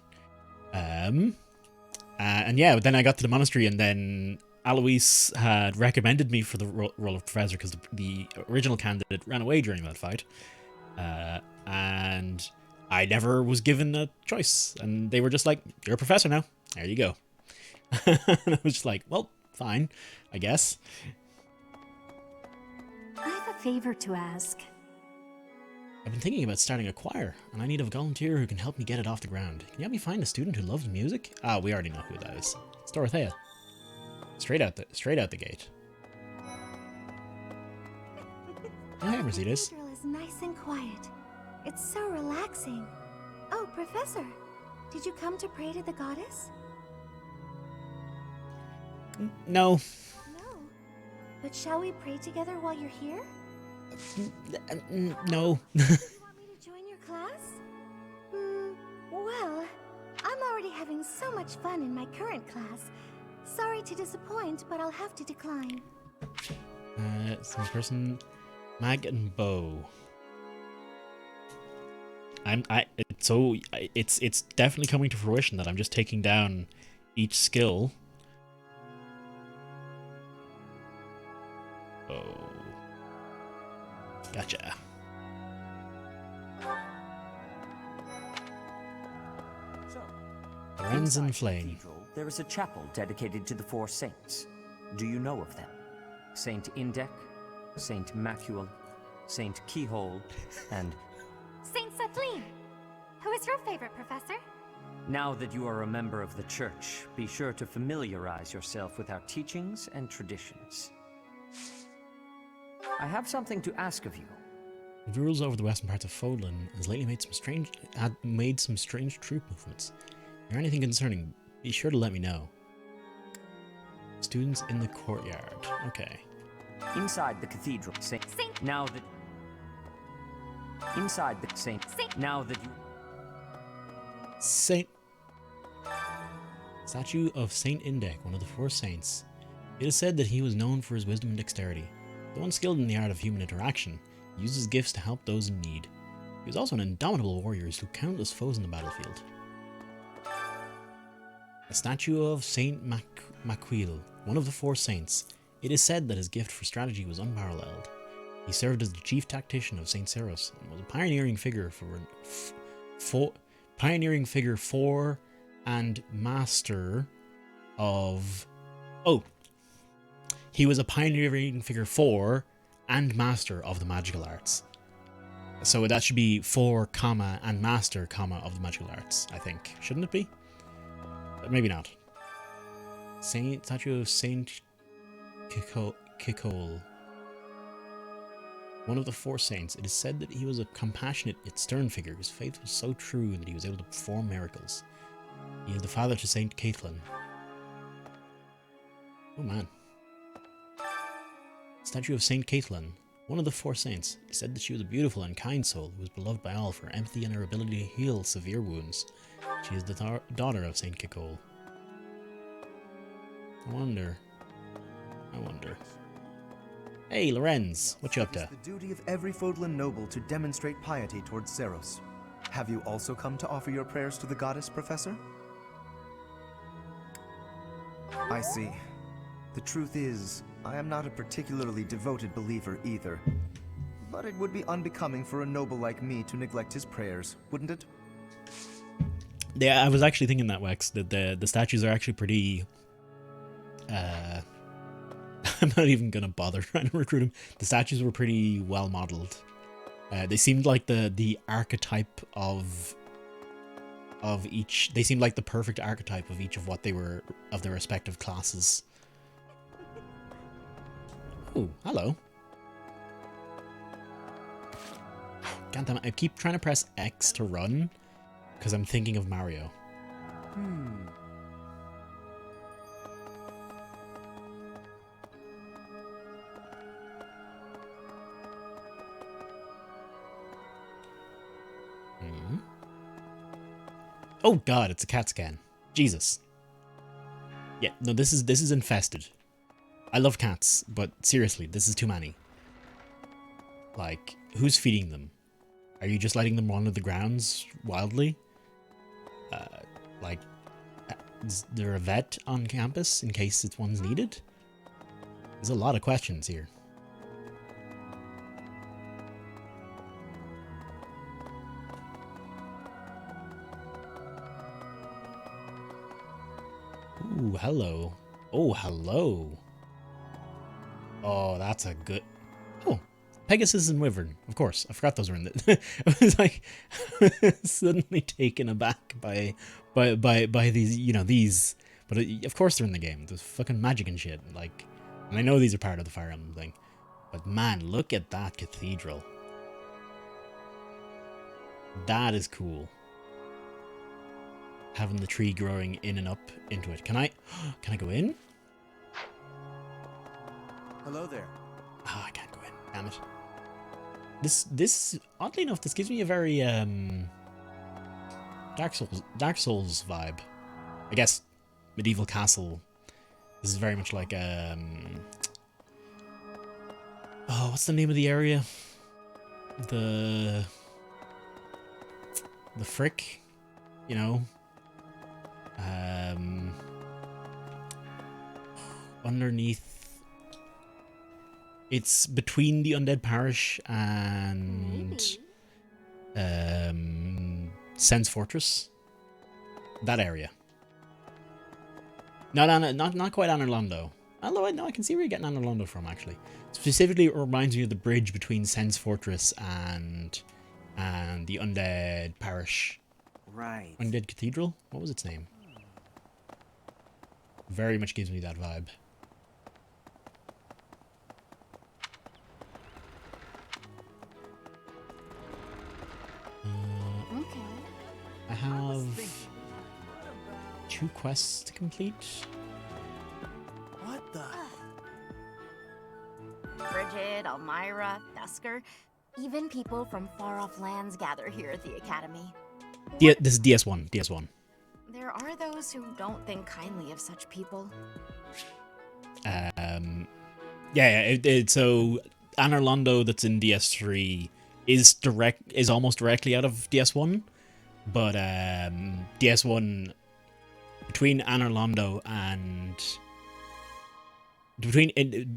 And yeah, then I got to the monastery, and then Alois had recommended me for the role of professor because the original candidate ran away during that fight. And I never was given a choice, and they were just like, "You're a professor now. There you go." And I was just like, "Well, fine, I guess." I have a favor to ask. I've been thinking about starting a choir, and I need a volunteer who can help me get it off the ground. Can you help me find a student who loves music? Ah, we already know who that is. It's Dorothea. Straight out the gate. Oh, hey, Mercedes. The cathedral is nice and quiet. It's so relaxing. Oh, Professor, did you come to pray to the goddess? No. No. But shall we pray together while you're here? No. You want me to join your class? Well, I'm already having so much fun in my current class. Sorry to disappoint, but I'll have to decline. Some person, Mag and Bow. It's definitely coming to fruition that I'm just taking down each skill. Gotcha. Lorenz and Flame. There is a chapel dedicated to the four saints. Do you know of them? Saint Indec, Saint Macuel, Saint Keyhole, and... Saint Kathleen! Who is your favorite, Professor? Now that you are a member of the church, be sure to familiarize yourself with our teachings and traditions. I have something to ask of you. The rules over the western parts of Fodlan has lately made some strange troop movements. If there anything concerning, be sure to let me know. Students in the courtyard. Okay. Inside the cathedral, Saint. Now that. Inside the Saint. Now that you. Saint. Statue of Saint Indec, one of the four saints. It is said that he was known for his wisdom and dexterity. Though unskilled in the art of human interaction, he used his gifts to help those in need. He was also an indomitable warrior who slew countless foes in the battlefield. A statue of Saint Macuel, one of the four saints. It is said that his gift for strategy was unparalleled. He served as the chief tactician of Saint Ceros and was a pioneering figure for and master of. Oh, he was a pioneering figure for and master of the magical arts. So that should be for, comma, and master, comma, of the magical arts, I think. Shouldn't it be? Maybe not. Statue of Saint Kikol. One of the four saints. It is said that he was a compassionate yet stern figure whose faith was so true that he was able to perform miracles. He is the father to Saint Caitlin. Oh man. Statue of Saint Caitlin. One of the four saints. It is said that she was a beautiful and kind soul who was beloved by all for her empathy and her ability to heal severe wounds. She is the daughter of Saint Kikol. I wonder. Hey, Lorenz, what you up to? It is the duty of every Fodlan noble to demonstrate piety towards Ceros. Have you also come to offer your prayers to the goddess, Professor? I see. The truth is, I am not a particularly devoted believer either. But it would be unbecoming for a noble like me to neglect his prayers, wouldn't it? Yeah, I was actually thinking that, Wex, that the statues are actually pretty... I'm not even gonna bother trying to recruit him. The statues were pretty well modeled. They seemed like the archetype of each. They seemed like the perfect archetype of each of what they were of their respective classes. Oh, hello. God damn it! I keep trying to press X to run because I'm thinking of Mario. Oh god, it's a cat scan. Jesus. Yeah, no, this is infested. I love cats, but seriously, this is too many. Like, who's feeding them? Are you just letting them wander the grounds wildly? Is there a vet on campus in case one's needed? There's a lot of questions here. Ooh, hello. Oh, hello. Oh, that's a good... Oh, Pegasus and Wyvern. Of course, I forgot those were in the... I was like, suddenly taken aback by these, these. But of course they're in the game. There's fucking magic and shit. Like, and I know these are part of the Fire Emblem thing. But man, look at that cathedral. That is cool. Having the tree growing in and up into it. Can I go in? Hello there. Oh, I can't go in. Damn it. This oddly enough, this gives me a very Dark Souls vibe. I guess medieval castle. This is very much like oh, what's the name of the area? The Frick, underneath It's between the Undead Parish and Sen's Fortress. That area. Not quite Anorlando. Although I can see where you're getting Anorlando from, actually. Specifically, it reminds me of the bridge between Sen's Fortress and the Undead Parish. Right. Undead Cathedral? What was its name? Very much gives me that vibe. Okay. I have 2 quests to complete. What the? Bridget, Elmira, Dusker, even people from far-off lands gather here at the Academy. This is DS1. DS1. There are those who don't think kindly of such people. So Anorlando that's in DS3 is almost directly out of DS1, but DS1 between Anorlando and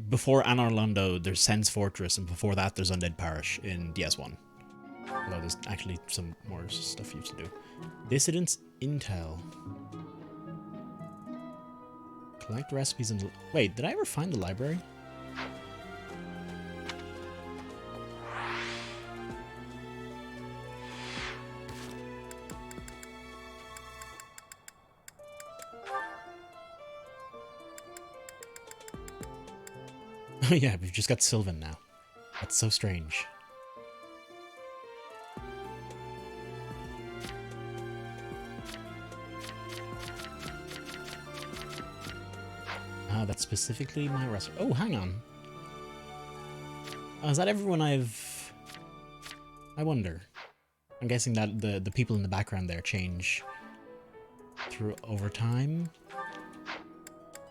before Anorlando there's Sen's Fortress, and before that there's Undead Parish in DS1. Although there's actually some more stuff you have to do. Dissidents Intel. Collect recipes and... Wait, did I ever find the library? Oh yeah, we've just got Sylvan now. That's so strange. That's specifically my restaurant. Oh, hang on. Oh, is that everyone I've... I wonder. I'm guessing that the people in the background there change over time.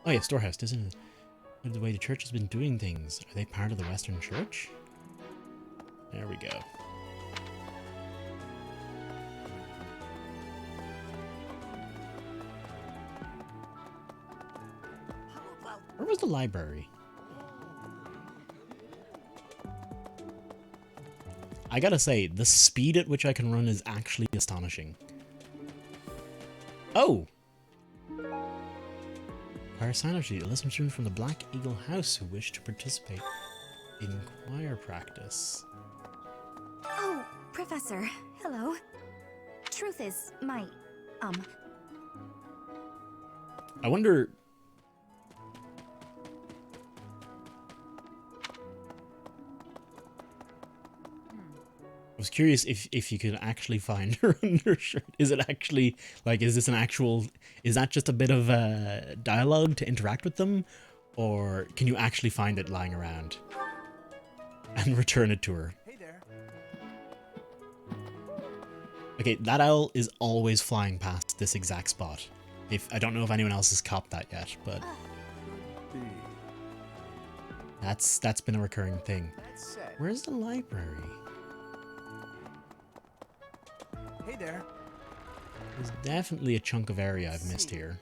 Oh yeah, Storehouse, isn't it? The way the church has been doing things. Are they part of the Western Church? There we go. Where was the library? I gotta say, the speed at which I can run is actually astonishing. Oh! Choir Synergy, a listen stream from the Black Eagle House who wish to participate in choir practice. Oh, Professor, hello. Truth is, I wonder... I was curious if you could actually find her undershirt. Is it actually, like, is this an actual... Is that just a bit of dialogue to interact with them? Or can you actually find it lying around? And return it to her? Hey there. Okay, that owl is always flying past this exact spot. I don't know if anyone else has copped that yet, but... That's been a recurring thing. Where's the library? Hey there. There's definitely a chunk of area I've missed here.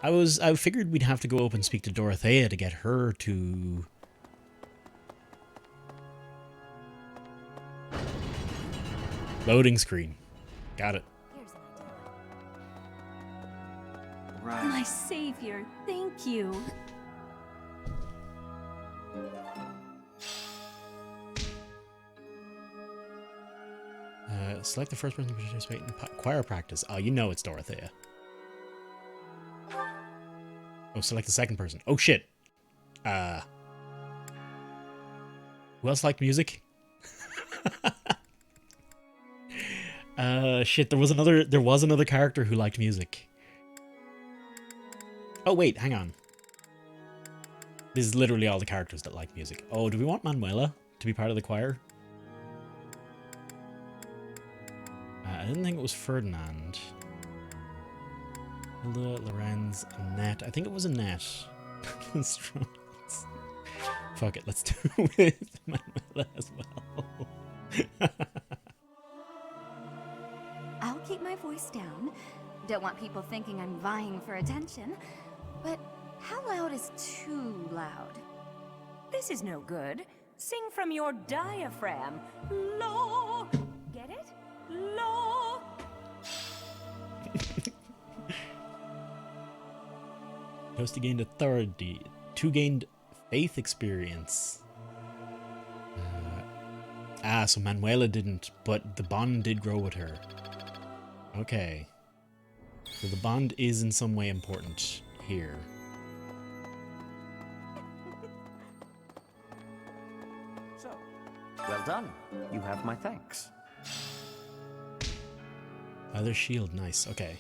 I figured we'd have to go up and speak to Dorothea to get her to... Loading screen. Got it. Right. My savior, thank you. Select the first person to participate in choir practice. Oh, you know it's Dorothea. Oh, select the second person. Oh, shit. Who else liked music? Shit, there was another character who liked music. Oh, wait, hang on. This is literally all the characters that like music. Oh, do we want Manuela to be part of the choir? I didn't think it was Ferdinand. Hilda, Lorenz, Annette. I think it was Annette. Fuck it, let's do it with Manuela as well. I'll keep my voice down. Don't want people thinking I'm vying for attention. But How loud is too loud? This is no good. Sing from your diaphragm. Law. Get it? Law. Toasty gained authority. 2 gained faith experience. So Manuela didn't, but the bond did grow with her. Okay. So the bond is in some way important here. So, well done. You have my thanks. Other shield, nice, okay.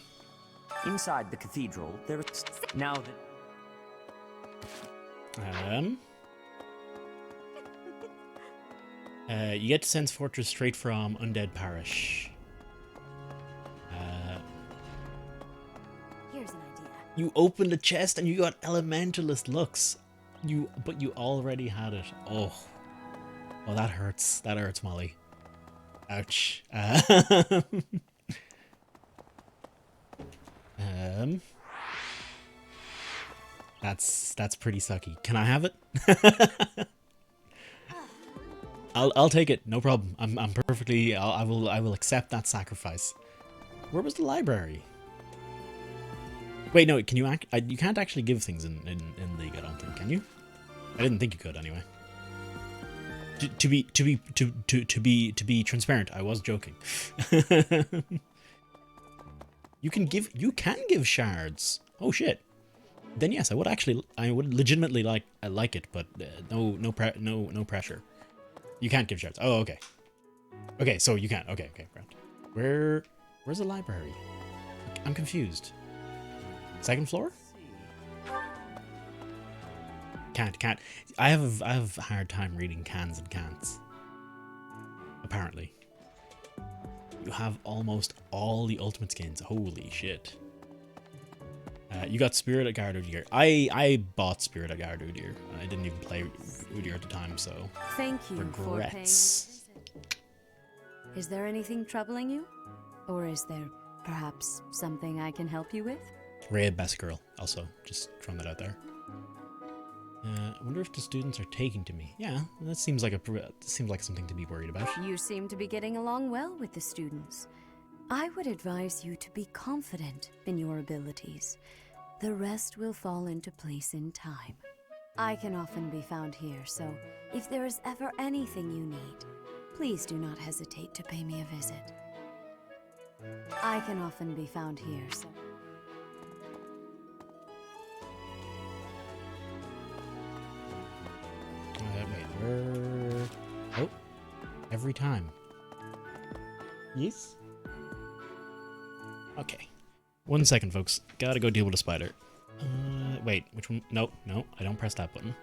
Inside the cathedral, there is... Now that... You get to Sense Fortress straight from Undead Parish. Here's an idea. You opened the chest and you got Elementalist looks. But you already had it. Oh, that hurts. That hurts, Molly. Ouch. That's pretty sucky. Can I have it? I'll take it. No problem. I'm perfectly. I will accept that sacrifice. Where was the library? Wait, no. Can you you can't actually give things in League. I don't think. Can you? I didn't think you could anyway. To be transparent, I was joking. You can give shards. Oh shit. Then yes, I would legitimately like it, but no pressure. You can't give shards. Oh, okay. Okay, so you can't. Okay, grand. Where's the library? I'm confused. Second floor? Can't. I have a hard time reading cans and can'ts. Apparently. You have almost all the ultimate skins. Holy shit. You got Spirit of Guard Udyr. I bought Spirit of Guard Udyr. I didn't even play Udyr at the time, so Thank you regrets. for paying a visit. Is there anything troubling you? Or is there perhaps something I can help you with? Rhea, best girl. Also, just throwing that out there. I wonder if the students are taking to me. Yeah, that seems like something to be worried about. You seem to be getting along well with the students. I would advise you to be confident in your abilities. The rest will fall into place in time. I can often be found here, so if there is ever anything you need, please do not hesitate to pay me a visit. I can often be found here, so... Wait, where... Oh, every time. Yes? Okay. 1 second, folks. Gotta go deal with a spider. Wait, which one? No, I don't press that button.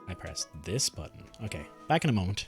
I press this button. Okay, back in a moment.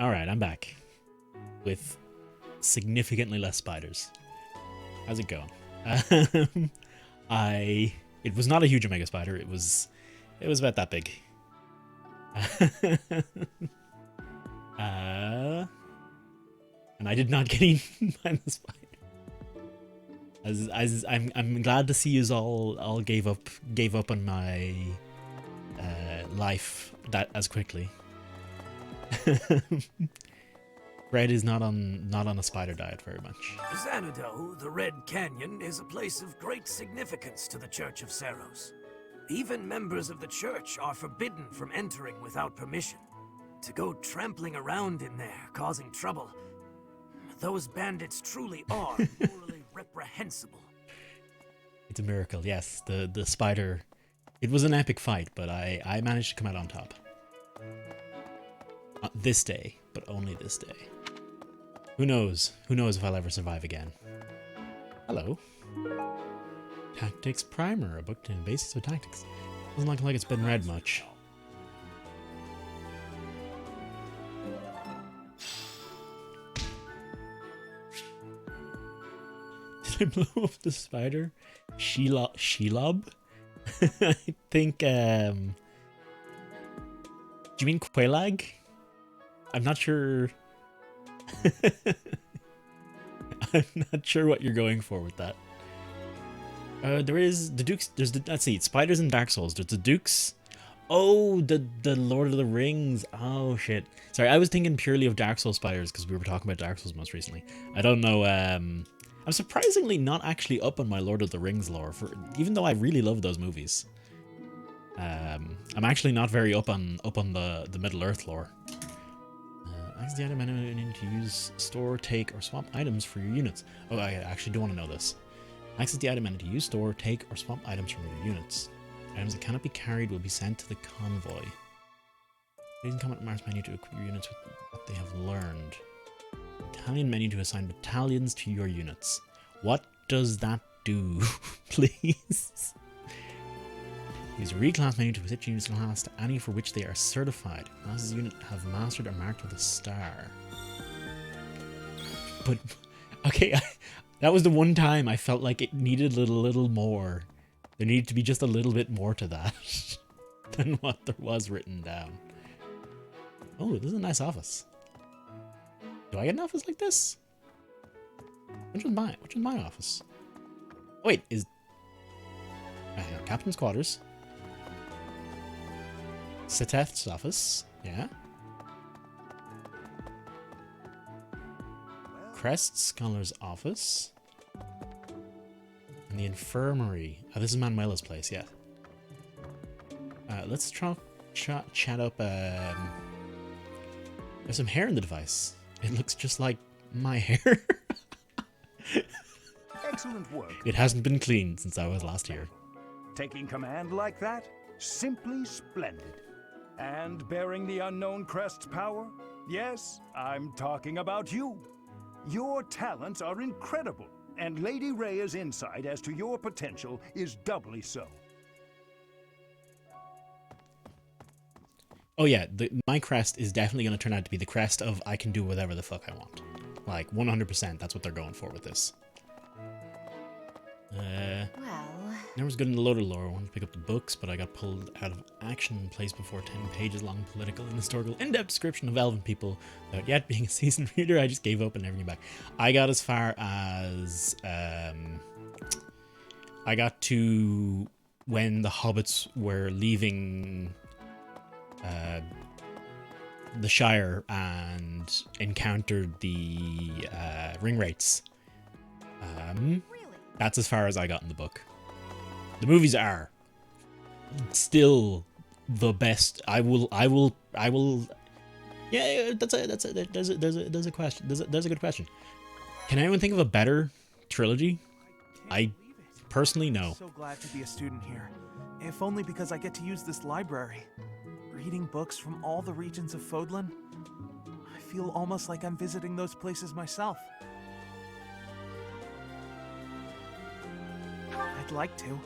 Alright, I'm back. With significantly less spiders. How's it going? It was not a huge omega spider, it was about that big. And I did not get eaten by the spider. I'm glad to see you all gave up on my life that as quickly. Bread is not on a spider diet very much. Xanadu, the Red Canyon, is a place of great significance to the Church of Seros. Even members of the church are forbidden from entering without permission. To go trampling around in there, causing trouble, those bandits truly are morally reprehensible. It's a miracle, yes. The spider, it was an epic fight, but I managed to come out on top. This day, but only this day. Who knows? Who knows if I'll ever survive again? Hello. Tactics Primer, a book to basics of tactics. Doesn't look like it's been read much. Did I blow up the spider? Shelob? I think, do you mean Qualag? I'm not sure. I'm not sure what you're going for with that. There is the Dukes. There's the, let's see, spiders in Dark Souls. There's the Dukes. Oh, the Lord of the Rings. Oh shit. Sorry, I was thinking purely of Dark Souls spiders because we were talking about Dark Souls most recently. I don't know. I'm surprisingly not actually up on my Lord of the Rings lore, even though I really love those movies. I'm actually not very up on the Middle Earth lore. Access the item menu need to use, store, take, or swap items for your units. Oh, I actually do want to know this. Access the item menu to use, store, take, or swap items from your units. Items that cannot be carried will be sent to the convoy. Using combat Mars menu to equip your units with what they have learned. Battalion menu to assign battalions to your units. What does that do, please? Use a reclass menu to switch units class to any for which they are certified. Classes unit have mastered or marked with a star. But, okay, that was the one time I felt like it needed a little more. There needed to be just a little bit more to that than what there was written down. Oh, this is a nice office. Do I get an office like this? Which was my office? Oh, wait, hang on, Captain's quarters. Seteth's office, yeah. Crest Scholar's office. And the infirmary. Oh, this is Manuela's place, yeah. Let's try chat up. There's some hair in the device. It looks just like my hair. Excellent work. It hasn't been cleaned since I was last here. Taking command like that? Simply splendid. And bearing the unknown crest's power? Yes, I'm talking about you. Your talents are incredible, and Lady Rhea's insight as to your potential is doubly so. Oh yeah, my crest is definitely going to turn out to be the crest of I can do whatever the fuck I want. Like, 100%, that's what they're going for with this. Never was good in the loader lore. I wanted to pick up the books, but I got pulled out of action and placed before 10 pages long political and historical in-depth description of elven people. Without yet being a seasoned reader, I just gave up and never came back. I got as far as... I got to when the hobbits were leaving the Shire and encountered the ring wraiths. That's as far as I got in the book. The movies are still the best. I will. Yeah, there's a question. There's a good question. Can anyone think of a better trilogy? I personally no. I'm so glad to be a student here. If only because I get to use this library. Reading books from all the regions of Fodlan, I feel almost like I'm visiting those places myself. I'd like to.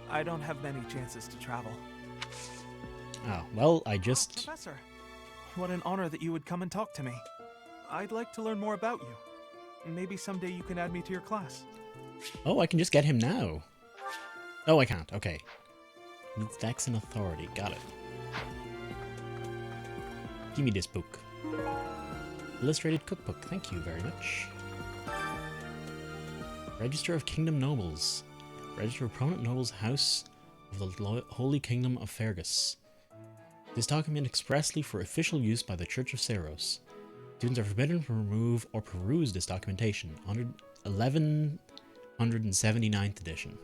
I don't have many chances to travel. Oh, well, I just... Professor, What an honor that you would come and talk to me. I'd like to learn more about you. Maybe someday you can add me to your class. Oh, I can just get him now. Oh, I can't. Okay. Needs Dex and Authority. Got it. Give me this book. Illustrated cookbook. Thank you very much. Register of Kingdom Nobles. Register of Prominent Nobles House of the Holy Kingdom of Fergus. This document expressly for official use by the Church of Seros. Students are forbidden to remove or peruse this documentation. 1179th edition.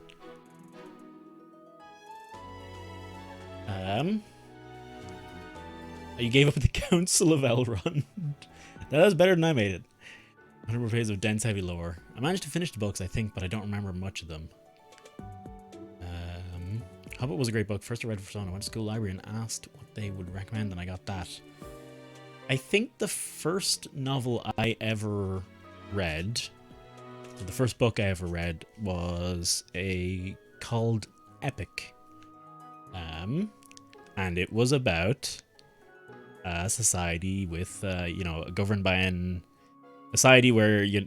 You gave up the Council of Elrond. That was better than I made it. 100 pages of dense, heavy lore. I managed to finish the books, I think, but I don't remember much of them. Hobbit was a great book. First I read for someone. I went to school library and asked what they would recommend, and I got that. I think the first novel I ever read, the first book I ever read, was called Epic. And it was about a society with, governed by a society where the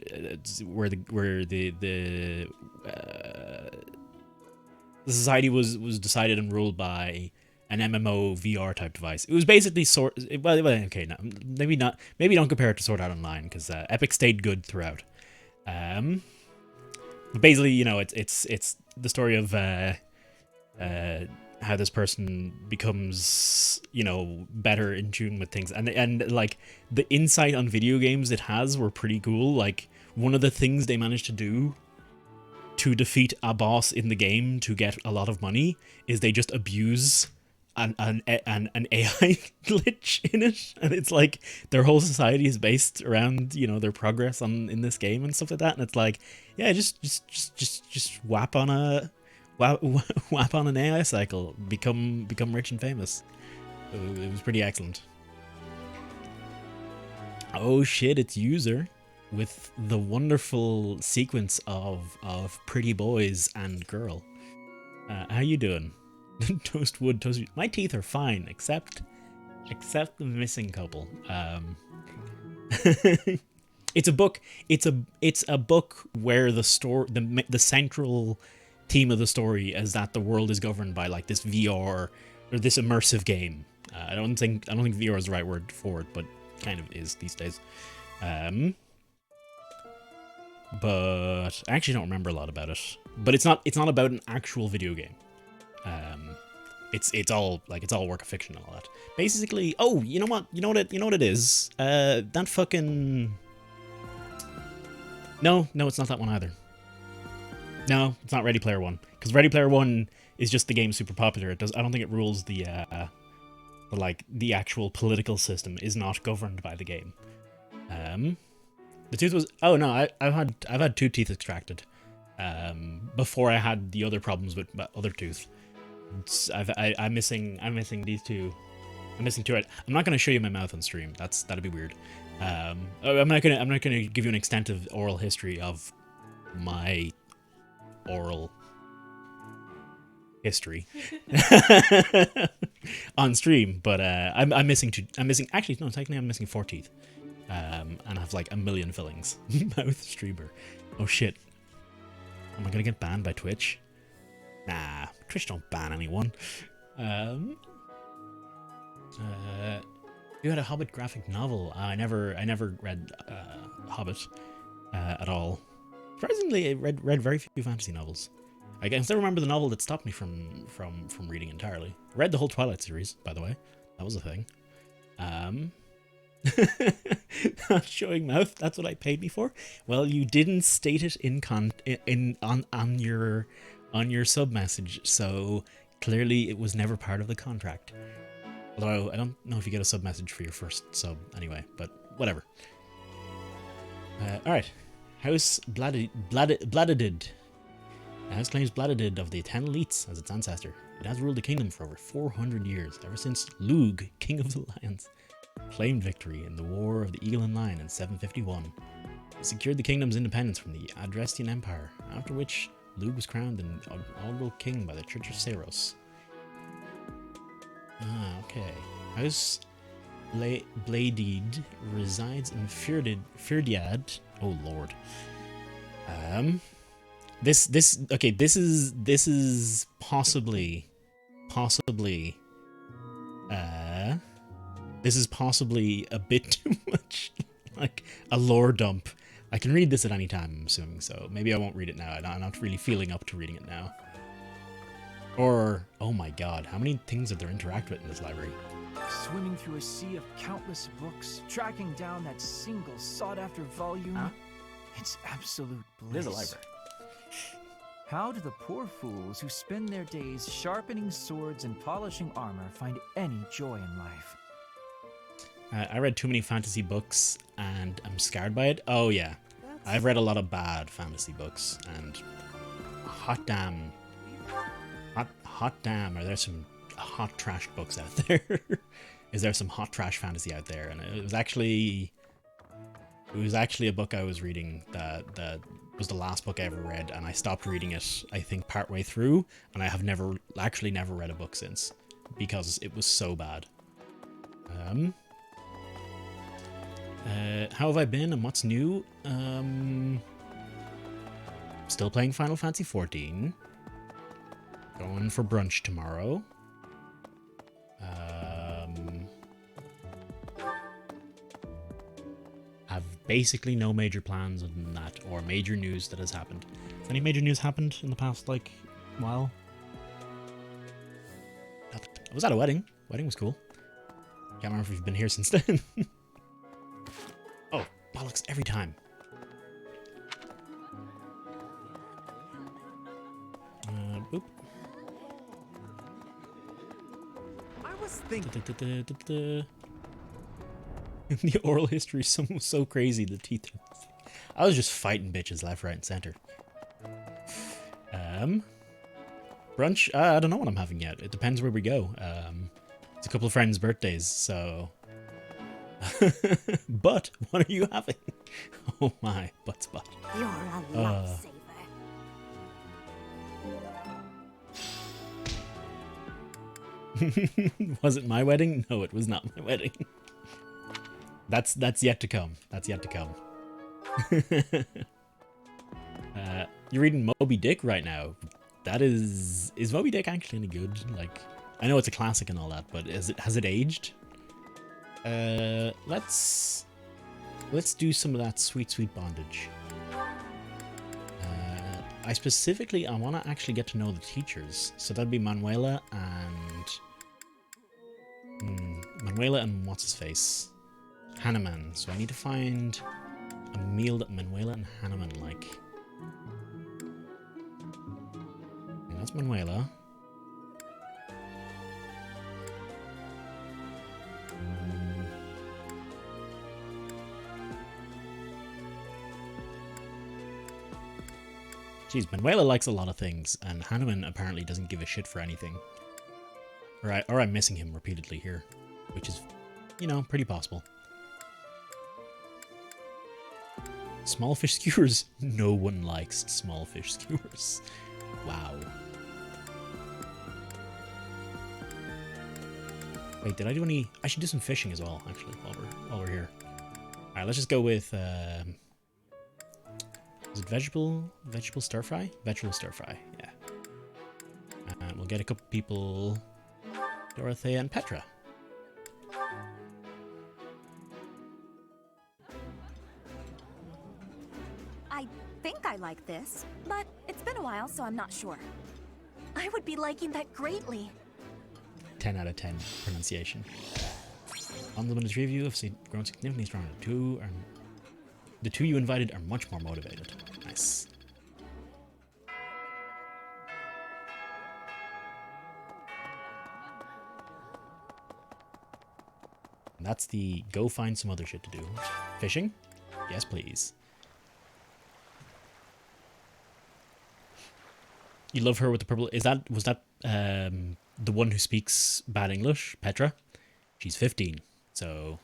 society was decided and ruled by an MMO VR type device. It was basically maybe not. Maybe don't compare it to Sword Art Online because Epic stayed good throughout. But basically, it's the story of how this person becomes, better in tune with things, and like the insight on video games it has were pretty cool. Like one of the things they managed to do to defeat a boss in the game to get a lot of money is they just abuse an AI glitch in it, and it's like their whole society is based around their progress in this game and stuff like that. And it's like, yeah, just whap on an AI cycle, become rich and famous. It was pretty excellent. Oh shit, it's User with the wonderful sequence of pretty boys and girl. How you doing? Toast wood, toast. My teeth are fine, except the missing couple. It's a book. It's a book where the central theme of the story is that the world is governed by like this VR or this immersive game. I don't think VR is the right word for it, but kind of is these days. But I actually don't remember a lot about it. But it's not about an actual video game. It's all work of fiction and all that. Basically, you know what it is. That fucking. No, it's not that one either. No, it's not Ready Player One, because Ready Player One is just the game super popular. I don't think it rules the actual political system is not governed by the game. The tooth was I've had 2 teeth extracted before I had the other problems with my other tooth. I'm missing these 2. I'm missing 2. I'm not going to show you my mouth on stream. That'd be weird. I'm not gonna give you an extensive oral history of my oral history on stream, but I'm missing 2. Actually, no, technically I'm missing 4 teeth. And I have like a million fillings. Mouth streamer. Oh shit. Am I gonna get banned by Twitch? Nah, Twitch don't ban anyone. You had a Hobbit graphic novel. I never read Hobbit at all. Surprisingly, I read very few fantasy novels. I can still remember the novel that stopped me from reading entirely. I read the whole Twilight series, by the way. That was a thing. Not showing mouth. That's what I paid me for. Well, you didn't state it on your sub message, so clearly it was never part of the contract. Although I don't know if you get a sub message for your first sub anyway, but whatever. All right, House Bladadid. The house claims Bladadid of the 10 elites as its ancestor. It has ruled the kingdom for over 400 years, ever since Lugh, king of the lions, claimed victory in the War of the Eagle and Lion in 751. It secured the kingdom's independence from the Adrestian Empire, after which Lugh was crowned an inaugural king by the Church of Seros. Okay. House Bladed resides in Firdiad. Oh lord. This is possibly this is possibly a bit too much like a lore dump. I can read this at any time, I'm assuming, so maybe I won't read it now. I'm not really feeling up to reading it now. Or, oh my god, how many things did there interact with in this library? Swimming through a sea of countless books, tracking down that single sought-after volume. Huh? It's absolute bliss. It is a library. How do the poor fools who spend their days sharpening swords and polishing armor find any joy in life? I read too many fantasy books and I'm scarred by it. Oh yeah, I've read a lot of bad fantasy books and hot damn, are there some hot trash books out there? Is there some hot trash fantasy out there? And it was actually a book I was reading that was the last book I ever read, and I stopped reading it I think partway through, and I have never read a book since because it was so bad. How have I been and what's new? Still playing Final Fantasy XIV. Going for brunch tomorrow. Have basically no major plans other than that, or major news that has happened. Has any major news happened in the past, like, while? I was at a wedding. Wedding was cool. Can't remember if we've been here since then. Oh, bollocks every time. Boop. I was thinking. The oral history is so crazy. The teeth. I was just fighting bitches left, right, and center. Brunch. I don't know what I'm having yet. It depends where we go. It's a couple of friends' birthdays, so. But what are you having? Oh my, butt spot. You're a lifesaver. Was it my wedding? No, it was not my wedding. That's yet to come. That's yet to come. You're reading Moby Dick right now. That is Moby Dick actually any good? Like, I know it's a classic and all that, but has it aged? Let's do some of that sweet bondage. I want to actually get to know the teachers, so that'd be Manuela and what's his face, Hanuman. So I need to find a meal that Manuela and Hanuman like. And that's Manuela. Jeez, Manuela likes a lot of things, and Hanuman apparently doesn't give a shit for anything. Or I'm missing him repeatedly here, which is, you know, pretty possible. Small fish skewers. No one likes small fish skewers. Wow. Wait, did I do any? I should do some fishing as well, actually, while we're here. All right, let's just go with. Is it vegetable stir fry? Vegetable stir fry, yeah. And we'll get a couple people, Dorothea and Petra. I think I like this, but it's been a while, so I'm not sure. I would be liking that greatly. 10 out of 10 pronunciation. On the three of you have grown significantly stronger. The two you invited are much more motivated. Nice. And that's the go find some other shit to do. Fishing? Yes, please. You love her with the purple. Was that the one who speaks bad English, Petra? She's 15, so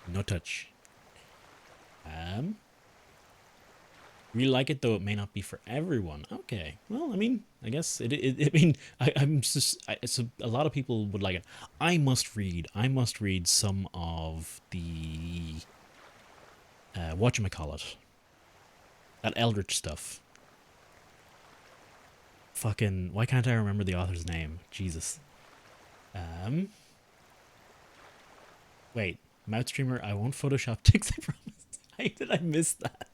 no touch. Really like it, though it may not be for everyone. Okay, well, I mean, I guess I mean, I'm just. So a lot of people would like it. I must read some of the whatchamacallit, that Eldritch stuff. Fucking, why can't I remember the author's name? Jesus. Wait, mouth streamer. I won't Photoshop ticks. I promise. How did I miss that?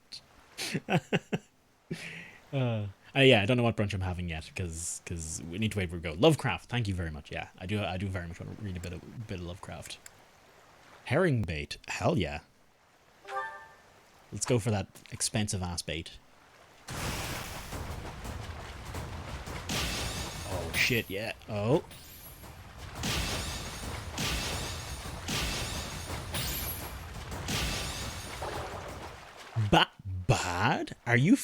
Yeah, I don't know what brunch I'm having yet because we need to wait for it to go. Lovecraft, thank you very much. Yeah, I do very much want to read a bit of Lovecraft. Herring bait, hell yeah. Let's go for that expensive ass bait. Oh shit, yeah. Oh. Bad? Are you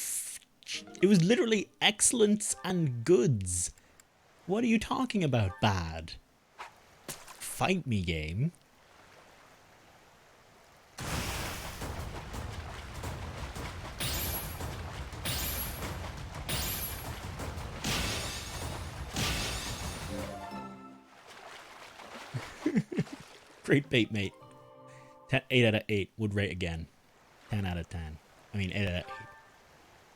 it was literally excellence and goods. What are you talking about, bad? Fight me, game. Great bait, mate. 8 out of 8 would rate again. 10 out of 10. I mean, 8 out of 8.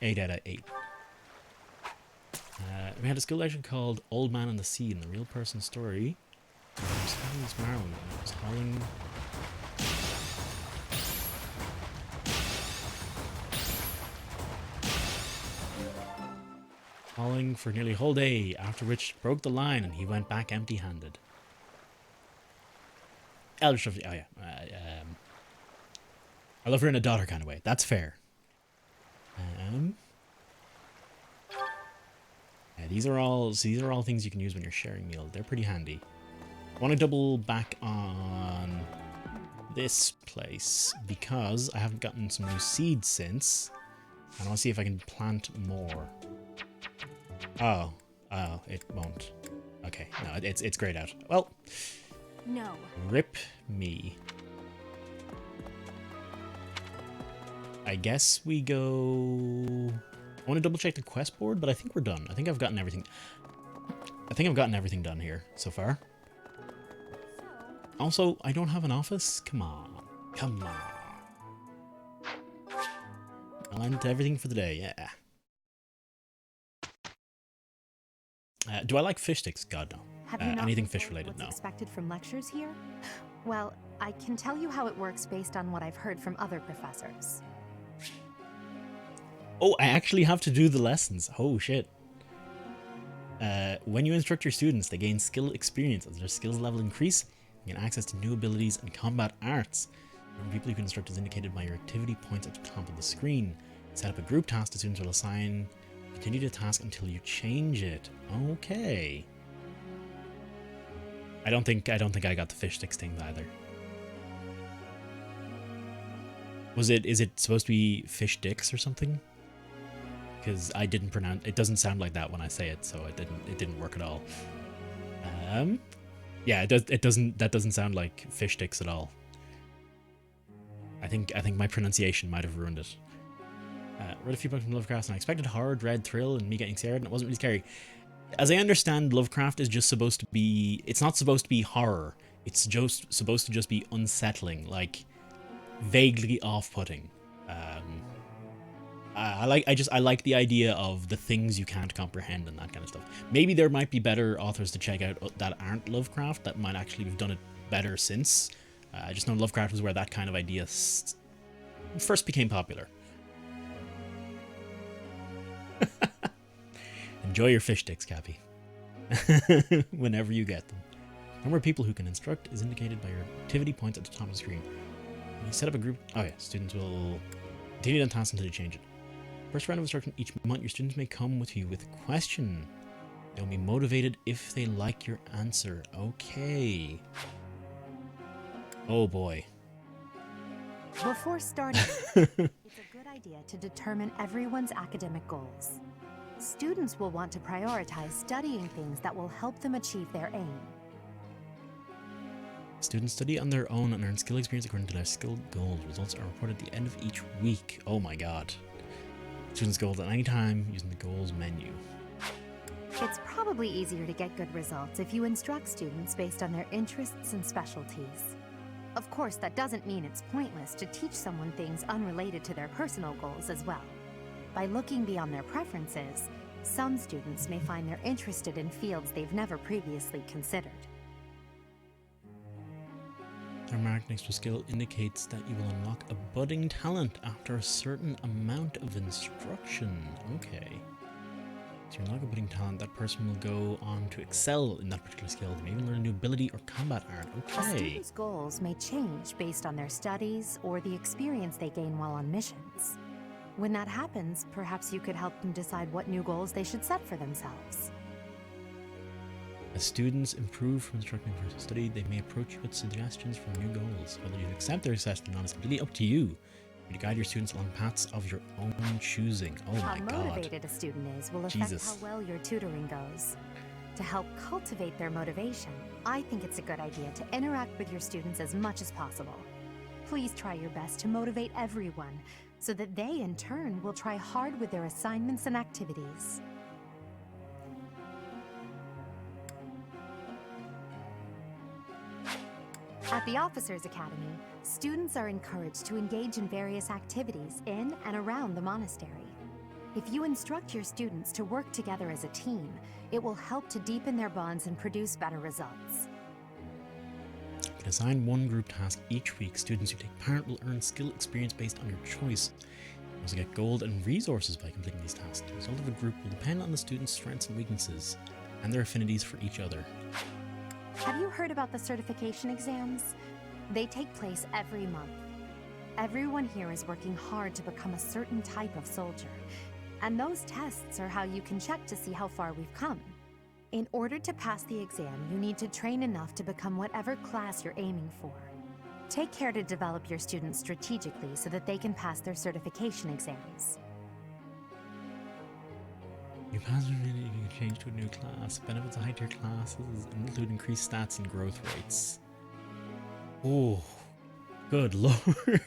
8 out of 8. We had a school lecture called Old Man and the Sea, and the real person story. Hauling for nearly a whole day, after which broke the line and he went back empty-handed. Eldritch of the... Oh, yeah. I love her in a daughter kind of way. That's fair. Yeah, these are all things you can use when you're sharing meal. They're pretty handy. I want to double back on this place because I haven't gotten some new seeds since. I want to see if I can plant more. Oh, it won't. Okay, no, it's grayed out. Well, no. Rip me. I guess we go... I want to double check the quest board, but I think we're done. I think I've gotten everything. I think I've gotten everything done here so far. Also, I don't have an office. Come on. Come on. I'll end everything for the day. Yeah. Do I like fish sticks? God, no. Have you not Anything fish related? what's No. expected from lectures here? Well, I can tell you how it works based on what I've heard from other professors. Oh, I actually have to do the lessons. Oh, shit. When you instruct your students, they gain skill experience. As their skills level increase, you get access to new abilities and combat arts. The number of people you can instruct is indicated by your activity points at the top of the screen. Set up a group task the students will assign. Continue the task until you change it. Okay. I don't think I got the fish sticks thing either. Is it supposed to be fish dicks or something? Because I didn't pronounce it. Doesn't sound like that when I say it, so it didn't work at all. Yeah, that doesn't sound like fish sticks at all. I think my pronunciation might have ruined it. Read a few books from Lovecraft and I expected horror, dread, thrill, and me getting scared, and it wasn't really scary. As I understand, Lovecraft is just supposed to be... It's not supposed to be horror. It's just supposed to just be unsettling, like vaguely off-putting. I like the idea of the things you can't comprehend and that kind of stuff. Maybe there might be better authors to check out that aren't Lovecraft that might actually have done it better since. I just know Lovecraft was where that kind of idea first became popular. Enjoy your fish sticks, Cappy. Whenever you get them. The number of people who can instruct is indicated by your activity points at the top of the screen. When you set up a group... Oh yeah, students will continue the task until you change it. First round of instruction each month, your students may come with you with a question. They'll be motivated if they like your answer. Okay. Oh boy. Before starting, it's a good idea to determine everyone's academic goals. Students will want to prioritize studying things that will help them achieve their aim. Students study on their own and earn skill experience according to their skill goals. Results are reported at the end of each week. Oh my god. Students goals at any time using the goals menu. It's probably easier to get good results if you instruct students based on their interests and specialties. Of course, that doesn't mean it's pointless to teach someone things unrelated to their personal goals as well. By looking beyond their preferences, some students may find they're interested in fields they've never previously considered. Their mark next to skill indicates that you will unlock a budding talent after a certain amount of instruction. Okay. So you unlock a budding talent, that person will go on to excel in that particular skill. They may even learn a new ability or combat art. A Okay. student's goals may change based on their studies or the experience they gain while on missions. When that happens, perhaps you could help them decide what new goals they should set for themselves. As students improve from instructing versus study, they may approach you with suggestions for new goals. Whether you accept their suggestion or not is completely up to you. You guide your students along paths of your own choosing. Oh my god. How motivated a student is will affect Jesus. how well your tutoring goes. To help cultivate their motivation, I think it's a good idea to interact with your students as much as possible. Please try your best to motivate everyone, so that they, in turn, will try hard with their assignments and activities. At the Officers Academy, students are encouraged to engage in various activities in and around the monastery. If you instruct your students to work together as a team, it will help to deepen their bonds and produce better results. You can assign one group task each week. Students who take part will earn skill experience based on your choice. You also get gold and resources by completing these tasks. The result of a group will depend on the students' strengths and weaknesses, and their affinities for each other. Have you heard about the certification exams? They take place every month. Everyone here is working hard to become a certain type of soldier, and those tests are how you can check to see how far we've come. In order to pass the exam, you need to train enough to become whatever class you're aiming for. Take care to develop your students strategically so that they can pass their certification exams. You pass your ability, you can change to a new class. Benefits of high-tier classes include increased stats and growth rates. Oh, good lord.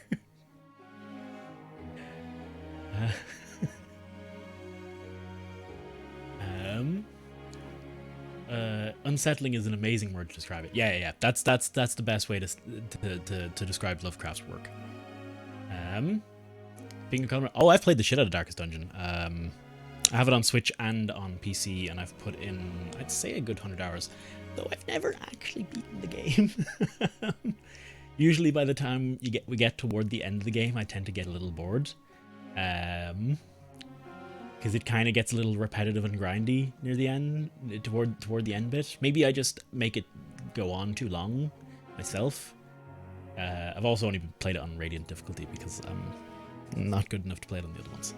Unsettling is an amazing word to describe it. Yeah. That's the best way to describe Lovecraft's work. Being a color. Oh, I've played the shit out of Darkest Dungeon. I have it on Switch and on PC, and I've put in, I'd say, a good 100 hours, though I've never actually beaten the game. Usually by the time we get toward the end of the game, I tend to get a little bored. Because it kind of gets a little repetitive and grindy near the end, toward the end bit. Maybe I just make it go on too long myself. I've also only played it on Radiant difficulty because I'm not good enough to play it on the other ones.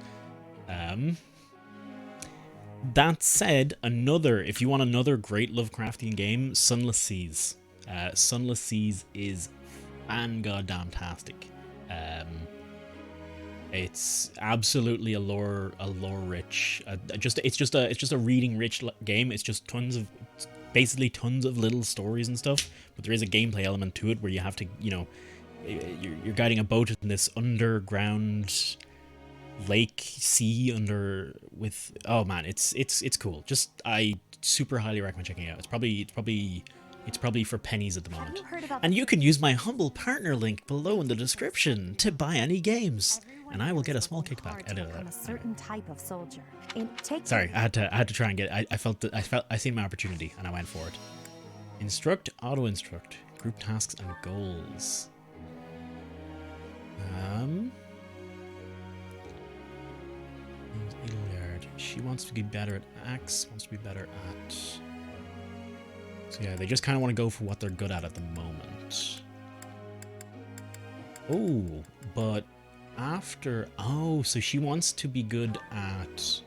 That said, if you want another great Lovecraftian game, Sunless Seas. Sunless Seas is fan-goddamn-tastic. It's absolutely a lore-rich. It's just a reading-rich game. It's just basically tons of little stories and stuff. But there is a gameplay element to it where you have to, you're guiding a boat in this underground lake oh man, it's cool. I super highly recommend checking it out. It's probably for pennies at the moment. And you can use my humble partner link below in the description to buy any games, and I will get a small kickback. A certain type of soldier. Sorry, I had to try and get. I seen my opportunity and I went for it. Instruct, auto instruct, group tasks and goals. Edelgard. She wants to be better at axe. Wants to be better at. So yeah, they just kind of want to go for what they're good at the moment. Oh, but after... Oh, so she wants to be good at...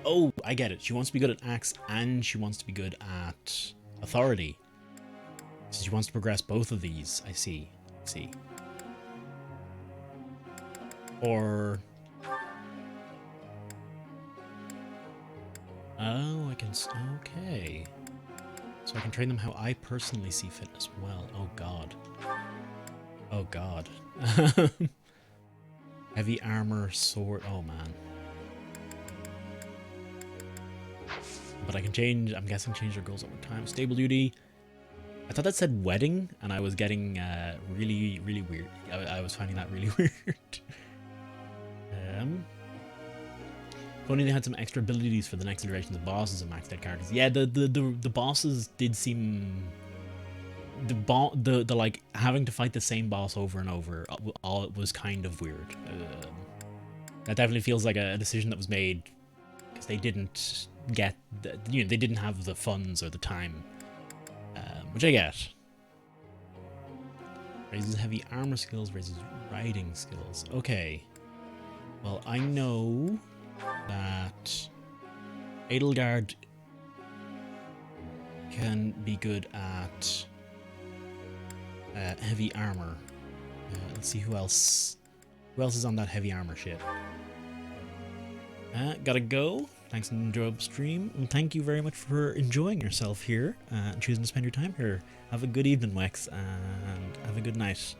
Oh, I get it. She wants to be good at axe and she wants to be good at authority. So she wants to progress both of these. I see. Or... Oh, I can... Okay. So I can train them how I personally see fit as well. Oh, God. Oh, God. Heavy armor, sword. Oh man. But I can change. I'm guessing change their goals over time. Stable duty. I thought that said wedding, and I was getting really, really weird. I was finding that really weird. If only they had some extra abilities for the next iteration of bosses and maxed out characters. Yeah, the bosses did seem the like having to fight the same boss over and over. All it was kind of weird. That definitely feels like a decision that was made because they didn't get they didn't have the funds or the time, which I get. Raises heavy armor skills, raises riding skills. Okay. Well, I know that Edelgard can be good at heavy armor. Let's see who else. Who else is on that heavy armor shit? Gotta go. Thanks for an enjoyable stream, and thank you very much for enjoying yourself here and choosing to spend your time here. Have a good evening, Wex, and have a good night.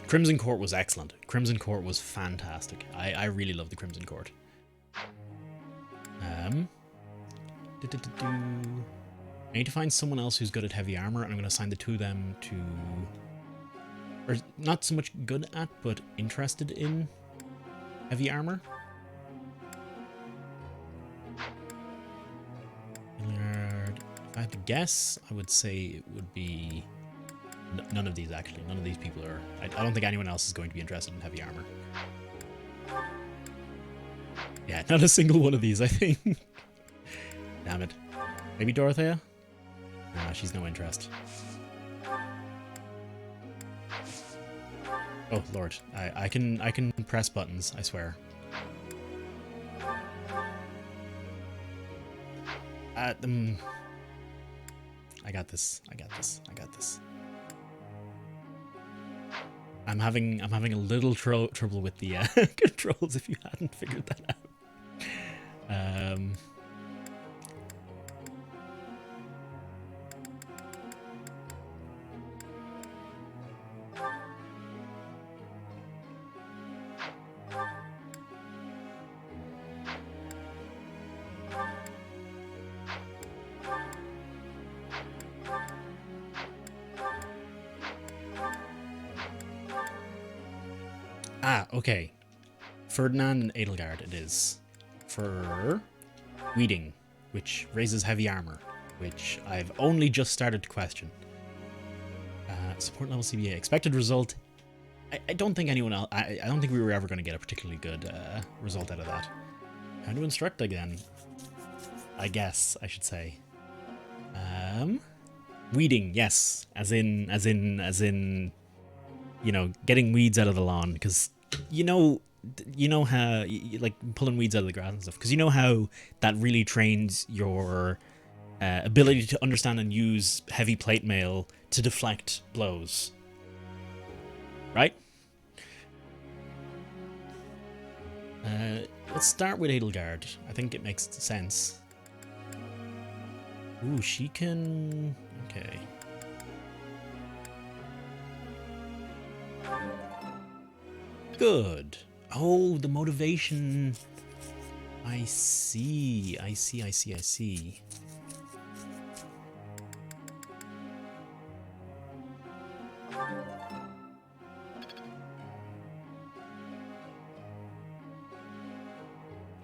Crimson Court was excellent. Crimson Court was fantastic. I really love the Crimson Court. I need to find someone else who's good at heavy armor, and I'm going to assign the two of them to... Or not so much good at, but interested in heavy armor. If I had to guess, I would say it would be... None of these, actually. None of these people are... I don't think anyone else is going to be interested in heavy armor. Yeah, not a single one of these, I think. Damn it. Maybe Dorothea? Nah, she's no interest. Oh, Lord. I can press buttons, I swear. I got this. I got this. I got this. I'm having a little trouble with the controls if you hadn't figured that out. Okay. Ferdinand and Edelgard it is. For Weeding, which raises heavy armor, which I've only just started to question. Support level CBA. Expected result. I don't think anyone else... I don't think we were ever going to get a particularly good result out of that. How to instruct again? I guess, I should say. Weeding, yes. As in, you know, getting weeds out of the lawn, because... You know how, like, pulling weeds out of the grass and stuff, because you know how that really trains your ability to understand and use heavy plate mail to deflect blows. Right? Let's start with Edelgard. I think it makes sense. Ooh, she can... Okay. Good. Oh, the motivation. I see.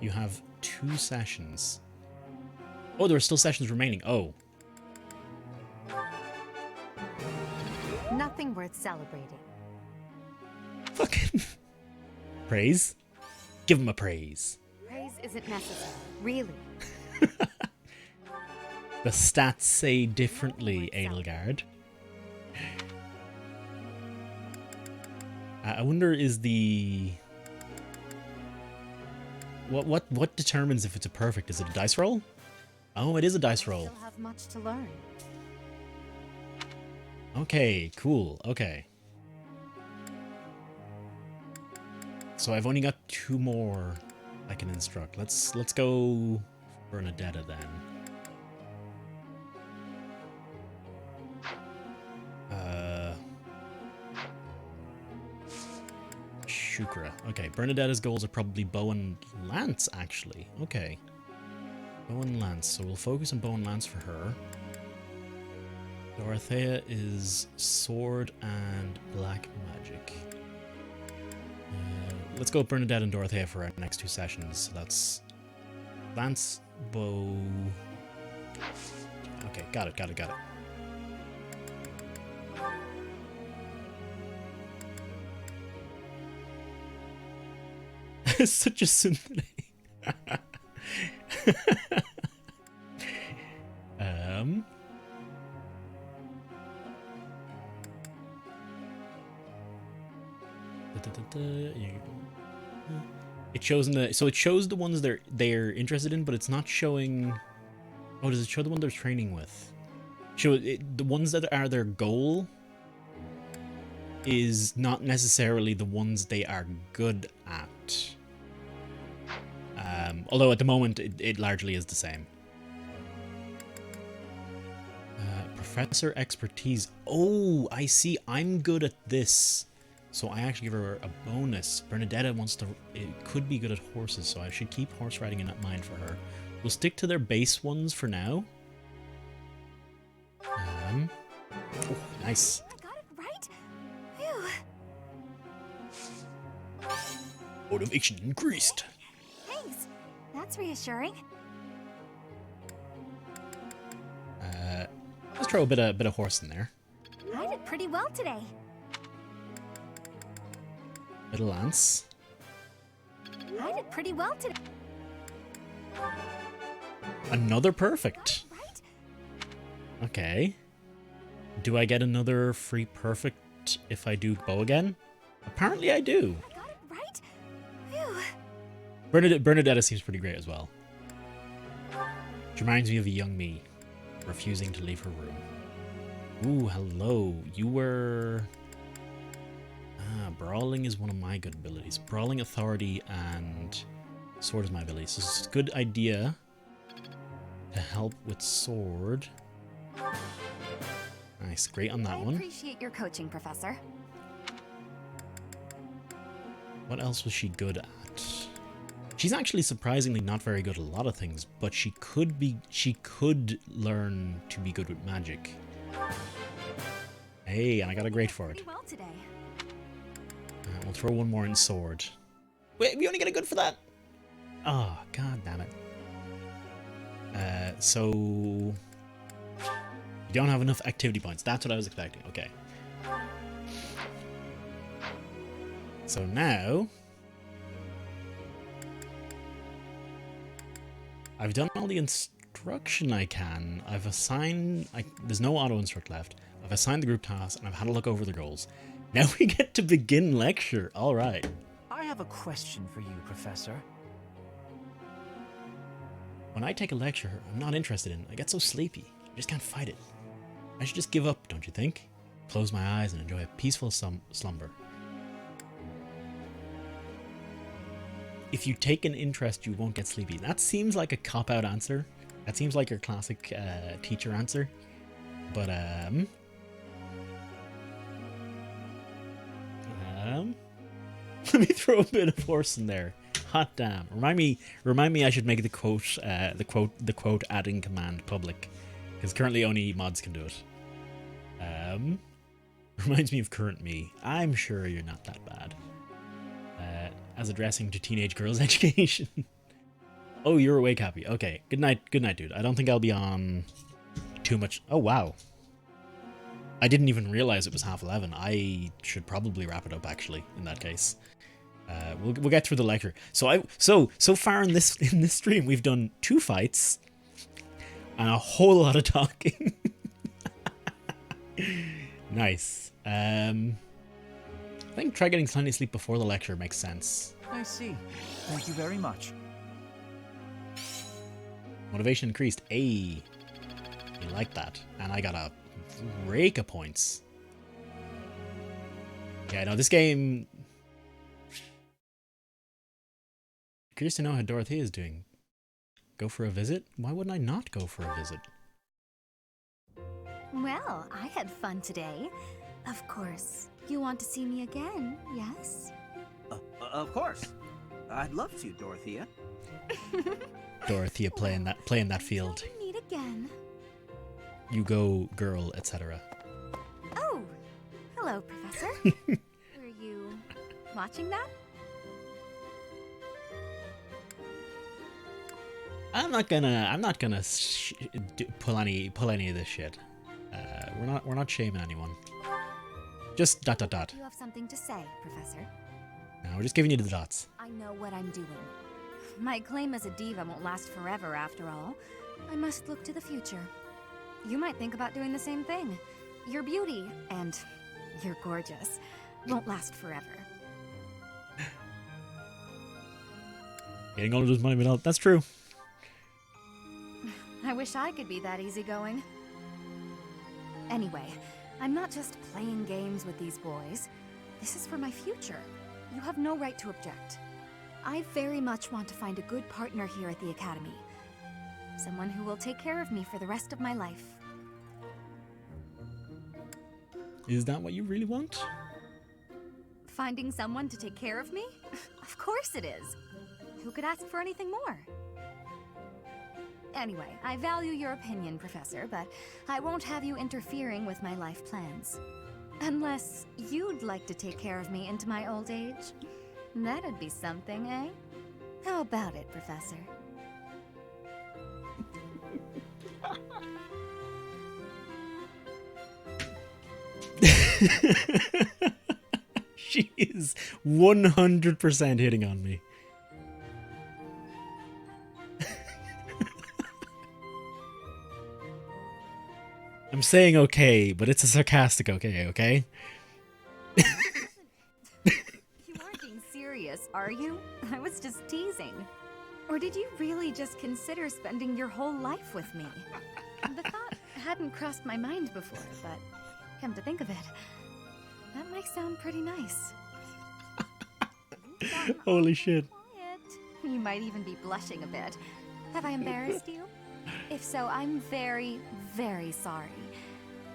You have 2 sessions. Oh, there are still sessions remaining. Oh. Nothing worth celebrating. Fucking... Praise? Give him a praise. Praise isn't necessary, really. The stats say differently, Edelgard. I wonder is the... What determines if it's a perfect? Is it a dice roll? Oh, it is a dice roll. Still have much to learn. Okay, cool. Okay. So I've only got 2 more I can instruct. Let's go Bernadetta then. Shukra. Okay, Bernadetta's goals are probably bow and lance, actually. Okay. Bow and lance. So we'll focus on bow and lance for her. Dorothea is sword and black magic. Let's go with Bernadette and Dorothea for our next 2 sessions. So that's lance, bow. Okay, got it. Such a tsundere. It shows in the it shows the ones they're interested in, but it's not showing. Oh, does it show the one they're training with? The ones that are their goal is not necessarily the ones they are good at. Although at the moment it largely is the same. Professor expertise. Oh, I see. I'm good at this. So I actually give her a bonus. Bernadetta could be good at horses, so I should keep horse riding in mind for her. We'll stick to their base ones for now. Oh, nice. I got it right? Phew. Motivation increased. Thanks. That's reassuring. Let's throw a bit of horse in there. I did pretty well today. Bit of lance. I did pretty well today. Another perfect. Okay. Do I get another free perfect if I do bow again? Apparently I do. I got it right? Phew. Bernadetta seems pretty great as well. She reminds me of a young me, refusing to leave her room. Ooh, hello. You were... Brawling is one of my good abilities. Brawling, authority, and sword is my ability. So it's a good idea to help with sword. Nice, great on that one. I appreciate your coaching, Professor. What else was she good at? She's actually surprisingly not very good at a lot of things, but she could learn to be good with magic. Hey, and I got a grade for it. Well today. We'll throw one more in sword. Wait, we only get a good for that? Oh, god damn it. So... You don't have enough activity points. That's what I was expecting. Okay. So now... I've done all the instruction I can. I've assigned... there's no auto-instruct left. I've assigned the group tasks, and I've had a look over the goals. Now we get to begin lecture. All right. I have a question for you, Professor. When I take a lecture I'm not interested in, I get so sleepy. I just can't fight it. I should just give up, don't you think? Close my eyes and enjoy a peaceful slumber. If you take an interest, you won't get sleepy. That seems like a cop-out answer. That seems like your classic teacher answer. But, let me throw a bit of horse in there. Hot damn! Remind me. I should make the quote adding command public, because currently only mods can do it. Reminds me of current me. I'm sure you're not that bad. As addressing to teenage girls' education. Oh, you're awake, Happy. Okay. Good night, dude. I don't think I'll be on too much. Oh wow. I didn't even realize it was 11:30. I should probably wrap it up, actually, in that case. We'll get through the lecture. So far in this stream, we've done 2 fights and a whole lot of talking. Nice. I think try getting plenty of sleep before the lecture makes sense. I see. Thank you very much. Motivation increased. Hey, you like that? And I got a rake of points. Yeah, no, this game... Curious to know how Dorothea is doing. Go for a visit? Why wouldn't I not go for a visit? Well, I had fun today. Of course, you want to see me again, yes? Of course. I'd love to, Dorothea. Dorothea playing that field. We meet again. You go, girl, etc. Oh, hello, Professor. Were you watching that? I'm not gonna pull any of this shit. We're not shaming anyone. Just ... Do you have something to say, Professor? No, we're just giving you the dots. I know what I'm doing. My claim as a diva won't last forever, after all. I must look to the future. You might think about doing the same thing. Your beauty, and you're gorgeous, won't last forever. Getting all of this money without... That's true. I wish I could be that easygoing. Anyway, I'm not just playing games with these boys. This is for my future. You have no right to object. I very much want to find a good partner here at the Academy. Someone who will take care of me for the rest of my life. Is that what you really want? Finding someone to take care of me? Of course it is. Who could ask for anything more? Anyway, I value your opinion, Professor, but I won't have you interfering with my life plans. Unless you'd like to take care of me into my old age. That'd be something, eh? How about it, Professor? She is 100% hitting on me. I'm saying okay, but it's a sarcastic okay? You aren't being serious, are you? I was just teasing. Or did you really just consider spending your whole life with me? The thought hadn't crossed my mind before, but come to think of it, that might sound pretty nice. Holy shit. Quiet. You might even be blushing a bit. Have I embarrassed you? If so, I'm very, very sorry.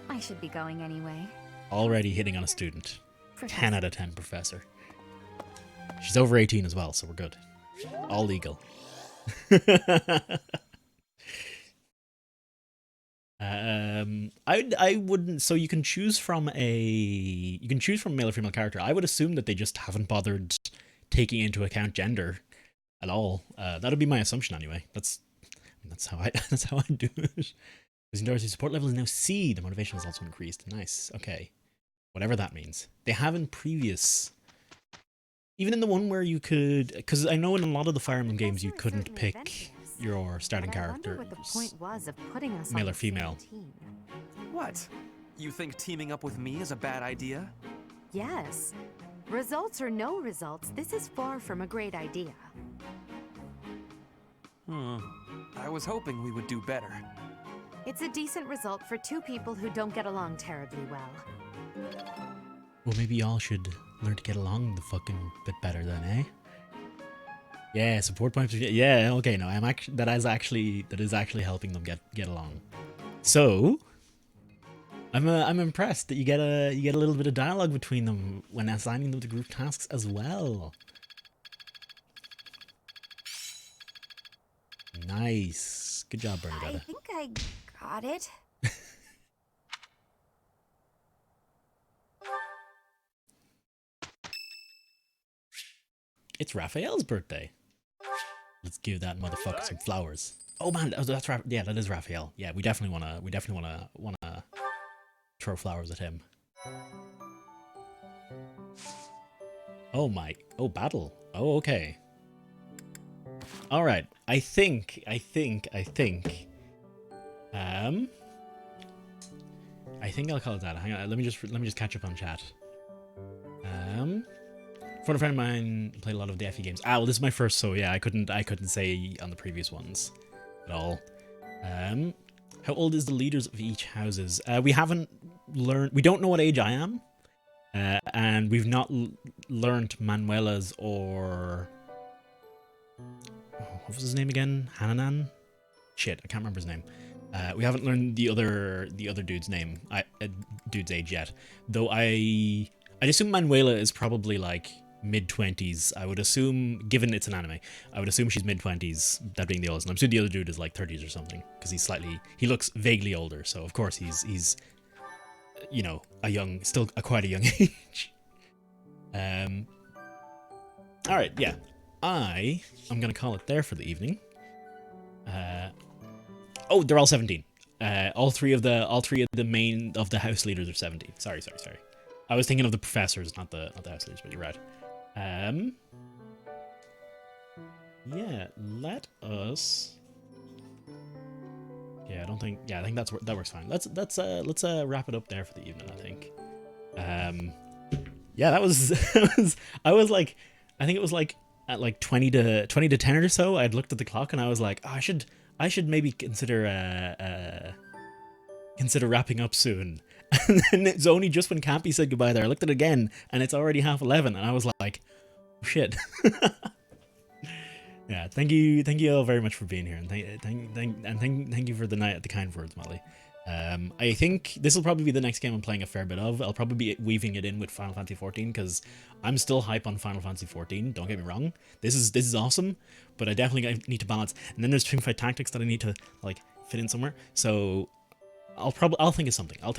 I should be going anyway. Already hitting on a student. Professor. 10 out of 10, Professor. She's over 18 as well, so we're good. All legal. I wouldn't. So you can choose from male or female character. I would assume that they just haven't bothered taking into account gender at all. That'd be my assumption anyway. That's how I do it. Using Dorothy's support level is now C. The motivation is also increased. Nice. Okay. Whatever that means. They have in previous... Even in the one where you could... Because I know in a lot of the Fire Emblem games you couldn't pick your starting character. What the point was of putting us male on or the same female. team. What? You think teaming up with me is a bad idea? Yes. Results or no results, this is far from a great idea. I was hoping we would do better. It's a decent result for two people who don't get along terribly well. Well, maybe y'all should learn to get along the fucking bit better then, eh? Yeah, support points. Yeah, okay, no, that is actually helping them get along. So, I'm impressed that you get a little bit of dialogue between them when assigning them to group tasks as well. Nice. Good job, Bernadetta. I think I got it. It's Raphael's birthday. Let's give that motherfucker some flowers. Oh man, that's yeah, that is Raphael. Yeah, we definitely wanna throw flowers at him. Oh my, battle. Oh, okay. All right, I think. I think I'll call it that. Hang on, let me just catch up on chat. For a friend of mine, played a lot of the FE games. Ah, well, this is my first, so yeah, I couldn't say on the previous ones at all. How old is the leaders of each houses? We haven't learned. We don't know what age I am, and we've not learned Manuela's or what was his name again? Hananan? Shit, I can't remember his name. We haven't learned the other dude's name, dude's age yet. Though I assume Manuela is probably like mid-20s. I would assume, given it's an anime, I would assume she's mid-20s, that being the oldest. And I'm assuming the other dude is like 30s or something, because he looks vaguely older, so of course he's you know, quite a young age. Alright, yeah. I'm gonna call it there for the evening. Oh, they're all 17. All three of the house leaders are 17. Sorry. I was thinking of the professors, not the house leaders, but you're right. Yeah, let us. Yeah, I think that works fine. Let's wrap it up there for the evening, I think. Yeah, that was I think it was like at like 20 to 10 or so. I'd looked at the clock and I was like, oh, I should maybe consider wrapping up soon. And then it's only just when Cappy said goodbye there, I looked at it again and it's already 11:30, and I was like, oh, shit. Yeah, thank you all very much for being here, and thank you for the kind words, Molly. I think this will probably be the next game I'm playing a fair bit of. I'll probably be weaving it in with Final Fantasy 14 because I'm still hype on Final Fantasy 14. Don't get me wrong, this is awesome, but I definitely need to balance. And then there's Teamfight Tactics that I need to like fit in somewhere. So I'll think of something. I'll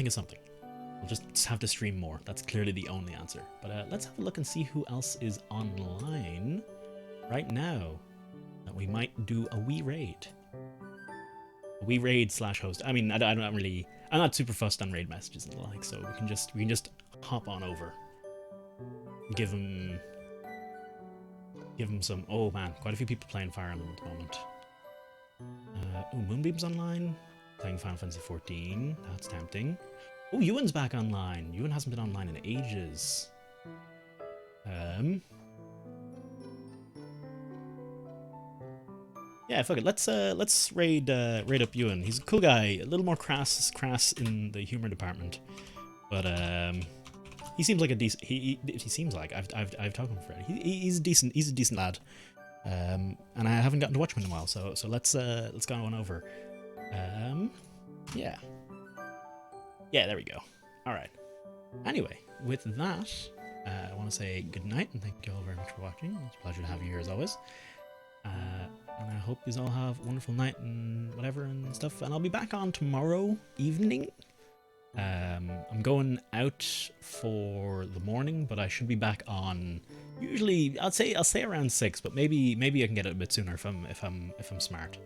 just have to stream more. That's clearly the only answer. But let's have a look and see who else is online right now. That we might do a wee raid. A wee raid / host. I mean, I'm not super fussed on raid messages and the like, so we can just hop on over. Give them some. Oh man, quite a few people playing Fire Emblem at the moment. Moonbeam's online, playing Final Fantasy 14. That's tempting. Oh, Ewan's back online. Ewan hasn't been online in ages. Yeah, fuck it. Let's raid up Ewan. He's a cool guy, a little more crass in the humor department, but he seems like a decent. He seems like I've talked to him for it. He's a decent lad, and I haven't gotten to watch him in a while. So let's go on over. Yeah, there we go. All right. Anyway, with that, I want to say good night and thank you all very much for watching. It's a pleasure to have you here as always. And I hope you all have a wonderful night and whatever and stuff. And I'll be back on tomorrow evening. I'm going out for the morning, but I should be back on. Usually, I'll say around 6, but maybe I can get it a bit sooner if I'm smart.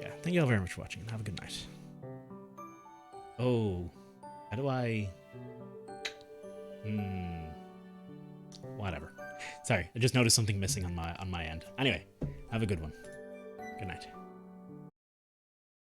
Yeah, thank you all very much for watching and have a good night. Oh, how do I? Whatever. Sorry, I just noticed something missing on my end. Anyway, have a good one. Good night.